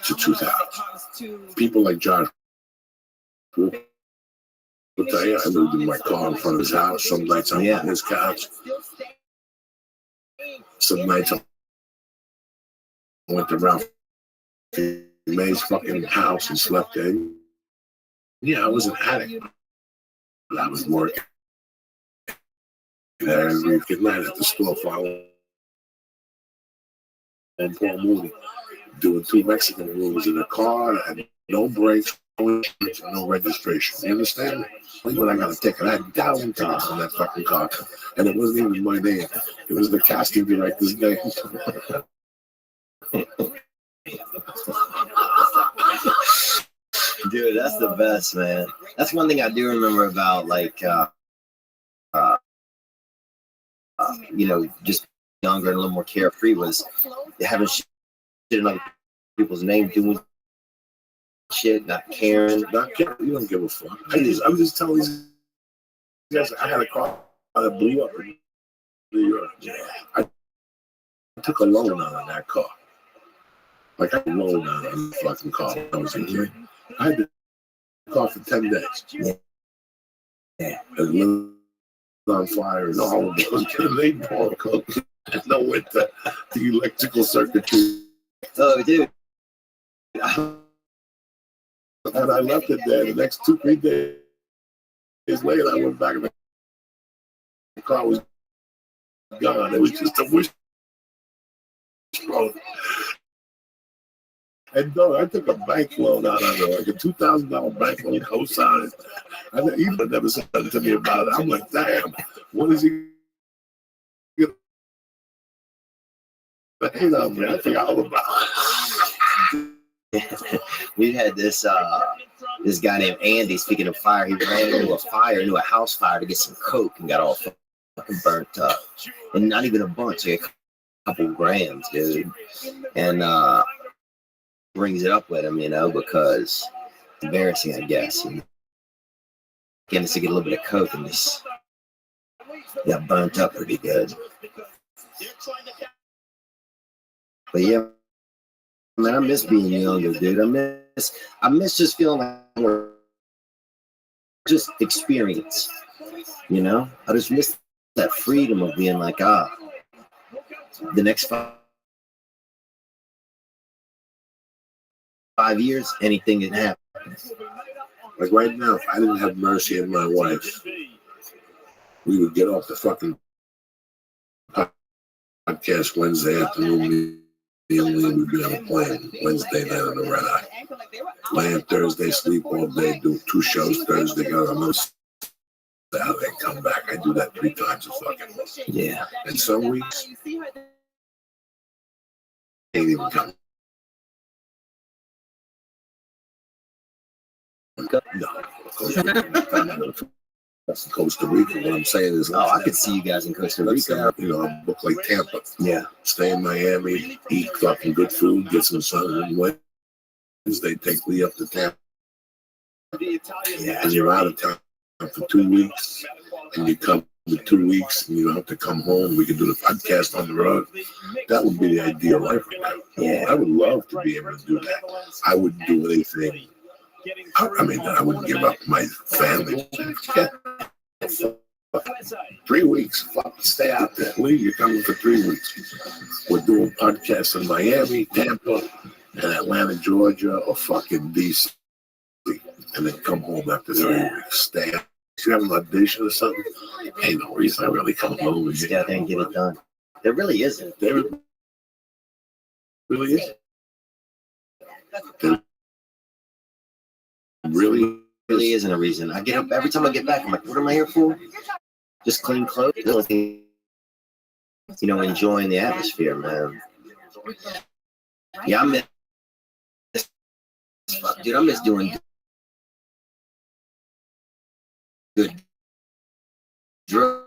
Speaker 7: to 2000. People like Josh will tell you I lived in my car in front of his house. Some nights I'm on his couch. Some nights I went to Ralph May's fucking house and slept there. Yeah, I was an addict. I was working every good night at the store following and Paul Mooney, doing 2 Mexican rooms in a car. I had no brakes, no insurance, no registration. You understand me? When I got a ticket, I had 1,000 tickets on that fucking car, and it wasn't even my name. It was the casting director's name.
Speaker 8: Dude, that's the best, man. That's one thing I do remember about, like, you know, just younger and a little more carefree was having shit in other people's names, doing shit, not caring.
Speaker 7: Not caring. You don't give a fuck. I was just telling these guys I had a car that blew up in New York. I took a loan out on that car. Like I loaned out on the fucking car when I was a kid. I had the car for 10 days. Yeah. And it lit on fire and all of it was they poured coke. No winter. The electrical circuitry.
Speaker 8: Oh, dude.
Speaker 7: And I left it there. The next 2-3 days later, I went back and the car was gone. It was just a wish. And no, I took a bank loan out of it, like a $2,000 bank loan, co-signed. And he never said nothing to me about it. I'm like, damn, what is he gonna hate on me? I forgot all about
Speaker 8: it. We had this guy named Andy. Speaking of fire, he ran into a house fire to get some coke and got all fucking burnt up, and not even a bunch, like a couple grams, dude. And brings it up with him, you know, because it's embarrassing, I guess. And getting us to get a little bit of coke and just got burnt up pretty good. But yeah, Man, I miss being younger, dude. I miss just feeling like more just experience. You know, I just miss that freedom of being like, the next 5 years, anything can happen.
Speaker 7: Like right now, if I didn't have Mercy and my wife, we would get off the fucking podcast Wednesday afternoon. Me and Lee would be on a plane Wednesday night on the red eye. Land Thursday, sleep all day, do 2 shows Thursday, go on Saturday, come back. I do that 3 times a fucking month.
Speaker 8: Yeah.
Speaker 7: And some weeks, ain't even come. No. That's Costa Rica. What I'm saying is,
Speaker 8: I could see you guys in Costa Rica.
Speaker 7: You know, I book like Tampa.
Speaker 8: Yeah.
Speaker 7: Stay in Miami, eat fucking good food, get some sun, and Wednesday take Lee up to Tampa. Yeah. And you're out of town for 2 weeks, and you come for 2 weeks, and you don't have to come home. We can do the podcast on the road. That would be the ideal life right now.
Speaker 8: Yeah.
Speaker 7: I would love to be able to do that. I wouldn't do anything. I mean, I wouldn't give up my family. 3 weeks. Fuck, stay out there. Lee, you're coming for 3 weeks. We're doing podcasts in Miami, Tampa, and Atlanta, Georgia, or fucking DC. And then come home after 3 weeks. Stay out. If you have an audition or something, ain't no reason I really come home and
Speaker 8: Stay out there and get it done. There really isn't.
Speaker 7: There really is. There
Speaker 8: really isn't a reason. I get up every time I get back. I'm like, what am I here for? Just clean clothes. You know, enjoying the atmosphere, man. Yeah, I miss doing good drug.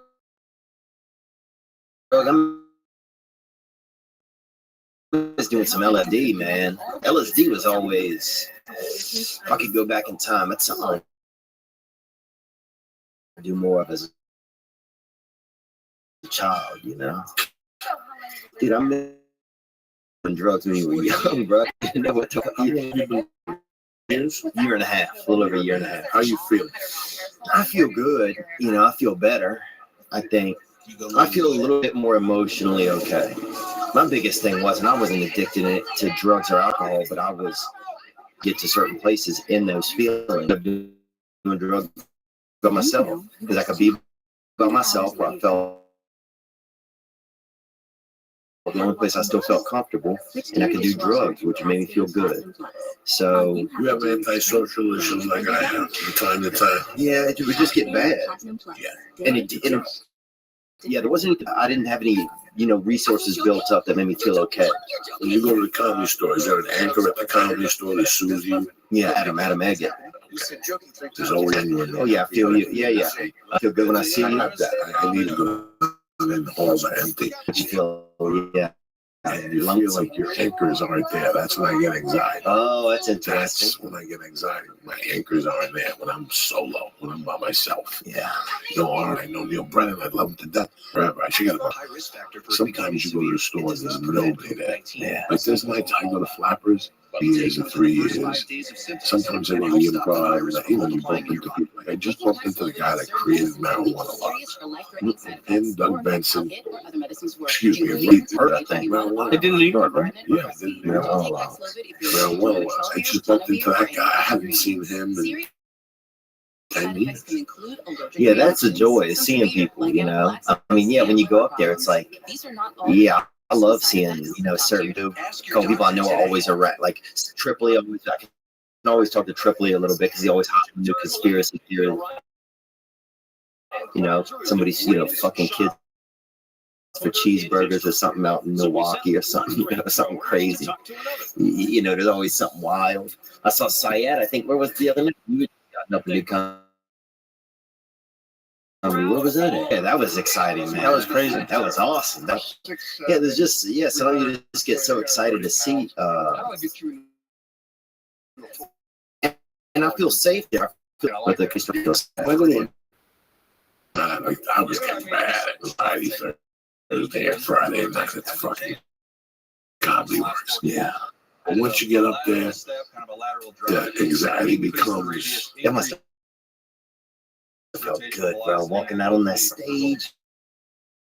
Speaker 8: I miss doing some LSD, man. LSD was always. If I could go back in time, that's something I do more of as a child, you know. Dude, I'm doing drugs when you were young, bro. You know what? Year and a half, a little over a year and a half.
Speaker 7: How you feel?
Speaker 8: I feel good. You know, I feel better. I think I feel a little bit more emotionally okay. My biggest thing wasn't I wasn't addicted to drugs or alcohol, but I was. Get to certain places in those feelings of doing drugs by myself because I could be by myself where I felt the only place I still felt comfortable, and I could do drugs, which made me feel good. So
Speaker 7: you have antisocial issues like I have from time to time.
Speaker 8: Yeah, it would just get bad. Yeah, and there wasn't. I didn't have any. Resources built up that made me feel okay.
Speaker 7: When you go to the comedy store, is there an anchor at the comedy store that soothes you?
Speaker 8: Yeah, Adam Eggett.
Speaker 7: Okay. There's always anyone.
Speaker 8: Oh yeah, I feel you. Yeah. I feel good when I see you.
Speaker 7: I need to go, and then the halls are empty.
Speaker 8: You feel, yeah.
Speaker 7: And you feel like your anchors aren't there. That's when I get anxiety.
Speaker 8: Oh, that's interesting.
Speaker 7: That's when I get anxiety. My anchors aren't there when I'm solo, when I'm by myself.
Speaker 8: Yeah.
Speaker 7: I know Neil Brennan. I love him to death. Forever. I should get him. Sometimes you go to the store and there's nobody there.
Speaker 8: Yeah.
Speaker 7: Like this night, I go to Flappers. Years and 3 years. Sometimes I go to the improv. You bump into people. Like I just bumped into the guy that created marijuana laws. And Doug Benson. Excuse me, he heard that thing. Marijuana.
Speaker 6: It didn't New York, right?
Speaker 7: Yeah, marijuana laws. Marijuana laws. I just bumped into that guy. I haven't seen him in 10 years.
Speaker 8: Yeah, that's a joy, seeing people, I mean, yeah, when you go up there, it's like, yeah. I love seeing, certain people I know are always around. Like Tripoli, I can always talk to Tripoli a little bit because he always has new conspiracy theory. Somebody's, fucking kids for cheeseburgers or something out in Milwaukee or something, something crazy. There's always something wild. I saw Syed, I think, where was the other night? You got up a new what was that? Yeah, that was exciting, man. That was crazy. That was awesome. There's just, some of you just get so excited to see. And I feel safe there. With the
Speaker 7: I was getting bad Thursday and Friday night at the fucking Comedy Works.
Speaker 8: Yeah.
Speaker 7: But once you get up there, the anxiety becomes.
Speaker 8: It must have felt good, bro, walking out on that stage.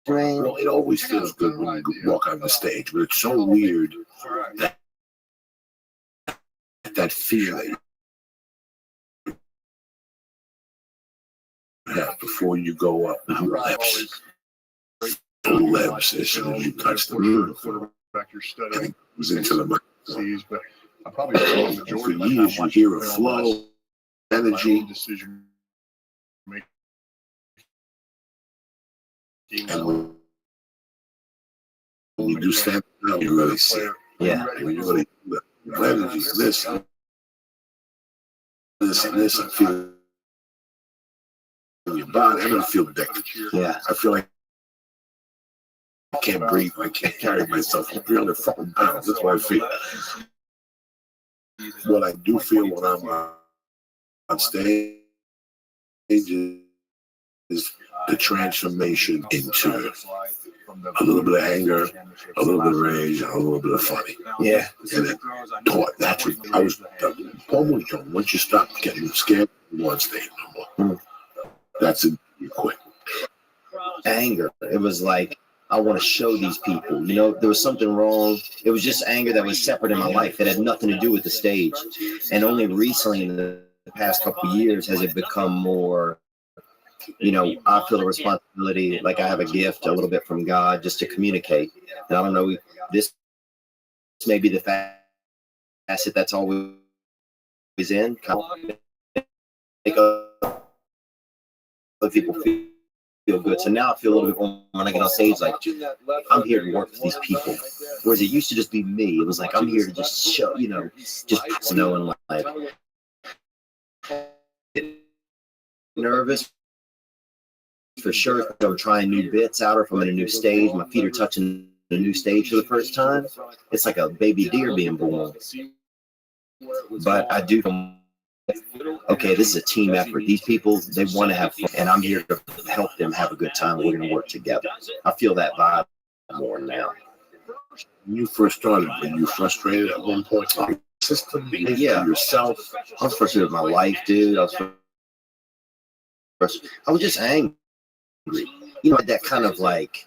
Speaker 8: Man.
Speaker 7: Well, it always feels good when you walk on the stage, but it's so weird that feeling before you go up with your lips as soon as you touch the roof. And it goes into the mouth. For years, you hear a flow, energy, and when you do stand up, you really see it.
Speaker 8: Yeah.
Speaker 7: When you really do the energy, this, and I feel in your body. I don't feel dick.
Speaker 8: Yeah.
Speaker 7: I feel like I can't breathe. I can't carry myself. I'm 300 fucking pounds. That's what I feel. What I do feel when I'm on stage is the transformation into a little bit of anger, a little bit of rage, and a little bit of funny.
Speaker 8: Yeah.
Speaker 7: And that's what I was almost done. Once you stop getting scared, you won't stay no more. That's it. You quit.
Speaker 8: Anger. It was like, I want to show these people, you know, there was something wrong. It was just anger that was separate in my life. It had nothing to do with the stage. And only recently in the past couple of years has it become more, you know, I feel a responsibility, like I have a gift a little bit from God just to communicate. And I don't know, this may be the facet that's always in. Make other people feel good. So now I feel a little bit more when I get on stage, like I'm here to work with these people. Whereas it used to just be me. It was like I'm here to just show, you know, just knowing like nervous for sure. If I'm trying new bits out or if I'm in a new stage, my feet are touching a new stage for the first time. It's like a baby deer being born. But I do. Okay, this is a team effort. These people, they want to have fun, and I'm here to help them have a good time. We're going to work together. I feel that vibe more now.
Speaker 7: When you first started, were you frustrated at one point? System,
Speaker 8: yeah.
Speaker 7: Yourself.
Speaker 8: I was frustrated with my life, dude. I was just angry. You know, that kind of like,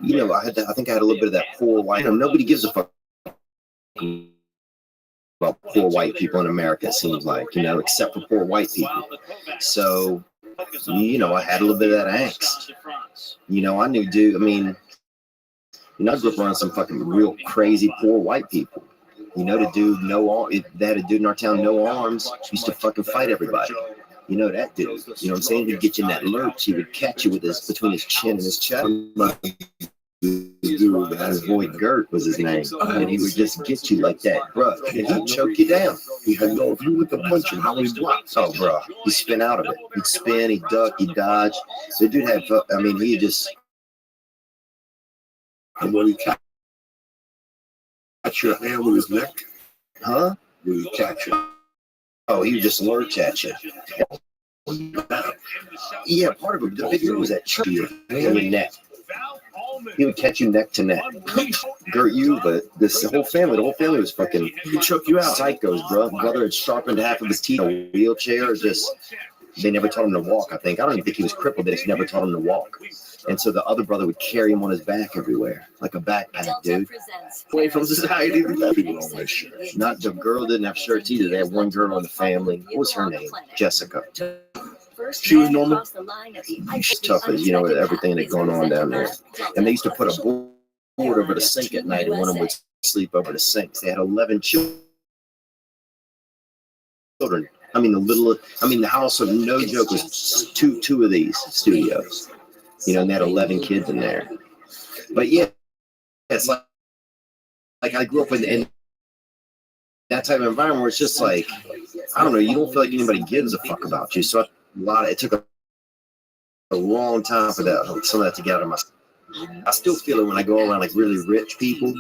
Speaker 8: you know, I think I had a little bit of that poor white. You know, nobody gives a fuck about poor white people in America, it seems like, you know, except for poor white people. So, you know, I had a little bit of that angst. You know, I knew, dude, I mean, you know, I grew up around some fucking real crazy poor white people. You know, the dude, they had a dude in our town, no arms, used to fucking fight everybody. You know that dude. You know what I'm saying? He'd get you in that lurch. He would catch you with his between his chin and his chest. His boy Gert was his name, and he would just get you like that, bro. And he'd choke you down.
Speaker 7: He had no view with the punch and how many blocks.
Speaker 8: Oh, bro, he'd spin out of it. He'd spin, he'd duck, he'd dodge. The dude had, I mean, he just.
Speaker 7: And when he catch your hand with his neck,
Speaker 8: huh?
Speaker 7: When he catch you.
Speaker 8: Oh, he would just lurch at you. Yeah, part of it. The big dude was that church in your neck. He would catch you neck to neck. Gert you, but the whole family was fucking, he could choke you out. Psychos, bro. Brother had sharpened half of his teeth in a wheelchair. Just, they never taught him to walk, I think. I don't even think he was crippled. They just never taught him to walk. And so the other brother would carry him on his back everywhere, like a backpack, dude. Away from society. Not the girl didn't have shirts either. They had one girl in the family. What was her name? Jessica. She was normal. She's tough as, you know, with everything that's going on down there. And they used to put a board over the sink at night, and one of them would sleep over the sinks. They had 11 children. I mean, the house of no joke was two of these studios. You know, and they had 11 kids in there. But yeah, it's like I grew up in that type of environment where it's just like, I don't know, you don't feel like anybody gives a fuck about you. So it took a long time for some of that to get out of my. I still feel it when I go around like really rich people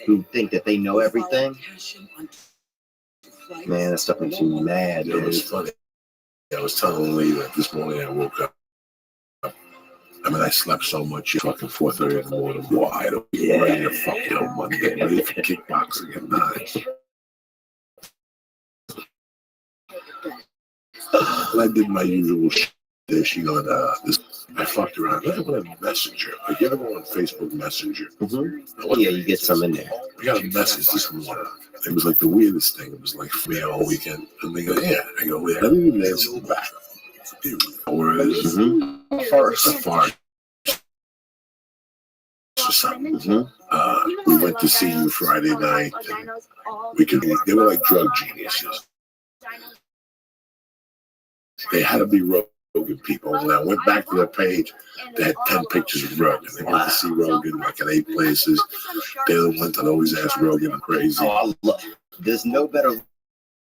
Speaker 8: who think that they know everything. Man, that stuff makes me mad.
Speaker 7: It was funny. I was telling Lee that this morning I woke up I mean, I slept so much, fucking 4:30 in the morning, wide open, ready to fucking on Monday, ready for kickboxing at 9. And I did my usual shit. There she on this. I fucked around. Look at a messenger. Like you ever go on Facebook Messenger?
Speaker 8: Mm-hmm. Yeah, you get some in there.
Speaker 7: I got a message this morning. It was like the weirdest thing. It was like for me all weekend. And they go, yeah. I go, yeah. I didn't even answer back. Where it is.
Speaker 8: Mm-hmm.
Speaker 7: First. We went to see you Friday night. They were like drug geniuses. They had to be Rogan people. When I went back to their page, they had 10 pictures of Rogan. They went to see Rogan like in 8 places. They're the ones that always ask Rogan crazy.
Speaker 8: Oh, there's no better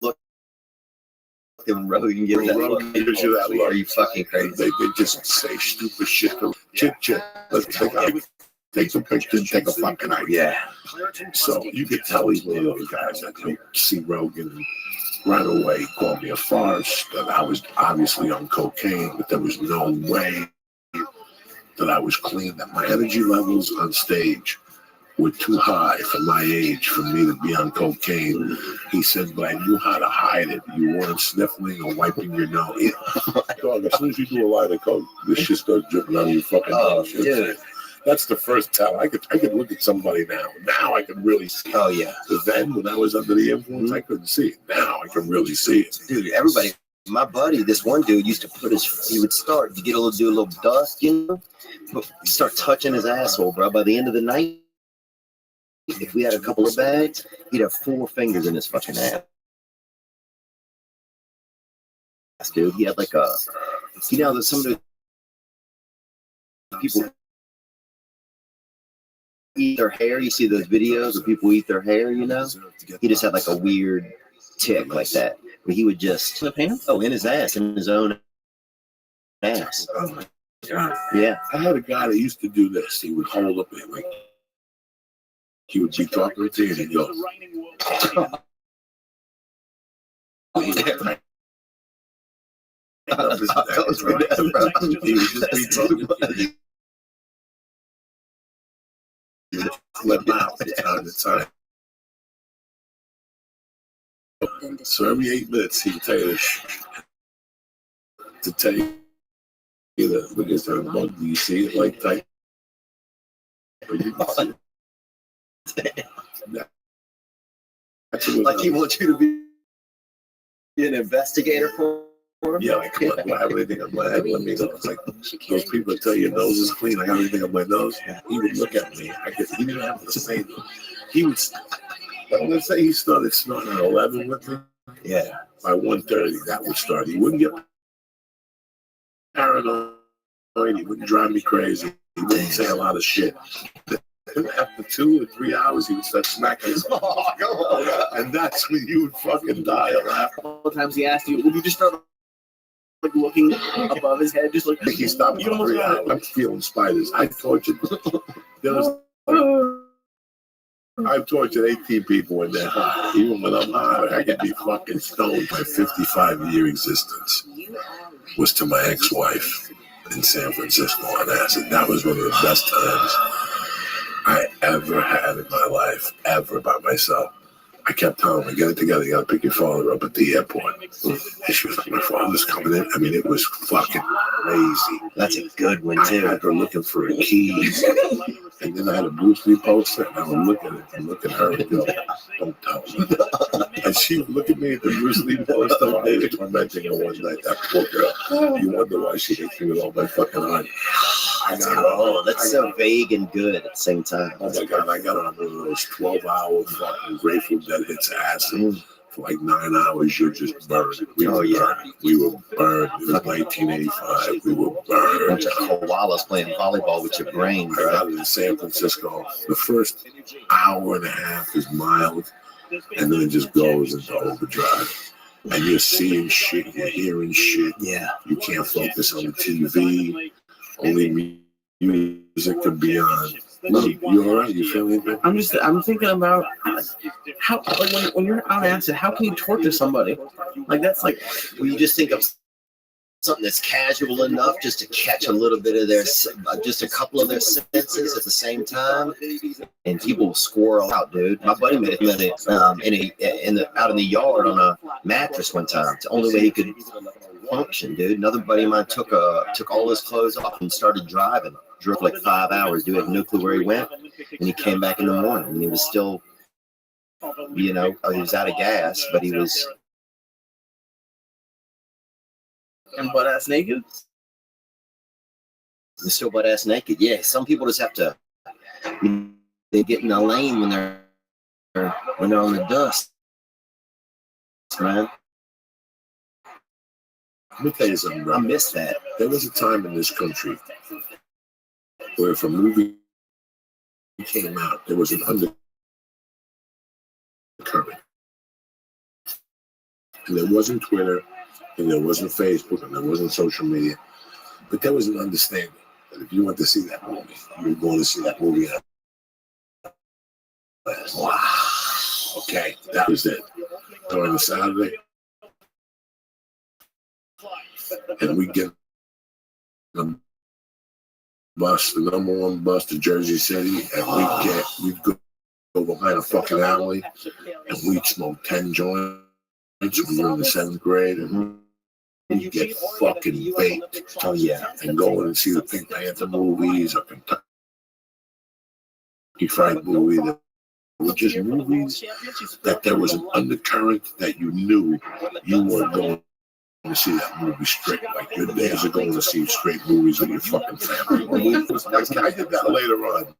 Speaker 8: look than Rogan gives that look.
Speaker 7: Gives you that look.
Speaker 8: Are you fucking crazy?
Speaker 7: They just say stupid shit. Chit. Let's take some pictures, take a fucking idea.
Speaker 8: Yeah.
Speaker 7: So you could tell he's one of those guys that don't see Rogan and right away called me a farce, that I was obviously on cocaine, but there was no way that I was clean, that my energy levels on stage were too high for my age for me to be on cocaine. He said, but I knew how to hide it. You weren't sniffling or wiping your nose. Dog, as soon as you do a line of coke, this shit starts dripping out of your fucking nose.
Speaker 8: Yeah.
Speaker 7: That's the first tell. I could look at somebody now. Now I can really see.
Speaker 8: Oh yeah.
Speaker 7: Because then when I was under the influence, I couldn't see it. Now I can really see it.
Speaker 8: Dude, everybody, my buddy, this one dude used to he would start to do a little dust, you know, but start touching his asshole, bro. By the end of the night, if we had a couple of bags, he'd have 4 fingers in his fucking ass. Dude, he had like there's some of the people eat their hair. You see those videos where people eat their hair, you know? He just had like a weird tick like that. But he would just in his ass, in his own ass.
Speaker 7: Oh my God.
Speaker 8: Yeah.
Speaker 7: I had a guy that used to do this. He would hold up and like he would be talking to you and he'd go. He would just be talking. Let him out from time to time. So every 8 minutes he would tell you this to tell you that look at that bug. Do you see it like that?
Speaker 8: Like he wants you to be an investigator for him?
Speaker 7: Yeah, like I have anything on my head. Let me know. It's like those people that tell you your nose is clean. I got anything on my nose. He would look at me. He didn't have to say it. He would. Let's say he started snorting at 11 with me.
Speaker 8: Yeah.
Speaker 7: By 1:30, that would start. He wouldn't get paranoid. He wouldn't drive me crazy. He wouldn't say a lot of shit. After 2 or 3 hours, he would start smacking his and that's when you would fucking die of laughter.
Speaker 6: A couple times he asked you, would you just start like looking above his head, just like
Speaker 7: he stopped for 3 hours. I'm feeling spiders. I've tortured 18 people when they're high. Even when I'm high, I can be fucking stoned. My 55-year existence was to my ex-wife in San Francisco on acid. That was one of the best times I ever had in my life, ever by myself. I kept telling her, get it together, you gotta pick your father up at the airport. And she was like, my father's coming in. I mean, it was fucking crazy.
Speaker 8: That's a good one, too.
Speaker 7: I had her looking for her keys. And then I had a Bruce Lee poster, and I would look at it and look at her and go, don't tell me. And she would look at me at the Bruce Lee poster. I was tormenting her one night, that poor girl. You wonder why she hit me with all my fucking heart.
Speaker 8: That's so vague and good at the same time.
Speaker 7: Oh my God, I got on one of those 12-hour fucking Grateful Dead hits acid. For like 9 hours, you're just burned. We were burned. It was 1985. We were burned.
Speaker 8: A bunch of koalas playing volleyball with your brain,
Speaker 7: I
Speaker 8: bro.
Speaker 7: got in San Francisco. The first hour and a half is mild, and then it just goes into overdrive. And you're seeing shit, you're hearing shit.
Speaker 8: Yeah.
Speaker 7: You can't focus on the TV. Only music can be on. You all right? You feeling good?
Speaker 6: I'm thinking about how, like when you're on acid, how can you torture somebody? Like that's like,
Speaker 8: well, you just think of something that's casual enough just to catch a little bit of their, just a couple of their senses at the same time, and people will squirrel out, dude. My buddy met him out in the yard on a mattress one time. It's the only way he could function, dude. Another buddy of mine took all his clothes off and started driving. Drove like 5 hours. Dude had no clue where he went, and he came back in the morning, and he was still, he was out of gas, but he was.
Speaker 6: And butt ass naked?
Speaker 8: They're still butt ass naked. Yeah, some people just have to. They get in a lane when they're on the dust, man.
Speaker 7: Let me tell you something, bro.
Speaker 8: I miss that.
Speaker 7: There was a time in this country where if a movie came out, there was an undercurrent. And there wasn't Twitter, and there wasn't Facebook, and there wasn't social media. But there was an understanding that if you went to see that movie, you were going to see that movie. Wow. Okay, that was it. On a Saturday, and we get the bus, the number one bus to Jersey City, and we'd go behind a fucking alley, and we'd smoke 10 joints when we were in the 7th grade, and you get fucking baked.
Speaker 8: Oh yeah,
Speaker 7: and going and see the Pink Panther movies, or Kentucky Fried movie. That were just movies that there was an undercurrent that you knew you weren't going to see that movie straight. Like your days are going to see straight movies with your fucking family. I did that later on.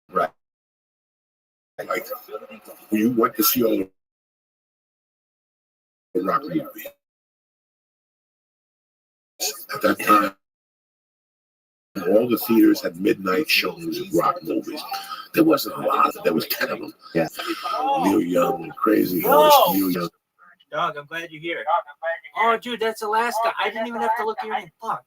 Speaker 8: Right.
Speaker 7: Like you went to see all the rock movies. At that time, all the theaters had midnight showings of rock movies. There wasn't a lot. There was 10 of them.
Speaker 8: Yeah.
Speaker 7: Neil Young and Crazy Horse. Neil Young.
Speaker 1: Dog, I'm glad you're here. Oh, dude, that's Alaska. I didn't even have to look at your name. Fuck.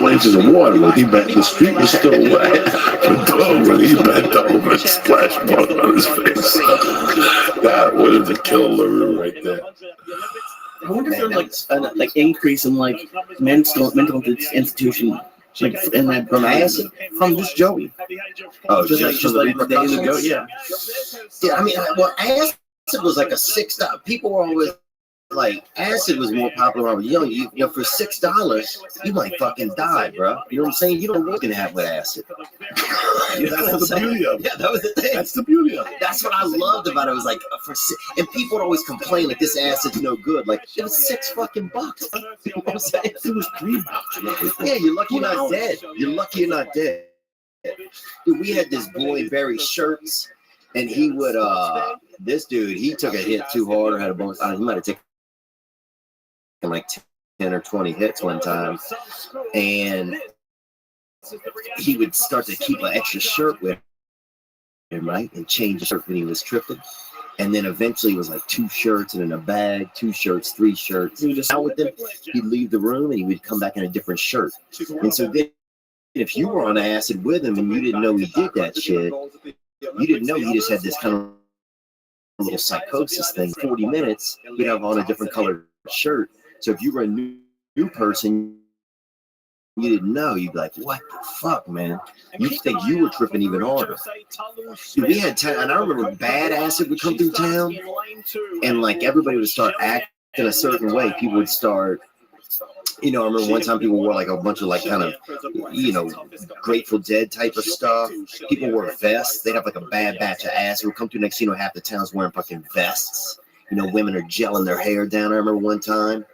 Speaker 7: Went into the water when he bent. The street was still wet. The dog when he bent over and splashed blood on his face. That would have been killer right there.
Speaker 6: I wonder if there's like increase in like mental institution like in that from acid from just Joey.
Speaker 8: Oh,
Speaker 6: just like the days ago, yeah.
Speaker 8: Yeah, I mean, well, acid was like a $6. People were always like, acid was more popular. You know, for $6, you might fucking die, bro. You know what I'm saying? You don't know what's gonna happen with acid. You know
Speaker 7: That's the beauty of it.
Speaker 8: Yeah, that was the thing.
Speaker 7: That's the beauty of it.
Speaker 8: That's what I loved about it. It was like and people would always complain like this acid's no good. Like it was $6 fucking bucks. You know what I'm saying?
Speaker 7: It was $3.
Speaker 8: Yeah, you're lucky you're not dead. You're lucky you're not dead. Dude, we had this boy Barry Shirts, and he would this dude, he took a hit too hard or had a bonus. He might have taken like 10 or 20 hits one time, and he would start to keep an extra shirt with him, right, and change the shirt when he was tripping, and then eventually it was like 2 shirts and in a bag, 2 shirts, 3 shirts. He would just out with them. He'd leave the room and he would come back in a different shirt, and so then if you were on acid with him and you didn't know he did that shit, you didn't know he just had this kind of little psychosis thing. 40 minutes, he'd have on a different colored shirt. So if you were a new person, you didn't know, you'd be like, what the fuck, man? You think you were tripping even harder. Dude, we had and I remember bad acid would come through town, and like everybody would start acting a certain way. People would start, you know, I remember one time people wore like a bunch of like kind of, you know, Grateful Dead type of stuff. People wore vests. They'd have like a bad batch of acid would come through. Next, you know, half the town's wearing fucking vests. You know, women are gelling their hair down. I remember one time.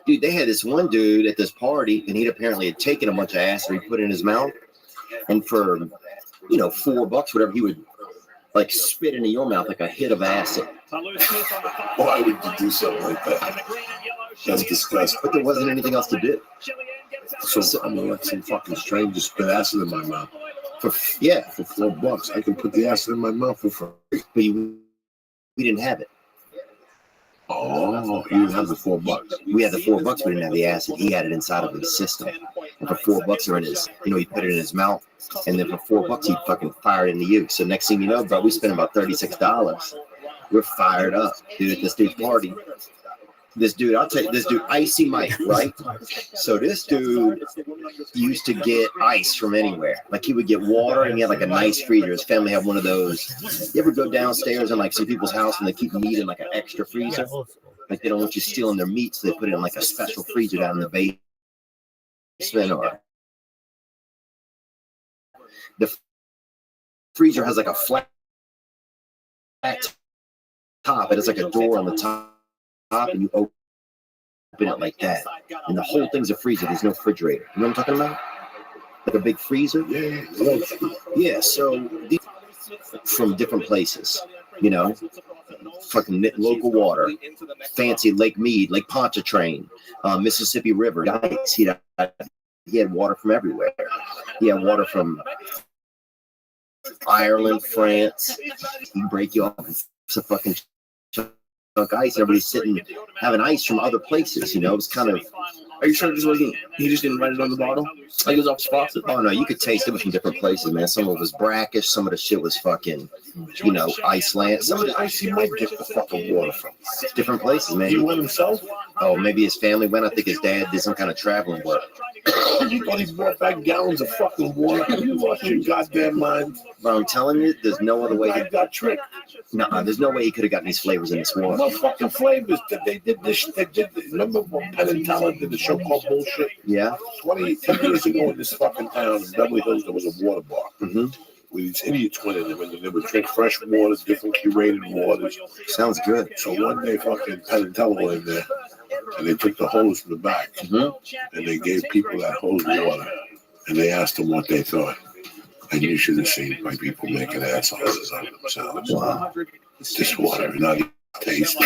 Speaker 8: Dude, they had this one dude at this party, and he'd apparently had taken a bunch of acid he put in his mouth, and for, you know, $4, whatever, he would like spit into your mouth like a hit of acid.
Speaker 7: Why would you do something like that? That's disgusting.
Speaker 8: But there wasn't anything else to do.
Speaker 7: So I'm gonna let some fucking stranger spit acid in my mouth. For $4, I can put the acid in my mouth for free.
Speaker 8: But we didn't have it.
Speaker 7: Oh, you didn't have the $4.
Speaker 8: We had the $4, we didn't have the acid. He had it inside of his system. And for $4 or in his, you know, he put it in his mouth. And then for $4, he fucking fired into you. So next thing you know, bro, we spent about $36. We're fired up, dude, at this dude's party. This dude, I'll tell you, this dude, Icy Mike, right? So this dude used to get ice from anywhere. Like he would get water, and he had like a nice freezer. His family had one of those. You ever go downstairs in like some people's house and they keep meat in like an extra freezer? Like they don't want you stealing their meat, so they put it in like a special freezer down in the basement. Or the freezer has like a flat top. It has like a door on the top, and you open it like that, and the whole thing's a freezer. There's no refrigerator. You know what I'm talking about? Like a big freezer. Yeah. So these from different places, you know, fucking local water, fancy Lake Mead, Lake Pontchartrain, Mississippi River. He had water from everywhere. He had water from Ireland, France. He break you off some fucking ice. Everybody's sitting having ice from other places, you know. It was kind of.
Speaker 6: Are you sure this wasn't? He just didn't write it on the bottle. Like it was off faucet.
Speaker 8: Oh no, you could taste it was from different places, man. Some of it was brackish. Some of the shit was fucking, you know, Iceland. Some of the ice you might get the fucking water from different places, man.
Speaker 7: He went himself.
Speaker 8: Oh, maybe his family went. I think his dad did some kind of traveling work.
Speaker 7: You thought he brought back gallons of fucking water? You lost your goddamn mind.
Speaker 8: But I'm telling you, there's no other way.
Speaker 7: I got tricked.
Speaker 8: No, there's no way he could have gotten these flavors in this water.
Speaker 7: No fucking flavors. They did this. Remember when Penn and Teller did the show called Bullshit?
Speaker 8: Yeah.
Speaker 7: 10 years ago in this fucking town in Beverly Hills, there was a water bar.
Speaker 8: Mm-hmm.
Speaker 7: With these idiots went in there, and they would drink fresh waters, different curated waters.
Speaker 8: Sounds good.
Speaker 7: So one day, fucking Penn and Teller went in there, and they took the hose from the back, and they gave people that hose water, and they asked them what they thought. And you should have seen my people making assholes out of themselves.
Speaker 8: Wow.
Speaker 7: This water is not even tasty.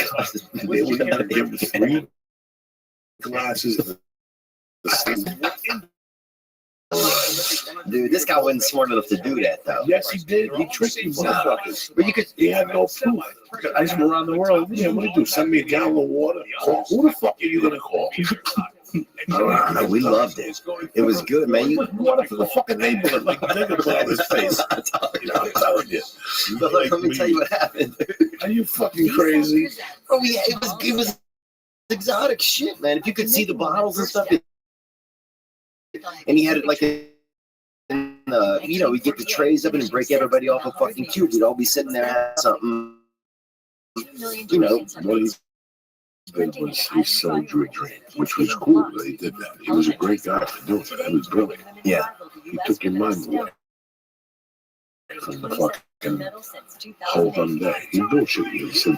Speaker 7: They would give them 3 glasses of the same.
Speaker 8: Dude, this guy wasn't smart enough to do that, though.
Speaker 7: Yes, he did. He tricked you motherfuckers.
Speaker 8: But you could.
Speaker 7: He had no proof. I just went around the world. Yeah, what do you do? Send me a gallon of water? Who the fuck are you going to call?
Speaker 8: No, we loved it. It was good, man.
Speaker 7: Water for the fucking neighborhood, like nigga put on his face. I'm telling you.
Speaker 8: But let me tell you what happened.
Speaker 7: Are you fucking crazy?
Speaker 8: Oh yeah, it was exotic shit, man. If you could see the bottles and stuff, and he had it like we get the trays up and break everybody off a fucking cube. We'd all be sitting there having something,
Speaker 7: He sold you a drink, which was cool that he did that. He was a great guy for doing it. He was brilliant.
Speaker 8: Yeah.
Speaker 7: He took your mind away from the fucking whole fun day. He bullshit you. He said,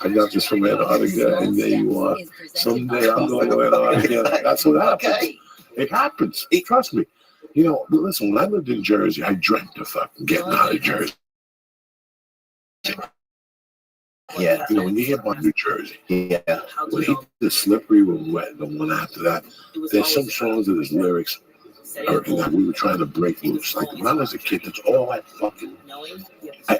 Speaker 7: I got this from Antarctica, and there you are. Someday I'm going to Antarctica. That's what happens. It happens. Trust me. Listen, when I lived in Jersey, I dreamt of fucking getting out of Jersey.
Speaker 8: Yeah.
Speaker 7: When you hear about New Jersey,
Speaker 8: yeah.
Speaker 7: When he did Slippery When Wet, the one after that, there's some songs of his lyrics that we were trying to break loose. Like when I was a kid, that's all I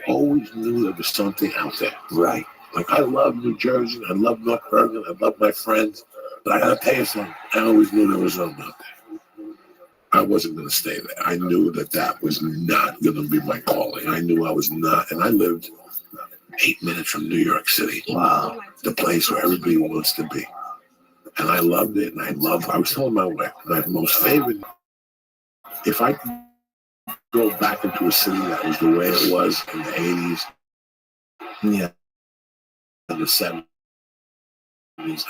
Speaker 7: always knew there was something out there.
Speaker 8: Right.
Speaker 7: Like I love New Jersey, I love North Bergen, I love my friends, but I gotta tell you something, I always knew there was something out there. I wasn't going to stay there. I knew that was not going to be my calling. I knew I was not, and I lived 8 minutes from New York City.
Speaker 8: Wow.
Speaker 7: The place where everybody wants to be. And I loved it, and I was telling my wife, my most favorite, if I could go back into a city that was the way it was in the 80s, in the 70s,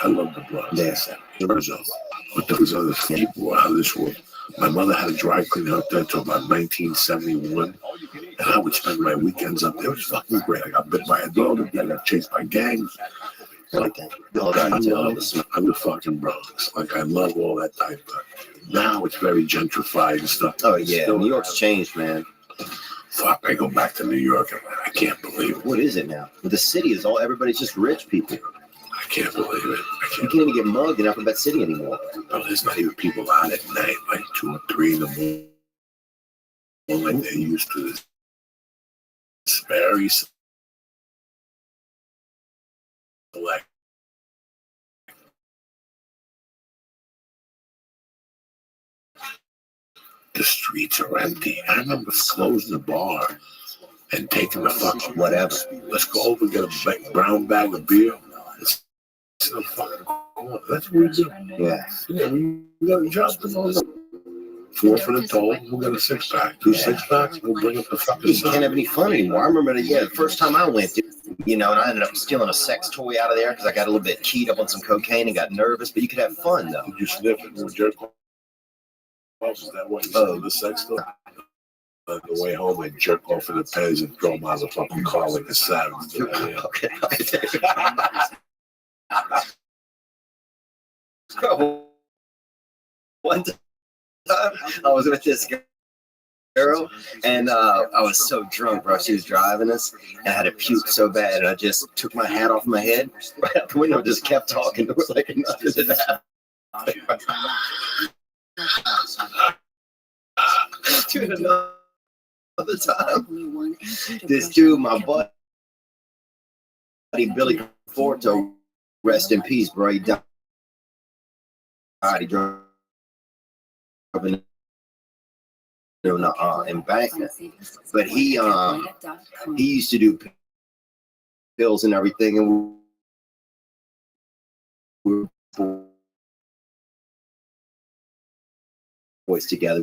Speaker 7: I love the Bronx.
Speaker 8: Yeah.
Speaker 7: But those other people were out of this world. My mother had a dry cleaner up there until about 1971, and I would spend my weekends up there. It was fucking great. I got bit by a dog, I got chased by gangs. Like, I'm the fucking Bronx. Like, I love all that type of. Now it's very gentrified and stuff.
Speaker 8: Oh yeah, New York's changed, man.
Speaker 7: Fuck, I go back to New York and I can't believe it.
Speaker 8: What is it now? The city is everybody's just rich people.
Speaker 7: I can't believe it.
Speaker 8: You can't even get mugged in Alphabet City anymore.
Speaker 7: No, there's not even people out at night, like 2 or 3 in the morning, like they used to. It's very select. The streets are empty. I remember closing the bar and taking the fucking whatever. Let's go over and get a brown bag of beer. That's what we do.
Speaker 8: Yeah.
Speaker 7: We got a job to go. 4 for the toll. We got a 6-pack. 2 6-packs. We'll bring up the fucking.
Speaker 8: You can't have any fun anymore. I remember the first time I went, and I ended up stealing a sex toy out of there because I got a little bit keyed up on some cocaine and got nervous. But you could have fun though.
Speaker 7: Did you sniff it and jerk off? Is that what you said? The sex toy. On the way home, I jerk off in the pens and throw them out of the fucking car like a savage.
Speaker 8: Okay. One time I was with this girl and I was so drunk, bro. She was driving us and I had to puke so bad and I just took my hat off my head right out the window and just kept talking to her like nothing had happened. Dude, another time, this dude, my buddy Billy Conforto, rest in peace, bro. He died. He drove in embankment, but he used to do pills and everything, and we were boys together.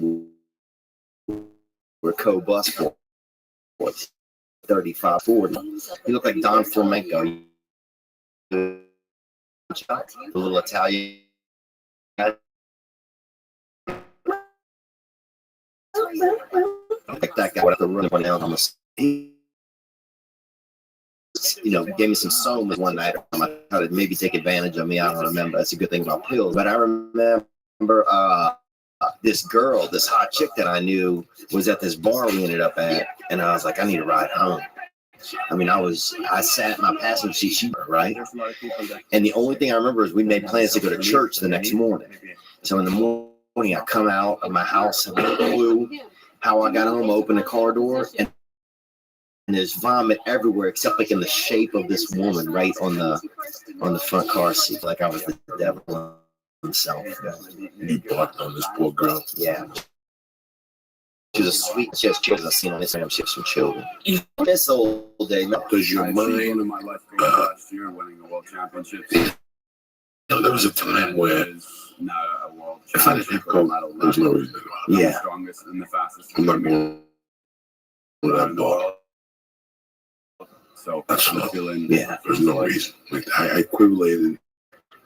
Speaker 8: We're co-bus boys. 35, 40. He looked like Don Flamenco. The little Italian guy. Like that guy with the room went down on the, gave me some somas one night. I tried to maybe take advantage of me. I don't remember. That's a good thing about pills. But I remember this girl, this hot chick that I knew was at this bar we ended up at, and I was like, I need a ride home. I mean, I sat in my passenger seat, right? And the only thing I remember is we made plans to go to church the next morning. So in the morning, I come out of my house, I have no clue how I got home, open the car door, and there's vomit everywhere except like in the shape of this woman right on the front car seat, like I was the devil himself.
Speaker 7: You barked on this poor girl.
Speaker 8: Yeah. She was a sweet chick. I've seen on Instagram. She has some children. This old day.
Speaker 7: Because your mind. There was a time where if I didn't have coke, there was no reason to go out.
Speaker 8: Yeah.
Speaker 7: I'm not going to that bar. That's not.
Speaker 8: Yeah.
Speaker 7: There's no reason. Like I equivalated.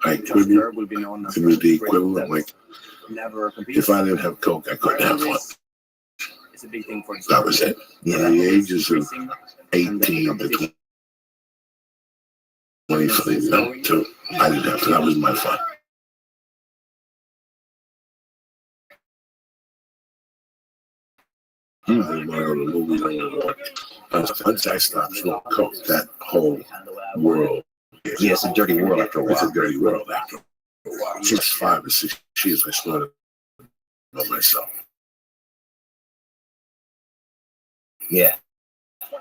Speaker 7: I equivalent. It was the equivalent. Like if I didn't have coke, I couldn't have fun.
Speaker 15: It's a big thing for
Speaker 7: that was it.
Speaker 8: Yeah.
Speaker 7: From the ages of 18 to 22, I didn't have to. That was my fun. I didn't want to go to the movies. Once I stopped smoking coke, that whole world.
Speaker 8: Yeah, it's a dirty world after a while.
Speaker 7: It's a dirty world after a while. 5 or 6 years, I started by myself.
Speaker 8: Yeah.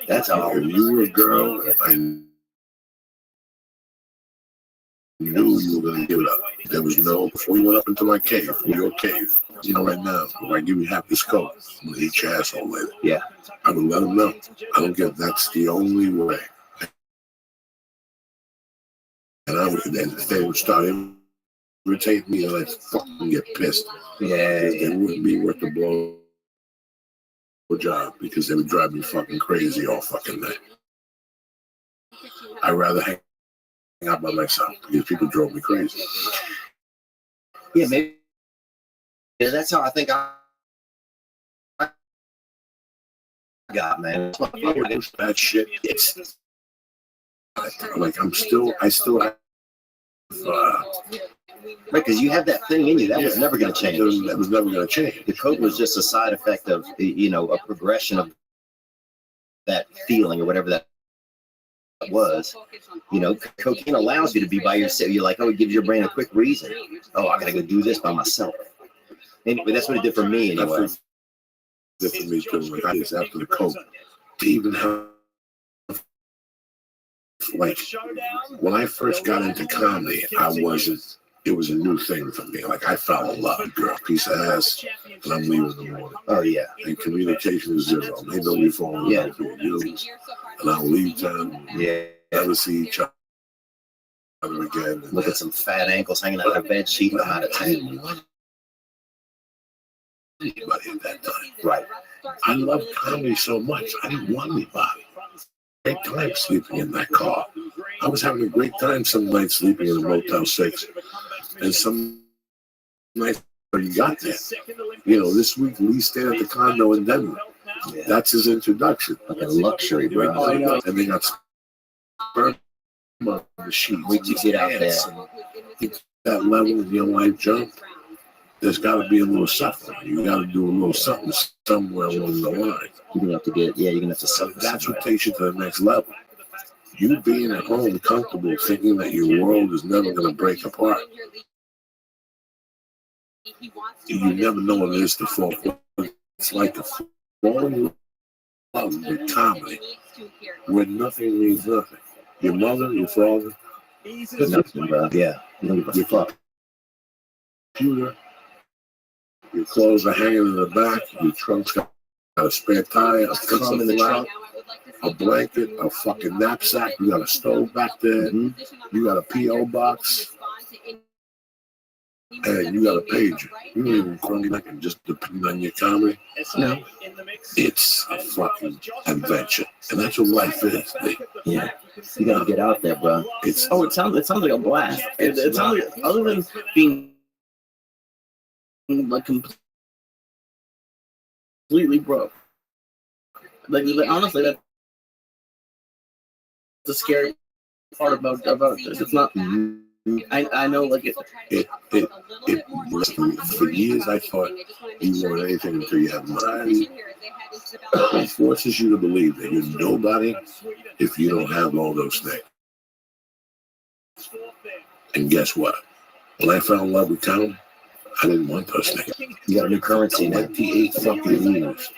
Speaker 8: That's how.
Speaker 7: If you were a girl, I knew you were going to give it up. There was no, before you went up into my cave, your cave, right now, if I give you half this coke, I'm going to eat your asshole later.
Speaker 8: Yeah.
Speaker 7: I would let them know. I don't get, that's the only way. And I would, then if they would start irritating me, I'd fucking get pissed.
Speaker 8: Yeah.
Speaker 7: It wouldn't be worth the blow job because they would drive me fucking crazy all fucking night. I'd rather hang out by myself because people drove me crazy.
Speaker 8: Yeah, maybe. Yeah, that's how I think I got, man.
Speaker 7: That shit. It's like I still have.
Speaker 8: Right, because you have that thing in you that was never going to change.
Speaker 7: That was never going to change.
Speaker 8: The coke was just a side effect of, a progression of that feeling or whatever that was. Cocaine allows you to be by yourself. You're like, it gives your brain a quick reason. Oh, I got to go do this by myself. Anyway, that's what it did for me anyway.
Speaker 7: Did for me too. Like I just after the coke, to even have. Like when I first got into comedy, it was a new thing for me. Like I fell in love, girl, piece of ass, and I'm leaving in the morning.
Speaker 8: Oh yeah.
Speaker 7: And communication is zero. They know we fall in love with you, and I'll leave town.
Speaker 8: Yeah.
Speaker 7: Never see each other again.
Speaker 8: Look at some fat ankles hanging out of a bed sheet. I'm out of town.
Speaker 7: Anybody at that time.
Speaker 8: Right.
Speaker 7: I loved comedy so much. I didn't want anybody. Great time sleeping in that car. I was having a great time some nights sleeping in a Motel 6. And some nights when you got there. This week Lee stayed at the condo in Denver. Yeah. That's his introduction.
Speaker 8: Like a luxury, bro.
Speaker 7: And they got sperm on the sheet.
Speaker 8: Wait till you get out there.
Speaker 7: That level of your life jump, there's got to be a little suffering. You got to do a little something somewhere along the line.
Speaker 8: You're gonna have to suffer.
Speaker 7: That's what takes you to the next level. You being at home comfortable, thinking that your world is never gonna break apart. You never know what it is to fall. It's like a falling love with comedy, where nothing means nothing. Your mother, your father,
Speaker 8: nothing, bro. Yeah, you don't give a fuck.
Speaker 7: Computer, your clothes are hanging in the back. Your trunk's got a spare tire, a cum in the trunk, a blanket, a fucking knapsack. You got a stove back there. Mm-hmm. You got a P.O. box. Hey, you got a page. You don't even call me like and just depending on your comedy.
Speaker 6: No.
Speaker 7: It's a fucking adventure. And that's what life is.
Speaker 8: Yeah. You gotta get out there, bro.
Speaker 6: It sounds like a blast. It sounds like, other than being like completely broke. Like honestly, that's the scary part about this. It's not. I know, like
Speaker 7: it listen, for years I thought you weren't anything until you have money. It forces you to believe that you're nobody if you don't have all those things. And guess what? When I fell in love with town, I didn't want those things.
Speaker 8: You got a new currency now.
Speaker 7: 28 fucking years.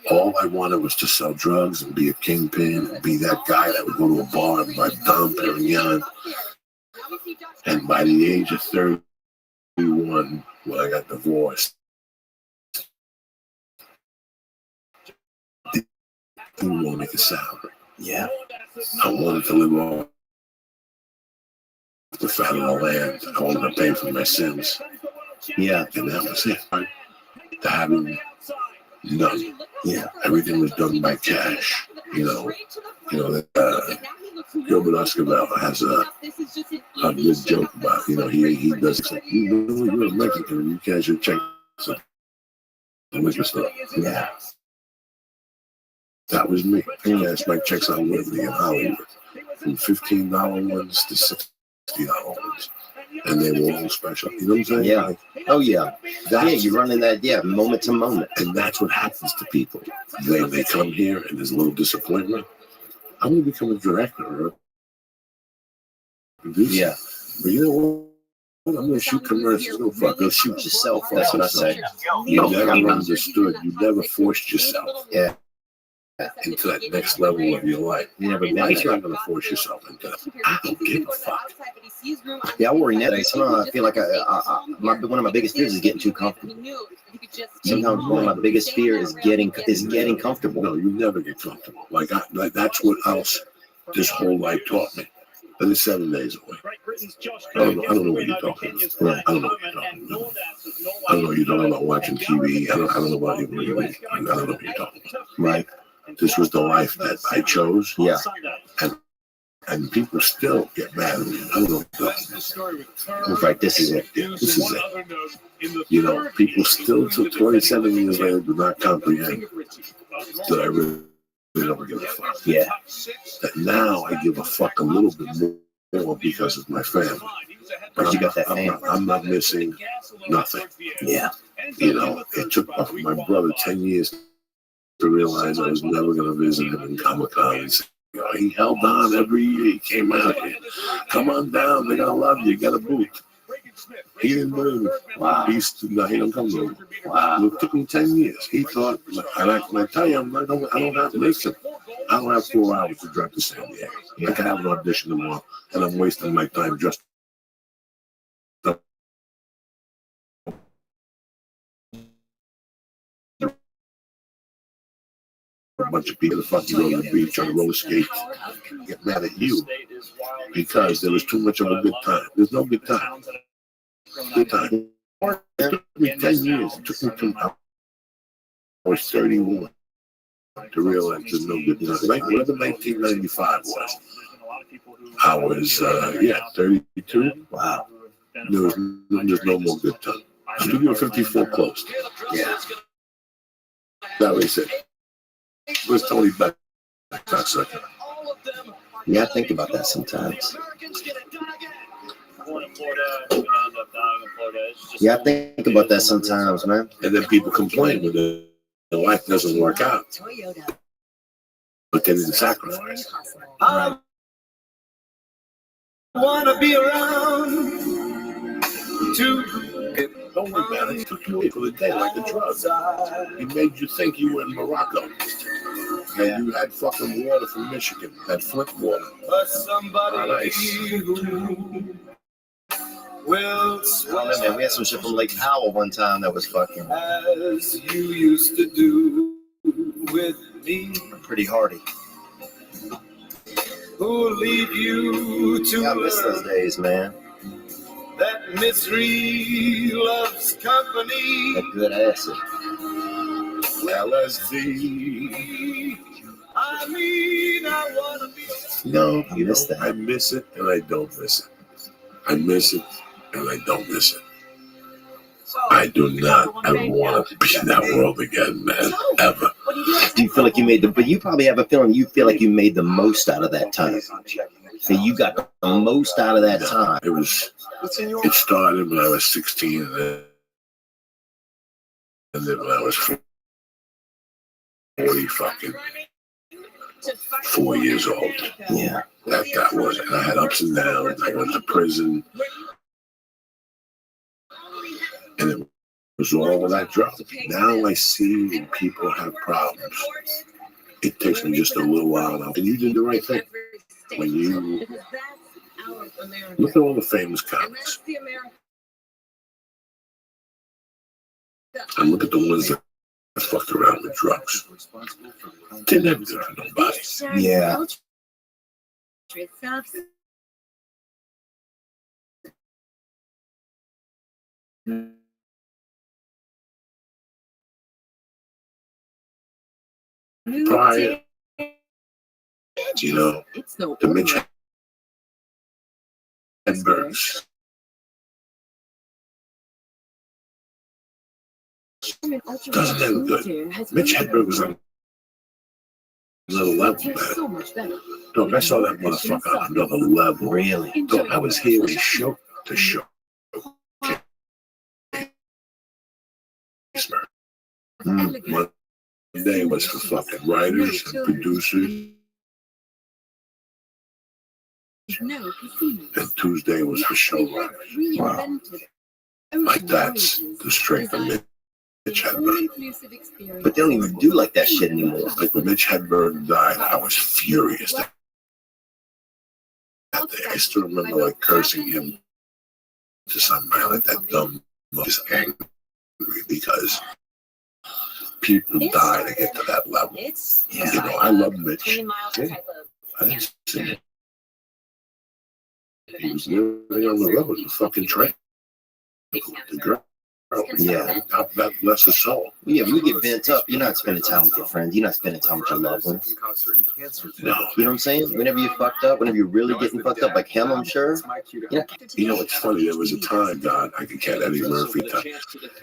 Speaker 7: All I wanted was to sell drugs and be a kingpin and be that guy that would go to a bar and buy Dom Perignon. And by the age of 31, when I got divorced, I didn't want to make a sound.
Speaker 8: Yeah.
Speaker 7: I wanted to live off the fat of the land. I wanted to pay for my sins.
Speaker 8: Yeah.
Speaker 7: And that was it. To having none.
Speaker 8: Yeah.
Speaker 7: Everything was done by cash. Gilbert Escobar has a good joke about, he does it. Like, you're a Mexican, you cash your check. So, liquor store.
Speaker 8: Yeah.
Speaker 7: That was me. I cashed my checks on Liberty in Hollywood. From $15 ones to $60 ones. And they were all special. You know what I'm saying?
Speaker 8: Yeah. Oh, yeah. You're running that, moment to moment.
Speaker 7: And that's what happens to people. They come here and there's a little disappointment. I'm going to become a director or a producer.
Speaker 8: Yeah.
Speaker 7: But you know what? I'm going to shoot commercials. No, fuck. Go shoot yourself.
Speaker 8: That's what I say.
Speaker 7: You never understood. You never forced yourself.
Speaker 8: Yeah.
Speaker 7: Into that next level of your life.
Speaker 8: You never
Speaker 7: You're not going to force yourself into that. I don't give a fuck.
Speaker 8: Yeah, I worry now. Sometimes I feel like one of my biggest fears is getting too comfortable. Sometimes one of my biggest fears is getting comfortable.
Speaker 7: No, you never get comfortable. Like that's what else this whole life taught me. That is 7 days away. I don't know what you're talking about. I don't know what you're talking about. I don't know what you're talking about watching TV. I don't know about you really. I don't know what you're talking about.
Speaker 8: Right.
Speaker 7: This was the life that I chose.
Speaker 8: Yeah.
Speaker 7: And people still get mad at me. I don't know what you're talking about.
Speaker 8: Right, this is it.
Speaker 7: Yeah, this is it. People still, till 27 years later, do not comprehend that I really don't give a fuck.
Speaker 8: Yeah.
Speaker 7: That now I give a fuck a little bit more because of my family.
Speaker 8: But you got that family.
Speaker 7: I'm not missing nothing.
Speaker 8: Yeah.
Speaker 7: It took my brother 10 years to realize I was never going to visit him in Comic-Con. He held on every year. He came out here. Come on down. They're going to love you. Get a booth. He didn't believe it. Wow. He don't come to me. Wow. It took him 10 years. He thought, and I tell you, I don't have to listen. I don't have 4 hours to drive to San Diego. I can have an audition tomorrow, and I'm wasting my time just a bunch of people that fucking go to the beach on roller skates get mad at you because there was too much of a good time. There's no good time. Good time. It took me 10 years. It took me from I was 31 to realize there's no good time. Like whatever 1995 was, I was 32.
Speaker 8: Wow.
Speaker 7: There's no more good time. Studio 54 closed.
Speaker 8: Yeah.
Speaker 7: That was it. Where's Tony back?
Speaker 8: Yeah, I think about that sometimes. Yeah, I think about that sometimes, man.
Speaker 7: And then people complain when their life doesn't work out. But they didn't sacrifice.
Speaker 16: I wanna be around to.
Speaker 7: Don't worry about it. He took you away for the day like a drug. He made you think you were in Morocco. And you had fucking water from Michigan, that Flint water.
Speaker 16: Somebody who will
Speaker 8: man, we had some shit from Lake Powell one time that was fucking
Speaker 16: as you used to do with me.
Speaker 8: Pretty hardy.
Speaker 16: Who'll leave you to
Speaker 8: I miss those days, man.
Speaker 16: That
Speaker 7: Misery loves company.
Speaker 8: That good acid.
Speaker 7: LSD. I mean, I wanna be. No,
Speaker 8: I miss that.
Speaker 7: I miss it and I don't miss it. I miss it and I don't miss it. I do not ever want to be in that world again, man. Ever.
Speaker 8: Do you feel like you made the? But you probably have a feeling you feel like you made the most out of that time. So you got the most out of that time.
Speaker 7: It was. It started when I was 16, and then when I was 40, fucking 4 years old.
Speaker 8: Yeah.
Speaker 7: That was it. I had ups and downs. I went to prison. And it was all that drug. Now I see when people have problems, it takes me just a little while now. And you did the right thing. When you look at all the famous comics. And look at the ones that fucked around with drugs. They never good for nobody.
Speaker 8: Yeah.
Speaker 7: Prior, the Mitch Hedbergs. Doesn't look good. Mitch Hedberg was on another level, man. Dog, I saw that motherfucker on another level.
Speaker 8: Really?
Speaker 7: Dog, I was here with show to show. Monday was for fucking writers and producers. And Tuesday was for showrunners. Wow. Like that's the strength of Mitch Hedberg.
Speaker 8: But they don't even do like that shit anymore.
Speaker 7: Like when Mitch Hedberg died, I was furious that day. I still remember like cursing him to somebody like that dumb, just angry because people die to get to that level. Yeah. I love Mitch. Yeah. I didn't see him. He was living on the road with a fucking train. The girl.
Speaker 8: Yeah.
Speaker 7: God bless his soul.
Speaker 8: Yeah, when you get bent up, you're not spending time with your friends. You're not spending time with your loved ones.
Speaker 7: No.
Speaker 8: You know what I'm saying? Whenever you're fucked up, whenever you're really getting fucked up, like him, I'm sure. Yeah.
Speaker 7: You know, it's funny. There was a time, God, I could get Eddie Murphy time,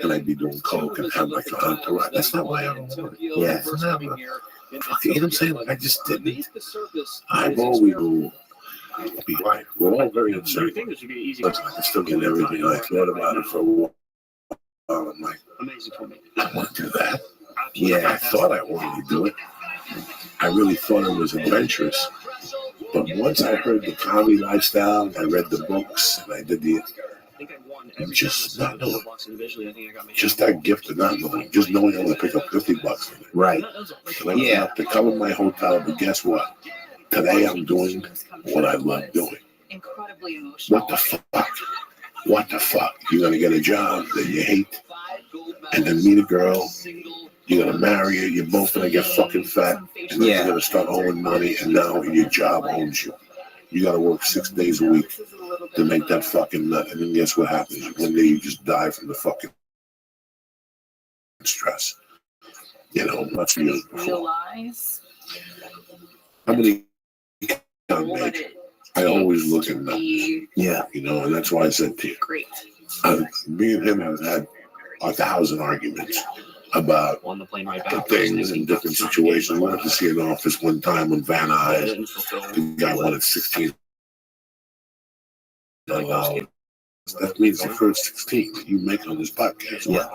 Speaker 7: and I'd be doing coke and have like an entourage. That's not why I don't want it.
Speaker 8: Yeah.
Speaker 7: You know what I'm saying? Like, I just didn't. I've always be right. We're all very uncertain. But I can still get everything. I thought about it for a while. I'm like, I want to do that.
Speaker 8: Yeah.
Speaker 7: I thought I wanted to do it. I really thought it was adventurous. But once I heard the comedy lifestyle, I read the books, and I did the just not knowing. Just that gift of not knowing. Just knowing I'm going to pick up $50.
Speaker 8: Right.
Speaker 7: Yeah. To cover my hotel, but guess what? Today I'm doing what I love doing. What the fuck? What the fuck? You're going to get a job that you hate and then meet a girl. You're going to marry her. You're both going to get fucking fat. And then you're going to start owing money. And now your job owns you. You got to work 6 days a week to make that fucking nut. And then guess what happens? One day you just die from the fucking stress. You know, much beautiful. How many I always look at numbers.
Speaker 8: Yeah.
Speaker 7: You know, and that's why I said to you.
Speaker 14: Great.
Speaker 7: Me and him have had 1,000 arguments about the things in different situations. We went to see an office one time when Van Nuys, the guy wanted $16. That means the first 16 that you make on this podcast.
Speaker 8: Yeah.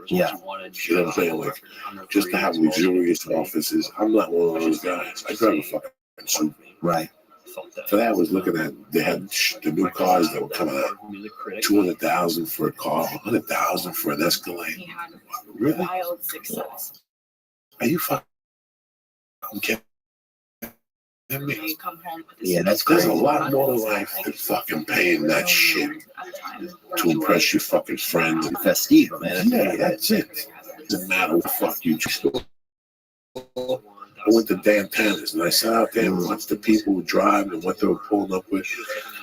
Speaker 8: Yeah.
Speaker 7: You know what I'm saying? Like, just to have luxurious offices. I'm not one of those guys. I drive a fucking suit.
Speaker 8: Right.
Speaker 7: So that I was looking at, they had the new cars that were coming out. 200,000 for a car, 100,000 for an Escalade. Really? Are you fucking kidding me?
Speaker 8: Yeah, that's
Speaker 7: There's
Speaker 8: crazy.
Speaker 7: a lot more to life than fucking paying that shit to impress your fucking friends.
Speaker 8: Festiva, man.
Speaker 7: Yeah, that's it. Doesn't matter what the fuck you just do. I went to Dan Tanner's and I sat out there and watched the people drive and what they were pulling up with.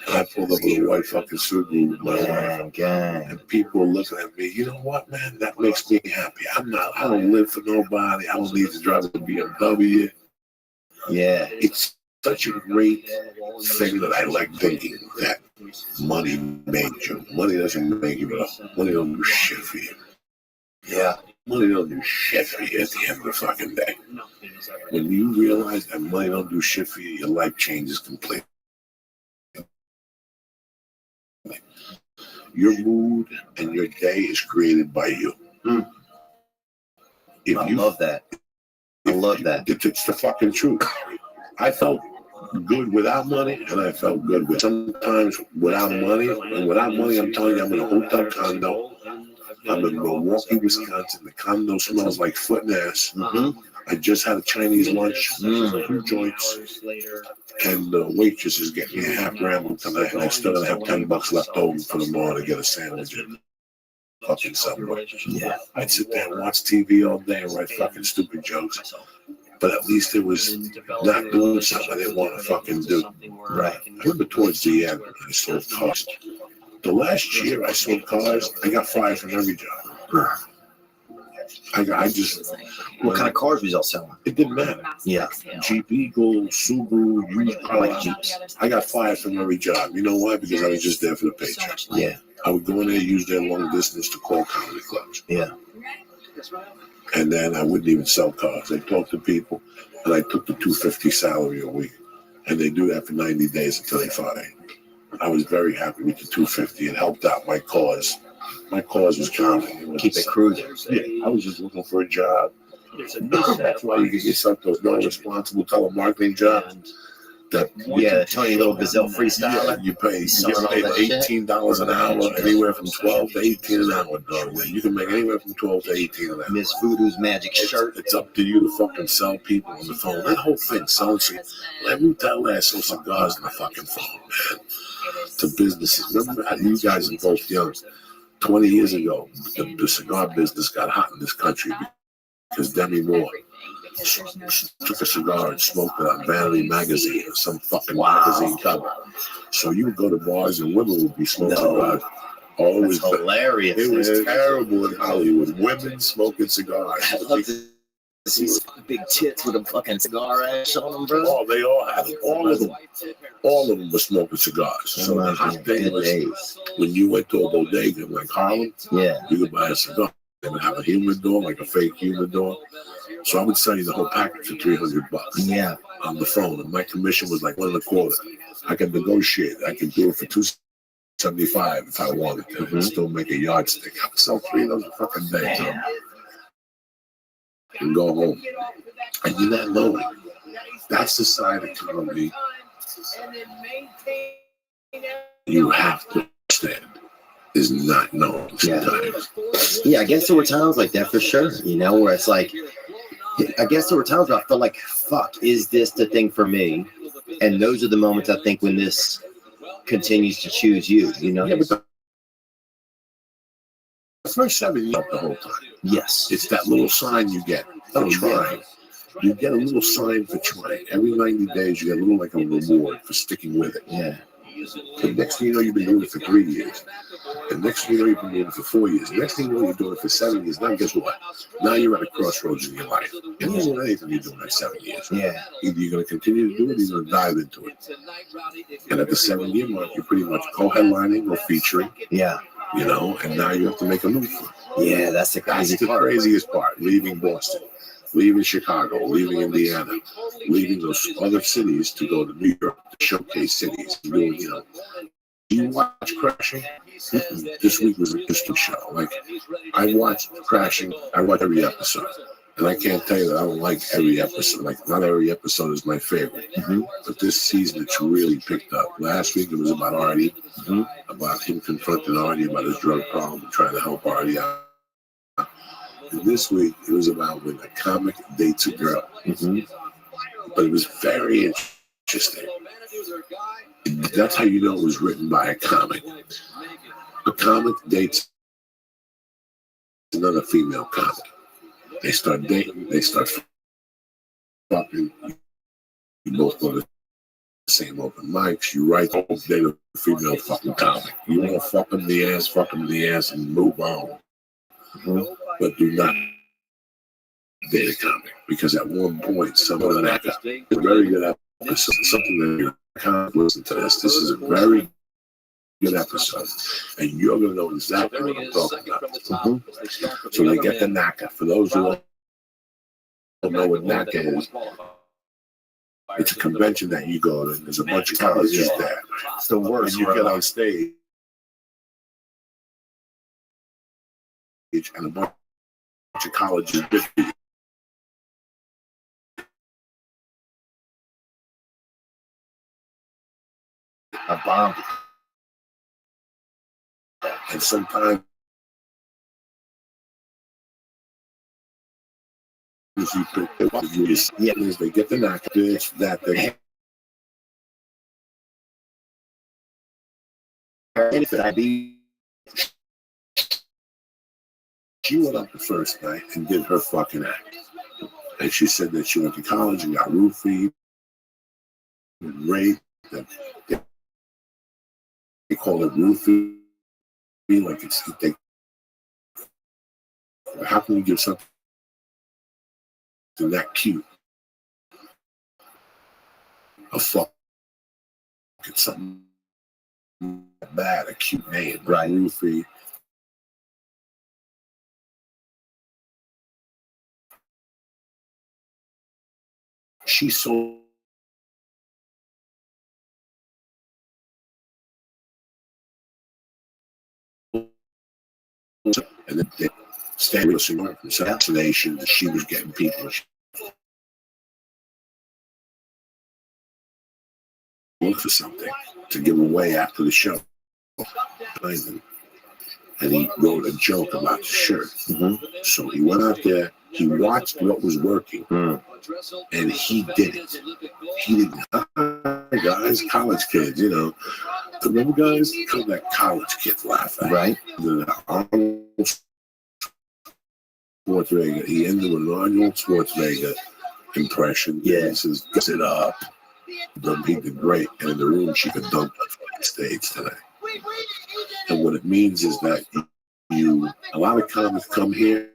Speaker 7: And I pulled up with a white fucking Subaru with my wife. And people were looking at me. You know what, man? That makes me happy. I don't live for nobody. I don't need to drive a BMW.
Speaker 8: Yeah.
Speaker 7: It's such a great thing that I like thinking that money made you. Money doesn't make you up. Money don't do shit for you.
Speaker 8: Yeah.
Speaker 7: Money don't do shit for you at the end of the fucking day. When you realize that money don't do shit for you, your life changes completely. Your mood and your day is created by you.
Speaker 8: I love that.
Speaker 7: It's the fucking truth. I felt good without money, and I felt good with sometimes without money. And without money, I'm telling you, I'm in a hotel condo. I'm in Milwaukee, Wisconsin. The condo smells like foot and ass. I just had a Chinese lunch, 2 joints, and the waitress is getting me a half ramble tonight, and I still gonna have $10 left over for tomorrow to get a sandwich and fucking Subway.
Speaker 8: Yeah.
Speaker 7: I'd sit there and watch TV all day and write fucking stupid jokes. But at least it was not doing something I didn't want to fucking do.
Speaker 8: Right.
Speaker 7: I remember towards the end, I sold cars. The last year I sold cars, I got fired from every job. I just...
Speaker 8: What kind of cars was y'all selling?
Speaker 7: It didn't matter.
Speaker 8: Yeah.
Speaker 7: Jeep Eagle, Subaru, used car like Jeeps. I got fired from every job. You know why? Because I was just there for the paycheck.
Speaker 8: Yeah.
Speaker 7: I would go in there, use their long distance to call comedy clubs.
Speaker 8: Yeah.
Speaker 7: And then I wouldn't even sell cars. I talked to people, and I took the $250 salary a week. And they do that for 90 days until they fire you. I was very happy with the $250. It helped out my cause. My cause was comedy.
Speaker 8: Keep it cruising.
Speaker 7: Yeah, I was just looking for a job. That's why you get yourself those non-responsible telemarketing jobs.
Speaker 8: The Tony Little Gazelle freestyle.
Speaker 7: You get paid $18 an hour, anywhere from 12 to 18 an hour, dog. You can make anywhere from 12 to 18 an hour.
Speaker 8: Miss Voodoo's magic shirt.
Speaker 7: It's up to you to fucking sell people on the phone. That whole thing, selling let me tell that, sell cigars on the fucking phone, man. To businesses. Remember, you guys are both young. 20 years ago, the cigar business got hot in this country because Demi Moore took a cigar and smoked it on Vanity magazine or some fucking magazine cover. So you would go to bars and women would be smoking cigars. Oh, it was
Speaker 8: hilarious.
Speaker 7: It was terrible in Hollywood. Women smoking cigars.
Speaker 8: I love to see some big tits with a fucking cigar ash on them, bro.
Speaker 7: Oh, they all had it. All of them. All of them were smoking cigars. So the hot thing was when you went to a bodega like Harlem, you could buy a cigar and have a humidor, like a fake humidor. So I would sell you the whole package for $300.
Speaker 8: Yeah.
Speaker 7: On the phone, and my commission was like 1.25. I could negotiate. I could do it for $275 if I wanted to, and still make a yardstick. I would sell 3 of those a fucking day, and go home. And you're not knowing. That's the side of comedy you have to understand. Is not known sometimes.
Speaker 8: Yeah, I guess there were times like that for sure. You know, where it's like, I guess there were times where I felt like, fuck, is this the thing for me? And those are the moments I think when this continues to choose you, you know?
Speaker 7: Yeah, but the first 7 years the whole time.
Speaker 8: Yes.
Speaker 7: It's that little sign you get for trying. You get a little sign for trying. Every 90 days you get a little like a reward for sticking with it.
Speaker 8: Yeah.
Speaker 7: The next thing you know, you've been doing it for 3 years. The next thing you know, you've been doing it for 4 years. The next thing you know, you're doing it for 7 years. Now, guess what? Now you're at a crossroads in your life. And you don't know anything you're doing at 7 years.
Speaker 8: Yeah.
Speaker 7: Either you're going to continue to do it, or you're going to dive into it. And at the 7-year mark, you're pretty much co-headlining or featuring.
Speaker 8: Yeah.
Speaker 7: You know, and now you have to make a move.
Speaker 8: Yeah, that's the
Speaker 7: craziest part. Leaving Boston, leaving Chicago, leaving Indiana, leaving those other cities to go to New York to showcase cities. Doing, you know, do you watch Crashing? This week was an interesting show. Like, I watched Crashing. I watch every episode. And I can't tell you that I don't like every episode. Like, not every episode is my favorite. But this season, it's really picked up. Last week, it was about Artie, about him confronting Artie about his drug problem and trying to help Artie out. And this week, it was about when a comic dates a girl. But it was very interesting. That's how you know it was written by a comic. A comic dates another female comic. They start dating, they start fucking, you both go to the same open mics. You write the whole day of a female fucking comic. You want to fuck them in the ass, and move on. But do not date a comic, because at one point, someone of that is a very good episode. Something that you can't listen to this. This is a very good episode, and you're going to know exactly what I'm talking about. So they get the NACA. For those who don't know what NACA is, it's a convention that you go to, and there's a bunch of colleges there.
Speaker 8: It's the worst.
Speaker 7: And you get on stage, and a bunch of colleges with you.
Speaker 8: A bomb.
Speaker 7: And sometimes you pick it up, they get the knock bitch that they she went up the first night and did her fucking act. And she said that she went to college and got roofied and raped. They call it roofie. Like it's how can you give something that cute a fuck? It's something bad, a cute name, right? Roofie. She sold. And then they establishing her assassination that she was getting people look for something to give away after the show. And he wrote a joke about the shirt. So he went out there, he watched what was working, and he did it. He didn't, hi guys, college kids, you know. Remember guys, that college kid laugh at.
Speaker 8: Right.
Speaker 7: Schwarzenegger, he ended with an Arnold Schwarzenegger impression. Yeah. He says, get it up. He did great. And in the room, she could dunk on stage today. And what it means is that a lot of comics come here.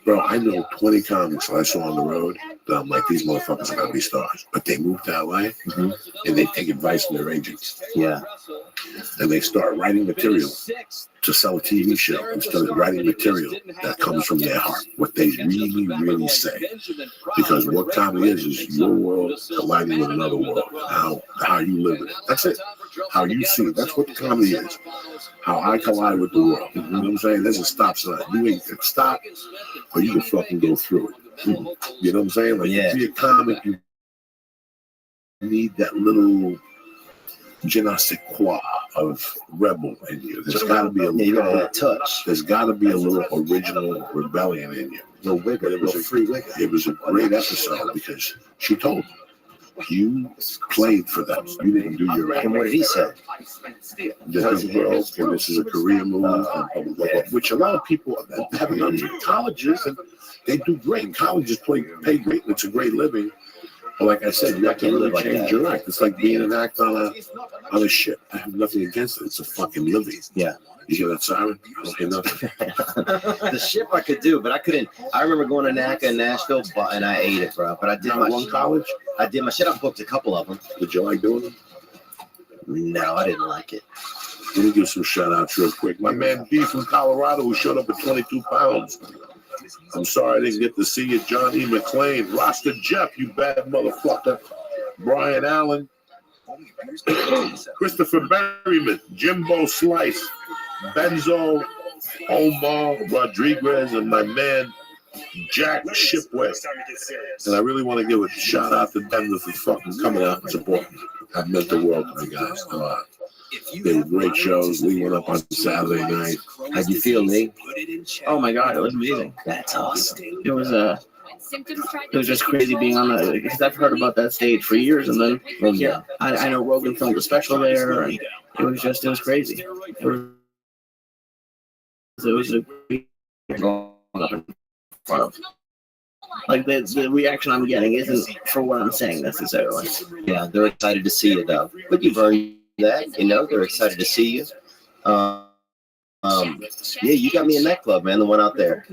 Speaker 7: Bro, I know 20 comics that I saw on the road that I'm like, these motherfuckers are going to be stars. But they move to LA and they take advice from their agents.
Speaker 8: Yeah.
Speaker 7: And they start writing material to sell a TV show instead of writing material that comes from their heart, what they really, really say. Because what comedy is your world colliding with another world. How you live it. That's it. How you see it. That's what the comedy is. How I collide with the world. You know what I'm saying? There's a stop sign. You ain't gonna stop, or you can fucking go through it. You know what I'm saying? Like, to be a comic, you need that little je ne sais quoi of rebel in you. There's got to be a little touch. There's got to be a little original rebellion in you. No wiggle. It was a free wiggle. It was a great episode because she told him, you played for them. You didn't do your act.
Speaker 8: And what did he say?
Speaker 7: This is broke, and this is a career move, which a lot of people haven't done in colleges, and they do great. In colleges pay great, and it's a great living. But like I said, you have to really change your act. It's like being an act on a ship. I have nothing against it. It's a fucking living.
Speaker 8: Yeah.
Speaker 7: You hear that siren? Okay, nothing.
Speaker 8: The ship I could do, but I couldn't. I remember going to NACA in Nashville, and I ate it, bro. But I did my
Speaker 7: college.
Speaker 8: I did my shit. I booked a couple of them.
Speaker 7: Did you like doing them?
Speaker 8: No, I didn't like it.
Speaker 7: Let me give some shout outs real quick. My man B from Colorado who showed up at 22 pounds. I'm sorry I didn't get to see you, John E. McClain. Rasta Jeff, you bad motherfucker. Brian Allen. Christopher Berryman. Jimbo Slice. Benzo. Omar Rodriguez. And my man Jack Shipway. And I really want to give a shout out to Denver for fucking coming out and supporting me. That meant the world to me, guys. They were great shows. Lee went up on Saturday night.
Speaker 8: How'd you feel, Lee?
Speaker 6: Oh my God, it was amazing.
Speaker 8: That's awesome.
Speaker 6: It was just crazy being on that, because I've heard about that stage for years, and then I know Rogan filmed a special there, and it was crazy. It was a going up in front of Like the reaction I'm getting isn't for what I'm saying necessarily.
Speaker 8: Yeah, they're excited to see you though. But you've earned that, you know. They're excited to see you. Yeah, you got me in that club, man. The one out there.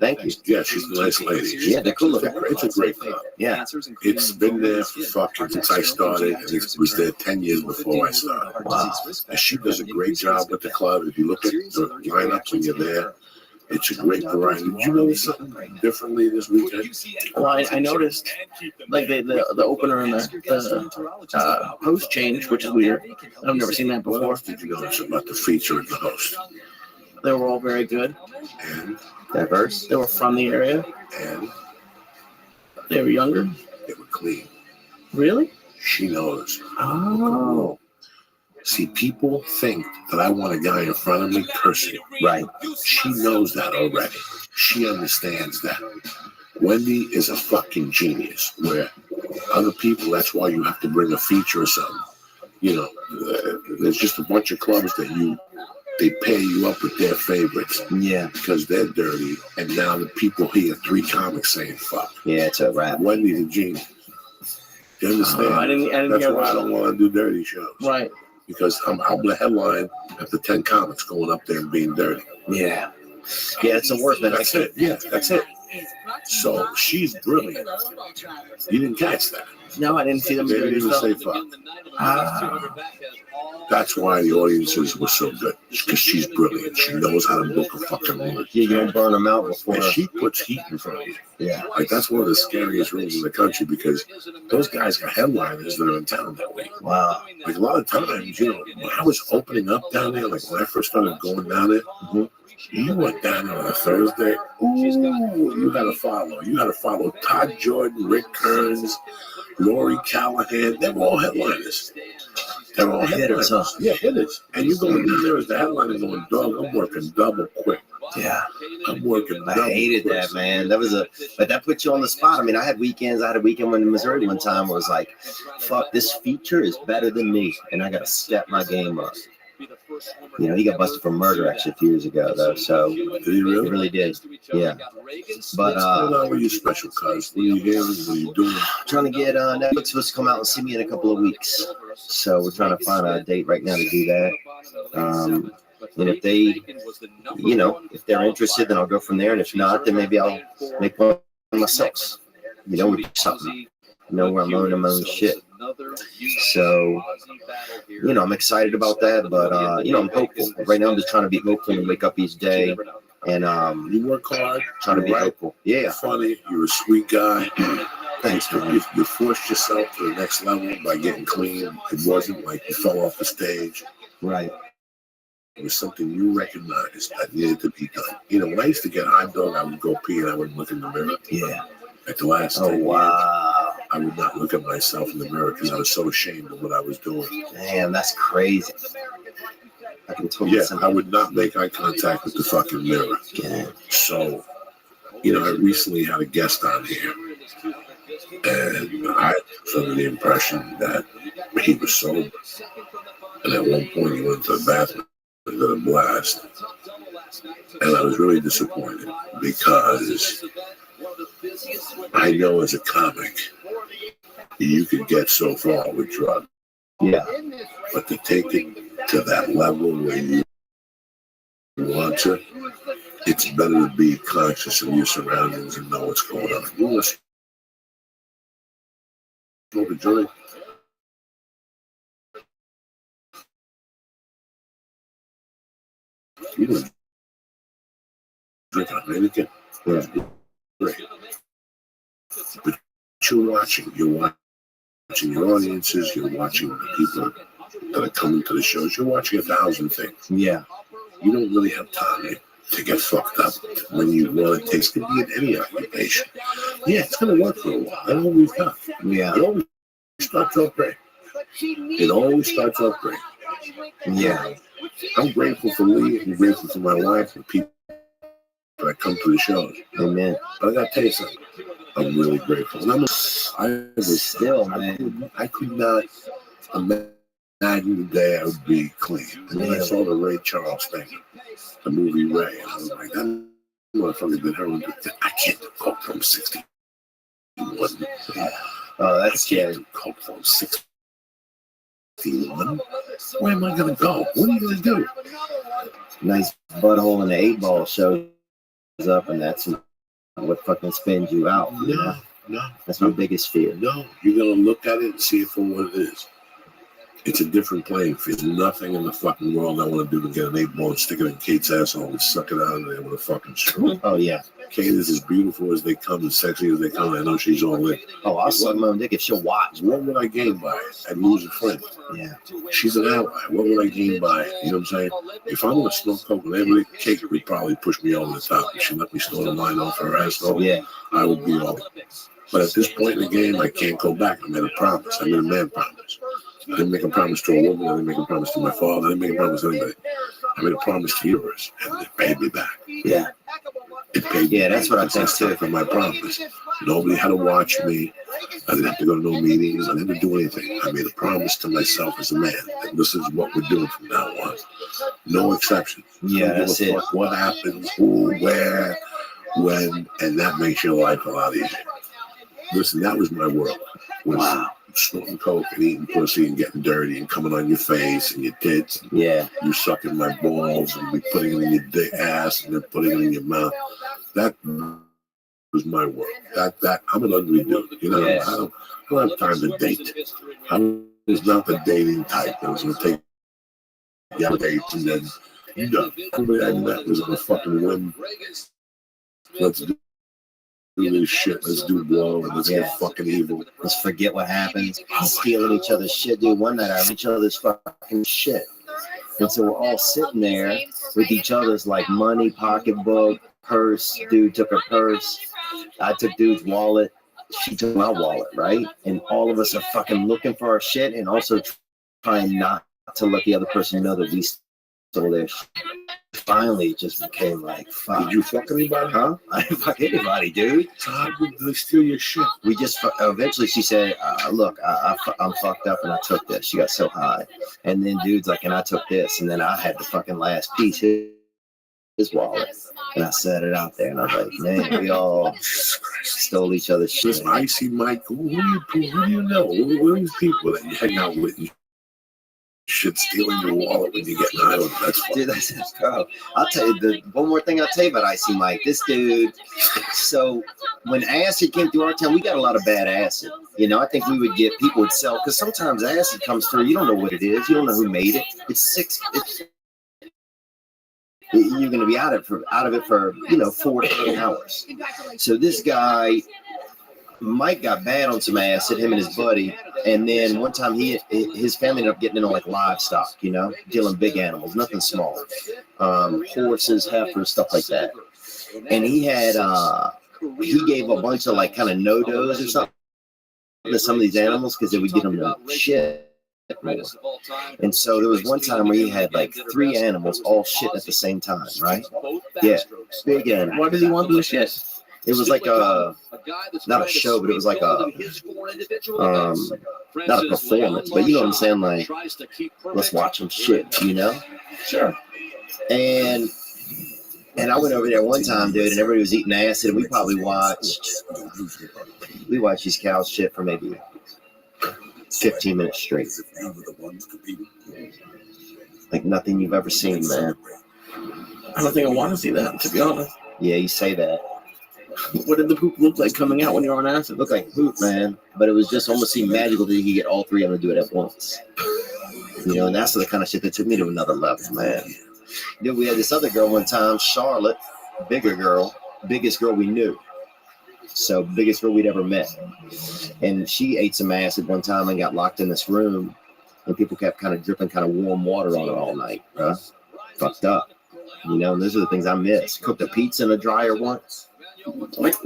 Speaker 8: Thank you.
Speaker 7: Yeah, she's a nice lady.
Speaker 8: Yeah, they're cool looking.
Speaker 7: It's a great club.
Speaker 8: Yeah,
Speaker 7: it's been there for fucking since I started, and it was there 10 years before I started.
Speaker 8: Wow.
Speaker 7: And she does a great job with the club. If you look at the lineup when you're there, it's a great variety. Did you notice something differently this weekend?
Speaker 6: Well, I noticed like the opener and the host change, which is weird. I've never seen that
Speaker 7: What
Speaker 6: before.
Speaker 7: else did you notice about the feature and the host?
Speaker 6: They were all very good,
Speaker 7: And
Speaker 8: diverse.
Speaker 6: they were from the area,
Speaker 7: and
Speaker 6: they were younger.
Speaker 7: they were clean.
Speaker 6: Really?
Speaker 7: She knows.
Speaker 6: Oh.
Speaker 7: See, people think that I want a guy in front of me cursing.
Speaker 8: Right.
Speaker 7: She knows that already. She understands that. Wendy is a fucking genius. Where other people, that's why you have to bring a feature or something. You know, there's just a bunch of clubs that they pair you up with their favorites.
Speaker 8: Yeah.
Speaker 7: Because they're dirty. And now the people hear 3 comics saying fuck.
Speaker 8: Yeah, it's a wrap.
Speaker 7: Wendy's a genius. You understand?
Speaker 6: I didn't
Speaker 7: That's
Speaker 6: hear
Speaker 7: why
Speaker 6: that.
Speaker 7: I don't want to do dirty shows.
Speaker 6: Right.
Speaker 7: Because I'll be a headline after 10 comics going up there and being dirty.
Speaker 8: Yeah. Yeah, it's the worst, man.
Speaker 7: That's it. Yeah, that's it. So she's brilliant. You didn't catch that.
Speaker 6: No, I didn't see them
Speaker 7: They
Speaker 6: do
Speaker 7: didn't even
Speaker 6: stuff.
Speaker 7: say fuck. That's why the audiences were so good. Because she's brilliant. She knows how to book a fucking room.
Speaker 8: Yeah, you don't burn them out before.
Speaker 7: And she puts heat in front of you.
Speaker 8: Yeah.
Speaker 7: Like, that's one of the scariest rooms in the country because those guys are headliners that are in town that week.
Speaker 8: Wow.
Speaker 7: Like, a lot of times, you know, when I was opening up down there, like when I first started going down there, you went down there on a Thursday. Ooh, you had to follow. You had to follow Todd Jordan, Rick Kearns, Lori Callahan. They were all headliners. They were all
Speaker 8: Hitters, huh?
Speaker 7: Yeah, hitters. And you going down there as the headliner going, dog, I'm working double quick.
Speaker 8: Yeah.
Speaker 7: I'm working
Speaker 8: I
Speaker 7: double
Speaker 8: hated
Speaker 7: quick.
Speaker 8: that, man. But that puts you on the spot. I mean, I had a weekend when in Missouri one time where it was like, fuck, this feature is better than me. And I got to step my game up. You know, he got busted for murder actually a few years ago, though. So
Speaker 7: Did he really?
Speaker 8: he really did. Yeah. But
Speaker 7: What's going on with you special cuz? What are you hearing? What are you doing?
Speaker 8: trying to get Netflix supposed to come out and see me in a couple of weeks. So we're trying to find a date right now to do that. And if they, you know, if they're interested, then I'll go from there. And if not, then maybe I'll make one myself. You know, with something. You know, where I'm owning my own shit. So, you know, I'm excited about that, but you know, I'm hopeful. Right now, I'm just trying to be hopeful and wake up each day. And
Speaker 7: You work hard.
Speaker 8: trying to be
Speaker 7: Right.
Speaker 8: hopeful. Yeah.
Speaker 7: You're funny. You're a sweet guy.
Speaker 8: Thanks, man.
Speaker 7: You forced yourself to the next level by getting clean. It wasn't like you fell off the stage.
Speaker 8: Right.
Speaker 7: It was something you recognized that needed to be done. You know, when I used to get hot dog, I would go pee and I wouldn't look in the mirror.
Speaker 8: Yeah.
Speaker 7: At the last
Speaker 8: Oh,
Speaker 7: 10 years,
Speaker 8: wow.
Speaker 7: I would not look at myself in the mirror because I was so ashamed of what I was doing.
Speaker 8: Damn, that's crazy. I can totally
Speaker 7: Yeah,
Speaker 8: see
Speaker 7: I would not make eye contact with the fucking mirror. So, you know, I recently had a guest on here, and I was under the impression that he was sober. And at one point, he went to the bathroom and got a blast. And I was really disappointed because I know as a comic, you could get so far with drugs.
Speaker 8: Yeah.
Speaker 7: But to take it to that level where you want to, it's better to be conscious of your surroundings and know what's going on. You want to smoke a joint? You want to drink a Heineken?
Speaker 8: Yeah.
Speaker 7: Great. But you're watching your audiences, you're watching the people that are coming to the shows, you're watching 1,000 things.
Speaker 8: Yeah.
Speaker 7: You don't really have time to get fucked up when you want to taste it, be in any occupation. Yeah, it's going to work for a while. It always does.
Speaker 8: Yeah.
Speaker 7: It always starts off great. It always starts off great.
Speaker 8: Yeah.
Speaker 7: I'm grateful for Lee. I'm grateful for my wife and people that come to the shows.
Speaker 8: Amen.
Speaker 7: But I got to tell you something. I'm really grateful. And I could not imagine the day I would be clean. And then I saw the Ray Charles thing, the movie Ray, and I was like, that motherfucker did heroin. I can't do coke from 60.
Speaker 8: Oh, that's scary.
Speaker 7: Coke from 61. Where am I gonna go? What are you gonna do?
Speaker 8: Nice butthole in the 8-ball shows up, and that's what fucking spins you out.
Speaker 7: No.
Speaker 8: That's my biggest fear.
Speaker 7: No, you're gonna look at it and see it for what it is. It's a different playing field. Nothing in the fucking world I want to do to get an 8-ball and stick it in Kate's asshole and suck it out of there with a fucking straw.
Speaker 8: Oh yeah.
Speaker 7: Kate is as beautiful as they come, as sexy as they come. I know she's all in.
Speaker 8: Oh, I'll suck my own dick if she'll watch.
Speaker 7: What would I gain by it? I'd lose a friend.
Speaker 8: Yeah.
Speaker 7: She's an ally. What would I gain by it? You know what I'm saying? If I'm gonna smoke coke with everybody, Kate would probably push me over the top. If she let me snort a line off her asshole,
Speaker 8: yeah,
Speaker 7: I would be all in. But at this point in the game, I can't go back. I made a promise. I made a man promise. I didn't make a promise to a woman. I didn't make a promise to my father. I didn't make a promise to anybody. I made a promise to the universe, and it paid me back.
Speaker 8: Yeah.
Speaker 7: It paid me
Speaker 8: Yeah, that's what I think too.
Speaker 7: for my promise. Nobody had to watch me. I didn't have to go to no meetings. I didn't do anything. I made a promise to myself as a man that this is what we're doing from now on. No exception.
Speaker 8: Yeah, that's it.
Speaker 7: What happens, who, where, when, and that makes your life a lot easier. Listen, that was my world.
Speaker 8: Wow.
Speaker 7: Smoking coke and eating pussy and getting dirty and coming on your face and your tits.
Speaker 8: Yeah.
Speaker 7: You sucking my balls and we putting it in your dick ass and then putting it in your mouth. That was my world. That I'm an ugly dude. You know,
Speaker 8: Yeah.
Speaker 7: I don't have time to date. I was not the dating type that was gonna take dates and then everybody I met was on a fucking whim. Let's do this shit. Let's do blow and let's get fucking evil.
Speaker 8: Let's forget what happened. Stealing each other's shit, dude. One night I each other's fucking shit. And so we're all sitting there with each other's like money, pocketbook, purse. Dude took her purse. I took dude's wallet. She took my wallet, right? And all of us are fucking looking for our shit and also trying not to let the other person know that we stole their shit. Finally, it just became like, fuck.
Speaker 7: Did you fuck anybody?
Speaker 8: Huh? I didn't fuck anybody, dude.
Speaker 7: So how did they steal your shit?
Speaker 8: We just, eventually she said, look, I'm fucked up and I took this. She got so high. And then dude's like, and I took this. And then I had the fucking last piece, his wallet. And I set it out there. And I was like, man, we all stole each other's shit.
Speaker 7: This Icy Mike, who do you know? Who are these people that you hang out with? Shit, stealing your wallet when you get high. That's fun.
Speaker 8: Dude, that's bro. I'll tell you one more thing I'll tell you about Icy Mike. This dude, so when acid came through our town, we got a lot of bad acid. You know, I think we would get, people would sell, because sometimes acid comes through, you don't know what it is, you don't know who made it. You're gonna be out of it for 4 to 8 hours. So this guy, Mike, got bad on some acid, him and his buddy, and then one time his family ended up getting into like livestock, dealing big animals, nothing small, horses, heifers, stuff like that. And he had he gave a bunch of like kind of no-dos or something to some of these animals because they would get them to shit. And so there was one time where he had like 3 animals all shitting at the same time, right? Yeah, big animals.
Speaker 6: Why did he want them to shit?
Speaker 8: It was like not a show, but it was like not a performance, but you know what I'm saying? Like, let's watch them shit, Sure. And I went over there one time, dude, and everybody was eating acid, and we watched these cows shit for maybe 15 minutes straight. Like nothing you've ever seen, man.
Speaker 6: I don't think I want to see that, to be honest.
Speaker 8: Yeah, you say that.
Speaker 6: What did the poop look like coming out when you were on acid?
Speaker 8: It looked like poop, man. But it was just almost seemed magical that you could get all 3 of them to do it at once. And that's the kind of shit that took me to another level, man. Then we had this other girl one time, Charlotte, bigger girl, biggest girl we knew. So biggest girl we'd ever met. And she ate some acid one time and got locked in this room. And people kept kind of dripping kind of warm water on her all night, bro. Fucked up. And those are the things I miss. Cooked a pizza in a dryer once. What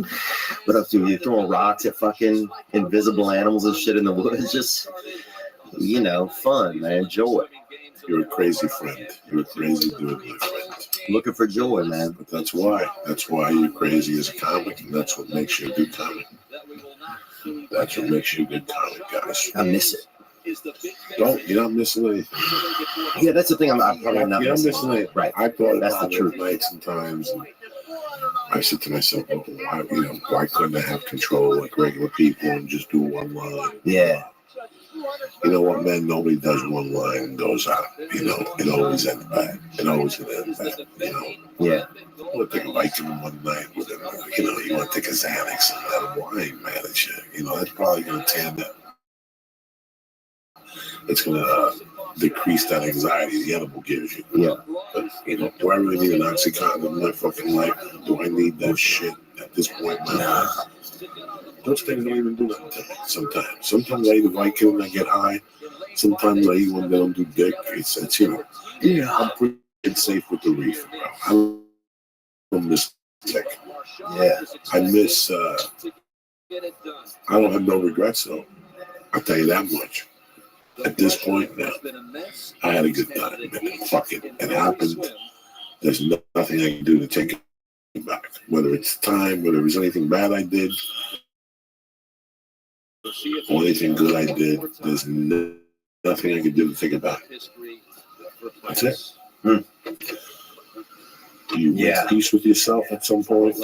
Speaker 8: up, dude? You're throwing rocks at fucking invisible animals and shit in the woods. Just, fun, man. Joy.
Speaker 7: You're a crazy friend. You're a crazy dude, my friend.
Speaker 8: Looking for joy, man.
Speaker 7: But that's why you're crazy as a comic, and that's what makes you a good comic. That's what makes you a good comic, guys.
Speaker 8: I miss it.
Speaker 7: You're not missing anything.
Speaker 8: Yeah, that's the thing. I'm probably not
Speaker 7: missing anything.
Speaker 8: Right.
Speaker 7: I thought
Speaker 8: that's
Speaker 7: about
Speaker 8: the truth.
Speaker 7: Nights and times. And I said to myself, well, why couldn't I have control like regular people and just do one line?
Speaker 8: Yeah.
Speaker 7: You know what, man? Nobody does one line and goes out. It always ends bad. It always gonna end bad.
Speaker 8: Yeah.
Speaker 7: You want to take a Viking one night with him. You want to take a Xanax and let him wine, man, and shit. That's probably gonna tear them. It's gonna decrease that anxiety the edible gives you.
Speaker 8: Yeah.
Speaker 7: But, do I really need an Oxycontin in my fucking life? Do I need that shit at this point in my life? Those things don't even do nothing to me sometimes. Sometimes I eat a Viking and I get high. Sometimes I eat one that don't do dick. It's I'm pretty safe with the reefer, bro. I don't miss tech.
Speaker 8: Yeah.
Speaker 7: I miss, I don't have no regrets though. I'll tell you that much. At this point now, I had a good time. Fuck it. It happened. There's nothing I can do to take it back. Whether it's time, whether it was anything bad I did, or anything good I did, there's nothing I can do to take it back. That's it. Do you make peace with yourself at some point?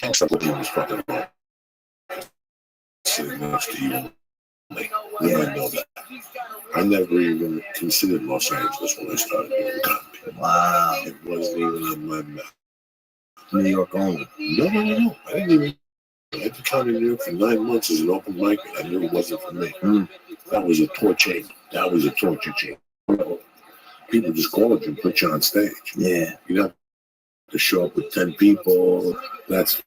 Speaker 7: Except when he was fucking sitting next to you. Yeah, I know that. I never even considered Los Angeles when I started doing comedy.
Speaker 8: Wow.
Speaker 7: It wasn't even on my map.
Speaker 8: New York only.
Speaker 7: No. I didn't even. I had to come in New York for 9 months as an open mic, and I knew it wasn't for me. That was a torture chamber. People just called you and put you on stage.
Speaker 8: Yeah.
Speaker 7: You have to show up with 10 people. That's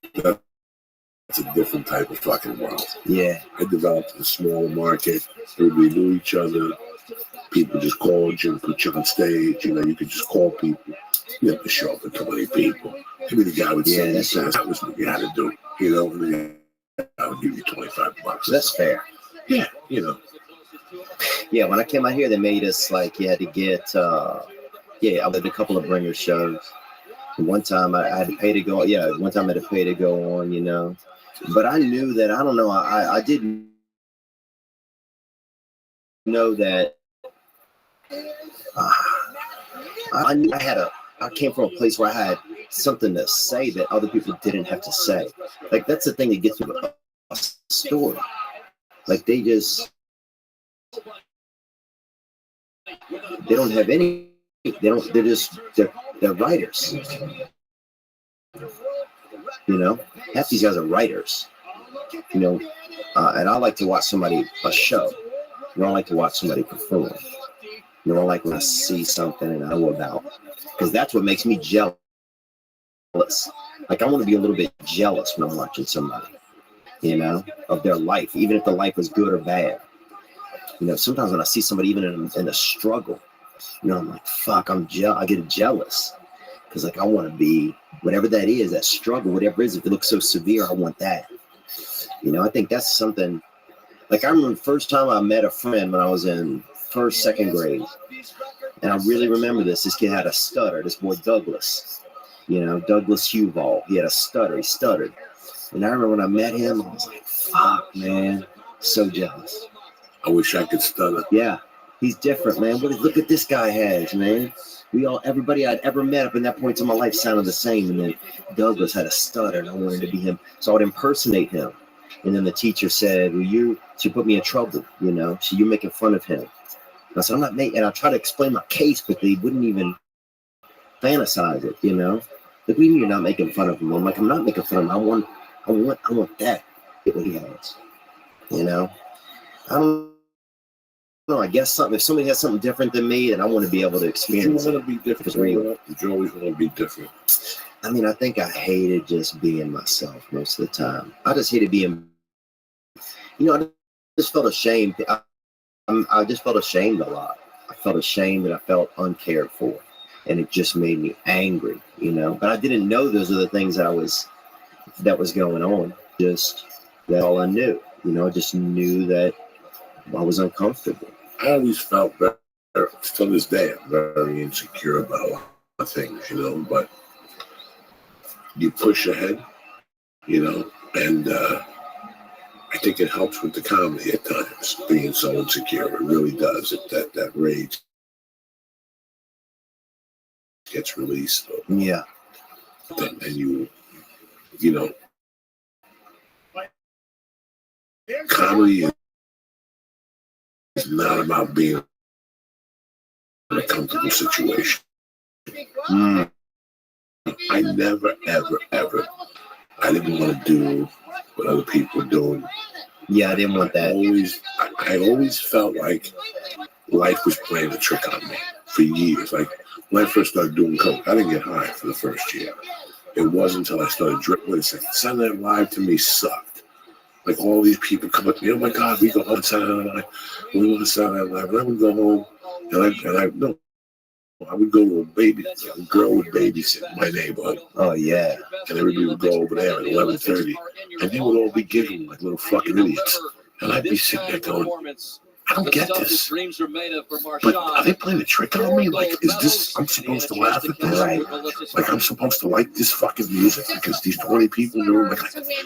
Speaker 7: a different type of fucking world.
Speaker 8: Yeah.
Speaker 7: I developed a smaller market. Everybody knew each other. People just called you and put you on stage. You could just call people. You have to show up with 20 people. Maybe the guy would say, that was what you had to do. And then I would give you $25.
Speaker 8: That's fair.
Speaker 7: Yeah,
Speaker 8: Yeah, when I came out here, they made us you had to get, I did a couple of bringer shows. One time I had to pay to go, one time I had to pay to go on, But I knew that, I don't know, I didn't know that I came from a place where I had something to say that other people didn't have to say. That's the thing that gets me with a story. They don't have any, they're writers. Half these guys are writers. And I like to watch a show. I like to watch somebody perform. I like when I see something and I know about. Because that's what makes me jealous. I want to be a little bit jealous when I'm watching somebody, of their life, even if the life is good or bad. Sometimes when I see somebody even in a struggle, I'm like, fuck, I get jealous. Because I want to be, whatever that is, that struggle, whatever it is, if it looks so severe, I want that. I think that's something, I remember the first time I met a friend when I was in second grade. And I really remember this. This kid had a stutter, this boy Douglas, Douglas Huval. He had a stutter, he stuttered. And I remember when I met him, I was like, fuck, man, so jealous.
Speaker 7: I wish I could stutter.
Speaker 8: Yeah, he's different, man. Look at this guy has, man. Everybody I'd ever met up in that point in my life sounded the same. And then Douglas had a stutter and I wanted to be him. So I would impersonate him. And then the teacher said, she put me in trouble, so you're making fun of him. And I said, I'm not making, and I tried to explain my case, but they wouldn't even fantasize it, What do you mean you're not making fun of him? I'm like, I'm not making fun of him. I want that. Get what he has. I don't know. I guess if somebody has something different than me, then I want to be able to experience it.
Speaker 7: You want to be different. You always want to be different.
Speaker 8: I think I hated just being myself most of the time. I just hated being, I just felt ashamed. I just felt ashamed a lot. I felt ashamed and I felt uncared for. And it just made me angry, But I didn't know those are the things that was going on. Just that all I knew, I just knew that I was uncomfortable.
Speaker 7: I always felt better. To this day, I'm very insecure about a lot of things, but you push ahead, and I think it helps with the comedy at times, being so insecure. It really does. That rage gets released.
Speaker 8: Yeah.
Speaker 7: and you know, comedy is not about being in a comfortable situation. I never, ever, I didn't want to do what other people were doing.
Speaker 8: Yeah, I didn't want that.
Speaker 7: I always felt like life was playing a trick on me for years. Like when I first started doing coke, I didn't get high for the first year. It wasn't until I started drinking. Saturday Night Live to me sucked. Like all these people come up to me, oh my God, we go on Saturday Night Live. We go on Saturday Night Live. And I would go home I would go to a girl would babysit in my neighborhood.
Speaker 8: Oh yeah.
Speaker 7: And everybody would go over there at 11:30, and they would all be giggling like little fucking idiots. And I'd be sitting there going, I don't get this. But are they playing a trick on me? Like, is this, I'm supposed to laugh at this?
Speaker 8: Right.
Speaker 7: Like, I'm supposed to like this fucking music because these 20 people knew it. Like,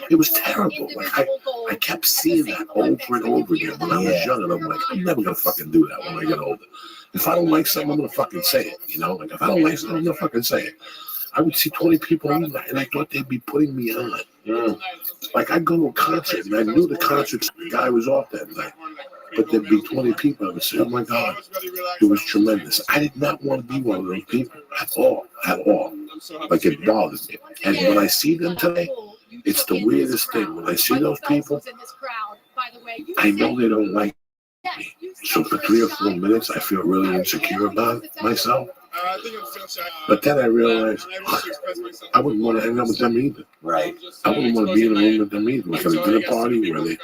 Speaker 7: it was terrible. Like, I kept seeing that over and over again when I was young, and I'm like, I'm never going to fucking do that when I get older. If I don't like something, I'm going to fucking say it, you know? Like, if I don't like something, I'm going to fucking say it. I would see 20 people on that, and I thought they'd be putting me on. Like, I'd go to a concert, and I knew the concert, the guy was off that night. But there'd be 20 people, and I would say, oh my God, it was tremendous. I did not want to be one of those people at all. Like, it bothered me. And when I see them today, it's the weirdest thing. When I see those people, I know they don't like me. So for 3 or 4 minutes, I feel really insecure about myself. But then I realized I wouldn't want to hang out with them either.
Speaker 8: Right.
Speaker 7: I wouldn't want to be in a room with them either. Like at a dinner party where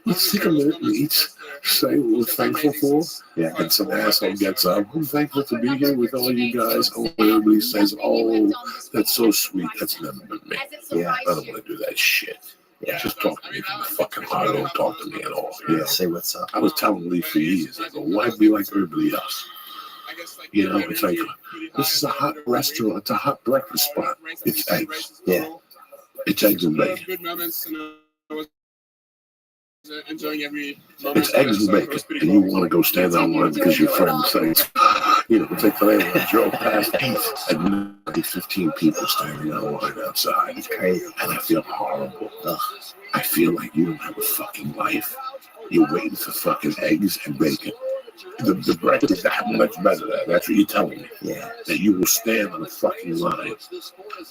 Speaker 7: let's take a minute and each say what we're thankful for. Yeah. And some asshole gets up, I'm thankful to be here with all you guys. Oh, everybody says, oh, that's so sweet. That's never been me. Yeah. I don't want to do that shit. Yeah. Just talk to me from the fucking heart. Don't talk to me at all.
Speaker 8: Yeah. Say what's up.
Speaker 7: I was telling Lee for years, I go, why be like everybody else? You know, it's like, this is a hot restaurant. It's a hot breakfast spot. It's eggs. Yeah. It's eggs and bacon. It's eggs and bacon. And you want to go stand online because your friend says, you know, it's like today when I drove past and 15 people standing in line outside. It's crazy. And I feel horrible. Ugh. I feel like you don't have a fucking life. You're waiting for fucking eggs and bacon. The breakfast is that much better. That's what you're telling me. Yeah. That you will stand on a fucking line.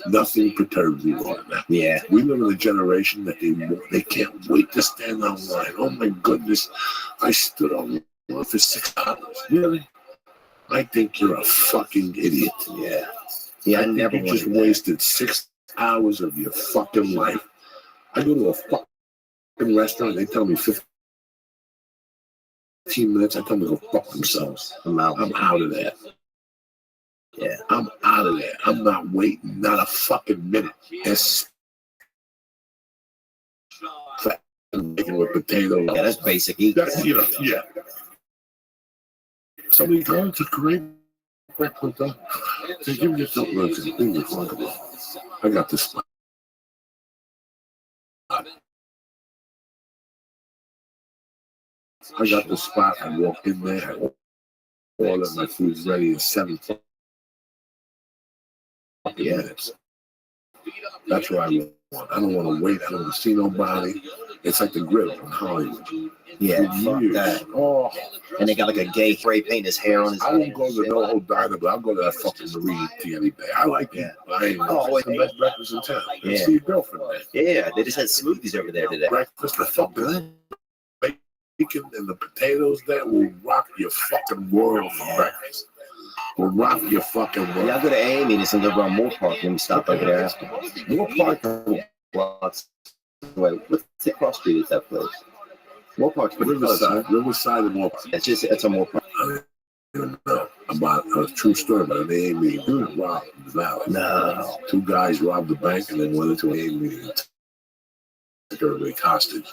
Speaker 7: Nothing perturbs me more than that. Yeah. We live in a generation that they can't wait to stand on line. Oh my goodness. I stood on line for 6 hours. Really? I think you're a fucking idiot. Yeah. Yeah, I never just wasted 6 hours of your fucking life. I go to a fucking restaurant, they tell me 15 minutes, I tell them to go fuck themselves. I'm out of there. Yeah. I'm out of there. I'm not waiting, not a fucking minute. It's bacon with potatoes. Yeah, that's basic eating. You know, yeah. Somebody goes, it's a great breakfast. They give me something else to think about. I got this spot. I got the spot. I walk in there. I order my food's ready in 7 minutes. That's what I want. I don't want to wait. I don't want to see nobody. It's like the grill in Hollywood.
Speaker 8: Yeah, fuck that. Oh, and they got like a gay spray paint his hair on his.
Speaker 7: I won't go to the No Diner, but I'll go to that fucking Marine tea any day. I like it. I ain't the best breakfast in town.
Speaker 8: Yeah.
Speaker 7: See your girlfriend there.
Speaker 8: Yeah, they just had smoothies over there today.
Speaker 7: Breakfast, the fuck good. Bacon and the potatoes that will rock your fucking world for breakfast. Will rock your fucking world.
Speaker 8: Yeah, I go to Amy and it's over on Moore Park. Let me stop over there after. Moore Park. Wait, what's the cross street at that place? Moore Park's
Speaker 7: Riverside and Moore Park.
Speaker 8: It's a Moore Park.
Speaker 7: I don't even know about a true story about an AA meeting. Who robbed the valley?
Speaker 8: No.
Speaker 7: 2 guys robbed the bank and then went into an AA meeting and took everybody hostage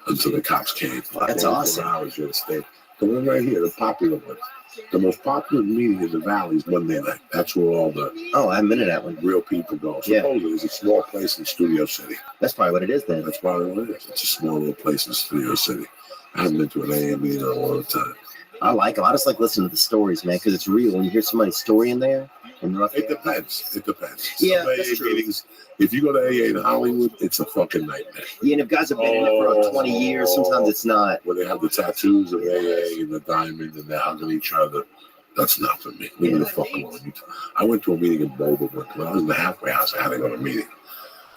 Speaker 7: until the cops came.
Speaker 8: That's awesome.
Speaker 7: Hours you're to stay. The one right here, the popular one. The most popular meeting in the valley is Monday night. That's where all the
Speaker 8: I haven't been to that one.
Speaker 7: Real people go.
Speaker 8: Yeah.
Speaker 7: Supposedly, it's a small place in Studio City.
Speaker 8: That's probably what it is then.
Speaker 7: That's probably what it is. It's a small little place in Studio City. I haven't been to an AA meeting in a long time.
Speaker 8: I like them. I just like listening to the stories, man, because it's real. When you hear somebody's story in there, and
Speaker 7: It depends. It depends.
Speaker 8: Yeah,
Speaker 7: Some
Speaker 8: that's
Speaker 7: AA
Speaker 8: true.
Speaker 7: meetings, if you go to AA in Hollywood, it's a fucking nightmare.
Speaker 8: Yeah, and if guys have been in it for 20 years, sometimes it's not.
Speaker 7: Where they have the tattoos of AA and the diamond and they're hugging each other. That's not for me. Leave me the fuck alone. I went to a meeting in Boulder when I was in the halfway house. I had to go to a meeting.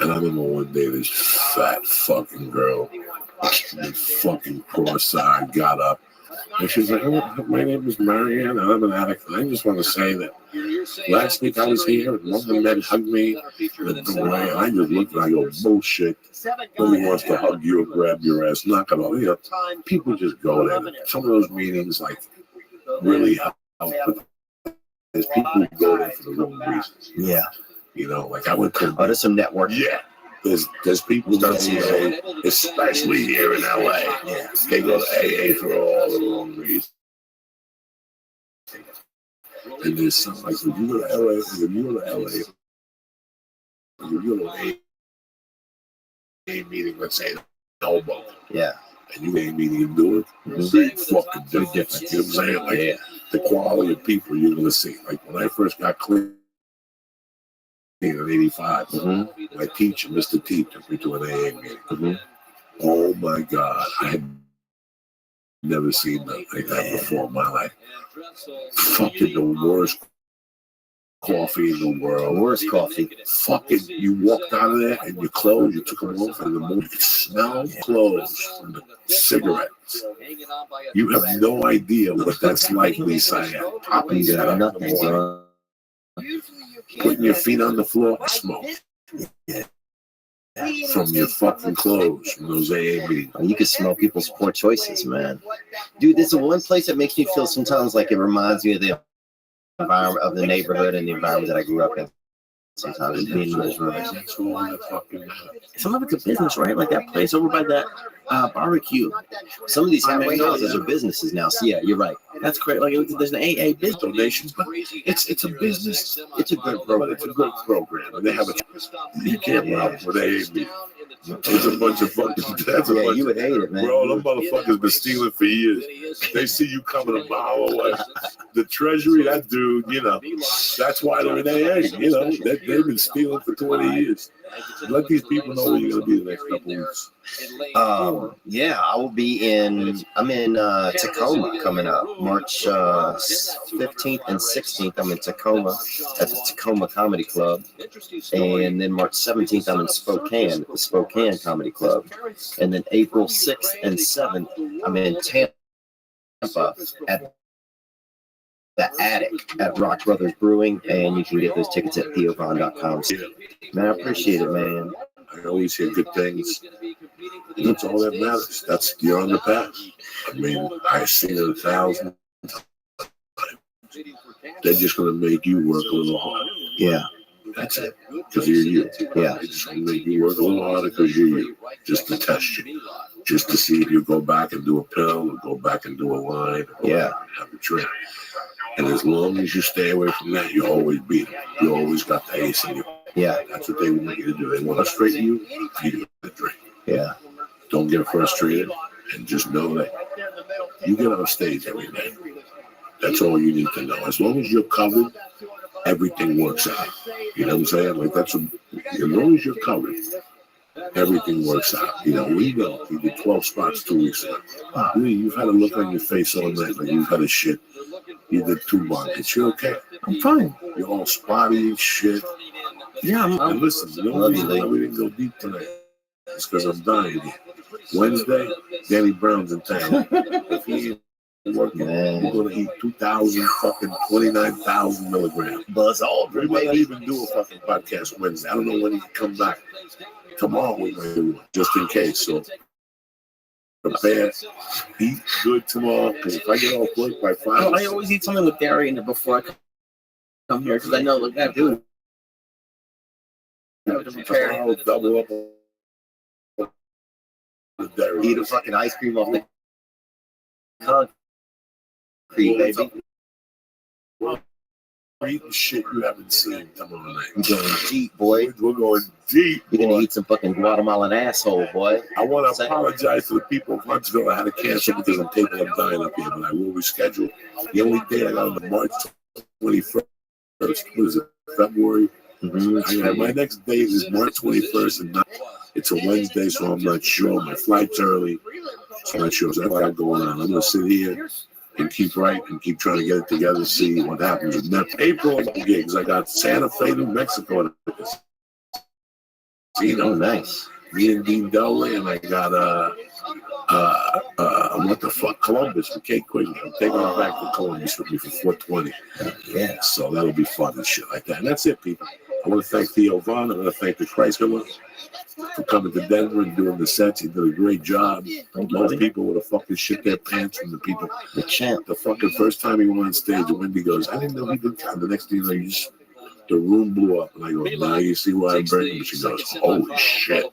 Speaker 7: And I remember one day this fat fucking girl, fucking cross-eyed, got up. And she's like, oh, my name is Marianne, and I'm an addict. And I just want to say that last week I was here, and one of the men hugged me, and I just looked and I go, bullshit. Nobody wants to hug you or grab your ass. Knock it off. You know, people just go there. Some of those meetings, like, really help. There's people who go there for the wrong reasons.
Speaker 8: Yeah.
Speaker 7: You know, like I went to.
Speaker 8: Oh, there's some networking.
Speaker 7: Yeah. There's people that say, especially here in LA, they go to AA for all the wrong reasons. And there's some, like, if you go to LA, if you go to an AA meeting, let's say, Elbow.
Speaker 8: Yeah.
Speaker 7: And you ain't meeting and do it, big fucking difference. You know what I'm saying? Like, the quality of people you're going to see. Like, when I first got clean in 85, my teacher, Mr. T, took me to an AA meeting. Oh my God, I had never seen nothing like that before in my life. Fucking the worst coffee in the world.
Speaker 8: Worst coffee.
Speaker 7: Fucking, you walked out of there and your clothes, you took them off, and the moment you could smell clothes from the cigarettes. You have no idea what that's like, Lisa. Popping that up in the morning. Putting your feet on the floor and smoke. From your fucking clothes, from those AA meetings.
Speaker 8: You can smell people's poor choices, man. Dude, this is one place that makes me feel sometimes like it reminds me of the environment of the neighborhood and the environment that I grew up in. Sometimes being in those rooms. Some of it's a business, right? Like that place over by that barbecue. Some of these halfway houses are businesses now. So yeah, you're right. That's great. Like there's an AA business
Speaker 7: donations, but it's a business. It's a good program. It's a good program. And they have a you can't rob with AA. It's a bunch of fucking. That's a bunch
Speaker 8: you would hate it, man.
Speaker 7: Bro, them motherfuckers been stealing for years. They see you coming a mile away. The Treasury, that dude, you know, that's why they're in AA. You know, they've been stealing for 20 years. Let these people know where you're gonna be the next couple weeks.
Speaker 8: Yeah, I will be I'm in Tacoma coming up, March 15th and 16th. I'm in Tacoma at the Tacoma Comedy Club. And then March 17th, I'm in Spokane at the Spokane Comedy Club. And then April 6th and 7th, I'm in Tampa at the Attic at Rock Brothers Brewing. And you can get those tickets at theovon.com. Man, I appreciate it, man.
Speaker 7: I always hear good things. That's all that matters. That's you're on the path. I mean, I've seen it 1,000 times. They're just gonna make you work a little harder.
Speaker 8: Yeah.
Speaker 7: That's it. Because you're you.
Speaker 8: Yeah.
Speaker 7: They're just gonna make you work a little harder because you're you. Just to test you. Just to see if you go back and do a pill or go back and do a line or have a drink. And as long as you stay away from that, you always beat them. You always got the ace in you.
Speaker 8: Yeah.
Speaker 7: That's what they want you to do. They want to frustrate you, feed you the drink.
Speaker 8: Yeah.
Speaker 7: Don't get frustrated and just know that you get on stage every day. That's all you need to know. As long as you're covered, everything works out. You know what I'm saying? Like as long as you're covered, everything works out. You know, we did 12 spots 2 weeks ago. You've had a look on your face all night like you've had a shit. You did 2 buckets. You're okay.
Speaker 8: I'm fine.
Speaker 7: You're all spotty and shit.
Speaker 8: Yeah,
Speaker 7: and listen, the only reason why we didn't go deep tonight is because I'm dying. Wednesday, Danny Brown's in town. If he ain't working, we're going to eat 2,000 fucking 29,000 milligrams.
Speaker 8: Buzz Aldrin,
Speaker 7: we might not even do a fucking podcast Wednesday. I don't know when he can come back. Tomorrow we might do one, just in case. So prepare, eat good tomorrow. Because if I get off work by 5,
Speaker 6: I always eat something with dairy in it before I come here because I know like that dude.
Speaker 7: I'll double up on the dairy.
Speaker 8: Eat a fucking ice cream off the concrete, baby.
Speaker 7: eating shit you haven't seen tomorrow night.
Speaker 8: We're going deep, boy.
Speaker 7: We're going deep.
Speaker 8: You're
Speaker 7: boy.
Speaker 8: gonna eat some fucking Guatemalan asshole, boy.
Speaker 7: I want to apologize to the people of Huntsville. I had to cancel because I'm taking a dine up here, but I will reschedule. The only day I got on the March 21st. What is it? February. My next day is March 21st, and it's a Wednesday, so I'm not sure. My flight's early, so I'm not sure. So that's what I got going on. I'm gonna sit here and keep writing and keep trying to get it together, see what happens. And then April gigs, I got Santa Fe, New Mexico.
Speaker 8: Nice.
Speaker 7: Me and Dean Dudley, and I got what the fuck, Columbus for Kate Quigley. I'm taking her back to Columbus with me for 420. Yeah, so that'll be fun and shit like that. And that's it, people. I want to thank Theo Vaughn. I want to thank the Chrysler for coming to Denver and doing the sets. He did a great job. Most people would have fucking shit their pants from the people. The champ. The fucking first time he went on stage, and Wendy goes, I didn't know he did that. The next thing you know, you just the room blew up, and I go, now you see why I'm burning. She goes, holy shit.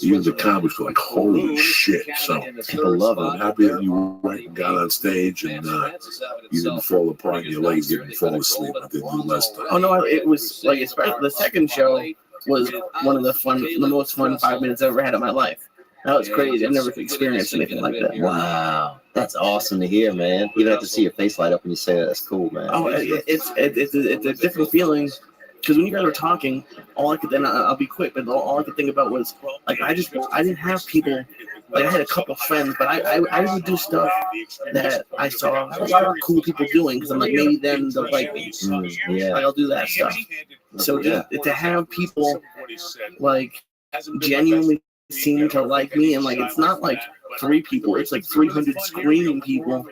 Speaker 7: Even the comics go like, holy shit. So people love it. I'm happy that you went and got on stage and you didn't fall apart and your legs didn't fall asleep. I didn't do less time.
Speaker 6: Oh, no, it was like, especially the second show was one of the most fun 5 minutes I've ever had in my life. That was crazy. I've never experienced anything like that.
Speaker 8: Wow. That's awesome to hear, man. You don't have to see your face light up when you say that. That's cool, man.
Speaker 6: Oh, it's a different feeling. Because when you guys were talking, I'll be quick, but all I could think about was, like, I didn't have people, like, I had a couple friends, but I would do stuff that I saw cool people doing, because I'm like, maybe then they'll like me. Like, I'll do that stuff. So to have people, like, genuinely seem to like me, and, like, it's not like 3 people, it's like 300 screaming people.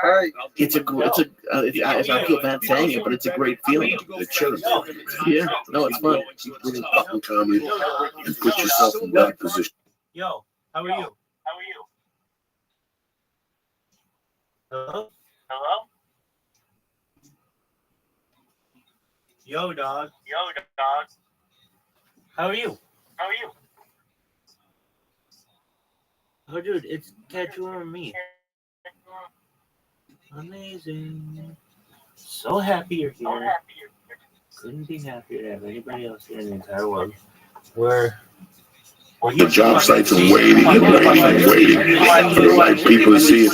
Speaker 6: I feel bad saying it, but it's a great feeling. Yeah, no, it's fun.
Speaker 7: Keep doing fucking comedy and put yourself in that position.
Speaker 1: Yo, how are you? Hello? Yo, dog. How are you? Oh, dude, it's Tattoo and me. Amazing. So happy you're here. Couldn't be happier to have anybody else here in the entire world.
Speaker 7: The job sites are waiting and waiting for the right people to see it.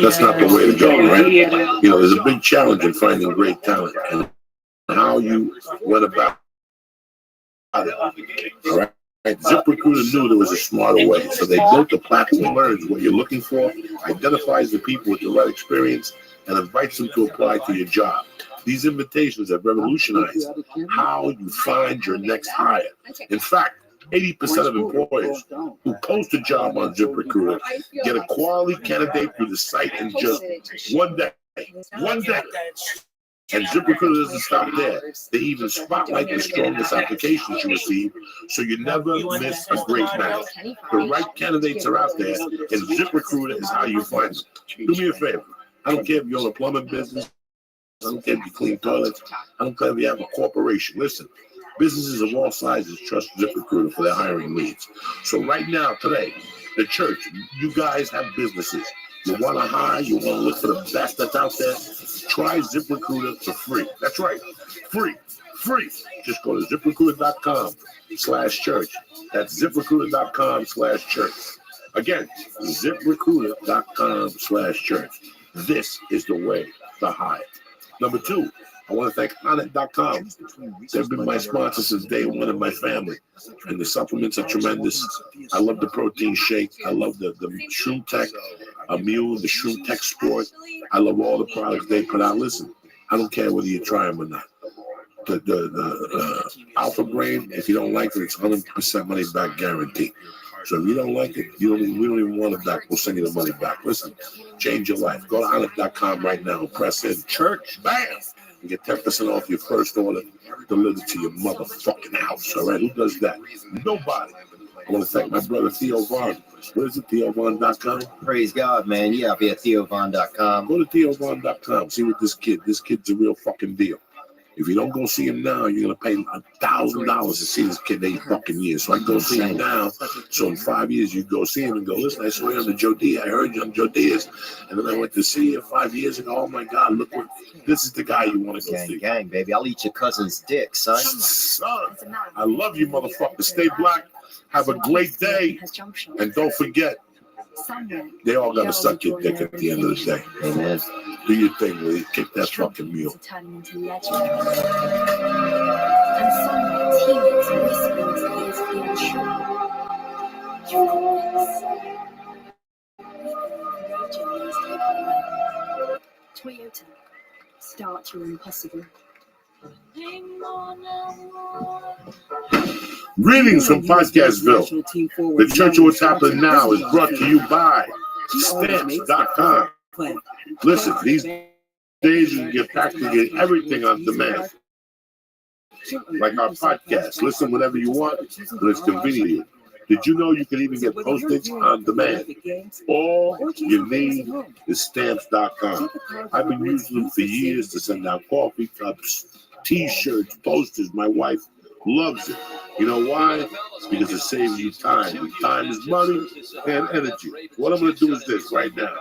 Speaker 7: That's not the way to go, right? You know, there's a big challenge in finding great talent and how you went about it. All right? ZipRecruiter knew there was a smarter way, so they built a platform that learns what you're looking for, identifies the people with the right experience, and invites them to apply to your job. These invitations have revolutionized how you find your next hire. In fact, 80% of employers who post a job on ZipRecruiter get a quality candidate through the site in just one day. And ZipRecruiter doesn't stop there. They even spotlight the strongest applications you receive, so you never miss a great match. The right candidates are out there, and ZipRecruiter is how you find them. Do me a favor. I don't care if you're in a plumbing business. I don't care if you clean toilets. I don't care if you have a corporation. Listen, businesses of all sizes trust ZipRecruiter for their hiring needs. So right now, today, the church, you guys have businesses. You want to hire, you want to look for the best that's out there, try ZipRecruiter for free. That's right, free. Just go to ZipRecruiter.com/church. That's ZipRecruiter.com/church. Again, ZipRecruiter.com/church. This is the way to hire. Number 2, I want to thank Onnit.com. They've been my sponsor since day one in my family. And the supplements are tremendous. I love the protein shake. I love the Shroom Tech Mule, the Shroom Tech Sport. I love all the products they put out. Listen, I don't care whether you try them or not. The Alpha Brain, if you don't like it, it's 100% money back guarantee. So if you don't like it, we don't even want it back. We'll send you the money back. Listen, change your life. Go to Onnit.com right now and press in church, bam, and get 10% off your first order delivered to your motherfucking house. All right, who does that? Nobody. I want to thank my brother Theo Vaughn. What is it, TheoVaughn.com?
Speaker 8: Praise God, man. Yeah, I'll be at TheoVaughn.com.
Speaker 7: Go to TheoVaughn.com. See what this kid's a real fucking deal. If you don't go see him now, you're gonna pay $1,000 to see this kid 8 fucking years. So I go see him now. So in 5 years, you go see him and go, listen, I saw you on the Joe Diaz. I heard you on Joe Diaz. And then I went to see you 5 years ago. Oh my God, look what this is the guy you want to go see.
Speaker 8: Gang, baby. I'll eat your cousin's dick, son.
Speaker 7: Son, I love you, motherfucker. Stay black. Have a great day. And don't forget, they all gotta suck your dick at the end of the day.
Speaker 8: Amen.
Speaker 7: Do your thing, Lee. Kick that fucking mule.
Speaker 17: Turning into legends. And some tears whispering to his being true. You got this. Toyota. Start your impossible.
Speaker 7: Greetings from Podcastville. The Church of What's Happening Now is brought to you by Stamps.com. Listen, these days you can get practically everything on demand. Like our podcast. Listen whenever you want, but it's convenient. Did you know you can even get postage on demand? All you need is Stamps.com. I've been using them for years to send out coffee cups, T-shirts, posters. My wife loves it. You know why? Because it saves you time. And time is money and energy. What I'm going to do is this right now.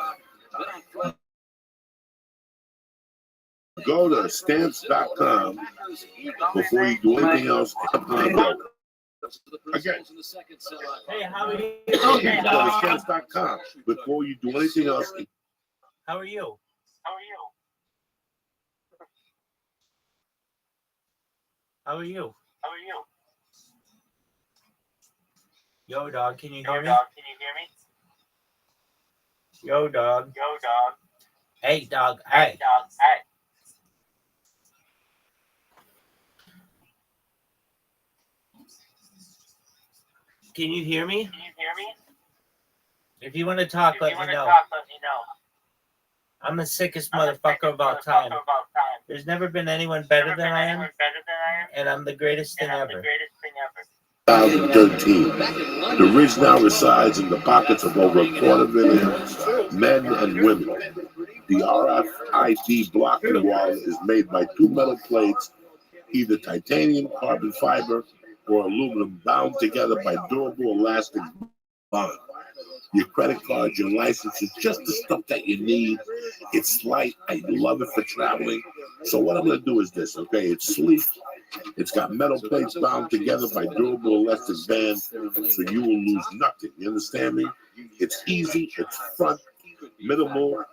Speaker 7: Go to Stamps.com before you do anything else. Again,
Speaker 1: Hey, how are you?
Speaker 7: go to Stamps.com before you do anything else.
Speaker 1: How are you?
Speaker 5: How are you?
Speaker 1: How are you?
Speaker 5: How are you?
Speaker 1: Yo, dog, can you hear me?
Speaker 5: Dog, can you hear me?
Speaker 1: Yo, dog.
Speaker 5: Yo, dog.
Speaker 1: Hey, dog. Hey.
Speaker 5: Dog, hey.
Speaker 1: Can you hear me?
Speaker 5: Can you hear me?
Speaker 1: If you want to talk,
Speaker 5: If
Speaker 1: let
Speaker 5: you
Speaker 1: me
Speaker 5: want to
Speaker 1: know.
Speaker 5: talk, let me know.
Speaker 1: I'm the sickest motherfucker of all time. There's never been anyone better than I am, and I'm the greatest thing ever.
Speaker 7: 2013. The Ridge now resides in the pockets of over 250,000 men and women. The RFID blocking wallet is made by two metal plates, either titanium, carbon fiber, or aluminum, bound together by durable elastic bond. Your credit card, your license is just the stuff that you need. It's light. I love it for traveling. So what I'm going to do is this, okay? It's sleek. It's got metal plates bound together by durable elastic band, so you will lose nothing. You understand me? It's easy. It's front, minimal.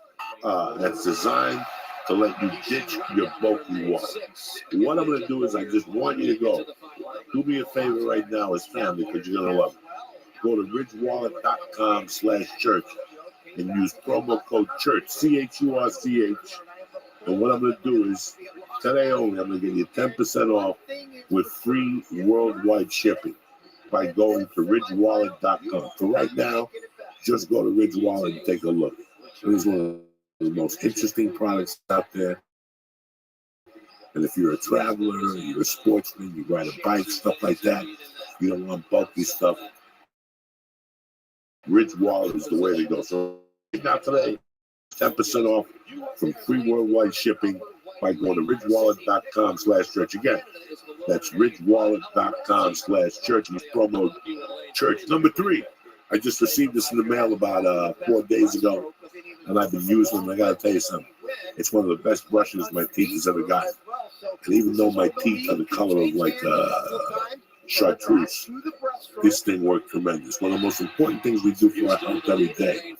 Speaker 7: That's designed to let you ditch your bulky wallet. What I'm going to do is I just want you to go. Do me a favor right now as family, because you're going to love it. Go to ridgewallet.com/church and use promo code CHURCH, CHURCH. And what I'm going to do is, today only, I'm going to give you 10% off with free worldwide shipping by going to ridgewallet.com. For right now, just go to Ridge Wallet and take a look. It is one of the most interesting products out there. And if you're a traveler, you're a sportsman, you ride a bike, stuff like that, you don't want bulky stuff, Ridge Wallet is the way to go. So right now today, 10% off from free worldwide shipping by going to ridgewallet.com/church. Again, that's ridgewallet.com/church. Use promo church. Number 3, I just received this in the mail about 4 days ago, and I've been using them. I got to tell you something. It's one of the best brushes my teeth has ever gotten. And even though my teeth are the color of like chartreuse, this thing worked tremendous. One of the most important things we do for our health every day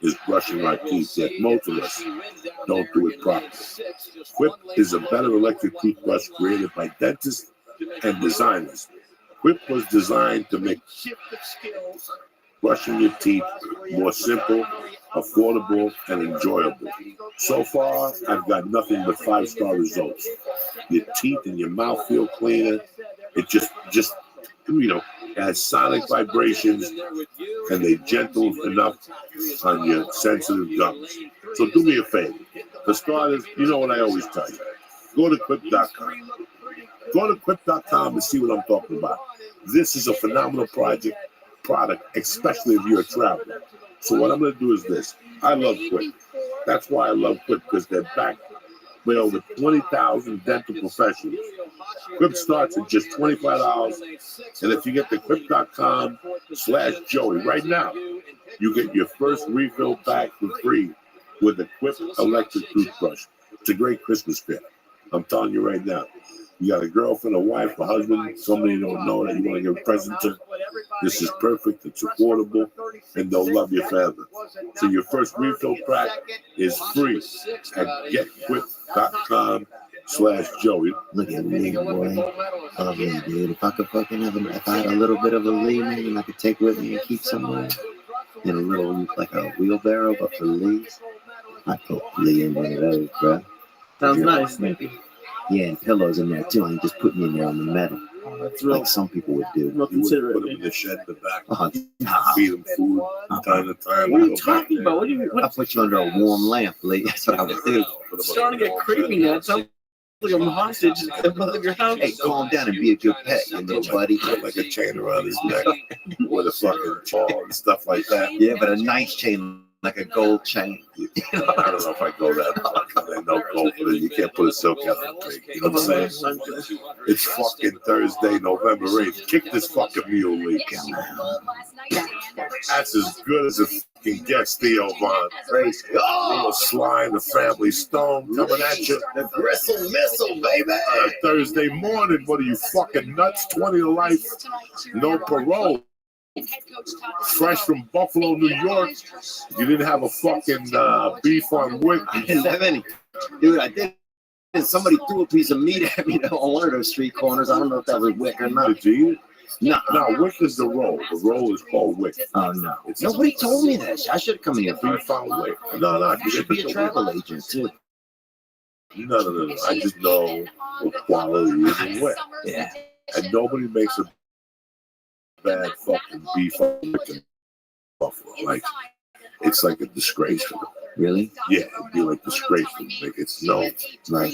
Speaker 7: is brushing our teeth, yet most of us don't do it properly. Quip is a better electric toothbrush created by dentists and designers. Quip was designed to make brushing your teeth more simple, affordable, and enjoyable. So far, I've got nothing but 5-star results. Your teeth and your mouth feel cleaner. It just has sonic vibrations, and they gentle enough on your sensitive gums. So do me a favor. For starters, you know what I always tell you. Go to quip.com. Go to quip.com and see what I'm talking about. This is a phenomenal product, especially if you're a traveler. So what I'm going to do is this. I love Quip. That's why I love Quip, because they're backed with over 20,000 dental professionals. Quip starts at just $25, and if you get the quip.com/Joey right now, you get your first refill pack for free with a Quip electric toothbrush. It's a great Christmas gift. I'm telling you right now. You got a girlfriend, a wife, a husband, somebody you don't know that you want to give a present to. This is perfect. It's affordable, and they'll love your family. So your first refill pack is free at getquip.com/Joey.
Speaker 8: Look at me, boy. Oh, yeah, dude. If I could fucking if I had a little bit of a Lee, man, I could take with me and keep somewhere in a little, like a wheelbarrow, but for Lee, I put Lee in one of those, bro.
Speaker 6: Sounds nice. Thank you.
Speaker 8: Yeah, and pillows in there too. And just put me in there on the metal.
Speaker 6: Oh, that's real.
Speaker 8: Like some people would do.
Speaker 6: Real considerate.
Speaker 7: Put them in the shed in the back.
Speaker 8: Nah.
Speaker 7: Feed them food time to time.
Speaker 6: What are you talking about? What do you?
Speaker 8: I
Speaker 6: What?
Speaker 8: put you under a warm lamp, Lee. That's what I would do.
Speaker 6: It's starting to get creepy now. It sounds like I'm hostage in the middle of your house.
Speaker 8: Hey, calm down and be a good pet, you know, buddy.
Speaker 7: Like a chain around his neck with a fucking chaw and stuff like that.
Speaker 8: Yeah, but a nice chain, like a gold chain.
Speaker 7: I don't know if I go that far. They don't go for it. You can't put a silk out on a pig. You know what I'm saying? It's fucking Thursday, November 8th. Kick this fucking mule, Lee. That's as good as it fucking gets, Theo Von.
Speaker 8: Crazy.
Speaker 7: Little Sly and the Family Stone coming at you.
Speaker 8: The gristle missile, baby.
Speaker 7: Thursday morning. What are you, fucking nuts? 20 to life. No parole. Fresh from Buffalo, New York. You didn't have a fucking beef on Wick.
Speaker 8: I didn't have any. Dude, I did. Somebody threw a piece of meat at me on one of those street corners. I don't know if that was Wick or not.
Speaker 7: Did you eat it?
Speaker 8: No.
Speaker 7: No, Wick is the roll. The roll is called Wick.
Speaker 8: Oh, no. Nobody told me that. I should have come in here.
Speaker 7: You found Wick. No.
Speaker 8: You should be a travel agent, too.
Speaker 7: No. I just know what quality is in Wick.
Speaker 8: Yeah.
Speaker 7: And nobody makes a bad fucking beef on Wick in Buffalo. Like, it's like a disgrace for them.
Speaker 8: Really?
Speaker 7: Yeah, it'd be like disgraceful. Like, it's no.
Speaker 8: Right.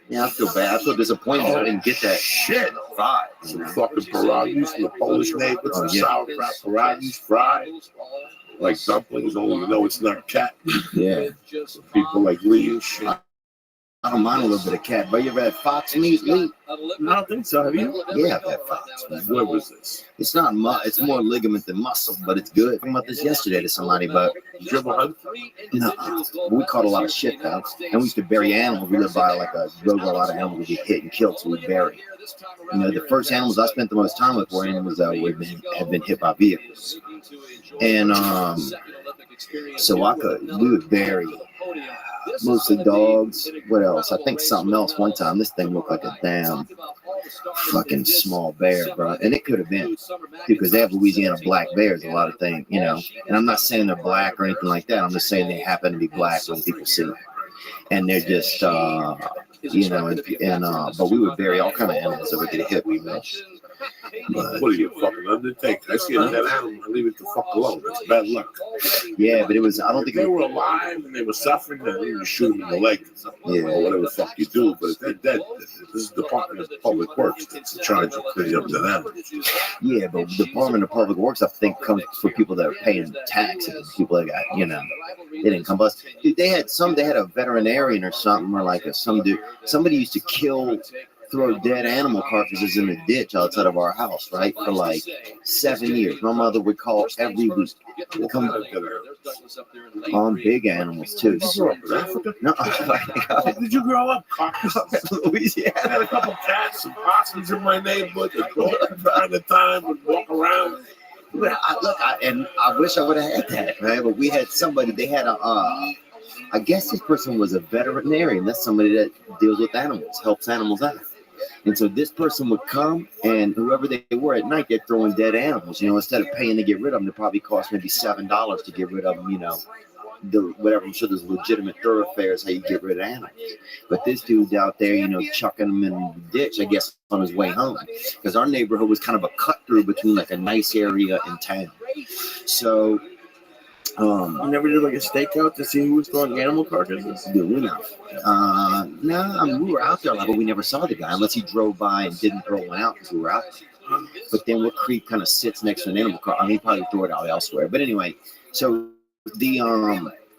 Speaker 8: Yeah, I feel bad. I feel disappointed. I didn't get that
Speaker 7: shit.
Speaker 8: Fried.
Speaker 7: Some fucking pierogies from the Polish neighbors, some sauerkraut pierogies fried. Like dumplings, only you know it's not cat.
Speaker 8: Yeah.
Speaker 7: People like Lee and shit.
Speaker 8: I don't mind a little bit of cat, but you ever had fox meat, Lee?
Speaker 6: I don't think so. Have you?
Speaker 8: Yeah, I've had fox.
Speaker 7: Where was this?
Speaker 8: It's not it's more ligament than muscle, but it's good. I talked about this yesterday to somebody, but
Speaker 7: Did you ever hunt?
Speaker 8: no, we caught a lot of shit though, and we used to bury animals. We lived by like a road where a lot of animals would get hit and killed, so we bury. You know, the first animals I spent the most time with were animals that had been hit by vehicles, and so we would bury. Mostly dogs. What else? I think something else one time. This thing looked like a damn fucking small bear, bro. And it could have been. Because they have Louisiana black bears, a lot of things, you know. And I'm not saying they're black or anything like that. I'm just saying they happen to be black when people see them. And they're just, you know, but we would bury all kind of animals that would get hit, you know.
Speaker 7: But what are you, fucking undertaker? I see a dead animal. I leave it the fuck alone. That's bad luck.
Speaker 8: Yeah, but it was, I don't think
Speaker 7: if they were alive and they were suffering, then you shoot them in the leg or something.
Speaker 8: Yeah.
Speaker 7: Or whatever the fuck you do. But if they're dead, this is the Department of Public Works that's in charge of cleaning up dead animals.
Speaker 8: Yeah, but the Department of Public Works, I think, comes for people that are paying taxes. People that got, you know, they didn't come bust. They had a veterinarian or something, or like somebody used to throw dead animal carcasses in the ditch outside of our house, right? For like 7 years. My mother would call every week. Come on, big animals too. No,
Speaker 7: did you grow up?
Speaker 8: Louisiana.
Speaker 7: I had a couple cats and possums in my neighborhood that go from time to time and walk around.
Speaker 8: But I wish I would have had that, right? But we had somebody. They had I guess this person was a veterinarian. That's somebody that deals with animals, helps animals out. And so this person would come, and whoever they were at night, they're throwing dead animals. You know, instead of paying to get rid of them, it probably cost maybe $7 to get rid of them. You know, whatever. I'm sure there's legitimate thoroughfares how you get rid of animals. But this dude's out there, you know, chucking them in the ditch, I guess, on his way home, because our neighborhood was kind of a cut through between like a nice area and town. So.
Speaker 6: You never did like a stakeout to see who was throwing animal carcasses?
Speaker 8: Dude, we know. No, I mean, we were out there, but we never saw the guy unless he drove by and didn't throw one out because we were out there. But then what creek kind of sits next to an animal car? I mean, he probably threw it out elsewhere. But anyway, so yeah,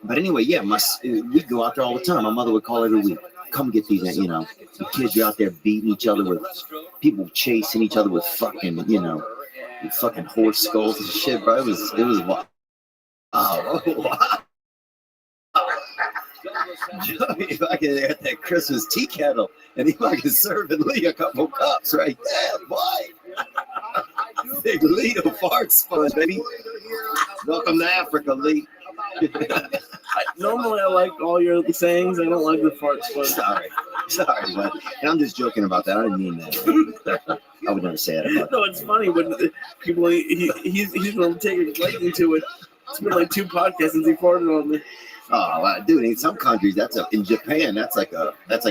Speaker 8: we'd go out there all the time. My mother would call every week. come get these, you know, the kids are out there beating each other with, people chasing each other with fucking, you know, with fucking horse skulls and shit, bro. It was wow. Oh, wow. Joey fucking there at that Christmas tea kettle, and he fucking serving Lee a couple cups right there, boy. Big Lee the fart sponge, baby. Welcome to Africa, Lee.
Speaker 6: Normally, I like all your sayings. I don't like the fart sponge.
Speaker 8: Sorry, but and I'm just joking about that. I didn't mean that. I would never say that about
Speaker 6: No, it's funny when people he's gonna take a liking to it. It's been like 2 podcasts since he farted on me.
Speaker 8: Oh, wow, dude! In some countries, in Japan, that's like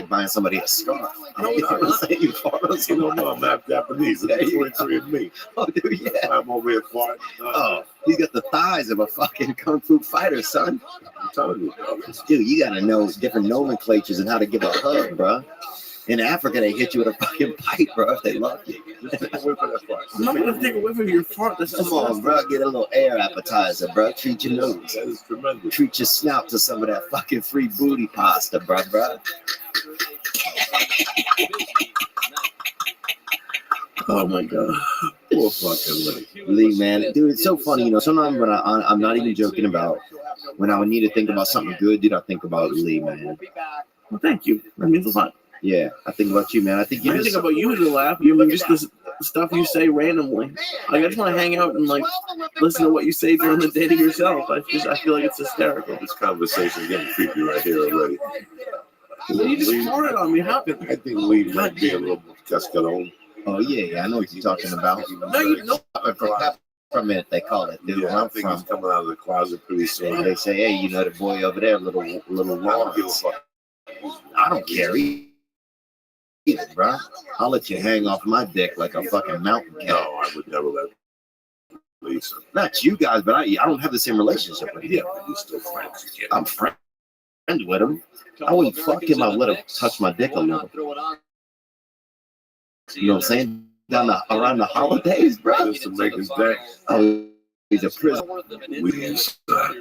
Speaker 8: buying somebody a scarf. You know what I'm saying? You fart on someone.
Speaker 7: No, I'm not Japanese. It's 23 and me.
Speaker 8: Oh, dude, yeah.
Speaker 7: I'm over here farting.
Speaker 8: Oh, he's got the thighs of a fucking kung fu fighter, son.
Speaker 7: I'm telling you,
Speaker 8: dude, you gotta know different nomenclatures and how to give a hug, bro. In Africa, they hit you with a fucking pipe, bro, if they love you.
Speaker 6: I'm not gonna take a whiff of your fart. That's
Speaker 8: Come on, bro. Get a little air appetizer, bro. Treat your nose.
Speaker 7: That is tremendous.
Speaker 8: Treat your snout to some of that fucking free booty pasta, bro.
Speaker 6: Oh my god.
Speaker 7: Poor fucking
Speaker 8: Lee, man. Dude, it's so funny, you know, sometimes when I'm not even joking about, when I would need to think about something good, dude, I think about Lee, man.
Speaker 6: Well, thank you. That means a lot.
Speaker 8: Yeah, I think about you, man. I think
Speaker 6: I think about you to laugh. You mean just the stuff you say randomly. Like, I just want to hang out and like listen to what you say during the day to yourself. I feel like it's hysterical.
Speaker 7: This conversation is getting creepy right here already.
Speaker 6: You just farted on me. How?
Speaker 7: I think Lee might be a little cascarón.
Speaker 8: Oh yeah, I know what you're talking about.
Speaker 6: No, you know.
Speaker 8: Peppermint, they call it, dude.
Speaker 7: Yeah, I think he's coming out of the closet pretty soon.
Speaker 8: They say, hey, you know the boy over there, little Lawrence. I don't care. Either, bro. I'll let you hang off my dick like a fucking mountain cat.
Speaker 7: No, I would never let Lisa.
Speaker 8: Not you guys, but I don't have the same relationship with you.
Speaker 7: Yeah, you're still friends.
Speaker 8: I'm friends with him. I wouldn't fuck him. I'd let him touch my dick a little. You know what I'm saying? Around the holidays, bro.
Speaker 7: Just to make his day.
Speaker 8: Oh, he's a prison.
Speaker 7: We used to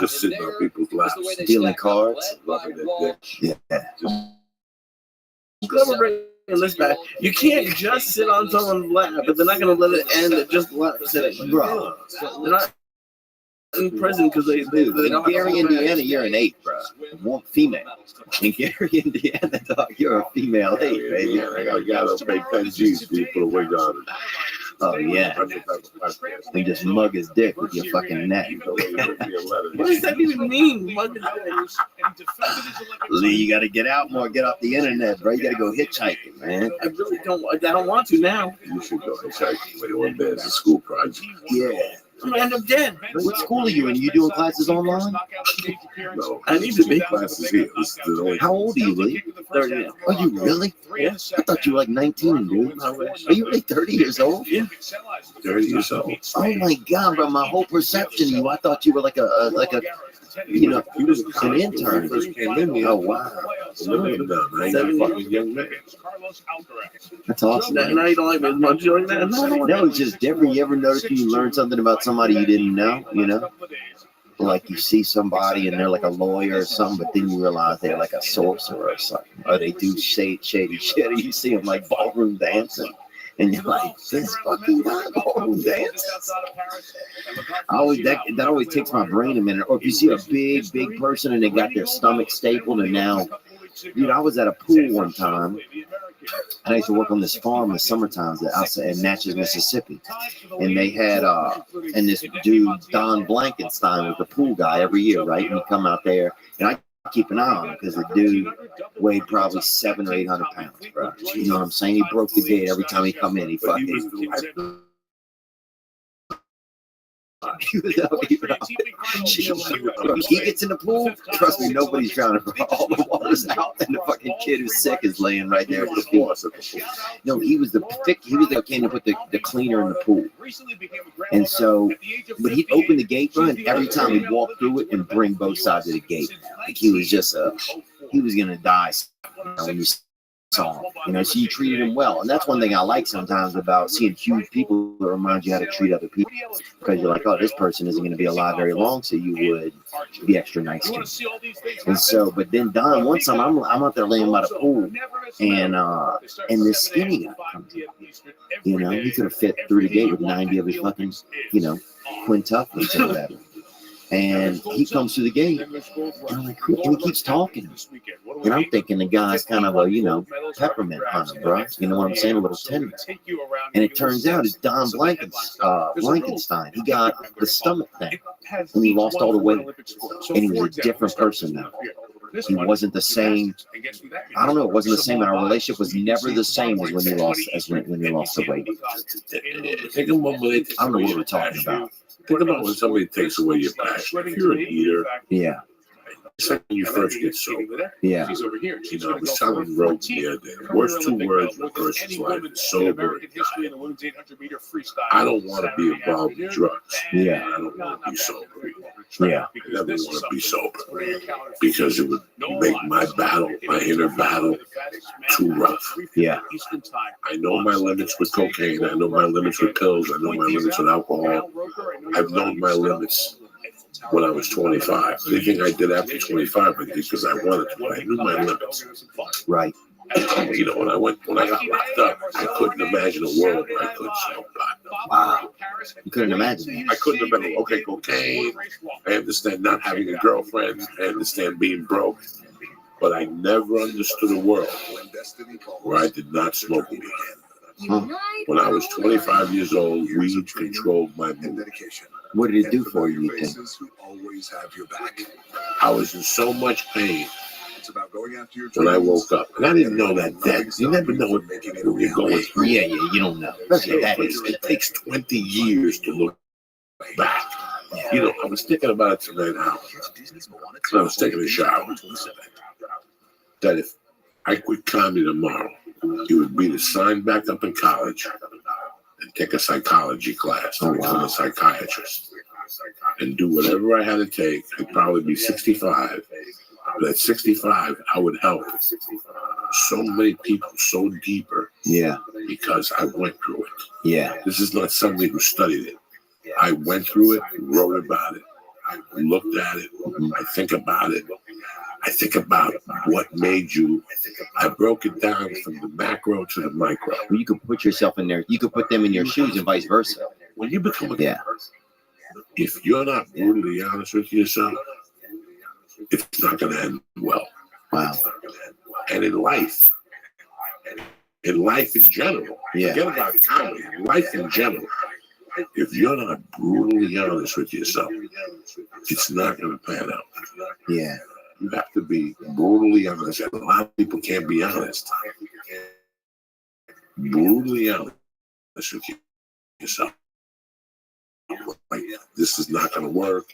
Speaker 7: just sitting on people's laps.
Speaker 8: Dealing cards.
Speaker 7: Rubbing their dick.
Speaker 8: Yeah.
Speaker 6: Clever bringing this back. You can't just sit on someone's lap, but they're not going to let it end at just lap sitting.
Speaker 8: Bro.
Speaker 6: They're not in prison because they don't.
Speaker 8: In Gary, Indiana, you're an 8, bro. One female. In Gary, Indiana, dog, you're a female 8, baby.
Speaker 7: Yeah, I gotta pay 10 G's for you to put a wig on it.
Speaker 8: Oh, yeah. And just mug his dick with your fucking neck.
Speaker 6: What does that even mean?
Speaker 8: Lee, you gotta get out more, get off the internet, bro. You gotta go hitchhiking, man.
Speaker 6: I really don't. I don't want to now.
Speaker 7: You should go hitchhiking when you're in bed. It's a school project.
Speaker 8: Yeah.
Speaker 6: I'm gonna end up dead.
Speaker 8: What school are you in? You doing classes online?
Speaker 7: No,
Speaker 6: I need to be.
Speaker 7: classes here. This is the only
Speaker 8: How old are you, Lee?
Speaker 6: 30 now.
Speaker 8: Are you really?
Speaker 6: Yeah.
Speaker 8: I thought you were like 19, dude. Are you really 30 years old?
Speaker 6: Yeah.
Speaker 7: 30 years old.
Speaker 8: Oh my God, bro! My whole perception of you, I thought you were like a you know,
Speaker 7: He was
Speaker 8: an intern.
Speaker 7: First came in here.
Speaker 8: Oh wow,
Speaker 7: I ain't a fucking young man.
Speaker 8: that's awesome.
Speaker 6: Now you don't like me as much like that?
Speaker 8: No, it's just different. You ever notice you learn something about somebody you didn't know? You know, like you see somebody and they're like a lawyer or something, but then you realize they're like a sorcerer or something, or they do shady shit. And you see them like ballroom dancing. And you're like, this fucking guy ballroom dance. That always takes my brain a minute. Or if you see a big person and they got their stomach stapled, and now, dude, I was at a pool one time. And I used to work on this farm in the summertime outside in Natchez, Mississippi. And they had and this dude, Don Blankenstein, was the pool guy every year, right? And he'd come out there, and I keep an eye on him because the dude weighed probably 700 or 800 pounds, bro. You know what I'm saying? He broke the gate every time he come in. He fucking. He gets in the pool. Trust me, nobody's drowning. All the water's out, and the fucking kid who's sick is laying right there at the pool. No, he was the guy came to put the cleaner in the pool. And so, but he'd open the gate, bro, and every time he'd walk through it and bring both sides of the gate. Like he was just he was gonna die when you saw him. You know, so you treated him well. And that's one thing I like sometimes about seeing huge people that remind you how to treat other people. Because you're like, oh, this person isn't going to be alive very long, so you would be extra nice to him. And so, but then Don, one time I'm out there laying by the pool, and this skinny guy comes in. You know, he could have fit through the gate with 90 of his fucking, you know, quintuplets or whatever. And he comes through the gate, and I'm like, and he keeps talking. And I'm thinking the guy's kind of a, you know, peppermint hunter, bro. You know what I'm saying? A little tender. And it turns out it's Don Blankenstein. He got the stomach thing, and he lost all the weight. And he was a different person now. He wasn't the same. I don't know. It wasn't the same. Our relationship was never the same as when you lost the weight.
Speaker 7: Take a moment.
Speaker 8: I don't know what we're talking about.
Speaker 7: Think about when somebody takes away your passion. If you're an eater,
Speaker 8: yeah.
Speaker 7: It's like when you first get sober.
Speaker 8: Yeah.
Speaker 7: You know, I was telling Rogue the other day, the worst 2 words in a person's life is sober and diet. I don't want to be involved in drugs.
Speaker 8: Yeah.
Speaker 7: I don't want to be sober.
Speaker 8: Yeah.
Speaker 7: I never want to be sober because it would make my inner battle too rough.
Speaker 8: Yeah.
Speaker 7: I know my limits with cocaine. I know my limits with pills. I know my limits with alcohol. I've known my limits when I was 25. Anything I did after 25, I did because I wanted to. I knew my limits.
Speaker 8: Right.
Speaker 7: You know, when I got locked up, I couldn't imagine a world where I couldn't smoke pot.
Speaker 8: Wow. You couldn't imagine.
Speaker 7: I couldn't imagine, okay, cocaine. I understand not having a girlfriend. I understand being broke. But I never understood a world where I did not smoke weed. When I was 25 years old, weed controlled my mood.
Speaker 8: What did it do for you, you think?
Speaker 7: I was in so much pain when I woke up. And I didn't know that then. You never know what you're going through.
Speaker 8: Yeah, you don't know.
Speaker 7: It takes 20 years to look back. You know, I was thinking about it tonight, I was taking a shower, that if I quit comedy tomorrow, it would be to sign back up in college and take a psychology class to become a psychiatrist and do whatever I had to take. I'd probably be 65. But at 65, I would help so many people so deeper.
Speaker 8: Yeah.
Speaker 7: Because I went through it.
Speaker 8: Yeah.
Speaker 7: This is not somebody who studied it. I went through it, wrote about it, I looked at it, I think about it. I think about what made you. I broke it down from the macro to the micro.
Speaker 8: Well, you could put yourself in there. You could put them in your shoes and vice versa.
Speaker 7: When you become a person, if you're not brutally honest with yourself, it's not going to end well.
Speaker 8: Wow.
Speaker 7: And in life in general, forget about comedy, life in general, if you're not brutally honest with yourself, it's not going to pan out.
Speaker 8: Yeah.
Speaker 7: You have to be brutally honest. And a lot of people can't be honest. Brutally honest with yourself. Like, this is not going to work.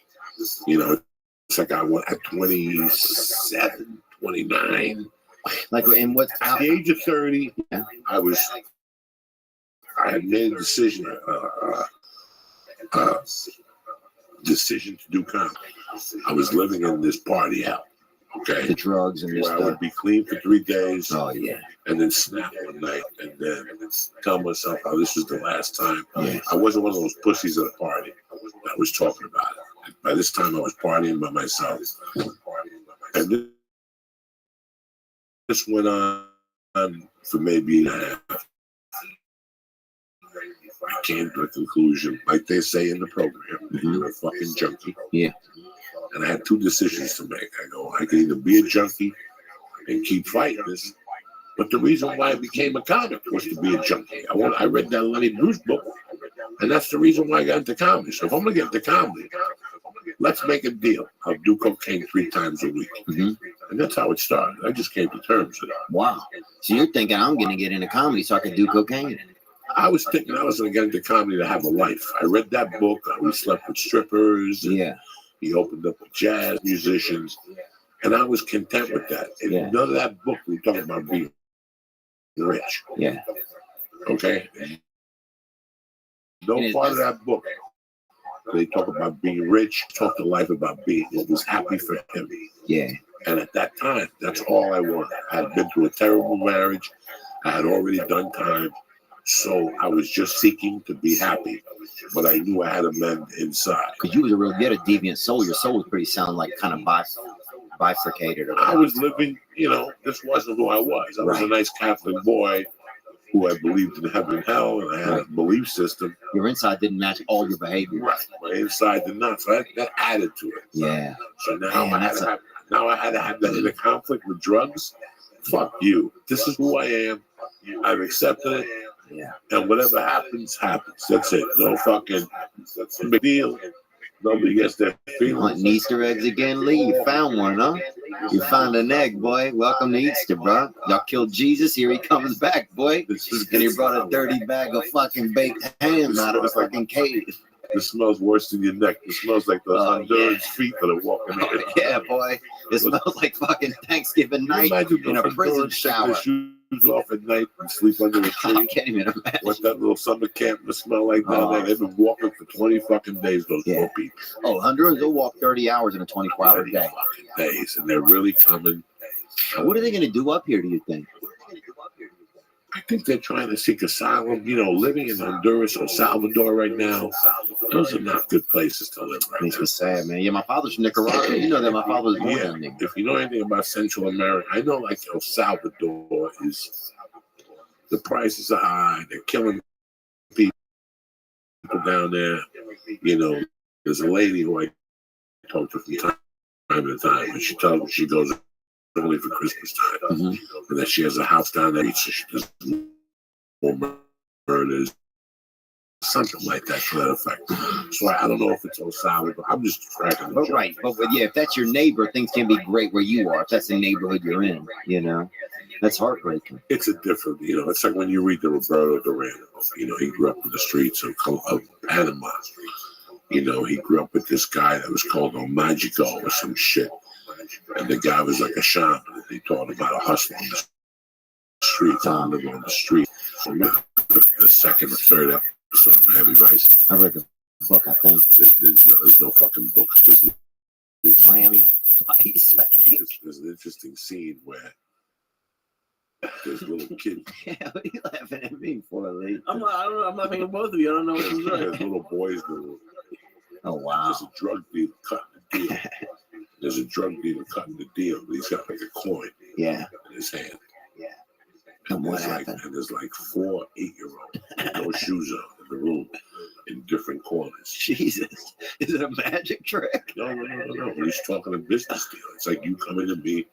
Speaker 7: You know, it's like I went at 27, 29.
Speaker 8: Like, and what?
Speaker 7: At the age of 30, I had made a decision. Decision to do comedy. I was living in this party out. Okay.
Speaker 8: The drugs and this
Speaker 7: stuff. I would be clean for 3 days.
Speaker 8: Oh, yeah.
Speaker 7: And then snap one night and then tell myself how this was the last time.
Speaker 8: Yeah.
Speaker 7: I wasn't one of those pussies at a party. I was talking about it. By this time, I was partying by myself. And this went on for maybe a half. I came to a conclusion, like they say in the program, that you're a fucking junkie.
Speaker 8: Yeah.
Speaker 7: And I had 2 decisions to make. I go, I can either be a junkie and keep fighting this, but the reason why I became a comic was to be a junkie. I read that Lenny Bruce book, and that's the reason why I got into comedy. So if I'm going to get into comedy, let's make a deal. I'll do cocaine 3 times a week. And that's how it started. I just came to terms with it.
Speaker 8: Wow. So you're thinking I'm going to get into comedy so I can do cocaine?
Speaker 7: I was thinking I was going to get into comedy to have a life. I read that book. We slept with strippers.
Speaker 8: Yeah.
Speaker 7: He opened up with jazz musicians. And I was content with that. And none of that book, we talk about being rich.
Speaker 8: Yeah.
Speaker 7: Okay? No part of that book. They talk about being rich, talk to life about being. It was happy for him.
Speaker 8: Yeah.
Speaker 7: And at that time, that's all I wanted. I had been through a terrible marriage. I had already done time. So I was just seeking to be happy. But I knew I had to mend inside.
Speaker 8: Because you had a deviant soul. Your soul was pretty sound like kind of bifurcated. Or
Speaker 7: I was living, this wasn't who I was. I was a nice Catholic boy who I believed in heaven and hell, and I had a belief system.
Speaker 8: Your inside didn't match all your behavior.
Speaker 7: Right. My inside did not. So that added to it.
Speaker 8: Yeah.
Speaker 7: So now I had to have that inner conflict with drugs. Fuck you. This is who I am. I've accepted it.
Speaker 8: Yeah.
Speaker 7: And whatever happens, happens. That's it. No fucking big deal. Nobody gets their feelings.
Speaker 8: Hunting Easter eggs again, Lee? You found one, huh? You found an egg, boy. Welcome to Easter, bro. Y'all killed Jesus. Here he comes back, boy. And he brought a dirty bag of fucking baked ham out of the fucking cave.
Speaker 7: It smells worse than your neck. It smells like those Honduran feet that are walking in.
Speaker 8: Yeah, boy. It smells like fucking Thanksgiving night in a prison shower.
Speaker 7: Shoes off at night and sleep under a tree.
Speaker 8: I can't even imagine
Speaker 7: what that little summer camp must smell like down there. They've been walking for 20 fucking days, those poor people.
Speaker 8: Oh, Hondurans, they'll walk 30 hours in a 24-hour day.
Speaker 7: Fucking days, and they're really coming.
Speaker 8: What are they going to do up here, do you think?
Speaker 7: I think they're trying to seek asylum. Living in Honduras or Salvador right now, those are not good places to live right
Speaker 8: now. It's sad, man. Yeah, my father's from Nicaragua. You know that my father was born down there.
Speaker 7: If you know anything about Central America, I know like El Salvador is, the prices are high. They're killing people down there. There's a lady who I talk to from time to time, and she tells me she goes only for Christmas time, and that she has a house down there, so she does more murders, something like that to that effect. So I don't know if it's all solid, but I'm just cracking the joke.
Speaker 8: Right, but yeah, if that's your neighbor, things can be great where you are. If that's the neighborhood you're in, that's heartbreaking.
Speaker 7: It's a different, it's like when you read the Roberto Duran book. He grew up in the streets of Panama. He grew up with this guy that was called Magico or some shit. And the guy was like a shaman, and he taught him how to hustle on the street, how to live on the street. The second or third episode of Miami Vice.
Speaker 8: I read the book, I think.
Speaker 7: There's no fucking book. There's
Speaker 8: Miami Vice, I think.
Speaker 7: There's an interesting scene where there's a little kid.
Speaker 8: Yeah, what are you laughing at me for, Lee?
Speaker 6: I'm laughing at both of you. I don't know what you're
Speaker 7: There's little boys doing.
Speaker 8: Oh, wow.
Speaker 7: There's a drug dealer cutting the deal. There's a drug dealer cutting the deal, but he's got like a coin in his hand.
Speaker 8: Yeah. And what
Speaker 7: happened? And there's like 4 8-year-olds with no shoes on in the room in different corners.
Speaker 8: Jesus. Is it a magic trick?
Speaker 7: No. He's talking a business deal. It's like you coming to me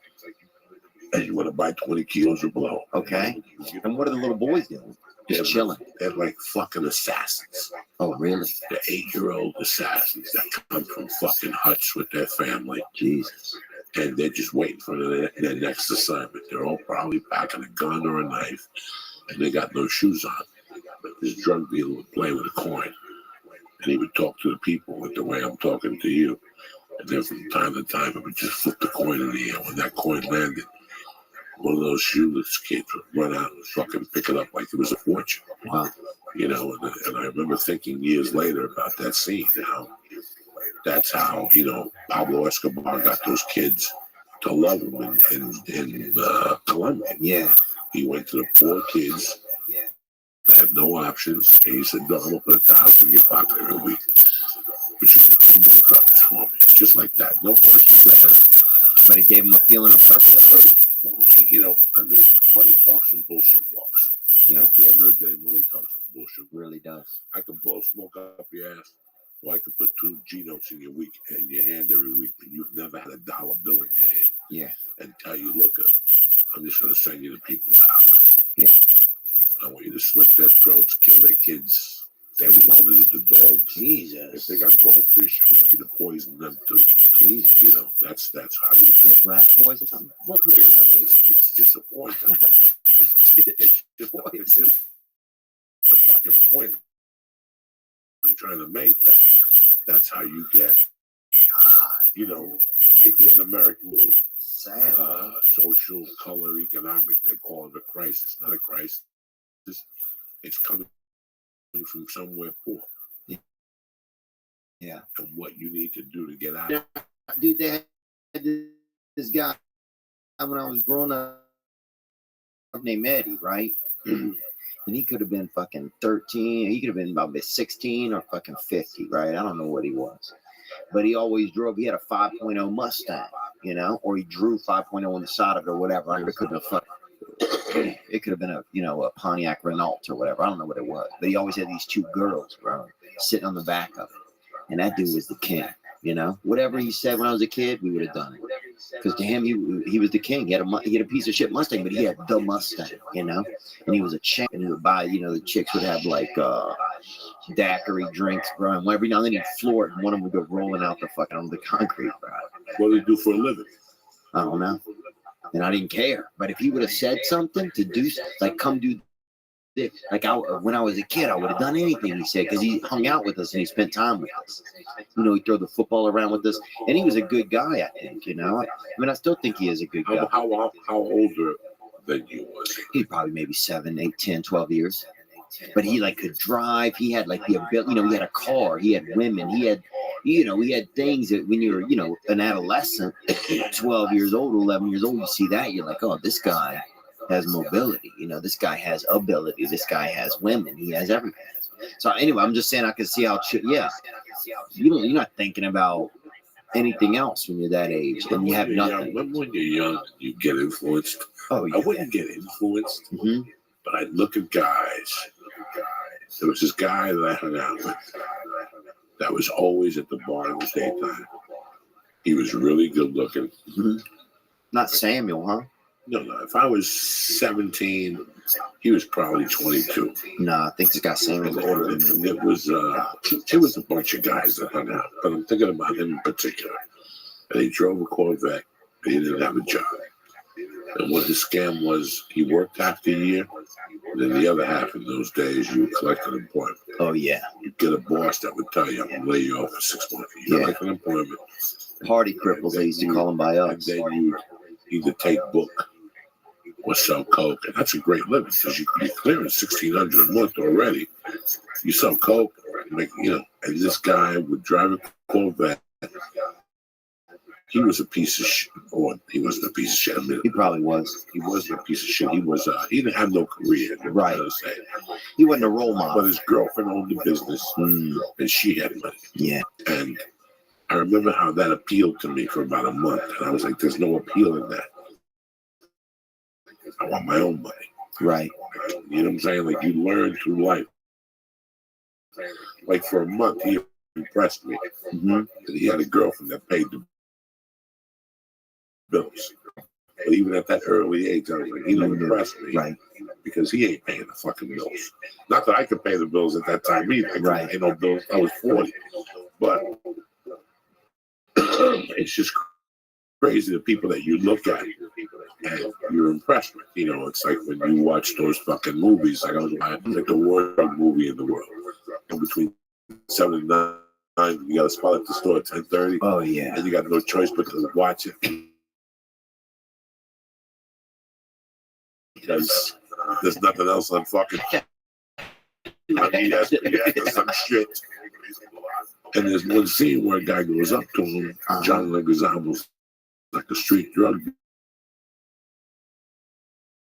Speaker 7: and you want to buy 20 kilos of blow.
Speaker 8: Okay. And what are the little boys doing? Just chilling.
Speaker 7: They're like fucking assassins.
Speaker 8: Oh, really?
Speaker 7: They're 8-year-old assassins that come from fucking huts with their family.
Speaker 8: Jesus.
Speaker 7: And they're just waiting for their next assignment. They're all probably packing a gun or a knife, and they got no shoes on. But this drug dealer would play with a coin, and he would talk to the people with the way I'm talking to you. And then from time to time, he would just flip the coin in the air. When that coin landed, one of those shoeless kids would run out and fucking pick it up like it was a fortune.
Speaker 8: Wow.
Speaker 7: And I remember thinking years later about that scene, that's how, Pablo Escobar got those kids to love him in Colombia.
Speaker 8: Yeah.
Speaker 7: He went to the poor kids that had no options, and he said, no, I'm going to put $1,000 in your pocket every week. But you can do motherfuckers for me. Just like that. No questions asked.
Speaker 8: But it gave him a feeling of purpose.
Speaker 7: Money talks and bullshit walks.
Speaker 8: Yeah.
Speaker 7: At the end of the day, money talks and bullshit
Speaker 8: really does.
Speaker 7: I could blow smoke up your ass, or I could put 2 G-notes in your hand every week, and you've never had a dollar bill in your hand.
Speaker 8: Yeah.
Speaker 7: And tell you, look up, I'm just going to send you the people's dollars.
Speaker 8: Yeah.
Speaker 7: I want you to slit their throats, kill their kids, their mothers, the dogs.
Speaker 8: Jesus.
Speaker 7: If they got goldfish, I want you to poison them too.
Speaker 8: Jesus.
Speaker 7: That's how you think.
Speaker 8: Rat boys or something?
Speaker 7: It's just a point. It's just the fucking point I'm trying to make. That's how you get, take an American little social, color, economic, they call it a crisis. Not a crisis. It's coming from somewhere poor.
Speaker 8: Yeah.
Speaker 7: And what you need to do to get out.
Speaker 8: Dude, they had this guy when I was growing up named Eddie, right? And he could have been fucking 13. He could have been about 16 or fucking 50, right? I don't know what he was. But he always drove. He had a 5.0 Mustang, you know, or he drew 5.0 on the side of it or whatever. It could have been a Pontiac Renault or whatever. I don't know what it was. But he always had these two girls, bro, sitting on the back of it. And that dude was the king, you know. Whatever he said when I was a kid, we would have done it. Because to him, he was the king. He had a piece of shit Mustang, but he had the Mustang, you know. And he was a champ. And he would buy, you know, the chicks would have like daiquiri drinks, bro. And every now and then he'd floor it, and one of them would go rolling out the fucking on the concrete, bro.
Speaker 7: What do he do for a living?
Speaker 8: I don't know. And I didn't care. But if he would have said something to do, like, come do this, like when I was a kid, I would have done anything he said because he hung out with us and he spent time with us. You know, he threw the football around with us, and he was a good guy, I think, you know. I mean, I still think he is a good guy.
Speaker 7: How older than you was?
Speaker 8: He probably maybe 7, 8, 10, 12 years. But he like could drive. He had like the ability, you know, he had a car, he had women, he had, you know, he had things that when you're, you know, an adolescent, 12 years old, 11 years old, you see that, you're like, oh, this guy has mobility, you know, this guy has ability, this guy has women, he has everything. So anyway, I'm just saying I can see how it should, yeah. You're not thinking about anything else when you're that age and you have nothing.
Speaker 7: Remember when you're young, you get influenced?
Speaker 8: Oh, yeah.
Speaker 7: I wouldn't get influenced, but I'd look at guys. There was this guy that I hung out with that was always at the bar in the daytime. He was really good looking.
Speaker 8: Not Samuel, huh?
Speaker 7: No. If I was 17, he was probably 22.
Speaker 8: No, I think this guy Samuel's older than me.
Speaker 7: It was a bunch of guys that hung out, but I'm thinking about him in particular. And he drove a Corvette, and he didn't have a job. And what his scam was, he worked half the year, and then the other half in those days, you would collect unemployment.
Speaker 8: Oh, yeah.
Speaker 7: You'd get a boss that would tell you, I'm going to lay you off for 6 months. You collect unemployment.
Speaker 8: Party cripples, they used to call them by us.
Speaker 7: And then you either take book or sell coke. And that's a great living because you're clearing $1,600 a month already. You sell coke, and this guy would drive a Corvette. He was a piece of shit. Or he wasn't a piece of shit. I mean,
Speaker 8: he probably was.
Speaker 7: He wasn't a piece of shit. He was. He didn't have no career.
Speaker 8: Right. He wasn't a role model.
Speaker 7: But his girlfriend owned the business, and she had money.
Speaker 8: Yeah.
Speaker 7: And I remember how that appealed to me for about a month, and I was like, "There's no appeal in that. I want my own money."
Speaker 8: Right.
Speaker 7: You know what I'm saying? Like you learn through life. Like for a month, he impressed me. And he had a girlfriend that paid the bills. But even at that early age, I was like, he don't impress me.
Speaker 8: Right.
Speaker 7: Because he ain't paying the fucking bills. Not that I could pay the bills at that time either. I couldn't pay no bills. I was 40. But it's just crazy the people that you look at and you're impressed with. You know, it's like when you watch those fucking movies, like I was like the worst movie in the world. And between 7 and 9, you got a spot at the store at 10:30.
Speaker 8: Oh, yeah.
Speaker 7: And you got no choice but to watch it. Because there's nothing else on fucking. I mean, that's some shit. And there's one scene where a guy goes up to him, John Leguizamo's like a street drug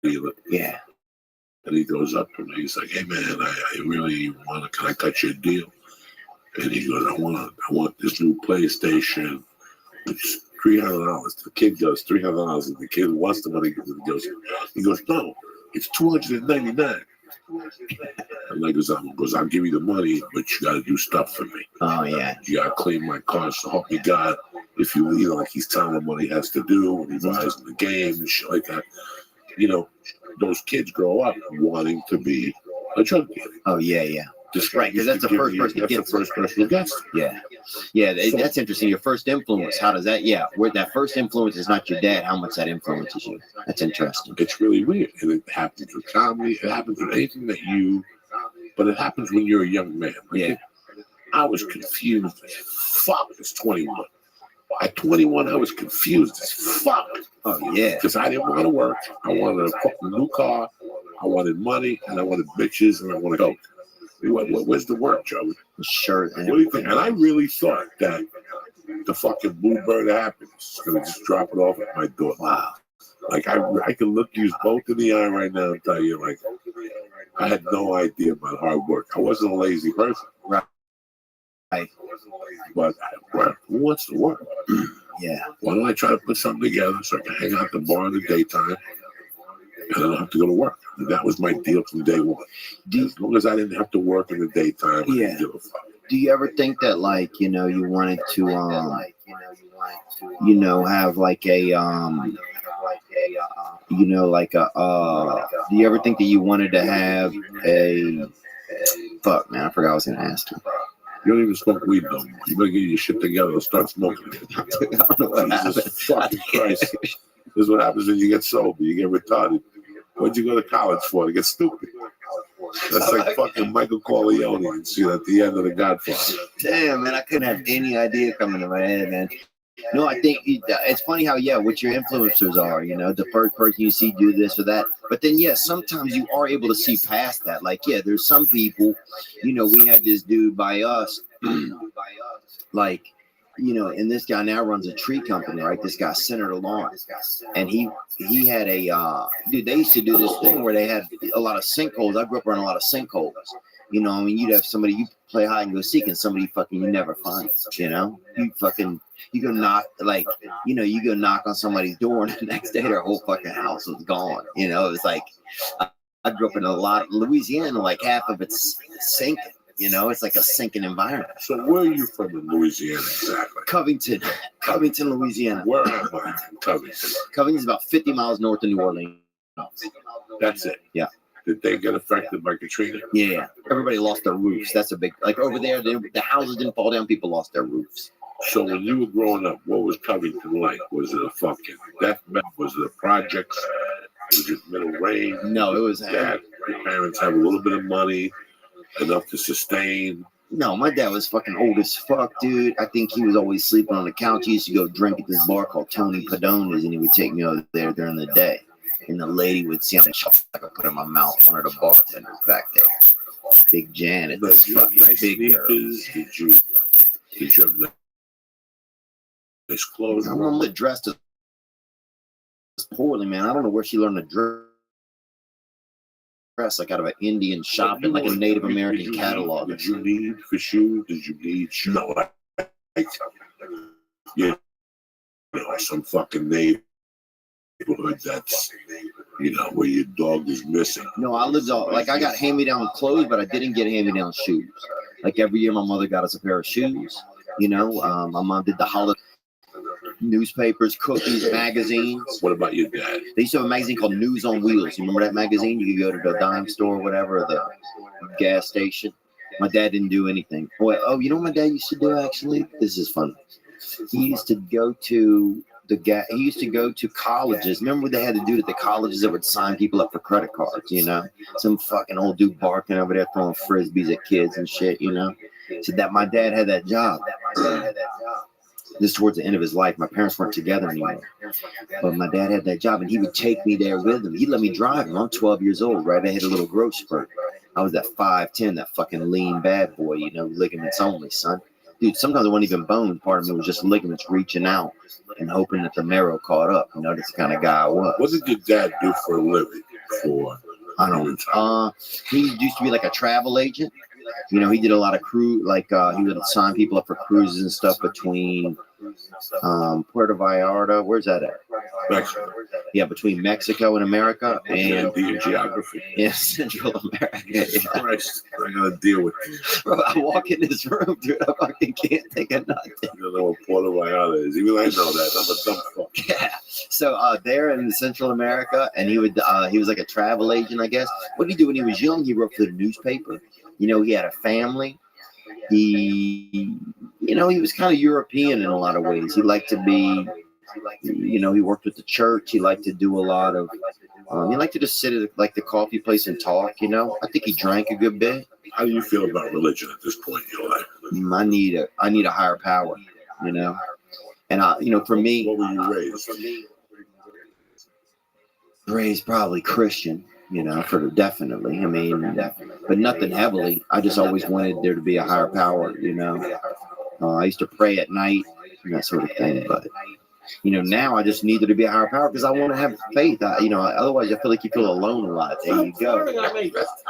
Speaker 7: dealer.
Speaker 8: Yeah.
Speaker 7: And he goes up to him and he's like, "Hey man, I really want to, can I cut you a deal?" And he goes, I want this new PlayStation. It's $300. The kid goes, $300, and the kid wants the money. He goes, no, it's $299. And Leguizamo goes, I'll give you the money, but you got to do stuff for me.
Speaker 8: Oh, yeah.
Speaker 7: You got to clean my car, so help me God. If you know, like he's telling him what he has to do when he buys in the game and shit like that. You know, those kids grow up wanting to be a drug dealer.
Speaker 8: Oh, yeah, yeah.
Speaker 7: Just
Speaker 8: right, because that's the first person who gets.
Speaker 7: The first person who gets.
Speaker 8: Yeah, yeah, that's interesting. Your first influence, how does that? Yeah, where that first influence is not your dad. How much that influences you? That's interesting.
Speaker 7: It's really weird, and it happens with comedy. It happens with anything that you, but it happens when you're a young man. Like I was confused as fuck. It's 21. At 21, I was confused as fuck.
Speaker 8: Oh yeah,
Speaker 7: because I didn't want to work. I wanted a fucking new car. I wanted money, and I wanted bitches, and I wanted coke. Where's the work, Joey?
Speaker 8: Sure.
Speaker 7: What do you think? And I really thought that the fucking bluebird of happiness is going to just drop it off at my door.
Speaker 8: Wow.
Speaker 7: Like I can look you both in the eye right now and tell you, like, I had no idea about hard work. I wasn't a lazy person.
Speaker 8: Right.
Speaker 7: But who wants to work?
Speaker 8: Yeah.
Speaker 7: Why don't I try to put something together so I can hang out at the bar in the daytime and I don't have to go to work? And that was my deal from day one. As long as I didn't have to work in the daytime, I didn't give a fuck.
Speaker 8: Do you ever think that, like, you know, you wanted to, you know, have like a, you know, like a, do you ever think that you wanted to have a, fuck, man, I forgot I was going to ask you.
Speaker 7: You don't even smoke weed no more. You better get your shit together and start smoking it.
Speaker 8: I don't know what
Speaker 7: Jesus fucking Christ. This is what happens when you get sober. You get retarded. What'd you go to college for? To get stupid. That's like fucking Michael Corleone and shit at the end of The Godfather.
Speaker 8: Damn, man, I couldn't have any idea coming to my head, man. No, I think it's funny how, yeah, what your influencers are, you know, the first person you see do this or that. But then, yeah, sometimes you are able to see past that. Like, yeah, there's some people, you know, we had this dude by us, like, you know, and this guy now runs a tree company, right? This guy, Senator Lawrence. And he had a, dude, they used to do this thing where they had a lot of sinkholes. I grew up around a lot of sinkholes. You know, I mean, you'd have somebody, you play hide and go seek, and somebody fucking you never find, you know? You go knock, like, you know, you go knock on somebody's door, and the next day their whole fucking house was gone. You know, it's like, I grew up in a lot of Louisiana, like half of it's sinking. You know, it's like a sinking environment.
Speaker 7: So where are you from in Louisiana exactly?
Speaker 8: Covington, Louisiana.
Speaker 7: Where am I? Covington.
Speaker 8: Covington's about 50 miles north of New Orleans.
Speaker 7: That's it.
Speaker 8: Yeah.
Speaker 7: Did they get affected by Katrina?
Speaker 8: Yeah. Everybody lost their roofs. That's a big, like over there, the houses didn't fall down. People lost their roofs.
Speaker 7: So when you were growing up, what was Covington like? Was it a fucking deathbed? Was it a project? Was it middle range?
Speaker 8: No, it was.
Speaker 7: Dad, your parents have a little bit of money, enough to sustain.
Speaker 8: No, my dad was fucking old as fuck, dude. I think he was always sleeping on the couch. He used to go drink at this bar called Tony Padona's, and he would take me over there during the day. And the lady would see how much I could put in my mouth. One of the bartenders back there, Big Janet, this fucking
Speaker 7: nice
Speaker 8: big girl.
Speaker 7: Did you have nice clothes?
Speaker 8: My mom dressed as poorly, man. I don't know where she learned to dress, like out of an Indian shop in like a Native American catalog.
Speaker 7: Did you need for shoes? Did you need shoes? No, you know, some fucking neighborhood that's, you know, where your dog is missing.
Speaker 8: No, I lived all, like, I got hand-me-down clothes, but I didn't get hand-me-down shoes. Like every year, my mother got us a pair of shoes. You know, my mom did the holiday newspapers, cookies, magazines.
Speaker 7: What about your dad?
Speaker 8: They used to have a magazine called News on Wheels. You remember that magazine? You could go to the dime store or whatever, or the gas station. My dad didn't do anything. Boy, oh, you know what my dad used to do, actually? This is funny. He used to go to he used to go to colleges. Remember what they had to do at the colleges that would sign people up for credit cards, you know? Some fucking old dude barking over there throwing frisbees at kids and shit, you know? So that my dad had that job. This towards the end of his life. My parents weren't together anymore. But my dad had that job, and he would take me there with him. He'd let me drive him. I'm 12 years old, right? I had a little growth spurt. I was that 5'10", that fucking lean bad boy, you know, ligaments only, son. Dude, sometimes it wasn't even bone. Part of me was just ligaments reaching out and hoping that the marrow caught up. You know, that's the kind of guy I was.
Speaker 7: What did your dad do for a living?
Speaker 8: I don't know. He used to be like a travel agent. You know, he did a lot of like he would sign people up for cruises and stuff between Puerto Vallarta. Where's that at?
Speaker 7: Mexico.
Speaker 8: Yeah, between Mexico and America and
Speaker 7: the geography.
Speaker 8: Yeah, Central America. Yeah.
Speaker 7: Christ, I gotta deal with you.
Speaker 8: Bro, I walk in this room, dude. I fucking can't think of nothing.
Speaker 7: I don't know what Puerto Vallarta is. Even I know that. I'm a dumb fuck.
Speaker 8: Yeah. So there in Central America, and he was like a travel agent, I guess. What did he do when he was young? He wrote for the newspaper. You know, he had a family. He was kind of European in a lot of ways. He liked to be, you know, he worked with the church. He liked to do a lot of, he liked to just sit at like the coffee place and talk, you know. I think he drank a good bit.
Speaker 7: How do you feel about religion at this point in your life?
Speaker 8: I need a higher power, you know. And you know, for me,
Speaker 7: what were you raised?
Speaker 8: Raised probably Christian. You know, definitely. I mean, but nothing heavily. I just always wanted there to be a higher power, you know. I used to pray at night and that sort of thing, but Now I just need there to be a higher power because I want to have faith. Otherwise I feel like you feel alone a lot. There you go.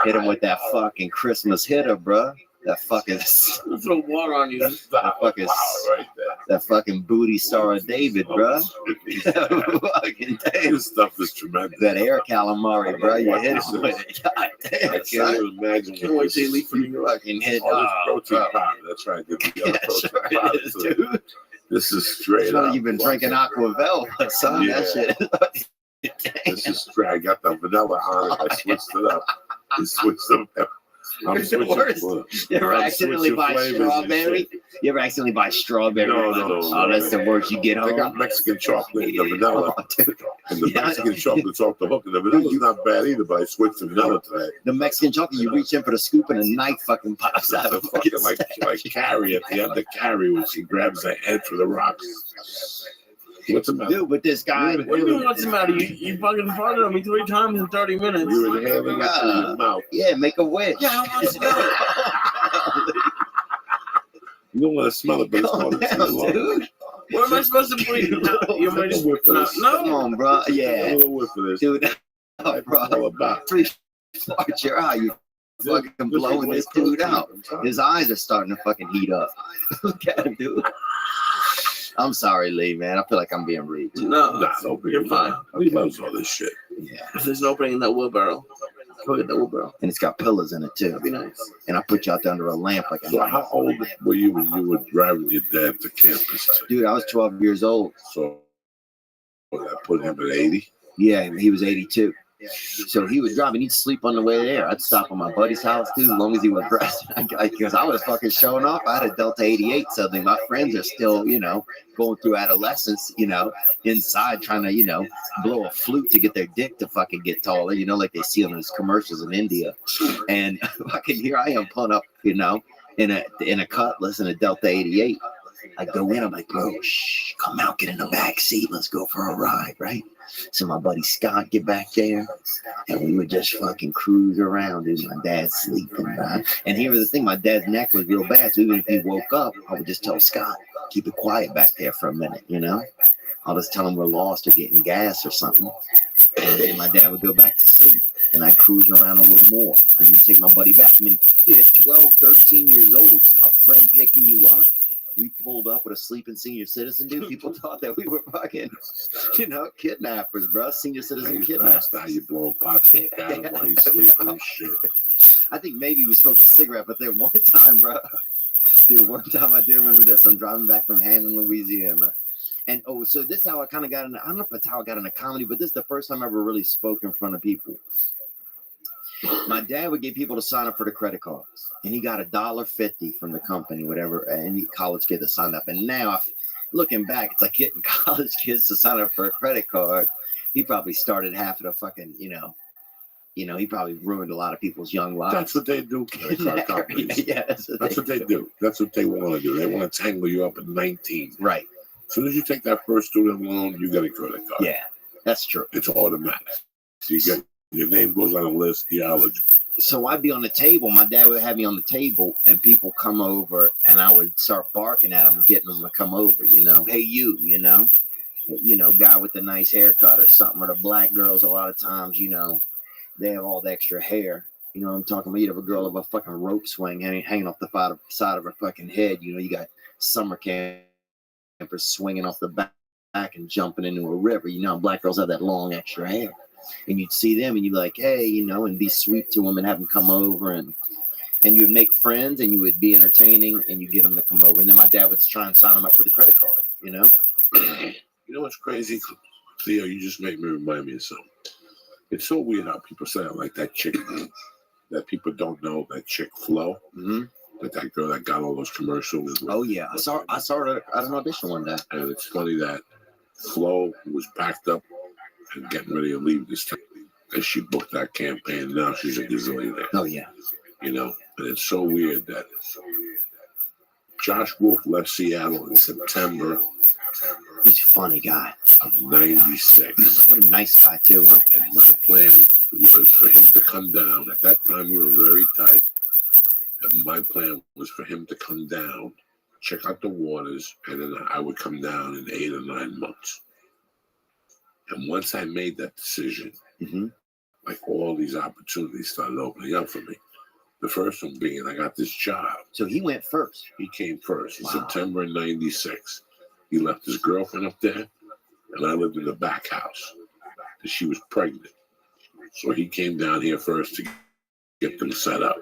Speaker 8: Hit him with that fucking Christmas hitter, bro. That fucking
Speaker 6: throw water on you.
Speaker 8: That fucking booty star of David, bro. Fucking damn.
Speaker 7: This stuff is tremendous.
Speaker 8: That air calamari, bro. You hit him with it. God damn,
Speaker 7: I can't even imagine.
Speaker 6: Can't wait till you leave for New York.
Speaker 8: fucking hit.
Speaker 7: Protein powder. That's right. Protein powder,
Speaker 8: dude.
Speaker 7: This is straight up.
Speaker 8: You've been drinking Aquavell, son.
Speaker 7: Yeah.
Speaker 8: That shit.
Speaker 7: This is straight. I got the vanilla on it. I switched it up. I switched it up. I'm
Speaker 8: It's the worst. You ever accidentally buy strawberry? You ever accidentally buy strawberry?
Speaker 7: No.
Speaker 8: Oh, that's the worst. You get home.
Speaker 7: They got Mexican chocolate, the vanilla,
Speaker 8: Oh, dude.
Speaker 7: and the Mexican chocolate's off the hook. And the vanilla's not bad either, but I switched to vanilla today.
Speaker 8: The Mexican chocolate, you reach in for the scoop and a knife fucking pops out
Speaker 7: The
Speaker 8: of
Speaker 7: fucking like Carrie at the end of Carrie when she grabs the head for the rocks. What's the matter?
Speaker 8: Dude, but this guy.
Speaker 6: What do you mean, what's the matter? You fucking farted on me 3 times in 30 minutes.
Speaker 7: You're inhaling it through your mouth.
Speaker 8: Yeah, make a wish.
Speaker 6: Yeah, I don't want to smell it.
Speaker 7: You don't want to smell it, but it's
Speaker 8: Calm
Speaker 7: going to
Speaker 8: down,
Speaker 7: smell.
Speaker 8: dude.
Speaker 6: What am I supposed to breathe? You
Speaker 7: Take a whiff of this.
Speaker 8: Come
Speaker 6: No.
Speaker 8: on, bro.
Speaker 7: A
Speaker 8: Yeah,
Speaker 7: little whiff of this.
Speaker 8: dude. Oh,
Speaker 7: All
Speaker 8: bro.
Speaker 7: about.
Speaker 8: Fart your eye. You fucking blowing this dude out. His eyes are starting to fucking heat up. Look at him, dude. I'm sorry, Lee, man. I feel like I'm being rude.
Speaker 6: No,
Speaker 7: You're fine. He loves all this shit.
Speaker 8: Yeah.
Speaker 6: if there's an opening in that wheelbarrow, go get that wheelbarrow.
Speaker 8: And it's got pillars in it, too.
Speaker 6: That'd be nice.
Speaker 8: And I put you out there under a lamp like a
Speaker 7: So
Speaker 8: knife.
Speaker 7: how old were you when you were driving your dad to campus?
Speaker 8: Dude, I was 12 years old.
Speaker 7: So I put him at 80.
Speaker 8: Yeah, he was 82. So he was driving. He'd sleep on the way there. I'd stop at my buddy's house, dude, as long as he was dressed. Because I was fucking showing off. I had a Delta 88 something. My friends are still, going through adolescence, inside trying to, blow a flute to get their dick to fucking get taller, like they see on those commercials in India. And fucking here I am pulling up, in a Cutlass in a Delta 88. I go in, I'm like, bro, shh, come out, get in the back seat. Let's go for a ride, right? So my buddy Scott get back there, and we would just fucking cruise around. Dude, my dad's sleeping, man. And here was the thing, my dad's neck was real bad, so even if he woke up, I would just tell Scott, keep it quiet back there for a minute, I'll just tell him we're lost or getting gas or something. And then my dad would go back to sleep, and I'd cruise around a little more, and then take my buddy back. I mean, dude, at 12, 13 years old, a friend picking you up, we pulled up with a sleeping senior citizen, dude. People thought that we were fucking, kidnappers, bro. Senior citizen kidnappers.
Speaker 7: That's how you blow pots in the down while he's sleeping and shit.
Speaker 8: I think maybe we smoked a cigarette, but there one time, bro. Dude, one time I do remember this. I'm driving back from Hammond, Louisiana. And, so this is how I kind of got into, I don't know if it's how I got into comedy, but this is the first time I ever really spoke in front of people. My dad would get people to sign up for the credit cards, and he got $1.50 from the company, whatever, any college kid that signed up. And now, looking back, it's like getting college kids to sign up for a credit card. He probably started half of the fucking, he probably ruined a lot of people's young lives.
Speaker 7: That's what they do, credit card companies.
Speaker 8: Yeah, that's
Speaker 7: what they do. That's what they want to do. They want to tangle you up at 19.
Speaker 8: Right.
Speaker 7: As soon as you take that first student loan, you get a credit card.
Speaker 8: Yeah, that's true.
Speaker 7: It's automatic. So you get your name goes on a list, you're eligible.
Speaker 8: So I'd be on the table. My dad would have me on the table, and people come over, and I would start barking at them, getting them to come over. Hey, you, guy with the nice haircut or something. Or the black girls, a lot of times, they have all the extra hair. You know what I'm talking about? You have a girl of a fucking rope swing hanging off the side of her fucking head. You got summer campers swinging off the back and jumping into a river. Black girls have that long extra hair. And you'd see them and you'd be like, hey, and be sweet to them and have them come over. And you would make friends and you would be entertaining and you get them to come over. And then my dad would try and sign them up for the credit card,
Speaker 7: You know what's crazy? Theo, you just make me remind me of something. It's so weird how people say it, like that chick that people don't know, that chick Flo.
Speaker 8: Mm-hmm.
Speaker 7: That girl that got all those commercials.
Speaker 8: Oh, yeah. I saw her at an audition one day.
Speaker 7: And it's funny that Flo was packed up and getting ready to leave this town. And she booked that campaign. Now she's a gazillionaire.
Speaker 8: Oh, yeah.
Speaker 7: And it's so weird that Josh Wolf left Seattle in September.
Speaker 8: He's a funny guy.
Speaker 7: Of 96.
Speaker 8: What a nice guy, too, huh?
Speaker 7: And my plan was for him to come down. At that time, we were very tight. And my plan was for him to come down check out the waters, and then I would come down in 8 or 9 months. And once I made that decision, like all these opportunities started opening up for me. The first one being I got this job.
Speaker 8: So he went first.
Speaker 7: He came first in
Speaker 8: Wow.
Speaker 7: September of '96. He left his girlfriend up there, and I lived in the back house. And she was pregnant. So he came down here first to get them set up.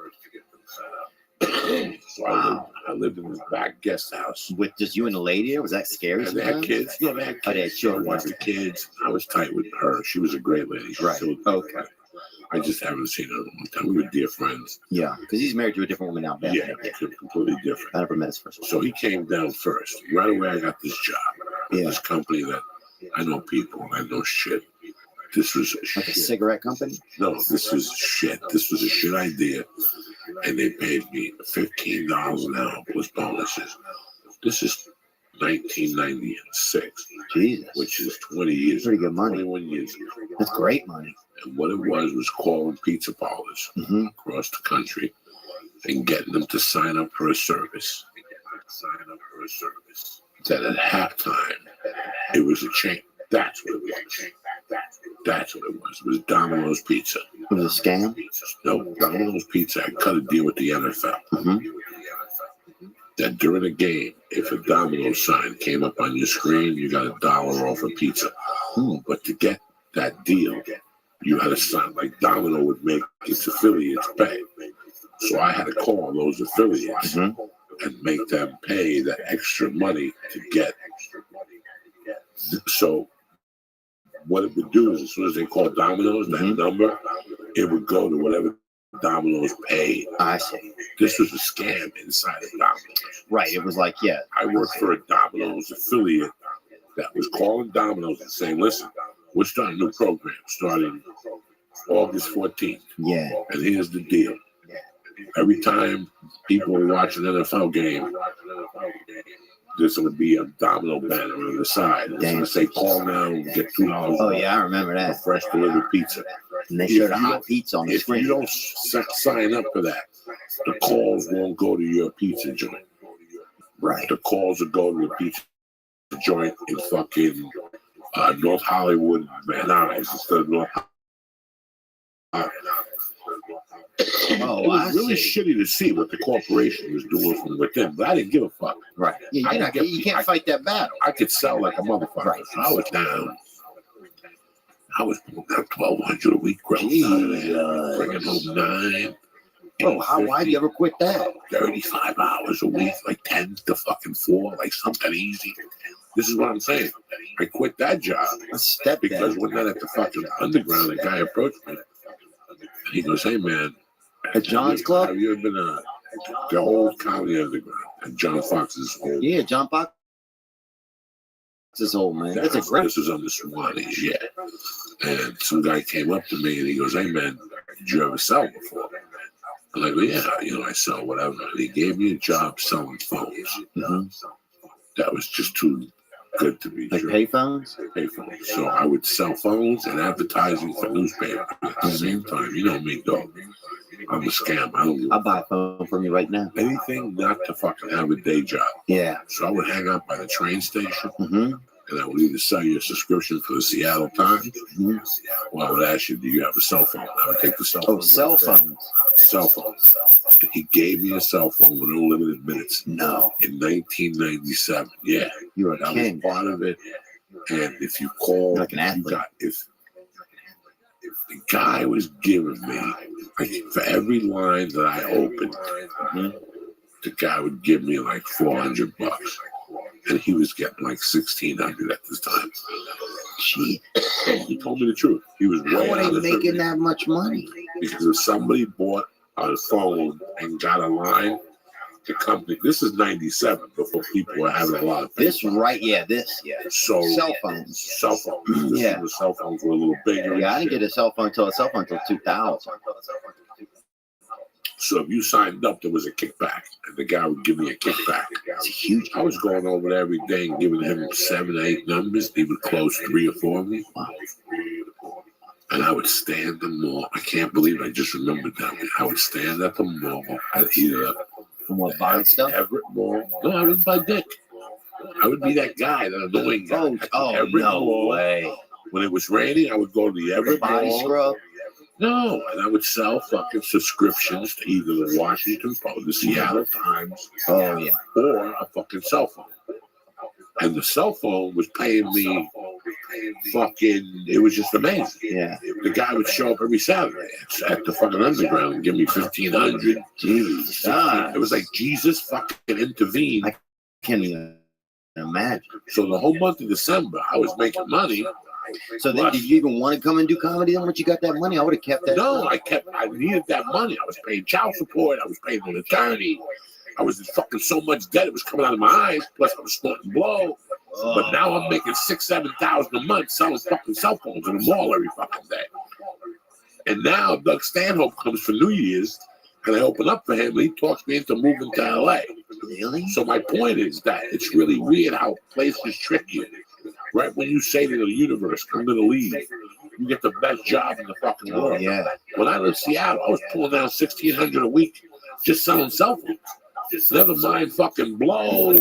Speaker 7: So I lived in this back guest house.
Speaker 8: With just you and the lady, or was that scary?
Speaker 7: And they had kids. No, they had kids.
Speaker 8: Oh, they had
Speaker 7: So I
Speaker 8: children.
Speaker 7: watched the kids. I was tight with her. She was a great lady.
Speaker 8: Right.
Speaker 7: Okay. I just haven't seen her in a long time. We were dear friends.
Speaker 8: Yeah, because he's married to a different woman now. Beth.
Speaker 7: Yeah, completely different.
Speaker 8: I never met his first.
Speaker 7: So he came down first. Right away, I got this job.
Speaker 8: Yeah.
Speaker 7: This company that I know people, I know shit. This was
Speaker 8: Like a
Speaker 7: shit.
Speaker 8: cigarette company?
Speaker 7: No, this was shit. This was a shit idea. And they paid me $15 an hour plus bonuses. This is 1996.
Speaker 8: Jesus.
Speaker 7: Which is 20 years.
Speaker 8: Pretty good money.
Speaker 7: 21 years ago.
Speaker 8: That's great money.
Speaker 7: And what it was calling pizza parlors across the country and getting them to sign up for a service. That at halftime, it was a chain. That's what it was. That's what it was. It was Domino's Pizza.
Speaker 8: It was a scam?
Speaker 7: No, Domino's Pizza. I cut a deal with the NFL. That during a game, if a Domino's sign came up on your screen, you got $1 off a pizza. But to get that deal, you had to sign, like Domino would make its affiliates pay. So I had to call those affiliates and make them pay the extra money to get. So what it would do is, as soon as they called Domino's, that number, it would go to whatever Domino's paid.
Speaker 8: I see.
Speaker 7: This was a scam inside of Domino's.
Speaker 8: Right. It was like, yeah.
Speaker 7: I worked for a Domino's affiliate that was calling Domino's and saying, listen, we're starting a new program starting August 14th.
Speaker 8: Yeah.
Speaker 7: And here's the deal. Every time people are watching an NFL game, there's going to be a Domino banner on the side. It's going to say, call now and get $2.
Speaker 8: Oh, yeah, I remember that.
Speaker 7: For fresh delivered pizza.
Speaker 8: And they showed a hot pizza on the screen.
Speaker 7: If you don't sign up for that, the calls won't go to your pizza joint.
Speaker 8: Right.
Speaker 7: The calls will go to the pizza joint in fucking North Hollywood, Van Nuys, instead of North It was really shitty to see what the corporation was doing from within, but I didn't give a fuck.
Speaker 8: Right. Yeah, you can't fight that battle.
Speaker 7: I could sell like a motherfucker. Right. So I was down. I was pulling down $1,200 a week, bringing home 9.
Speaker 8: Oh, why'd you ever quit that?
Speaker 7: 35 hours a week, like 10 to fucking 4, like something easy. This is what I'm saying. I quit that job because one night at the fucking underground, a guy approached me. And he goes, hey, man.
Speaker 8: At John's Club?
Speaker 7: Have you ever been the old comedy underground at John Fox's old?
Speaker 8: Yeah, John Fox is old, man. That's a great.
Speaker 7: This is on the Swannies, yeah. And some guy came up to me and he goes, hey, man, did you ever sell before? I'm like, well, yeah, I sell whatever. And he gave me a job selling phones. That was just too good to be true.
Speaker 8: Like payphones?
Speaker 7: Payphones. So I would sell phones and advertising for newspapers at the same time. You know me, dog. I'm a scam.
Speaker 8: I'll buy a phone from you right now.
Speaker 7: Anything not to fucking have a day job.
Speaker 8: Yeah.
Speaker 7: So I would hang out by the train station. And I would either sell you a subscription for the Seattle Times, or I would ask you, do you have a cell phone? I would take the cell phone.
Speaker 8: Oh, cell phones.
Speaker 7: Cell phones. He gave me a cell phone with unlimited minutes.
Speaker 8: No.
Speaker 7: In 1997. Yeah.
Speaker 8: You were a
Speaker 7: that
Speaker 8: king.
Speaker 7: was part of it. And if you call,
Speaker 8: like an athlete.
Speaker 7: If the guy was giving me, like, for every line that I opened, the guy would give me like $400. And he was getting like $1,600 at this time.
Speaker 8: Gee.
Speaker 7: He told me the truth. He was way
Speaker 8: How are
Speaker 7: out
Speaker 8: they
Speaker 7: of
Speaker 8: making that much money?
Speaker 7: Because if somebody bought a phone and got a line, the company, this is 97, before people were having a lot of
Speaker 8: this, right? Yeah,
Speaker 7: So
Speaker 8: cell phones.
Speaker 7: Cell phones.
Speaker 8: Yeah.
Speaker 7: The cell phones were a little bigger.
Speaker 8: Yeah, I didn't get a cell phone until 2000.
Speaker 7: So if you signed up, there was a kickback, and the guy would give me a kickback.
Speaker 8: It's huge.
Speaker 7: I was going over there every day and giving him 7 or 8 numbers. He would close 3 or 4 of them. And I would stand at the mall. I can't believe I just remembered that. I would stand at the mall at either
Speaker 8: What, buying stuff?
Speaker 7: Everett Mall. No, I wouldn't buy dick. I would be that guy, that annoying guy. Everett Mall.
Speaker 8: Way.
Speaker 7: When it was raining, I would go to the Everett
Speaker 8: Body
Speaker 7: Mall.
Speaker 8: scrub.
Speaker 7: No, and I would sell fucking subscriptions to either the Washington Post, the Seattle Times,
Speaker 8: oh yeah,
Speaker 7: or a fucking cell phone. And the cell phone was paying me fucking. It was just amazing.
Speaker 8: Yeah,
Speaker 7: the guy would show up every Saturday at the fucking underground and give me $1,500.
Speaker 8: Jesus,
Speaker 7: it was like Jesus fucking intervened.
Speaker 8: I can't even imagine.
Speaker 7: So the whole month of December, I was making money.
Speaker 8: So then, did you even want to come and do comedy? Then, once you got that money, I would have kept that.
Speaker 7: No, I needed that money. I was paying child support. I was paying an attorney. I was in fucking so much debt. It was coming out of my eyes. Plus, I was snorting blow. But now I'm making $6,000-7,000 a month selling fucking cell phones in the mall every fucking day. And now Doug Stanhope comes for New Year's, and I open up for him, and he talks me into moving to LA.
Speaker 8: Really?
Speaker 7: So my point is that it's really weird how places trick you. Right when you say to the universe, I'm going to leave, you get the best job in the fucking world.
Speaker 8: Yeah.
Speaker 7: When I lived in Seattle, I was pulling down $1,600 a week just selling cell phones. Never mind fucking blow,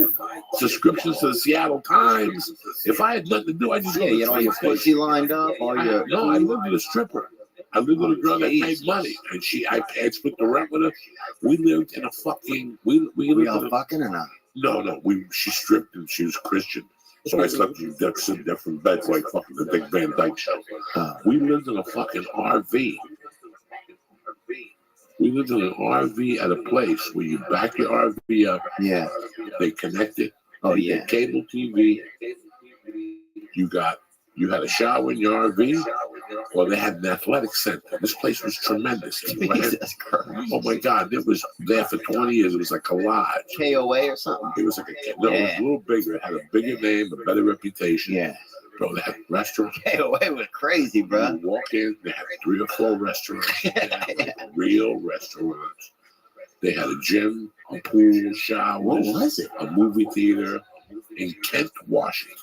Speaker 7: subscriptions to the Seattle Times. If I had nothing to do, I just
Speaker 8: you know, your pussy lined up, all your.
Speaker 7: No, I lived with a stripper. I lived with a girl that made money, and I split the rent with her. We lived in a fucking. We
Speaker 8: lived all fucking or not?
Speaker 7: No. She stripped and she was Christian. So I slept in different beds like fucking the Dick Van Dyke Show. We lived in a fucking RV. We lived in an RV at a place where you back your RV up.
Speaker 8: Yeah.
Speaker 7: They connected.
Speaker 8: Oh,
Speaker 7: you
Speaker 8: yeah.
Speaker 7: Cable TV. You had a shower in your RV, or they had an athletic center. This place was tremendous.
Speaker 8: Jesus Christ.
Speaker 7: Oh my God, it was there for 20 years. It was like a lodge.
Speaker 8: KOA or something?
Speaker 7: It was like it was a little bigger. It had a bigger name, a better reputation.
Speaker 8: Yeah.
Speaker 7: Bro, they had restaurants.
Speaker 8: KOA was crazy, bro.
Speaker 7: You walk in, they had 3 or 4 restaurants. Real restaurants. They had a gym, a pool, showers.
Speaker 8: What was it?
Speaker 7: A movie theater in Kent, Washington.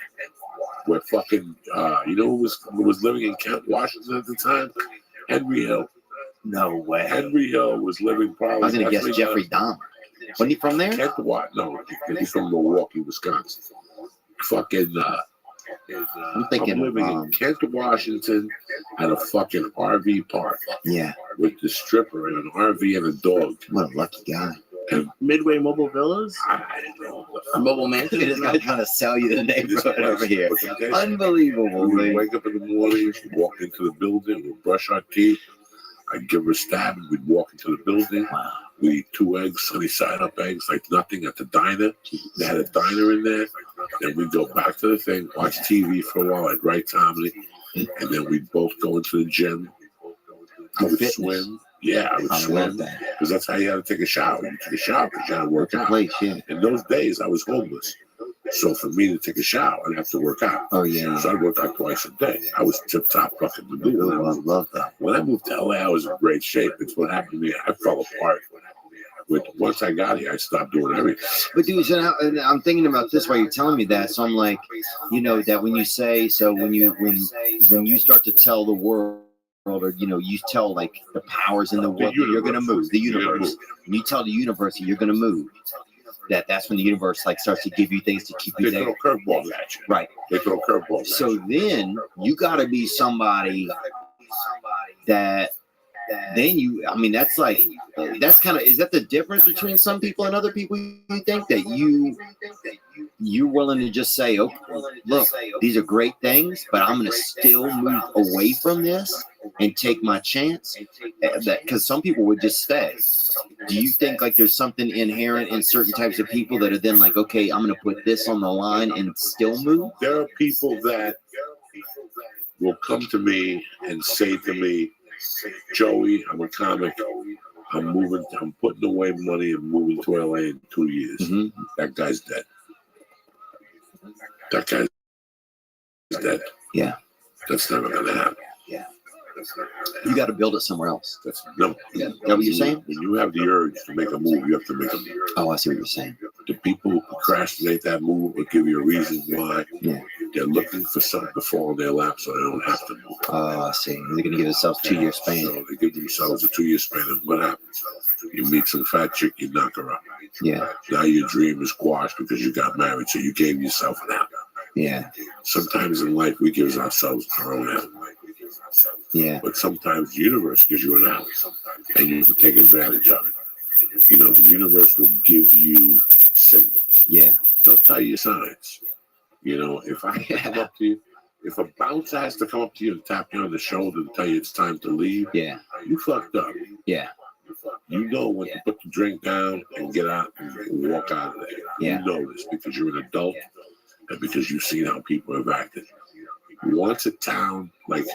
Speaker 7: Where fucking, you know who was living in Kent, Washington at the time? Henry Hill.
Speaker 8: No way.
Speaker 7: Henry Hill was living probably.
Speaker 8: I was going to guess Jeffrey Dahmer. Wasn't he from there?
Speaker 7: Kent, no, he's from Milwaukee, Wisconsin. Fucking,
Speaker 8: I'm thinking
Speaker 7: living in Kent, Washington at a fucking RV park.
Speaker 8: Yeah.
Speaker 7: With the stripper and an RV and a dog.
Speaker 8: What a lucky guy.
Speaker 7: And
Speaker 6: Midway Mobile Villas?
Speaker 8: A mobile mansion? This guy trying to sell you the neighborhood over here. Unbelievable.
Speaker 7: We would wake up in the morning, walk into the building, we'd brush our teeth. I'd give her a stab and we'd walk into the building.
Speaker 8: Wow.
Speaker 7: We'd eat 2 eggs, sunny side up eggs, like nothing at the diner. They had a diner in there. Then we'd go back to the thing, watch TV for a while. I'd write comedy. And then we'd both go into the gym. I would swim. Yeah, I would swim. Because that's how you had to take a shower. You take a shower because you had to work out. In those days, I was homeless. So for me to take a shower, I'd have to work out.
Speaker 8: Oh, yeah.
Speaker 7: So I'd work out twice a day. I was tip-top fucking maneuver.
Speaker 8: I love that.
Speaker 7: When I moved to LA, I was in great shape. It's what happened to me. I fell apart. Once I got here, I stopped doing everything.
Speaker 8: But dude, so now, I'm thinking about this while you're telling me that. So I'm like, you know, that when you say, so when you start to tell the world, or you know, you tell like the powers in the world, you're gonna move. The universe. When you tell the universe you're gonna move, that's when the universe like starts to give you things to keep you there.
Speaker 7: They throw curveballs at you.
Speaker 8: Right.
Speaker 7: They throw curveballs.
Speaker 8: So then you got to be somebody that. Then you, I mean, that's like, that's kind of, is that the difference between some people and other people? You think that you're willing to just say, okay, look, these are great things, but I'm going to still move away from this and take my chance? Because some people would just stay. Do you think like there's something inherent in certain types of people that are then like, okay, I'm going to put this on the line and still move?
Speaker 7: There are people that will come to me and say to me, Joey, I'm a comic. I'm putting away money and moving to LA in 2 years.
Speaker 8: Mm-hmm.
Speaker 7: That guy's dead. That guy's dead.
Speaker 8: Yeah.
Speaker 7: That's never going to happen.
Speaker 8: Yeah. You got to build it somewhere else.
Speaker 7: No.
Speaker 8: Yeah. Is that what you're saying?
Speaker 7: When you have the urge to make a move, you have to make a move.
Speaker 8: Oh, I see what you're saying.
Speaker 7: The people who procrastinate that move will give you a reason why.
Speaker 8: Yeah.
Speaker 7: They're looking for something to fall in their lap so they don't have to move.
Speaker 8: Oh, I see. They're going to give themselves 2-year span.
Speaker 7: So they give themselves a 2-year span, and what happens? You meet some fat chick, you knock her up.
Speaker 8: Yeah.
Speaker 7: Now your dream is squashed because you got married, so you gave yourself an out.
Speaker 8: Yeah.
Speaker 7: Sometimes in life we give ourselves our own out.
Speaker 8: Yeah.
Speaker 7: But sometimes the universe gives you an out, and you have to take advantage of it. You know, the universe will give you signals.
Speaker 8: Yeah.
Speaker 7: They'll tell you signs. You know, if I come up to you, if a bouncer has to come up to you and tap you on the shoulder and tell you it's time to leave,
Speaker 8: yeah,
Speaker 7: you fucked up.
Speaker 8: Yeah.
Speaker 7: You know when to put the drink down and get out and walk out of there.
Speaker 8: Yeah.
Speaker 7: You know this because you're an adult and because you've seen how people have acted. Once a town, like,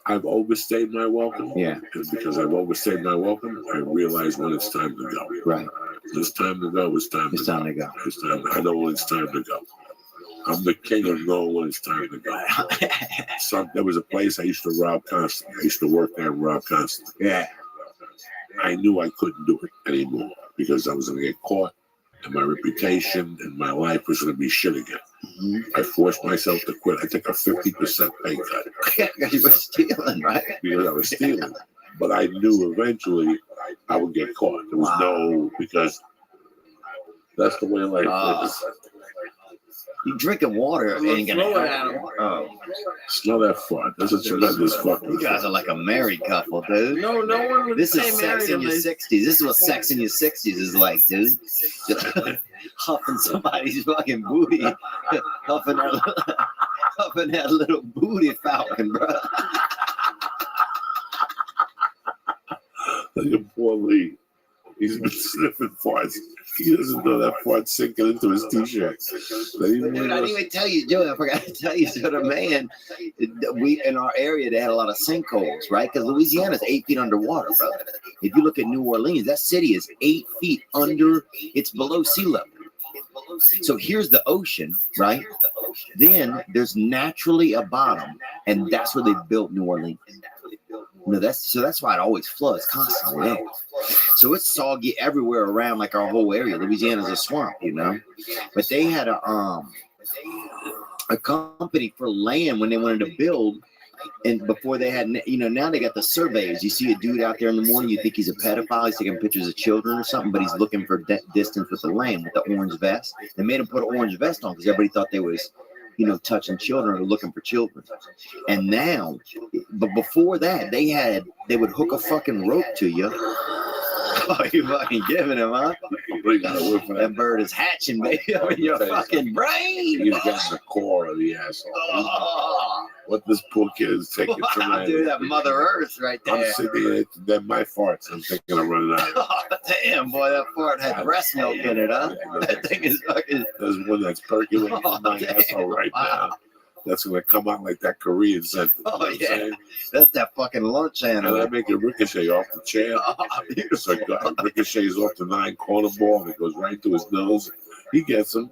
Speaker 7: I've overstayed my welcome.
Speaker 8: Yeah.
Speaker 7: And because I've overstayed my welcome, I realize when it's time to go.
Speaker 8: Right.
Speaker 7: It's time to go. It's time to go. It's time. I know when it's time to go. I'm the king of knowing when it's time to go. There was a place I used to rob constantly. I used to work there and rob constantly.
Speaker 8: Yeah.
Speaker 7: I knew I couldn't do it anymore because I was going to get caught and my reputation and my life was going to be shit again. Mm-hmm. I forced myself to quit. I took a 50% pay cut.
Speaker 8: Yeah, you were stealing, right?
Speaker 7: Because I was stealing. But I knew eventually I would get caught. There was no, because that's the way life is.
Speaker 8: You drinking water ain't gonna help. Oh,
Speaker 7: smell that fart. That's a tremendous fucking.
Speaker 8: You guys are like a married couple, dude.
Speaker 15: No one would
Speaker 8: This
Speaker 15: say
Speaker 8: is sex in your 60s. This is what sex in your 60s is like, dude. Huffing somebody's fucking booty, huffing that little booty falcon, bro.
Speaker 7: Look at poor Lee. He's been sniffing farts. He doesn't know that fart's sinking into his t-shirt.
Speaker 8: Dude, I didn't even tell you, Joey. I forgot to tell you. So the man, we in our area, they had a lot of sinkholes, right? Because Louisiana's 8 feet underwater, bro. If you look at New Orleans, that city is 8 feet under. It's below sea level. So here's the ocean, right? Then there's naturally a bottom, and that's where they built New Orleans. No, that's why it always floods constantly there. So it's soggy everywhere around, like our whole area. Louisiana's a swamp, you know. But they had a company for land when they wanted to build, and before they had, you know, now they got the surveys. You see a dude out there in the morning, you think he's a pedophile, he's taking pictures of children or something, but he's looking for distance with the land with the orange vest. They made him put an orange vest on because everybody thought they was, you know, touching children or looking for children. And now, but before that, they would hook a fucking rope to you. Oh, you fucking giving him, huh? That bird is hatching, baby, over your fucking brain.
Speaker 7: He's got the core of the asshole. Oh. What this poor kid is taking tonight.
Speaker 8: Dude, that Mother Earth right there.
Speaker 7: I'm sitting here, they're my farts. I'm thinking I'm running out.
Speaker 8: Oh, damn, boy, that fart had breast milk in it, huh? That thing is fucking.
Speaker 7: There's one that's percolating in my asshole right now. That's going to come out like that Korean sentence.
Speaker 8: Oh, yeah. That's that fucking lunch animal.
Speaker 7: And I make it ricochet off the chair. So it ricochets off the 9-corner ball and it goes right to his nose. He gets him.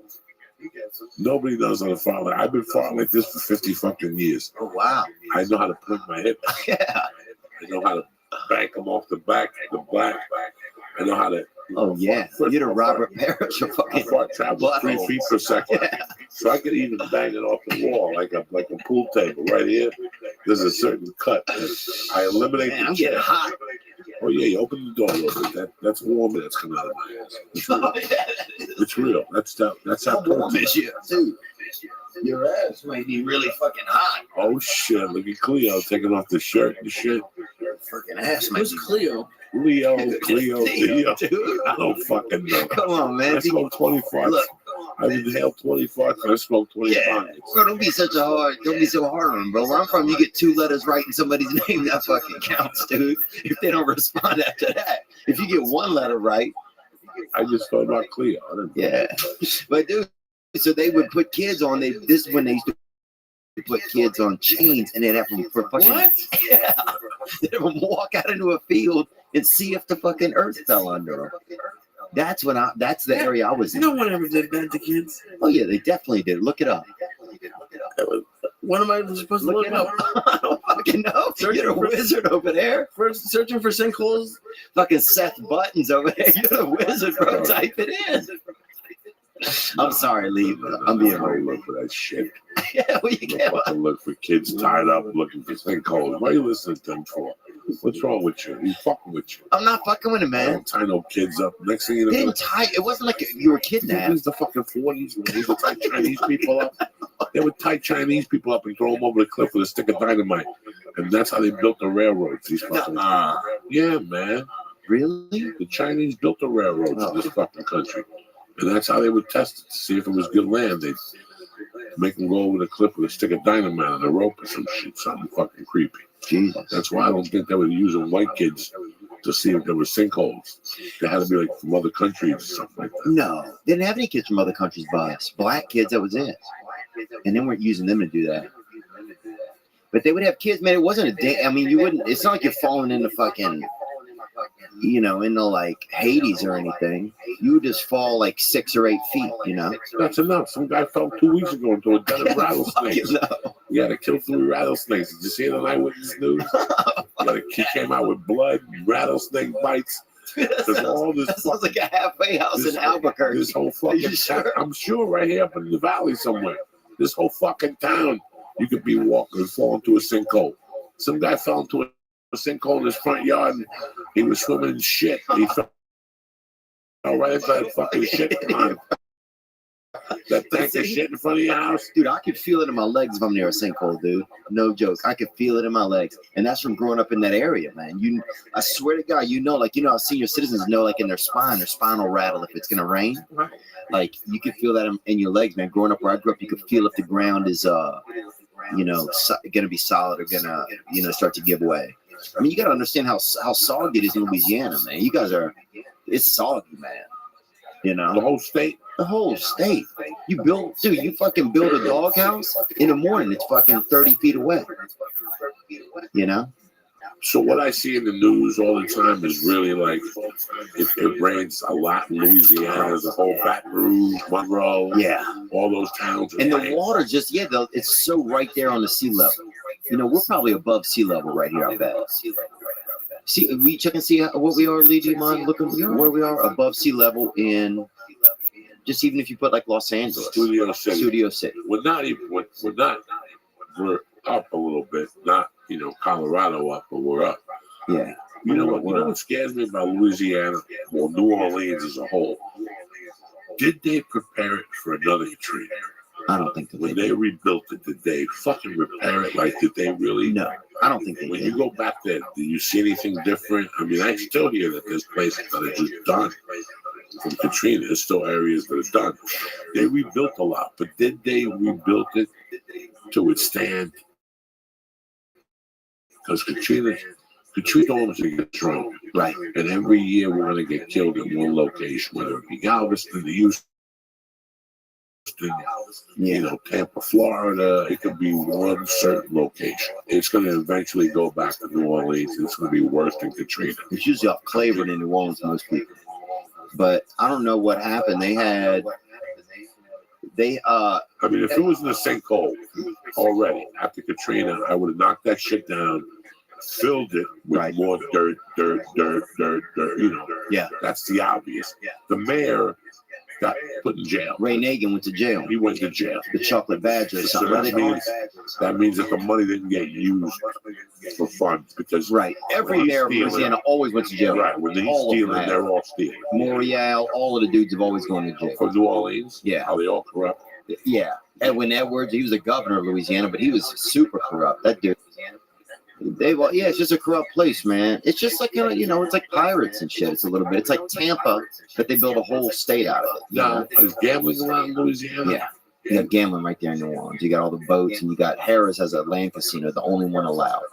Speaker 7: Nobody knows how to fart like. I've been farting like this for 50 fucking years.
Speaker 8: Oh, wow.
Speaker 7: I know how to put my hip.
Speaker 8: Yeah.
Speaker 7: I know how to bank them off the back, the black. I know how to.
Speaker 8: Oh, yeah. You're the Robert Parrish of fucking
Speaker 7: fart travel 3 feet per second. Yeah. So I could even bang it off the wall like a pool table right here. There's a certain cut. I eliminate the
Speaker 8: I'm
Speaker 7: chair.
Speaker 8: getting hot.
Speaker 7: Oh yeah, you open the door a little bit. That's warm. That's coming out of my ass. It's real. It's real. That's how
Speaker 8: warm is you, too. Your ass might be really fucking hot.
Speaker 7: Oh shit! Look at Cleo taking off the shirt and shit.
Speaker 8: Fucking ass might
Speaker 15: Who's
Speaker 8: be.
Speaker 15: Cleo?
Speaker 7: Cleo.
Speaker 8: Dude.
Speaker 7: I don't fucking know.
Speaker 8: Come on, man.
Speaker 7: I smoke 20 farts. Look. I've inhaled 20 farts and I smoke 20 pockets.
Speaker 8: Bro, don't be so hard on him, bro. Where I'm from, you get 2 letters right in somebody's name, that fucking counts, dude. If they don't respond after that. If you get 1 letter right.
Speaker 7: I just thought about Cleo.
Speaker 8: Yeah. But dude, so they would put kids on, this is when they used to put kids on chains and they'd have them for fucking.
Speaker 15: What?
Speaker 8: Yeah. They'd have them walk out into a field and see if the fucking earth fell under them. That's the area I was in.
Speaker 15: No one ever did that to kids.
Speaker 8: Oh yeah, they definitely did. Look it up.
Speaker 15: What am I supposed to look up?
Speaker 8: I don't fucking know. You're a wizard over there.
Speaker 15: First, searching for sinkholes.
Speaker 8: Fucking Seth Buttons over there. You're a wizard, bro. Type it in. I'm sorry, Lee. I'm being
Speaker 7: I don't look for that shit.
Speaker 8: Yeah, well, you can't.
Speaker 7: I look for kids tied up looking for sinkholes. Why are you listening to them for? What's wrong with you? He's fucking with you.
Speaker 8: I'm not fucking with him,
Speaker 7: I
Speaker 8: man.
Speaker 7: don't tie no kids up. Next thing you know,
Speaker 8: They didn't tie. It wasn't like you were kidnapped.
Speaker 7: It was the fucking 40s when they used to tie Chinese people up. They would tie Chinese people up and throw them over the cliff with a stick of dynamite. And that's how they built the railroads. These fucking yeah, man.
Speaker 8: Really?
Speaker 7: The Chinese built the railroads in this fucking country. And that's how they would test it to see if it was good land. They'd make them go over the cliff with a stick of dynamite on a rope or some shit. Something fucking creepy.
Speaker 8: Jesus.
Speaker 7: That's why I don't think they were using white kids to see if there were sinkholes. They had to be like from other countries or something like that.
Speaker 8: No, they didn't have any kids from other countries by us. Black kids, that was it. And they weren't using them to do that. But they would have kids, man. It wasn't a day. I mean, you wouldn't. It's not like you're falling into fucking, you know, into like Hades or anything. You would just fall like 6 or 8 feet, you know.
Speaker 7: That's enough. Some guy fell 2 weeks ago into a den of rattlesnakes. He had to kill 3 rattlesnakes. Did you see it on Eyewitness News? He came out with blood, rattlesnake bites. All this
Speaker 8: that sounds like a halfway house in Albuquerque.
Speaker 7: This whole fucking town, I'm sure right here up in the valley somewhere. This whole fucking town, you could be walking and fall into a sinkhole. Some guy fell into a sinkhole in his front yard and he was swimming in shit. He fell right into that fucking shit pond. That tank of shit in front of your house.
Speaker 8: Dude, I could feel it in my legs if I'm near a sinkhole, dude. No joke. I could feel it in my legs. And that's from growing up in that area, man. I swear to God, you know how senior citizens know, like in their spine will rattle if it's going to rain. Like, you can feel that in your legs, man. Growing up where I grew up, you could feel if the ground is, going to be solid or going to, start to give way. I mean, you got to understand how soggy it is in Louisiana, man. You guys it's soggy, man. You know,
Speaker 7: the whole state.
Speaker 8: The whole state. You fucking build a doghouse in the morning. It's fucking 30 feet away. You know.
Speaker 7: So what I see in the news all the time is really like it rains a lot in Louisiana. There's a whole Baton Rouge, Monroe, all those towns.
Speaker 8: And the water it's so right there on the sea level. You know, we're probably above sea level right here, I bet. See, we check and see what we are, Lee. Do you mind looking where we are above sea level in? Just even if you put like Los Angeles,
Speaker 7: Studio City.
Speaker 8: We're
Speaker 7: up a little bit, not Colorado up, but we're up.
Speaker 8: Yeah.
Speaker 7: You know what scares me about Louisiana or New Orleans as a whole? Did they prepare it for another Katrina?
Speaker 8: I don't think
Speaker 7: when they rebuilt it, did they fucking repair it? Like, did they really?
Speaker 8: No, I don't think they
Speaker 7: When
Speaker 8: did.
Speaker 7: you go back there, do you see anything different? I mean, I still hear that there's places that are just done from Katrina. There's still areas that are done. They rebuilt a lot, but did they rebuild it to withstand? Because Katrina almost gets strong.
Speaker 8: Right.
Speaker 7: And every year we're going to get killed in one location, whether it be Galveston, Houston, Tampa, Florida. It could be one certain location. It's going to eventually go back to New Orleans, and it's going to be worse than Katrina.
Speaker 8: It's usually off Claiborne in New Orleans, most people. But I don't know what happened. I
Speaker 7: mean, if it was in a sinkhole already after Katrina, I would have knocked that shit down, filled it with more dirt.
Speaker 8: Yeah.
Speaker 7: That's the obvious. The mayor got put in jail.
Speaker 8: Ray Nagin went to jail.
Speaker 7: He went to jail.
Speaker 8: The chocolate badger or
Speaker 7: So
Speaker 8: something.
Speaker 7: that means that the money didn't get used for funds because
Speaker 8: every mayor of Louisiana always went to jail.
Speaker 7: Right. When he's stealing, they're all stealing.
Speaker 8: Morial, all of the dudes have always gone to jail.
Speaker 7: From New Orleans?
Speaker 8: Yeah.
Speaker 7: Are they all corrupt?
Speaker 8: Yeah. Edwin Edwards, he was the governor of Louisiana, but he was super corrupt. That dude. It's just a corrupt place, man. It's just like, it's like pirates and shit. It's a little bit. It's like Tampa, but they built a whole state out of it.
Speaker 7: Now, is gambling allowed in Louisiana?
Speaker 8: Yeah. You got gambling right there in New Orleans. You got all the boats, and you got Harris has a land casino, the only one allowed.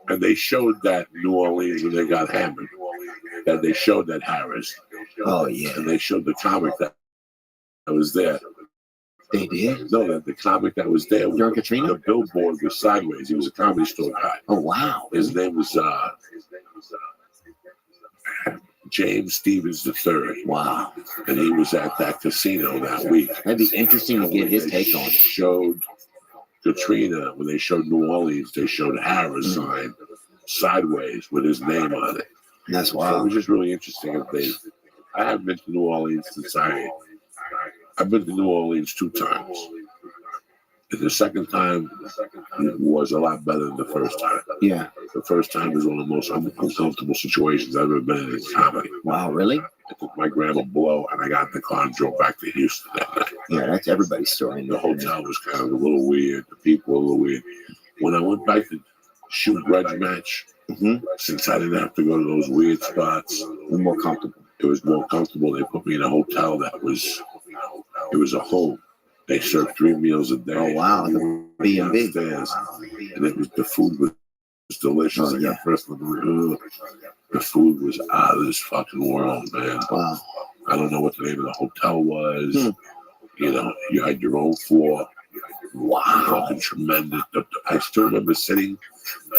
Speaker 7: And they showed that New Orleans when they got hammered. That they showed that Harris.
Speaker 8: Oh, yeah.
Speaker 7: And they showed the comic that was there.
Speaker 8: They did?
Speaker 7: No, the comic that was there.
Speaker 8: During Katrina?
Speaker 7: The billboard was sideways. He was a comedy store guy.
Speaker 8: Oh, wow.
Speaker 7: His name was James Stevens III.
Speaker 8: Wow.
Speaker 7: And he was at that casino that week.
Speaker 8: That'd be interesting to get his take on it.
Speaker 7: Showed Katrina, when they showed New Orleans, they showed Harris sign sideways with his name on it.
Speaker 8: That's
Speaker 7: So
Speaker 8: wild.
Speaker 7: it was just really interesting. I haven't been to New Orleans since I I've been to New Orleans 2 times. And the second time was a lot better than the first time.
Speaker 8: Yeah.
Speaker 7: The first time was one of the most uncomfortable situations I've ever been in comedy.
Speaker 8: Wow, really?
Speaker 7: I took my grandma blow, and I got in the car and drove back to Houston that night.
Speaker 8: Yeah, that's everybody's story.
Speaker 7: The hotel was kind of a little weird. The people were a little weird. When I went back to shoot Grudge Match, since I didn't have to go to those weird spots,
Speaker 8: it was more comfortable.
Speaker 7: It was more comfortable. They put me in a hotel that was, it was a home. They served 3 meals a day.
Speaker 8: Oh wow, the B&B.
Speaker 7: And it was, the food was delicious.
Speaker 8: Oh, yeah.
Speaker 7: The food was out of this fucking world, man.
Speaker 8: Wow.
Speaker 7: I don't know what the name of the hotel was. You know, you had your own floor. Wow. Fucking tremendous. I still remember sitting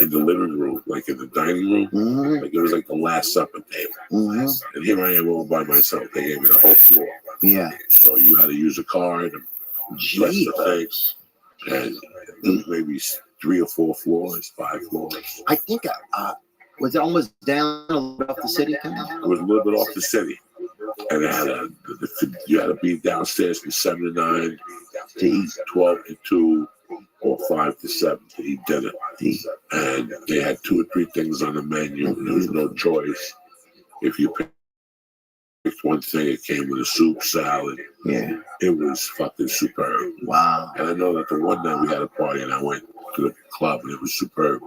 Speaker 7: in the living room, like in the dining room. Like it was like the Last Supper table. And here I am all by myself. They gave me the whole floor.
Speaker 8: Yeah.
Speaker 7: So you had to use a card and press the things. And maybe 3 or 4 floors, 5 floors.
Speaker 8: I think was it almost down a little bit off the city?
Speaker 7: It was a little bit off the city. And it had you had to be downstairs from 7 to 9 to eat, 12 to 2, or 5 to 7 to eat dinner. And they had 2 or 3 things on the menu. There was no choice. If you picked one thing, it came with a soup, salad.
Speaker 8: Yeah.
Speaker 7: It was fucking superb.
Speaker 8: Wow.
Speaker 7: And I know that the one night we had a party and I went to the club and it was superb.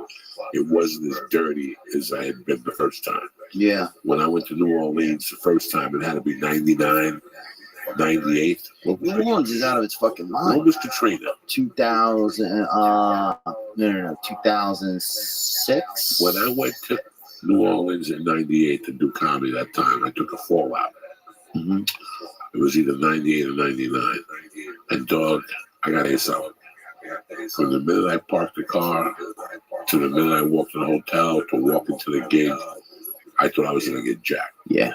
Speaker 7: It wasn't as dirty as I had been the first time.
Speaker 8: Yeah.
Speaker 7: When I went to New Orleans the first time, it had to be 99, 98.
Speaker 8: Well, New Orleans is out of its fucking mind.
Speaker 7: What was Katrina?
Speaker 8: 2000, no, 2006.
Speaker 7: When I went to New Orleans in 98 to do comedy that time, I took a fallout. It was either 98 or 99. And dog, I got to hear something. From the minute I parked the car to the minute I walked to the hotel to walk into the gig, I thought I was going to get jacked.
Speaker 8: Yeah.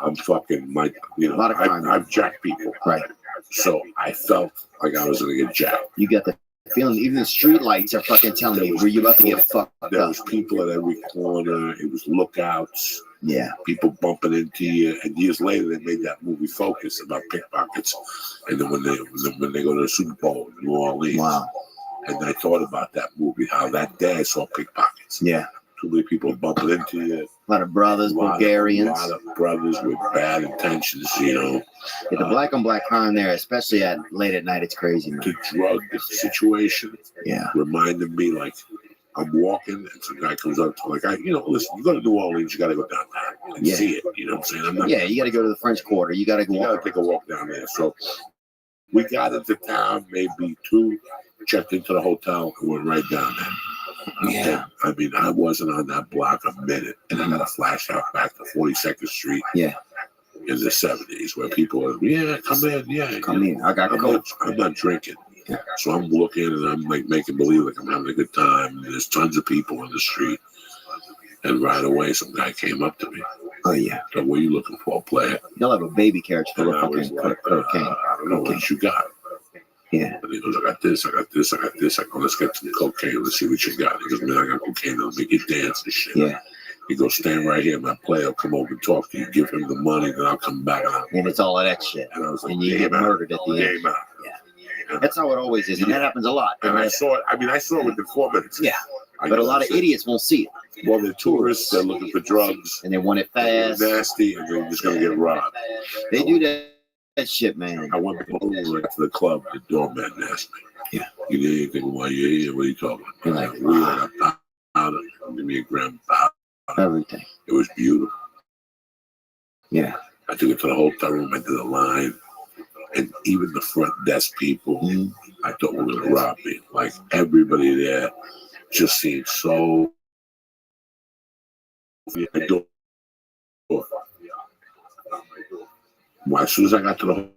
Speaker 7: I'm fucking like, you know, I've jacked people.
Speaker 8: Right.
Speaker 7: So I felt like I was going to get jacked.
Speaker 8: You got the feeling, even the street lights are fucking telling you where you about to get fucked
Speaker 7: There
Speaker 8: up.
Speaker 7: was people at every corner. It was lookouts.
Speaker 8: Yeah.
Speaker 7: People bumping into you. And years later, they made that movie Focus about pickpockets. And then when they go to the Super Bowl in New Orleans.
Speaker 8: Wow.
Speaker 7: And I thought about that movie, how that day I saw pickpockets.
Speaker 8: Yeah.
Speaker 7: Too many people bumping into you.
Speaker 8: A lot of brothers, Bulgarians.
Speaker 7: A lot of brothers with bad intentions, you know.
Speaker 8: Yeah, the black on black crime there, especially at late at night, it's crazy, man.
Speaker 7: The drug situation
Speaker 8: Yeah.
Speaker 7: reminded me, like, I'm walking and some guy comes up to me, like, listen, you go to New Orleans, you got to go downtown and see it. You know what I'm saying?
Speaker 8: You got to go to the French Quarter. You got to go.
Speaker 7: You got to take a walk down there. So we got into town, maybe 2, checked into the hotel, and went right down there.
Speaker 8: Yeah.
Speaker 7: I mean, I wasn't on that block a minute, and I got a flash out back to 42nd Street.
Speaker 8: Yeah.
Speaker 7: In the 70s, where people are, come in.
Speaker 8: I got
Speaker 7: I'm not drinking. Yeah. So I'm looking and I'm like making believe like I'm having a good time. And there's tons of people in the street. And right away, some guy came up to me.
Speaker 8: Oh, yeah.
Speaker 7: So, what are you looking for, player?
Speaker 8: You'll have a baby carriage full
Speaker 7: And
Speaker 8: of
Speaker 7: I was
Speaker 8: fucking
Speaker 7: like,
Speaker 8: cocaine.
Speaker 7: I don't know what you got.
Speaker 8: Yeah.
Speaker 7: And he goes, I got this, I got this, I got this. I go, let's get some cocaine. Let's see what you got. He goes, man, I got cocaine. I'll make you dance and shit.
Speaker 8: Yeah.
Speaker 7: He goes, stand right here. My player will come over and talk to you. Give him the money, then I'll come back.
Speaker 8: And it's all of that shit.
Speaker 7: And I was like,
Speaker 8: and you get murdered at the end.
Speaker 7: Game out.
Speaker 8: Yeah. That's how it always is. And that happens a lot.
Speaker 7: And I saw it. I mean, I saw it within 4 minutes.
Speaker 8: Yeah. But a lot of idiots won't see it.
Speaker 7: Well, they're tourists. They're looking for drugs.
Speaker 8: And they want it fast.
Speaker 7: Nasty. And they're just going to get robbed.
Speaker 8: They do that shit, man.
Speaker 7: I went over to the club. The doorman asked me.
Speaker 8: Yeah.
Speaker 7: You need anything while you're here? What are you talking about?
Speaker 8: You're like,
Speaker 7: we had a powder. Give me a gram of powder.
Speaker 8: Everything.
Speaker 7: It was beautiful.
Speaker 8: Yeah.
Speaker 7: I took it to the hotel room. I did a line. And even the front desk people, I thought were going to rob me. Like, everybody there just seemed so... Well, as soon as I got to the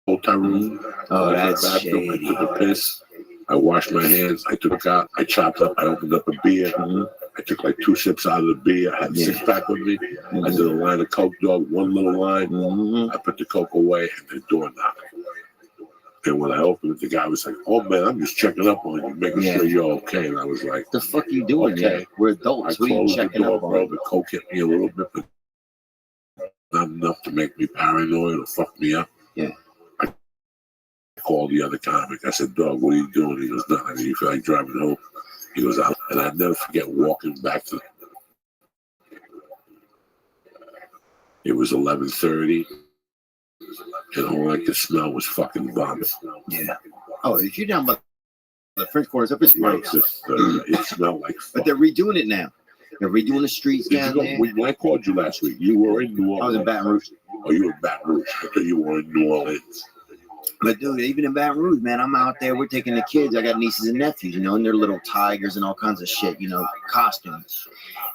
Speaker 7: hotel room, I went to the bathroom, I took a piss, I washed my hands, I took out, I chopped up, I opened up a beer, I took like 2 sips out of the beer, I had a 6-pack with me, I did a line of Coke, dog, 1 little line, I put the Coke away, and the door knocked. And when I opened it, the guy was like, oh man, I'm just checking up on you, making sure you're okay. And I was like,
Speaker 8: the fuck you doing, okay. We're adults.
Speaker 7: I closed the door, bro. The Coke hit me a little bit, but not enough to make me paranoid or fuck me up.
Speaker 6: Yeah.
Speaker 7: I called the other comic. I said, "Dog, what are you doing?" He goes, "Nothing. You feel like driving home?" He goes, "Out." And I never forget walking back to. It was 11:30, and all I could smell was fucking vomit.
Speaker 8: Yeah. Oh, if you're down by the French quarters, up it's
Speaker 7: Like
Speaker 8: gross.
Speaker 7: it smelled like.
Speaker 8: But they're redoing it now. They're redoing the streets
Speaker 7: Did you
Speaker 8: down
Speaker 7: go,
Speaker 8: there.
Speaker 7: when I called you last week, you were in New Orleans.
Speaker 8: I was in Baton Rouge.
Speaker 7: Oh, you were in Baton Rouge. I thought you were in New Orleans.
Speaker 8: But dude, even in Baton Rouge, man, I'm out there. We're taking the kids. I got nieces and nephews, you know, and they're little tigers and all kinds of shit, you know, costumes.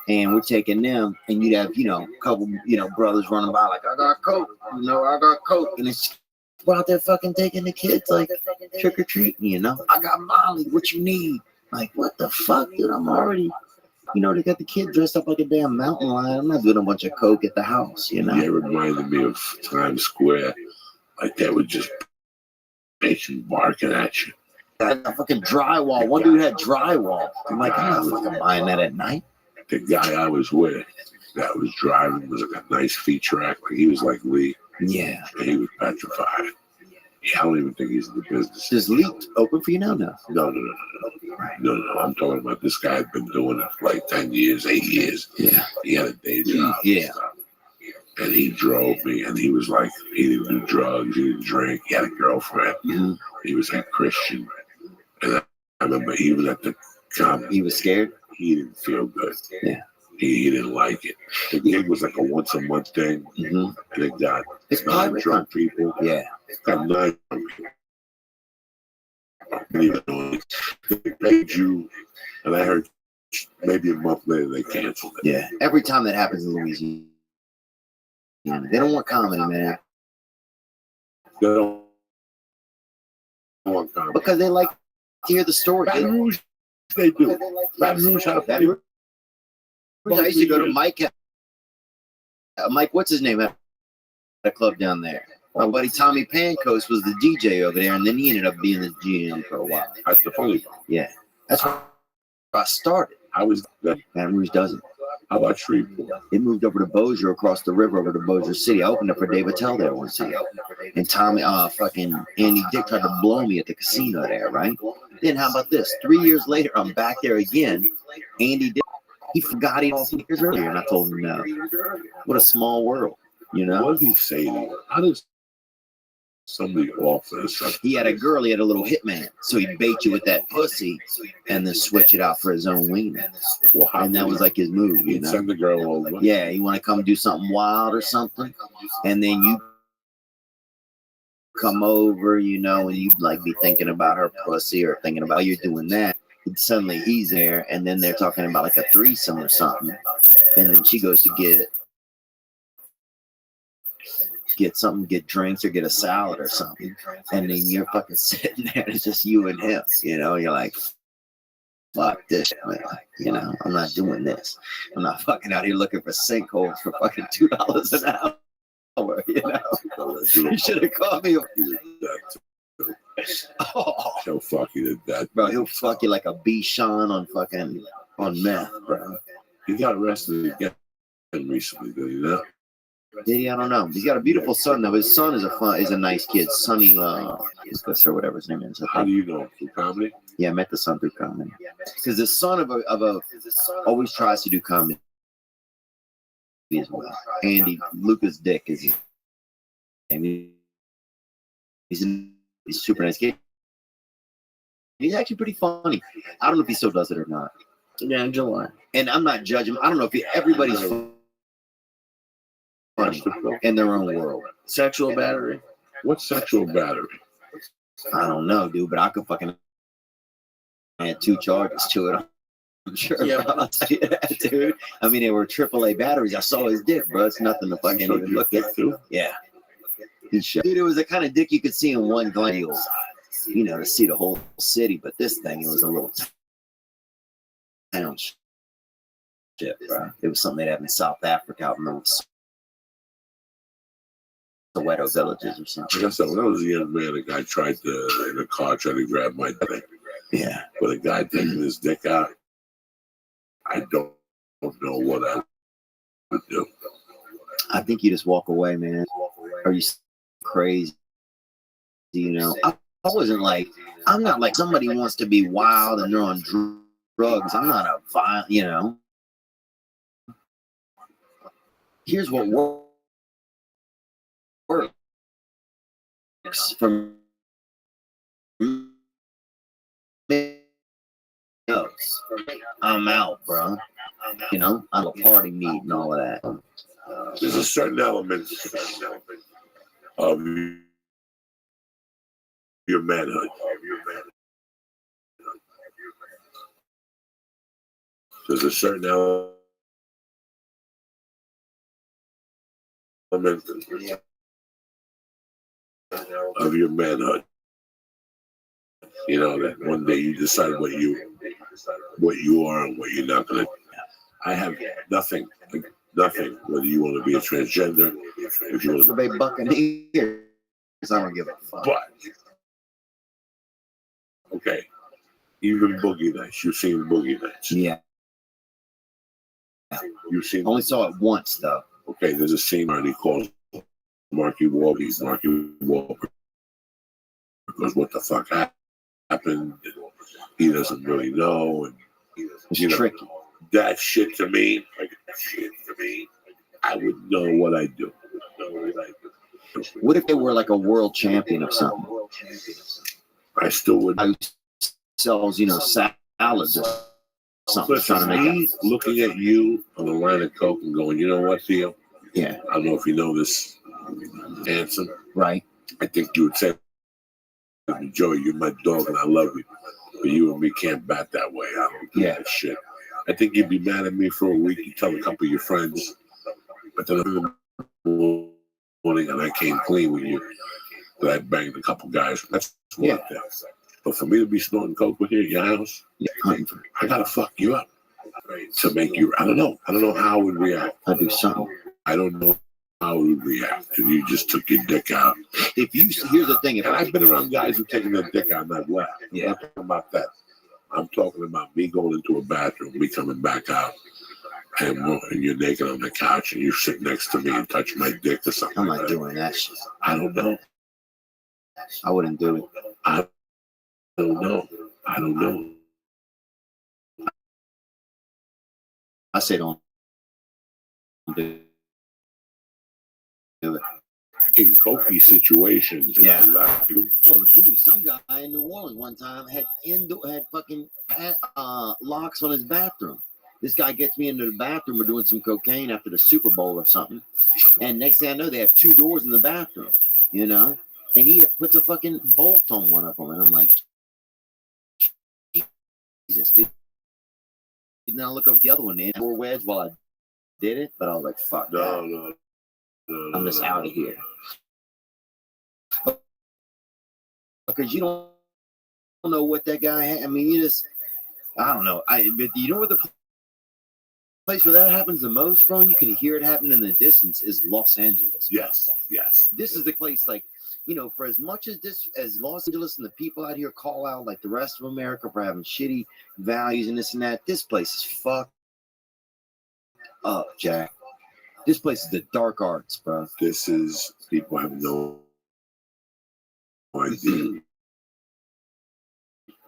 Speaker 8: And we're taking them, and you'd have, you know, a couple, you know, brothers running by like, I got Coke, you know, I got Coke, and it's we're out there fucking taking the kids like trick or treating, you know. I got Molly. What you need? Like, what the fuck, dude? I'm already. You know, they got the kid dressed up like a damn mountain lion. I'm not doing a bunch of coke at the house, you know.
Speaker 7: Yeah, it reminded me of Times Square. Like they were just patient barking at you.
Speaker 8: That fucking drywall. One dude had drywall. I'm like, I'm not fucking buying that at night.
Speaker 7: The guy I was with that was driving was like a nice feature act. Like he was like Lee.
Speaker 8: Yeah.
Speaker 7: And he was petrified. Yeah, I don't even think he's in the business.
Speaker 8: Does Lee open for you now? No.
Speaker 7: No. No. I'm talking about this guy had been doing it for like 10 years, 8 years.
Speaker 8: Yeah.
Speaker 7: He had a day job.
Speaker 8: Yeah.
Speaker 7: And he drove me, and he was like, he didn't do drugs, he didn't drink, he had a girlfriend.
Speaker 8: Mm-hmm.
Speaker 7: He was like Christian. And I remember he was at the comedy.
Speaker 8: He was scared?
Speaker 7: He didn't feel good.
Speaker 8: Yeah.
Speaker 7: He didn't like it. The gig was like a once a month thing.
Speaker 8: Mm-hmm.
Speaker 7: And it got
Speaker 8: it's
Speaker 7: 9 drunk people.
Speaker 8: Yeah.
Speaker 7: Got 9 drunk people. They paid you, and I heard maybe a month later they canceled it.
Speaker 8: Yeah. Every time that happens in Louisiana, they don't want comedy, man.
Speaker 7: They don't want comedy.
Speaker 8: Because they like to hear the story.
Speaker 7: Baton Rouge, they do. Baton Rouge,
Speaker 8: I used to go to Mike, what's his name, at a club down there. My buddy Tommy Pancos was the DJ over there, and then he ended up being the GM for a while.
Speaker 7: That's the funny part.
Speaker 8: Yeah. That's where I started.
Speaker 7: I was
Speaker 8: Baton Rouge doesn't.
Speaker 7: How about Shreveport?
Speaker 8: It moved over to Bossier, across the river over to Bossier City. I opened up for Dave Attell there once a year. And Tommy, fucking Andy Dick tried to blow me at the casino there, right? Then how about this? 3 years later, I'm back there again. Andy Dick, he forgot he all years earlier, and I told him no. What a small world, you know?
Speaker 7: What did he say to you? How does somebody offer something?
Speaker 8: He had a girl, he had a little hitman. So he'd bait you with that pussy and then switch it out for his own wiener.
Speaker 7: Well,
Speaker 8: and that was like his move, you
Speaker 7: He'd
Speaker 8: know?
Speaker 7: send the girl over.
Speaker 8: Yeah, you want to come do something wild or something? And then you come over, you know, and you'd like be thinking about her pussy or thinking about you're doing that. And suddenly he's there, and then they're talking about like a threesome or something. And then she goes to get something, get drinks or get a salad or something. And then you're fucking sitting there, it's just you and him, you know, you're like, fuck this, man. You know, I'm not doing this. I'm not fucking out here looking for sinkholes for fucking $2 an hour, you know. You should have called me. Oh.
Speaker 7: He'll fuck you to death.
Speaker 8: Bro, he'll fuck you like a Bichon on meth, bro.
Speaker 7: He got arrested again recently, did he not?
Speaker 8: Did he? I don't know. He's got a beautiful son though. His son is a nice kid. Sonny or whatever his name is.
Speaker 7: How do you know? Through comedy?
Speaker 8: Yeah, I met the son through comedy. Because the son of a always tries to do comedy as well. Andy Lucas Dick is his name. He's a super nice kid. He's actually pretty funny. I don't know if he still does it or not.
Speaker 6: Yeah, in July.
Speaker 8: And I'm not judging. I don't know if everybody's funny in their own world.
Speaker 6: Sexual battery.
Speaker 7: What's sexual battery?
Speaker 8: I don't know, dude, but I could fucking add 2 charges to it. I'm sure.
Speaker 6: Yeah,
Speaker 8: I'll tell you that, dude. I mean, they were AAA batteries. I saw his dick, bro. It's nothing to fucking even look at. Yeah. Dude, it was the kind of dick you could see in one glance, you know, to see the whole city. But this thing, it was a little town shit, bro. It was something they'd have in South Africa. I remember Soweto villages or something.
Speaker 7: Like I said, when I was a young man, a guy tried to grab my dick.
Speaker 8: Yeah.
Speaker 7: But a guy taking his dick out, I don't know what I would do.
Speaker 8: I think you just walk away, man. Are you crazy? You know, I wasn't like, I'm not like somebody who wants to be wild and they're on drugs. I'm not a violent, you know. Here's what works for me. I'm out, bro. You know, I'm a party meet and all of that.
Speaker 7: There's a certain element of your manhood. There's a certain element of your manhood. You know, that one day you decide what you are and what you're not gonna. I have nothing, nothing. Whether you want to be a transgender, if you want to
Speaker 8: be Buccaneers, I don't give a fuck.
Speaker 7: But okay, even Boogie Nights. You've seen Boogie Nights.
Speaker 8: Yeah.
Speaker 7: You've seen.
Speaker 8: Only saw it once though.
Speaker 7: Okay, there's a scene where he calls Marky Wahlberg. Marky Wahlberg because what the fuck happened? He doesn't really know, and
Speaker 8: it's tricky.
Speaker 7: That shit to me, I would know what I do.
Speaker 8: What if they were like a world champion of something?
Speaker 7: I still would.
Speaker 8: Who sells, you know, salads or something.
Speaker 7: Listen,
Speaker 8: Trying to make
Speaker 7: looking at you on a line of coke and going, you know what, Theo?
Speaker 8: Yeah.
Speaker 7: I don't know if you know this, Anson.
Speaker 8: Right.
Speaker 7: I think you would say, Joey, you're my dog and I love you. But you and me can't bat that way. I don't do that shit. I think you'd be mad at me for a week. You tell a couple of your friends. But then in the morning and I came clean with you. That I banged a couple guys. That's one thing. But for me to be snorting coke with you at your house, I gotta fuck you up to make you. I don't know. I don't know how I would react.
Speaker 8: I'd do something.
Speaker 7: I don't know how I would react if you just took your dick out.
Speaker 8: If you here's the thing, if
Speaker 7: I've been around guys who've taken their dick out and I've laughed. I'm not talking about that. I'm talking about me going into a bathroom, me coming back out, and you're naked on the couch and you sit next to me and touch my dick or something.
Speaker 8: I'm not doing that shit.
Speaker 7: I don't know.
Speaker 8: I wouldn't do it.
Speaker 7: I don't know. I don't know.
Speaker 8: I say don't do it.
Speaker 7: In cokey situations.
Speaker 8: Yeah. Oh, dude, some guy in New Orleans one time had fucking locks on his bathroom. This guy gets me into the bathroom. We're doing some cocaine after the Super Bowl or something. And next thing I know, they have 2 doors in the bathroom, you know? And he puts a fucking bolt on one of them. And I'm like, Jesus, dude. Now I look over the other one, and door wedge while I did it. But I was like, fuck
Speaker 7: no.
Speaker 8: I'm just out of here. Because you don't know what that guy had. I mean, you just, I don't know. But you know what the place where that happens the most, bro, and you can hear it happening in the distance, is Los Angeles.
Speaker 7: Yes.
Speaker 8: This is the place, like, you know, for as much as Los Angeles and the people out here call out like the rest of America for having shitty values and this and that, this place is fucked up, Jack. This place is the dark arts, bro.
Speaker 7: This is, people have no idea.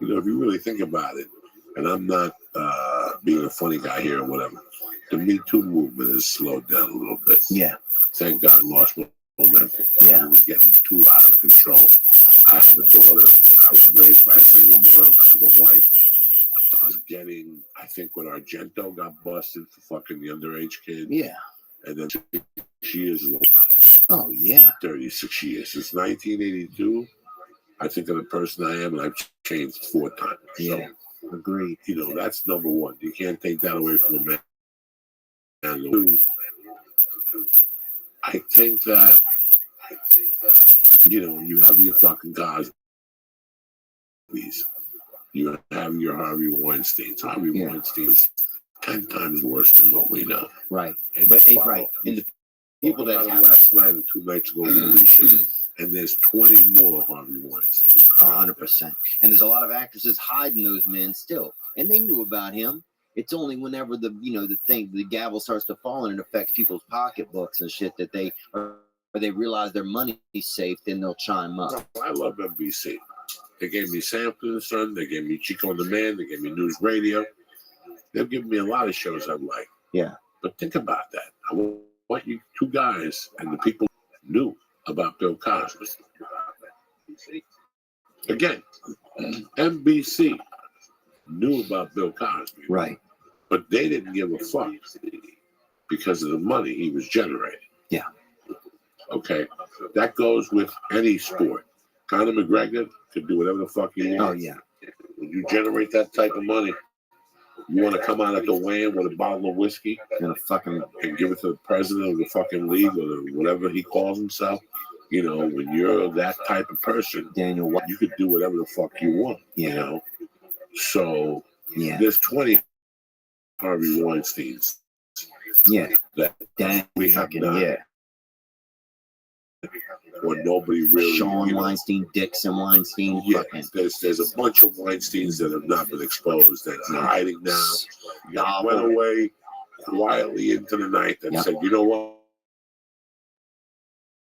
Speaker 7: You know, if you really think about it, and I'm not being a funny guy here or whatever, the Me Too movement has slowed down a little bit.
Speaker 8: Yeah.
Speaker 7: Thank God it lost momentum.
Speaker 8: Yeah.
Speaker 7: It was getting too out of control. I have a daughter. I was raised by a single mom. I have a wife. I was getting, I think when Argento got busted for fucking the underage kid.
Speaker 8: Yeah.
Speaker 7: And then 6 years ago.
Speaker 8: Oh, yeah.
Speaker 7: 36 years. Since 1982, I think of the person I am, and I've changed 4 times.
Speaker 8: Yeah.
Speaker 7: So,
Speaker 8: agreed.
Speaker 7: You know, that's number one. You can't take that away from a man. And 2, I think that, you know, you have your fucking Cosby's. You have your Harvey Weinstein. Harvey Weinstein is 10 times worse than what we know.
Speaker 8: Right.
Speaker 7: And
Speaker 8: right. And the people that
Speaker 7: last night and 2 nights ago, and there's 20 more Harvey Weinstein.
Speaker 8: 100%. And there's a lot of actresses hiding those men still, and they knew about him. It's only whenever the gavel starts to fall and it affects people's pocketbooks and shit that they are they realize their money's safe, then they'll chime up.
Speaker 7: I love NBC. They gave me Sanford and Son. They gave me Chico and the Man. They gave me News Radio. They've given me a lot of shows I like.
Speaker 8: Yeah.
Speaker 7: But think about that. I want you two guys and the people knew about Bill Cosby. Again, NBC knew about Bill Cosby.
Speaker 8: Right.
Speaker 7: But they didn't give a fuck because of the money he was generating.
Speaker 8: Yeah.
Speaker 7: Okay. That goes with any sport. Conor McGregor could do whatever the fuck he wants.
Speaker 8: Oh, yeah.
Speaker 7: When you generate that type of money, you want to come out at the weigh-in with a bottle of whiskey
Speaker 8: and
Speaker 7: give it to the president of the fucking league or whatever he calls himself. You know, when you're that type of person,
Speaker 8: Daniel,
Speaker 7: you could do whatever the fuck you want.
Speaker 8: Yeah.
Speaker 7: You know, so
Speaker 8: yeah,
Speaker 7: there's 20 Harvey Weinsteins.
Speaker 8: Yeah,
Speaker 7: that we have not.
Speaker 8: Yeah.
Speaker 7: Or nobody really.
Speaker 8: Sean Weinstein, Dixon Weinstein.
Speaker 7: Yeah, there's a bunch of Weinsteins that have not been exposed that are hiding now. That went away quietly into the night and said, you know what?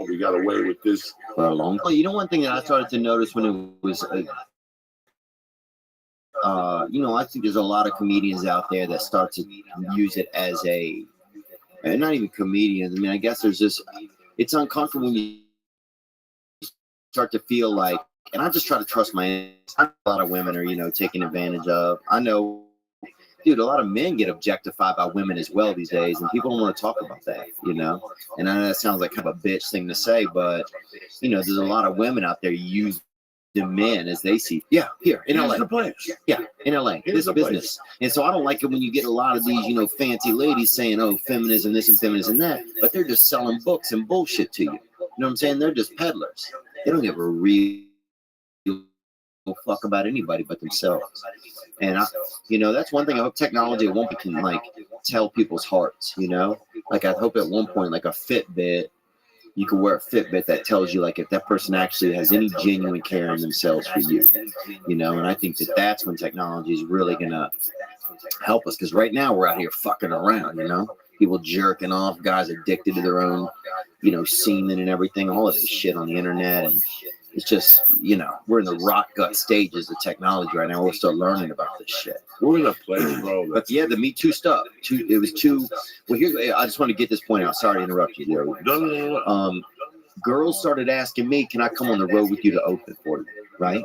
Speaker 7: We got away with this
Speaker 8: for a long time. You know, one thing that I started to notice when it was, you know, I think there's a lot of comedians out there that start to use it as a, and not even comedians. I mean, I guess there's this, it's uncomfortable when you start to feel like, and I just try to trust a lot of women are, you know, taken advantage of. I know, dude, a lot of men get objectified by women as well these days, and people don't want to talk about that, you know? And I know that sounds like kind of a bitch thing to say, but, you know, there's a lot of women out there use the men as they see, here, in LA.
Speaker 7: The place.
Speaker 8: Yeah, in LA, this business. And so I don't like it when you get a lot of these, you know, fancy ladies saying, oh, feminism this and feminism that, but they're just selling books and bullshit to you. You know what I'm saying? They're just peddlers. They don't give a real fuck about anybody but themselves. And I, you know, that's one thing. I hope technology at one point can like tell people's hearts, you know, like I hope at one point, like a Fitbit, you can wear a Fitbit that tells you like if that person actually has any genuine care in themselves for you, you know. And I think that that's when technology is really gonna help us, because right now we're out here fucking around, you know, people jerking off, guys addicted to their own, you know, semen and everything, all of this shit on the internet. And it's just, you know, we're in the rock gut stages of technology right now. We're still learning about this shit.
Speaker 7: We're in a place, bro.
Speaker 8: But yeah, the Me Too stuff. Well, here's, I just want to get this point out. Sorry to interrupt you, Joe.
Speaker 7: No.
Speaker 8: Girls started asking me, can I come on the road with you to open for you, right?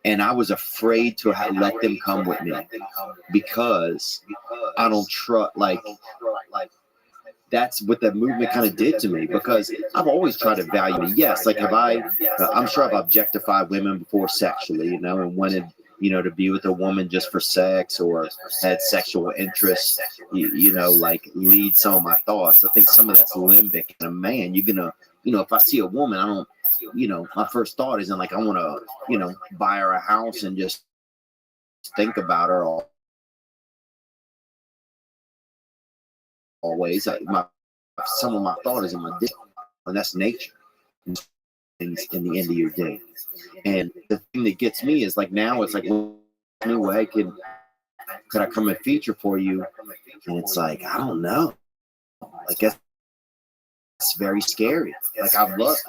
Speaker 8: And I was afraid to let them come with me because I don't trust, like, that's what that movement kind of did to me, because I've always tried to value it. Yes, like I'm sure I've objectified women before sexually, you know, and wanted, you know, to be with a woman just for sex or had sexual interest, you know, like lead some of my thoughts. I think some of that's limbic. And a man, you're gonna, you know, if I see a woman, I don't, you know, my first thought isn't like I want to, you know, buy her a house and just think about her always. Some of my thought is in my dick, and that's nature in the end of your day. And the thing that gets me is like now it's like, anyway, could I come and feature for you? And it's like, I don't know. Like that's very scary. Like I've loved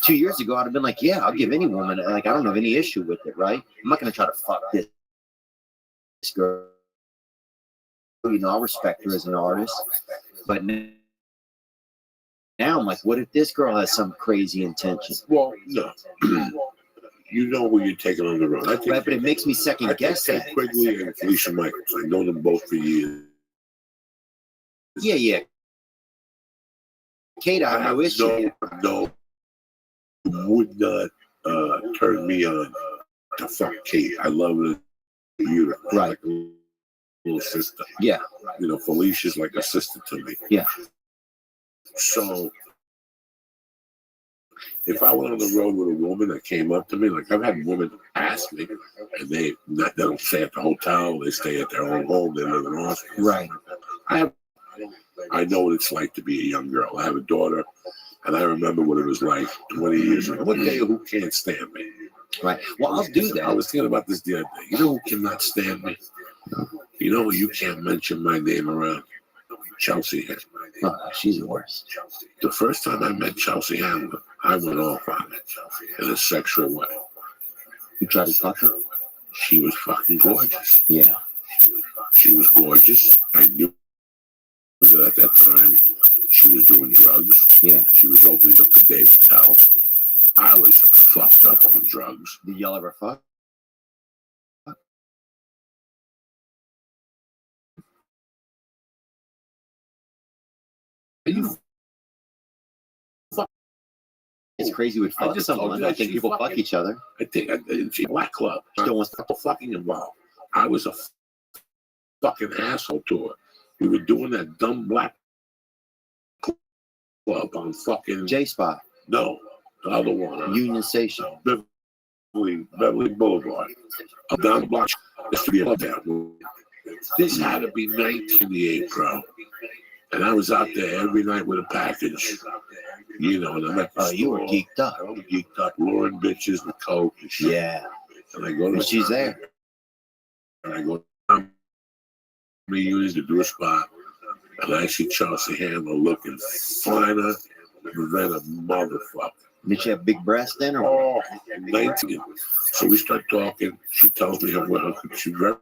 Speaker 8: 2 years ago, I'd have been like, yeah, I'll give any woman, like I don't have any issue with it, right? I'm not gonna try to fuck this girl. You know, I respect her as an artist, but now I'm like, what if this girl has some crazy intention?
Speaker 7: Well, no. You know who you're taking on the road. I think,
Speaker 8: right, but it makes me second guess that.
Speaker 7: Quigley and Felicia Michaels. I know them both for years.
Speaker 8: Yeah. Kate, I have no issue.
Speaker 7: No, would not turn me on to fuck Kate. I love her. Beautiful.
Speaker 8: Right.
Speaker 7: Like a little sister.
Speaker 8: Yeah.
Speaker 7: You know, Felicia's like a sister to me.
Speaker 8: Yeah.
Speaker 7: So if I went on the road with a woman that came up to me, like I've had women ask me, and they don't stay at the hotel, they stay at their own home, they live in Austin.
Speaker 8: Right.
Speaker 7: I know what it's like to be a young girl. I have a daughter, and I remember what it was like 20 years ago. One day, who can't stand me?
Speaker 8: Right. Well, I'll do that.
Speaker 7: I was thinking about this the other day. You know who cannot stand me? You know you can't mention my name around? Chelsea.
Speaker 8: Oh, she's the worst.
Speaker 7: The first time I met Chelsea Handler, I went off on it in a sexual way.
Speaker 8: You tried to fuck her?
Speaker 7: She was fucking gorgeous.
Speaker 8: Yeah.
Speaker 7: She was gorgeous. I knew that at that time she was doing drugs.
Speaker 8: Yeah.
Speaker 7: She was opening up the Dave Patel. I was fucked up on drugs.
Speaker 8: Did y'all ever fuck?
Speaker 7: You
Speaker 8: It's crazy with fuck someone. I think people fuck each other.
Speaker 7: I think she Black Club. Still wants to fucking involved. I was a fucking asshole to her. We were doing that dumb Black Club on fucking
Speaker 8: J Spot.
Speaker 7: No, the other one.
Speaker 8: Union Station.
Speaker 7: Beverly Boulevard. Up down the block. There used to be a club there. This had to be 1988, bro. And I was out there every night with a package. You know, and I'm at the store.
Speaker 8: You were geeked up.
Speaker 7: I was geeked up, luring bitches with coke and shit.
Speaker 8: Yeah.
Speaker 7: And I go to
Speaker 8: she's there.
Speaker 7: And I go to reunions to do a spot. And I see Chelsea Handler looking finer than a motherfucker.
Speaker 8: Did she have big breasts then? Or?
Speaker 7: Oh, 19. So we start talking. She tells me her well. She's very